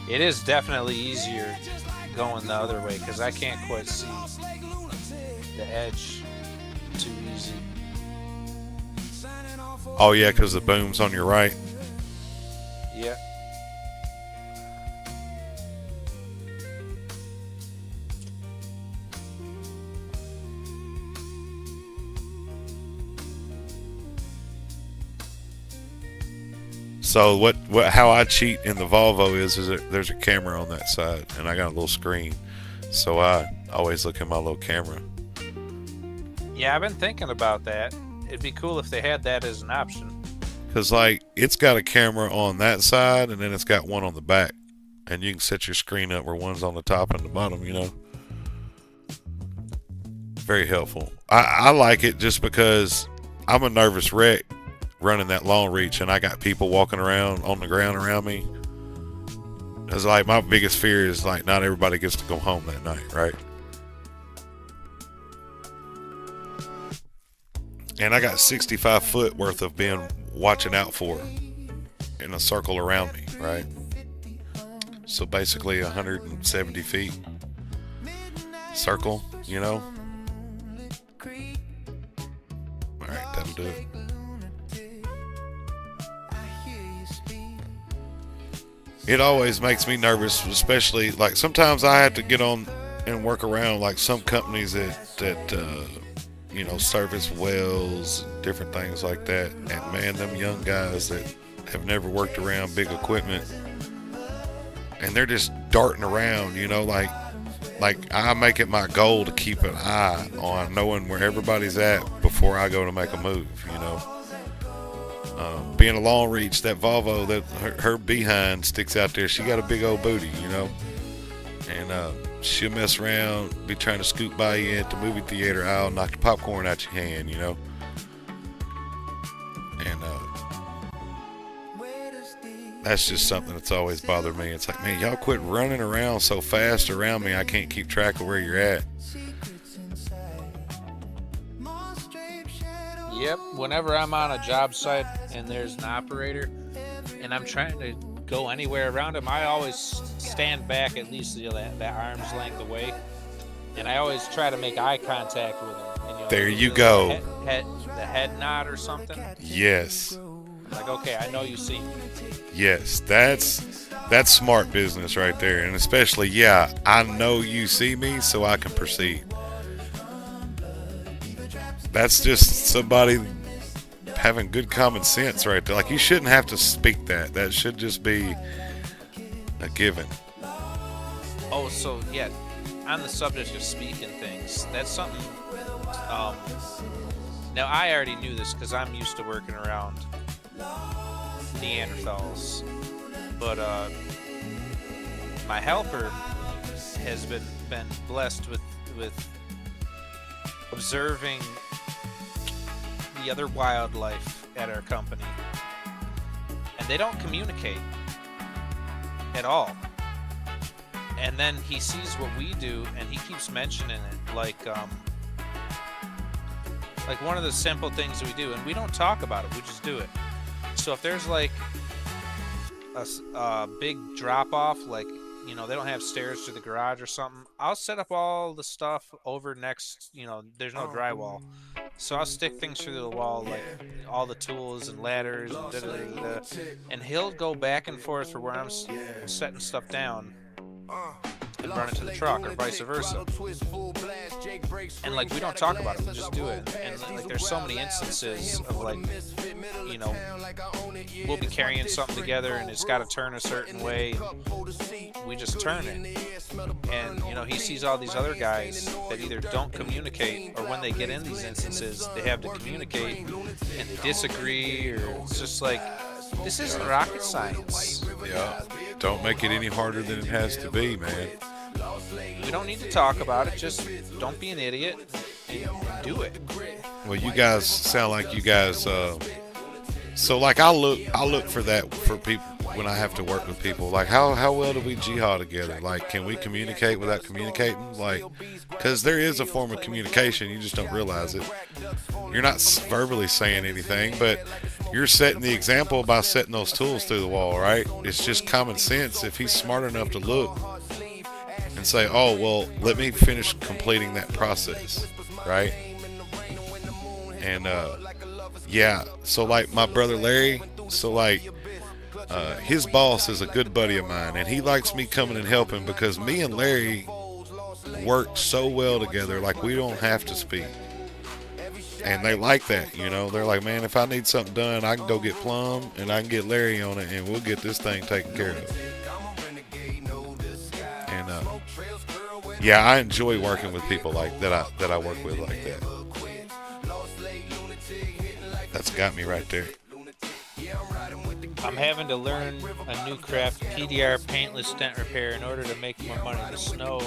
It is definitely easier going the other way because I can't quite see the edge too easy. Oh yeah, because the boom's on your right. Yeah. So how I cheat in the Volvo is that there's a camera on that side, and I got a little screen, so I always look at my little camera. Yeah, I've been thinking about that. It'd be cool if they had that as an option. Cause like it's got a camera on that side, and then it's got one on the back, and you can set your screen up where one's on the top and the bottom. You know, very helpful. I like it just because I'm a nervous wreck running that long reach, and I got people walking around on the ground around me. It's like my biggest fear is like not everybody gets to go home that night, right? And I got 65 foot worth of being watching out for in a circle around me, right? So basically 170 feet circle, you know? All right, that'll do it. It always makes me nervous, especially like sometimes I have to get on and work around like some companies that you know, service wells and different things like that. And man, them young guys that have never worked around big equipment, and they're just darting around, you know, like I make it my goal to keep an eye on knowing where everybody's at before I go to make a move, you know. Being a long reach, that Volvo, that her behind sticks out there. She got a big old booty, you know, and she'll mess around, be trying to scoot by you at the movie theater aisle, knock the popcorn out your hand, you know. And that's just something that's always bothered me. It's like, man, y'all quit running around so fast around me, I can't keep track of where you're at. Yep, whenever I'm on a job site and there's an operator and I'm trying to go anywhere around him, I always stand back at least, you know, that arm's length away, and I always try to make eye contact with him. And, you know, there you go. The head nod or something. Yes. Like, okay, I know you see me. Yes, that's smart business right there, and especially, yeah, I know you see me, so I can proceed. That's just somebody having good common sense right there. Like, you shouldn't have to speak that. That should just be a given. Oh, so yeah, on the subject of speaking things, that's something. Now I already knew this because I'm used to working around Neanderthals, but my helper has been blessed with observing the other wildlife at our company, and they don't communicate at all. And then he sees what we do, and he keeps mentioning it, like one of the simple things that we do, and we don't talk about it, we just do it. So if there's like a big drop off, like, you know, they don't have stairs to the garage or something, I'll set up all the stuff over next, you know, there's no drywall. So I'll stick things through the wall, like all the tools and ladders and da-da-da-da-da. And he'll go back and forth for where I'm setting stuff down and run it to the truck, or vice versa. And like, we don't talk about it, we just do it. And like, there's so many instances of, like, you know, we'll be carrying something together and it's got to turn a certain way, and we just turn it. And you know, he sees all these other guys that either don't communicate, or when they get in these instances they have to communicate and they disagree, or it's just like, this isn't rocket science. Yeah, don't make it any harder than it has to be, man. We don't need to talk about it, just don't be an idiot and do it. Well, you guys sound like you guys so like I'll look for that, for people when I have to work with people. Like, how well do we jihad together? Like, can we communicate without communicating? Like, because there is a form of communication, you just don't realize it. You're not verbally saying anything, but you're setting the example by setting those tools through the wall, right? It's just common sense. If he's smart enough to look and say, oh, well, let me finish completing that process, right? And, yeah, so like my brother Larry, so like, his boss is a good buddy of mine, and he likes me coming and helping because me and Larry work so well together, like we don't have to speak. And they like that, you know. They're like, man, if I need something done, I can go get Plum and I can get Larry on it, and we'll get this thing taken care of. And yeah, I enjoy working with people like that. I work with like that. That's got me right there. I'm having to learn a new craft, PDR paintless dent repair, in order to make more money. The snow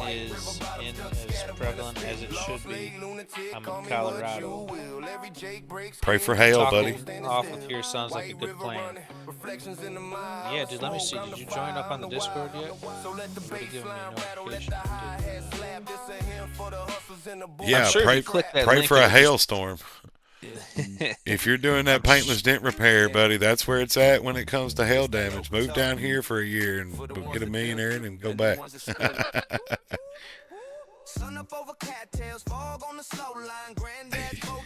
is in as prevalent as it should be. I'm in Colorado. Pray for hail, buddy. Off with here sounds like a good plan. Yeah, dude, let me see. Did you join up on the Discord yet? Would have given me a notification. Yeah, sure pray for a hailstorm. If you're doing that paintless dent repair, buddy, that's where it's at when it comes to hail damage. Move down here for a year and get a millionaire and go back. Sun up over cattails, fog on the slow line, granddad bow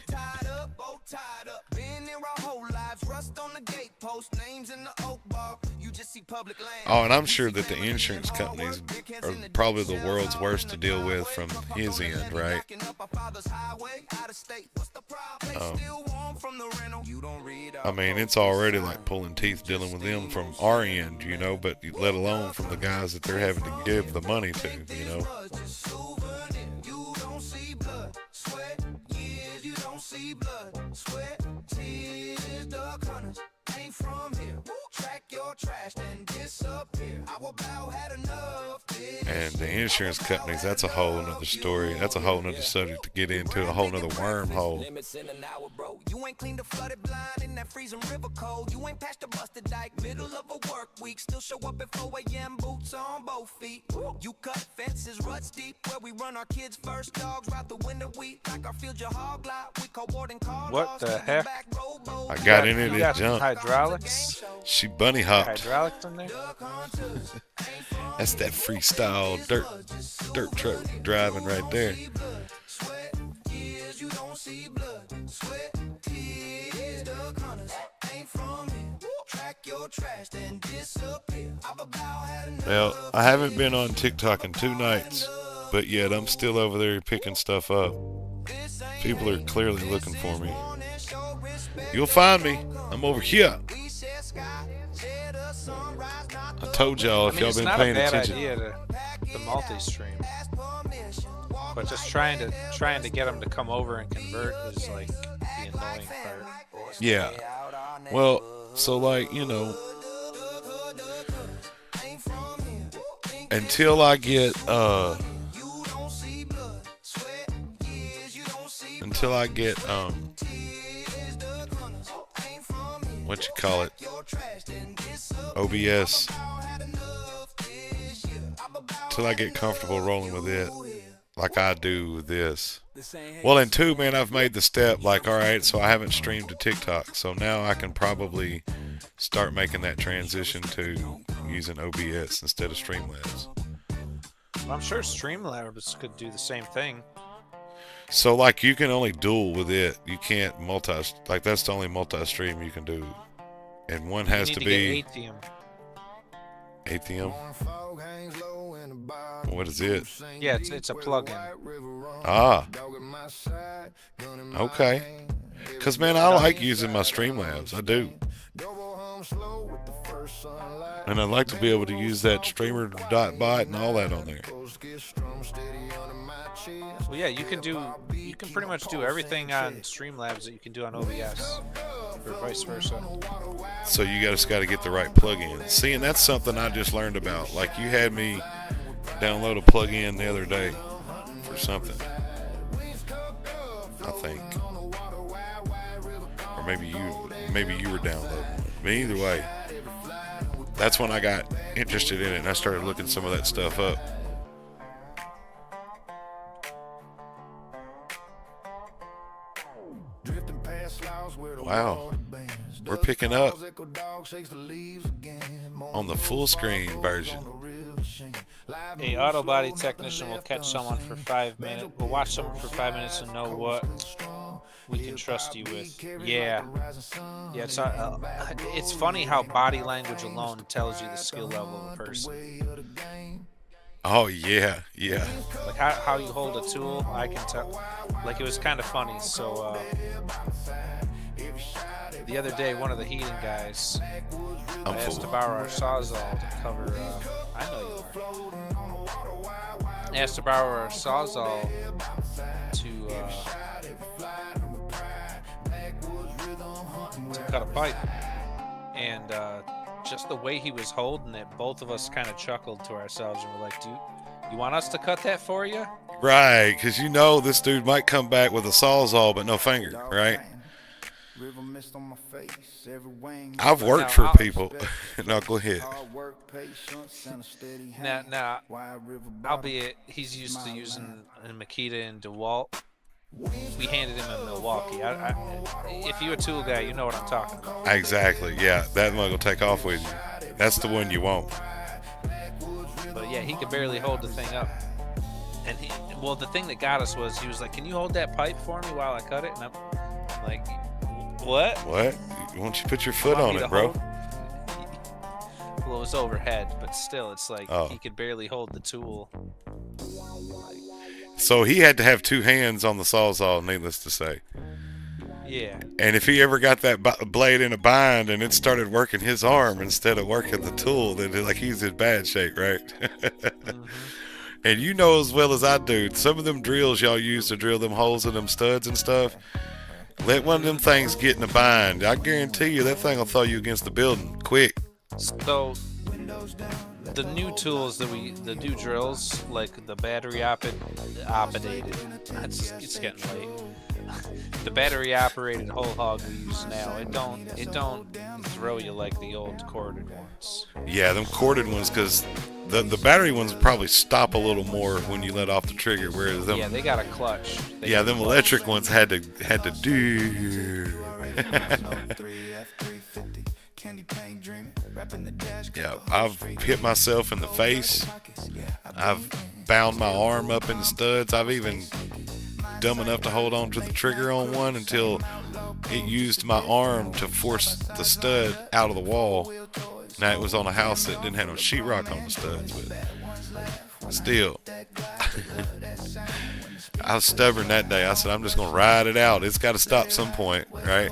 tied up, been there our whole lives, rust on the gatepost, names in the oak bar, you just see public land. Oh, and I'm sure that the insurance companies are probably the world's worst to deal with from his end, right? I mean, it's already like pulling teeth dealing with them from our end, you know, but let alone from the guys that they're having to give the money to, you know. And the insurance companies, that's a whole nother story. That's a whole nother subject to get into, a whole nother wormhole. You ain't cleaned the flooded blind in that freezing river cold. You ain't patched the busted dike, middle of a work week. Still show up at 4 a.m., boots on both feet. You cut fences, ruts deep, where we run our kids' first dogs, ride the winter wheat, like our field your hog lot. We call boarding cars. What the heck? I got in it and jumped. Hydraulics? She bunny hopped. Hydraulics in there? That's that freestyle dirt truck driving right there. Well, I haven't been on TikTok in 2 nights, but yet I'm still over there picking stuff up. People are clearly looking for me. You'll find me. I'm over here. I told y'all if y'all been paying attention. It's not a bad idea to multi-stream, but just trying to get them to come over and convert is like the annoying part. Yeah. Well, so like, you know, until I get what you call it, OBS, till I get comfortable rolling with it like I do with this. Well, and 2, man, I've made the step, like, all right, so I haven't streamed to TikTok, so now I can probably start making that transition to using OBS instead of Streamlabs. I'm sure Streamlabs could do the same thing. So, like, you can only dual with it. You can't like, that's the only multi-stream you can do. And one has to be... Atheum? What is it? Yeah, it's a plugin. Ah. Okay. Because, man, I like using my Streamlabs. I do. And I'd like to be able to use that streamer.bot and all that on there. Well, yeah, you can pretty much do everything on Streamlabs that you can do on OBS, or vice versa. So you just got to get the right plugin. See, and that's something I just learned about. Like, you had me download a plugin the other day for something, I think, or maybe you were downloading it. But either way, that's when I got interested in it, and I started looking some of that stuff up. Wow, we're picking up on the full screen version. A auto body technician will catch someone for 5 minutes. We'll watch someone for 5 minutes and know what we can trust you with. Yeah. It's funny how body language alone tells you the skill level of a person. Oh yeah. Like how you hold a tool, I can tell. Like it was kind of funny. So the other day, one of the heating guys asked to borrow our Sawzall to cover. I know you are. Asked to borrow our Sawzall to cut a pipe, and just the way he was holding it, both of us kind of chuckled to ourselves and were like, "Dude, you want us to cut that for you?" Right, because you know this dude might come back with a Sawzall but no finger, right? I've worked for people. No, go ahead. Now, albeit he's used to using a Makita and DeWalt, we handed him a Milwaukee. If you're a tool guy, you know what I'm talking about. Exactly, yeah. That one will take off with you. That's the one you want. But yeah, he could barely hold the thing up. And the thing that got us was he was like, "Can you hold that pipe for me while I cut it?" And I'm like, "What? What? Why don't you put your foot on it, bro?" Well, it was overhead, but still, it's like he could barely hold the tool. So he had to have two hands on the Sawzall, needless to say. Yeah. And if he ever got that blade in a bind and it started working his arm instead of working the tool, then like he's in bad shape, right? Mm-hmm. And you know as well as I do, some of them drills y'all use to drill them holes in them studs and stuff, let one of them things get in a bind. I guarantee you that thing will throw you against the building quick. So the new tools the new drills, like the battery operated, it's getting late. The battery operated whole hog we use now, it don't throw you like the old corded ones. Yeah, them corded ones, because the battery ones probably stop a little more when you let off the trigger, whereas them, they got a clutch. Them electric ones had to do. Yeah, I've hit myself in the face. I've bound my arm up in the studs. I've even dumb enough to hold on to the trigger on one until it used my arm to force the stud out of the wall. Now it was on a house that didn't have no sheetrock on the studs, but still. I was stubborn that day. I said, I'm just going to ride it out. It's got to stop some point, right?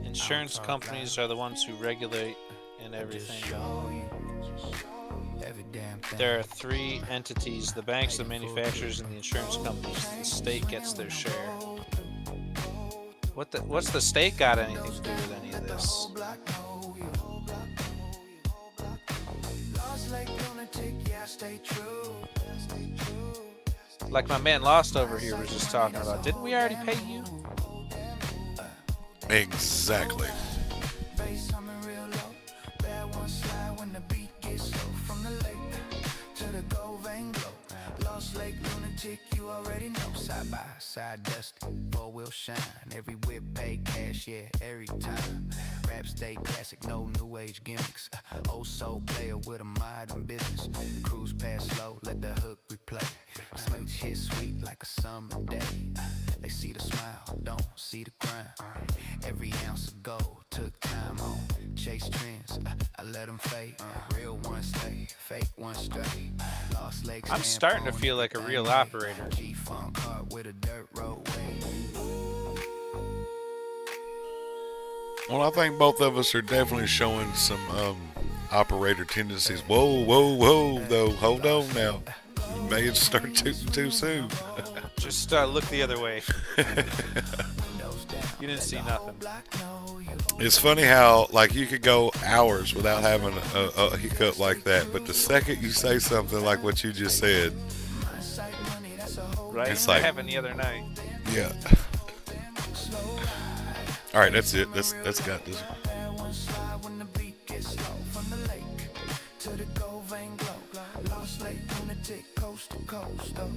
Insurance companies are the ones who regulate and everything. There are three entities: the banks, the manufacturers, and the insurance companies. The state gets their share. What's the state got anything to do with any of this? Like my man Lost over here was just talking about. Didn't we already pay you? Exactly. You already know, side by side dusty, 4-wheel shine, every whip pay cash, yeah, every time. Rap stay classic, no new age gimmicks. Old soul player with a modern business. Cruise past slow, let the hook replay. Smooth shit sweet like a summer day. They see the smile, don't see the grind. Every ounce of gold took time on. Chase trends, I let them fade. Real ones stay, fake ones stray. Lost legs. I'm starting to feel like a real operator. Well, I think both of us are definitely showing some operator tendencies. Whoa, though. Hold on now. You may have started too soon. Just look the other way. You didn't see nothing. It's funny how, like, you could go hours without having a hiccup like that, but the second you say something like what you just said, right? It's like, that happened the other night. Yeah. All right, that's it. That's got this. coast to coast, though.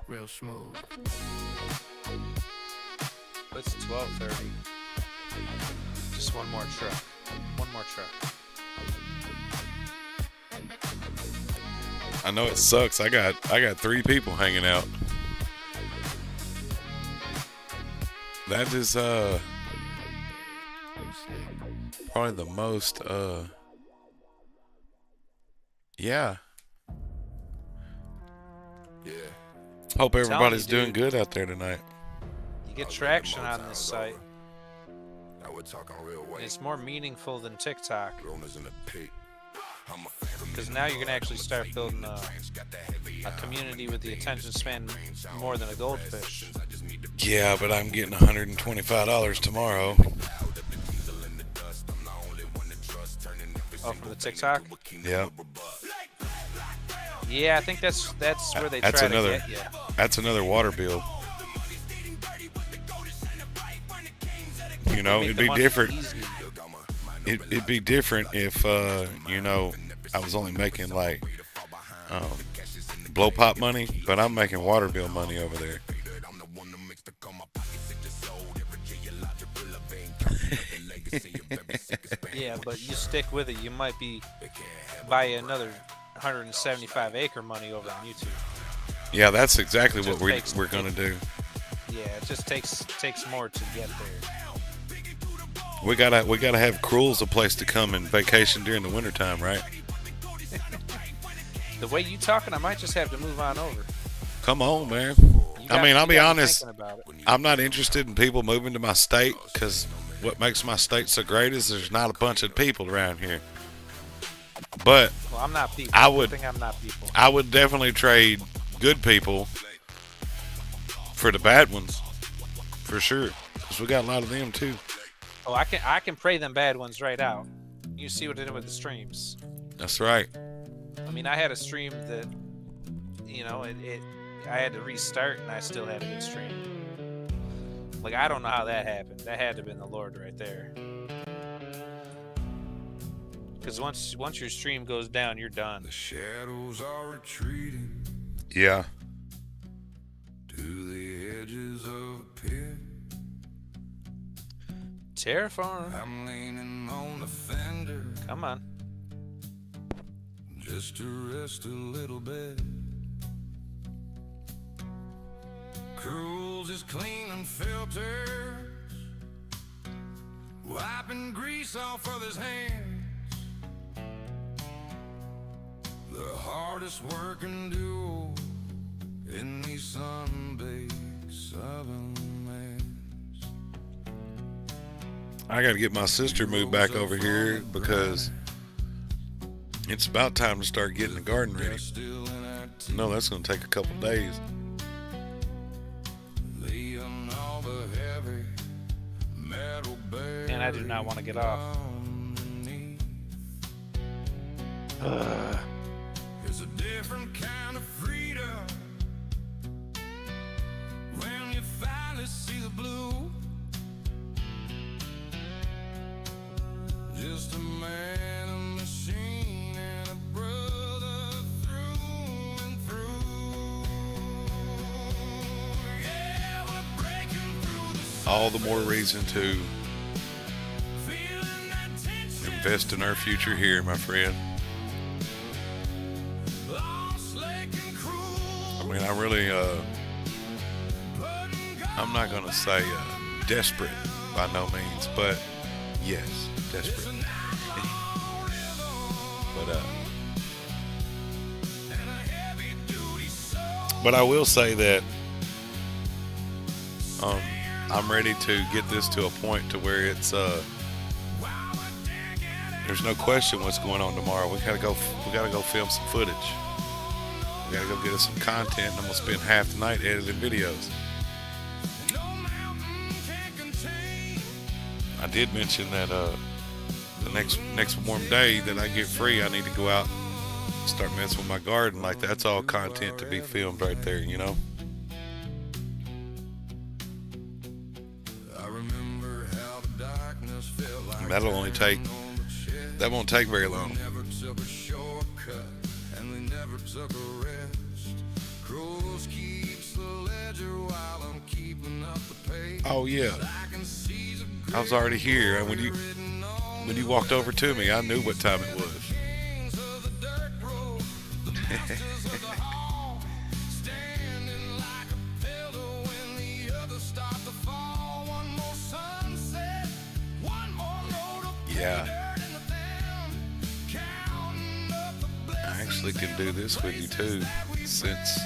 Real smooth. It's 12:30. Just one more truck. One more truck. I know it sucks. I got 3 people hanging out. That is probably the most yeah. Hope everybody's doing good out there tonight. You get traction on this site. Now we're talking real weight. It's more meaningful than TikTok. Rollers in the pit. Because now you're going to actually start building a community with the attention span more than a goldfish. Yeah, but I'm getting $125 tomorrow. Oh, from the TikTok? Yeah. Yeah, I think that's where they try to get you. That's another water bill. You know, it'd be different. It'd be different if you know, I was only making like blow pop money, but I'm making water bill money over there. Yeah, but you stick with it, you might be buy another 175 acre money over on YouTube. Yeah, that's exactly what we're gonna do. Yeah, it just takes more to get there. We gotta have Cruel's a place to come and vacation during the wintertime, right? The way you talking, I might just have to move on over. Come on, man. I mean, I'll be honest. I'm not interested in people moving to my state because what makes my state so great is there's not a bunch of people around here. But well, I'm not people. I think I'm not people. I would definitely trade good people for the bad ones, for sure. Because we got a lot of them too. Oh, I can pray them bad ones right out. You see what I did with the streams. That's right. I mean, I had a stream that, you know, I had to restart and I still had a good stream. Like, I don't know how that happened. That had to have been the Lord right there. Because once your stream goes down, you're done. The shadows are retreating. Yeah. To the edges of a pit. Terrifying. I'm leaning on the fender. Come on. Just to rest a little bit. Cruel's is cleaning filters, wiping grease off others' hands. The hardest working duo in these sun-baked southern lands. I gotta get my sister moved back over here because it's about time to start getting the garden ready. No, that's gonna take a couple days. And I do not want to get off. It's a different kind of freedom when you finally see the blue. Just a man, a machine, and a brother through and through. Yeah, we're breaking through the All the more reason to invest in our future here, my friend. I mean, I really, I'm not gonna say desperate by no means, but yes, desperate. But I will say that I'm ready to get this to a point to where it's there's no question what's going on tomorrow. We gotta go film some footage. We gotta go get us some content, and I'm gonna spend half the night editing videos. I did mention that the next warm day that I get free, I need to go out and start messing with my garden. Like, that's all content to be filmed right there, you know? I remember darkness felt like That'll only take, that won't take very long. never took a shortcut and we never took a rest. Crows keeps the ledger while I'm keeping up the pace. Oh yeah, I can see the I was already here, and when you walked over to me, I knew what time it was. grains of the dirt road, the masters of the hall, standing like a pillar when the others start to fall. One more sunset, one more load of Yeah, dirt in the dam, counting up the I actually can do this with you too, since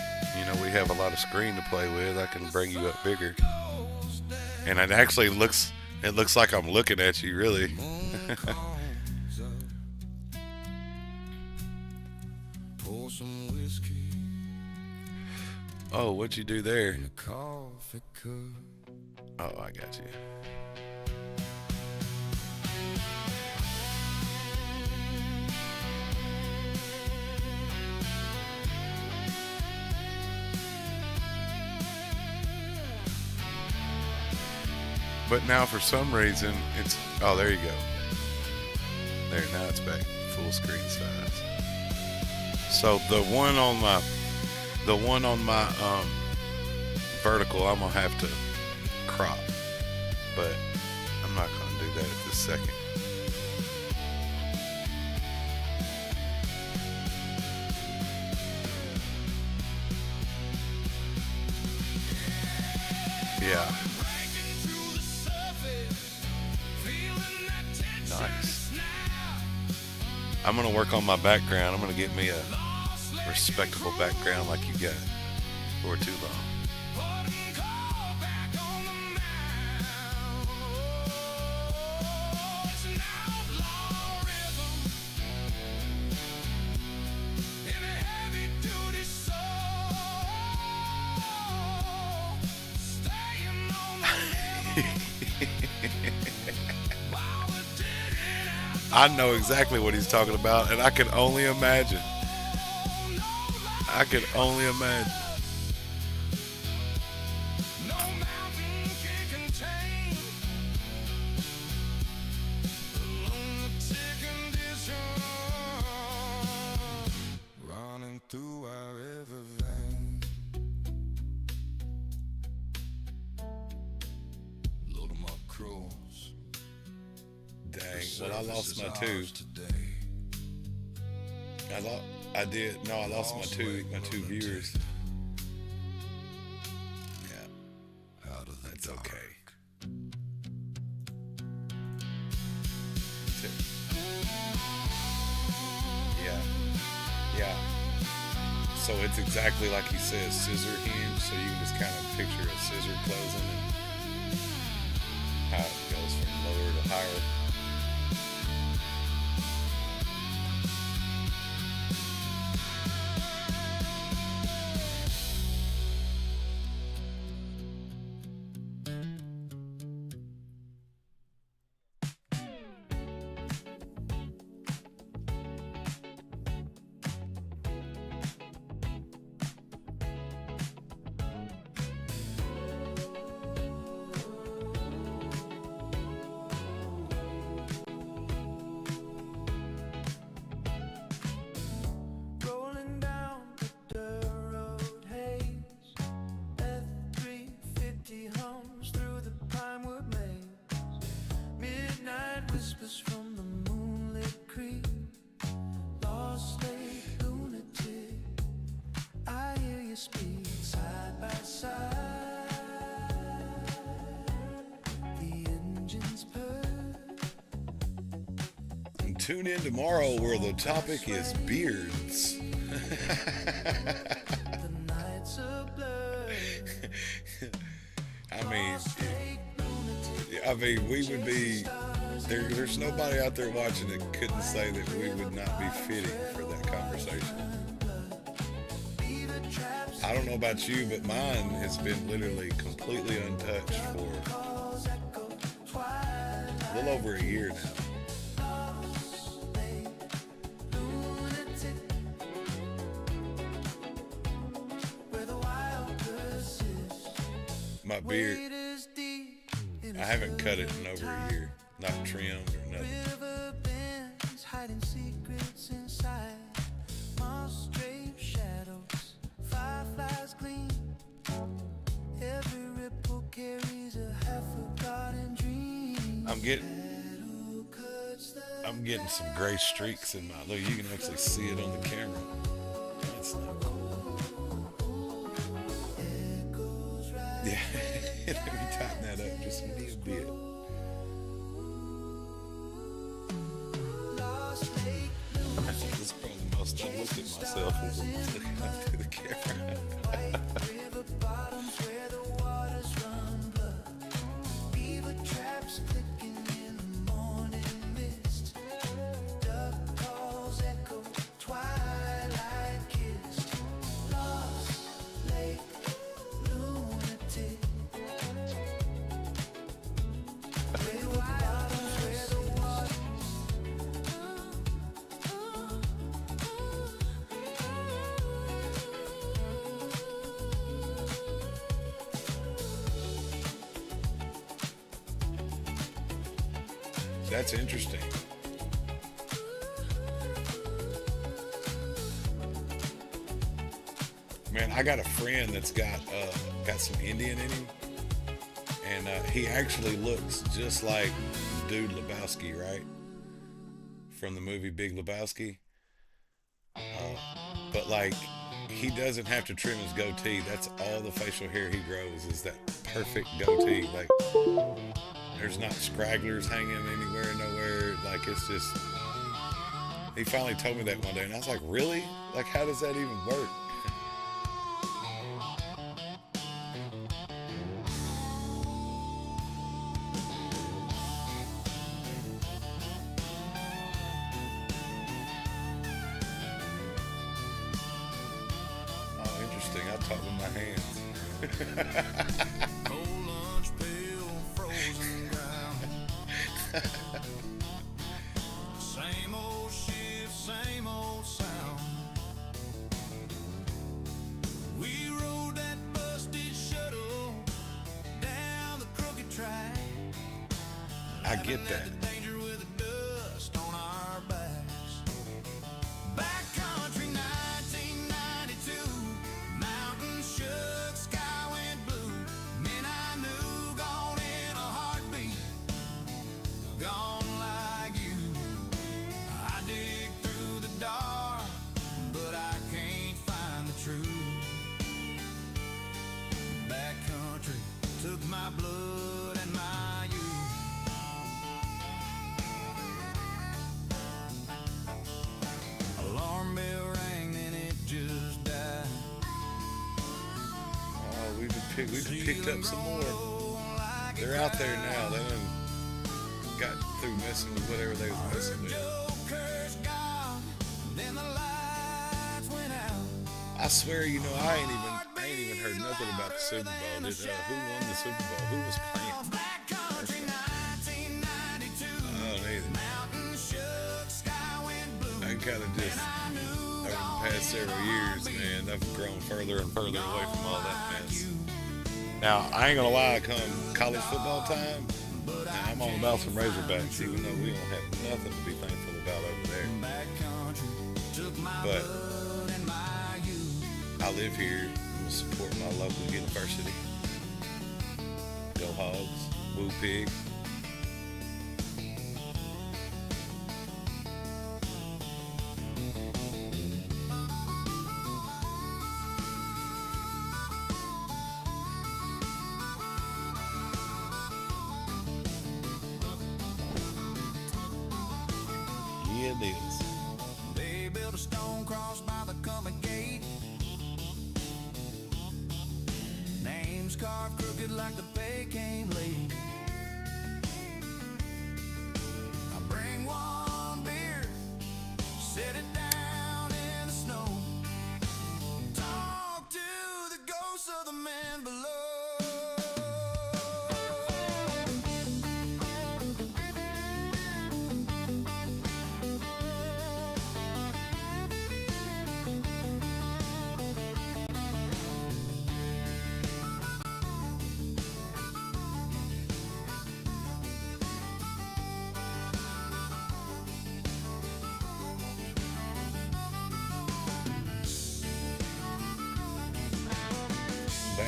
we have a lot of screen to play with. I can bring you up bigger, and it actually looks like I'm looking at you, really. pour some whiskey Oh, what'd you do there? in a coffee cup. Oh, I got you. But now for some reason it's, oh, there you go. There, now it's back full screen size. So the one on my vertical, I'm gonna have to crop, but I'm not gonna do that at this second. Yeah. Nice. I'm gonna work on my background. I'm gonna get me a respectable background like you got for too long. I know exactly what he's talking about, and I can only imagine. I can only imagine. Running through our every vein. Load 'em up, crows. Dang. Well, I lost my two. I did. No, I lost my two viewers. Yeah, that's okay. Yeah. So it's exactly like he says, scissor hinge. So you can just kind of picture a scissor closing and how it goes from lower to higher. Rolling down the dirt road haze, F350 hums through the pinewood maze. Midnight whispers from the moonlit creek. Lost lake lunatic, I hear you speak side by side. The engines purr. Tune in tomorrow where the topic is beards. The nights are blurred. I mean, we would be there's nobody out there watching that couldn't say that we would not be fitting for that conversation. I don't know about you, but mine has been literally completely untouched for a little over a year now. My beard, I haven't cut it in over a year. not trimmed or nothing. River bends, hiding secrets inside. Moss draped shadows, fireflies gleam. Every ripple carries a half-forgotten dream. I'm getting some gray streaks in my look. You can actually see it on the camera. That's not cool. Yeah, let me tighten that up just a little bit. This is probably the most I looked at myself as I'm looking up to the camera. River bottoms where the waters run blood. Beaver traps clicking in the morning mist. Duck calls echo, twilight kissed. Lost lake, lunatic. River bottoms where the waters. That's interesting. Man, I got a friend that's got some Indian in him, and he actually looks just like Dude Lebowski, right? From the movie Big Lebowski. But like, he doesn't have to trim his goatee. That's all the facial hair he grows is that perfect goatee. Like, there's not scragglers hanging anywhere, nowhere. Like, it's just. He finally told me that one day, and I was like, really? Like, how does that even work? Oh, interesting. I talk with my hands. Cold lunch pail, frozen ground. Same old shift, same old sound. We rode that busted shuttle down the crooked track. I get that. The danger with the dust on our backs. Backcountry 1992. Mountain shook, sky went blue. Men I knew gone in a heartbeat. Gone like you. I dig through the dark, but I can't find the truth. Backcountry took my blood and my youth. Alarm bell rang, then it just died. Oh, we just picked up some more. They're out there now. They done got through messing with whatever they was messing with. Joker's gone, then the lights went out. I swear, you know, I ain't even heard nothing about the Super Bowl. Who won the Super Bowl? Who was playing? Backcountry 1992. Oh, neither. Mountain shook, sky went blue. I kind of just over the past several years, man, I've grown further and further away from all that mess. Now, I ain't gonna lie, come college football time, I'm all about some Razorbacks, even though we don't have nothing to be thankful about over there. Backcountry took my But blood and my youth. I live here. I'm gonna support my local university. Go Hogs. Woo Pig. Yeah, it is. They built a stone cross by the coming gate. Names carved crooked like the pay came late. I bring one beer, set it down in the snow. Talk to the ghosts of the men below.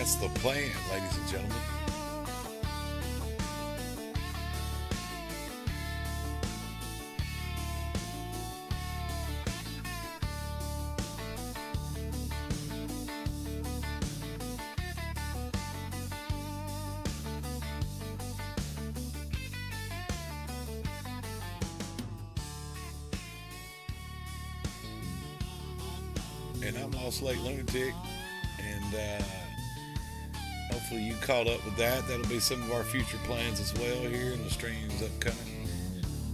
That's the plan, ladies and gentlemen. And I'm Lost Lake Lunatic, and hopefully you caught up with that. That'll be some of our future plans as well here in the streams upcoming.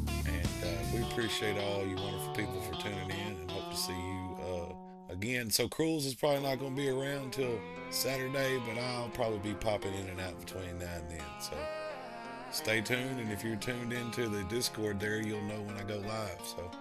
And we appreciate all you wonderful people for tuning in, and hope to see you again. So Cruels is probably not going to be around till Saturday, but I'll probably be popping in and out between now and then. So stay tuned, and if you're tuned into the Discord there, you'll know when I go live. So.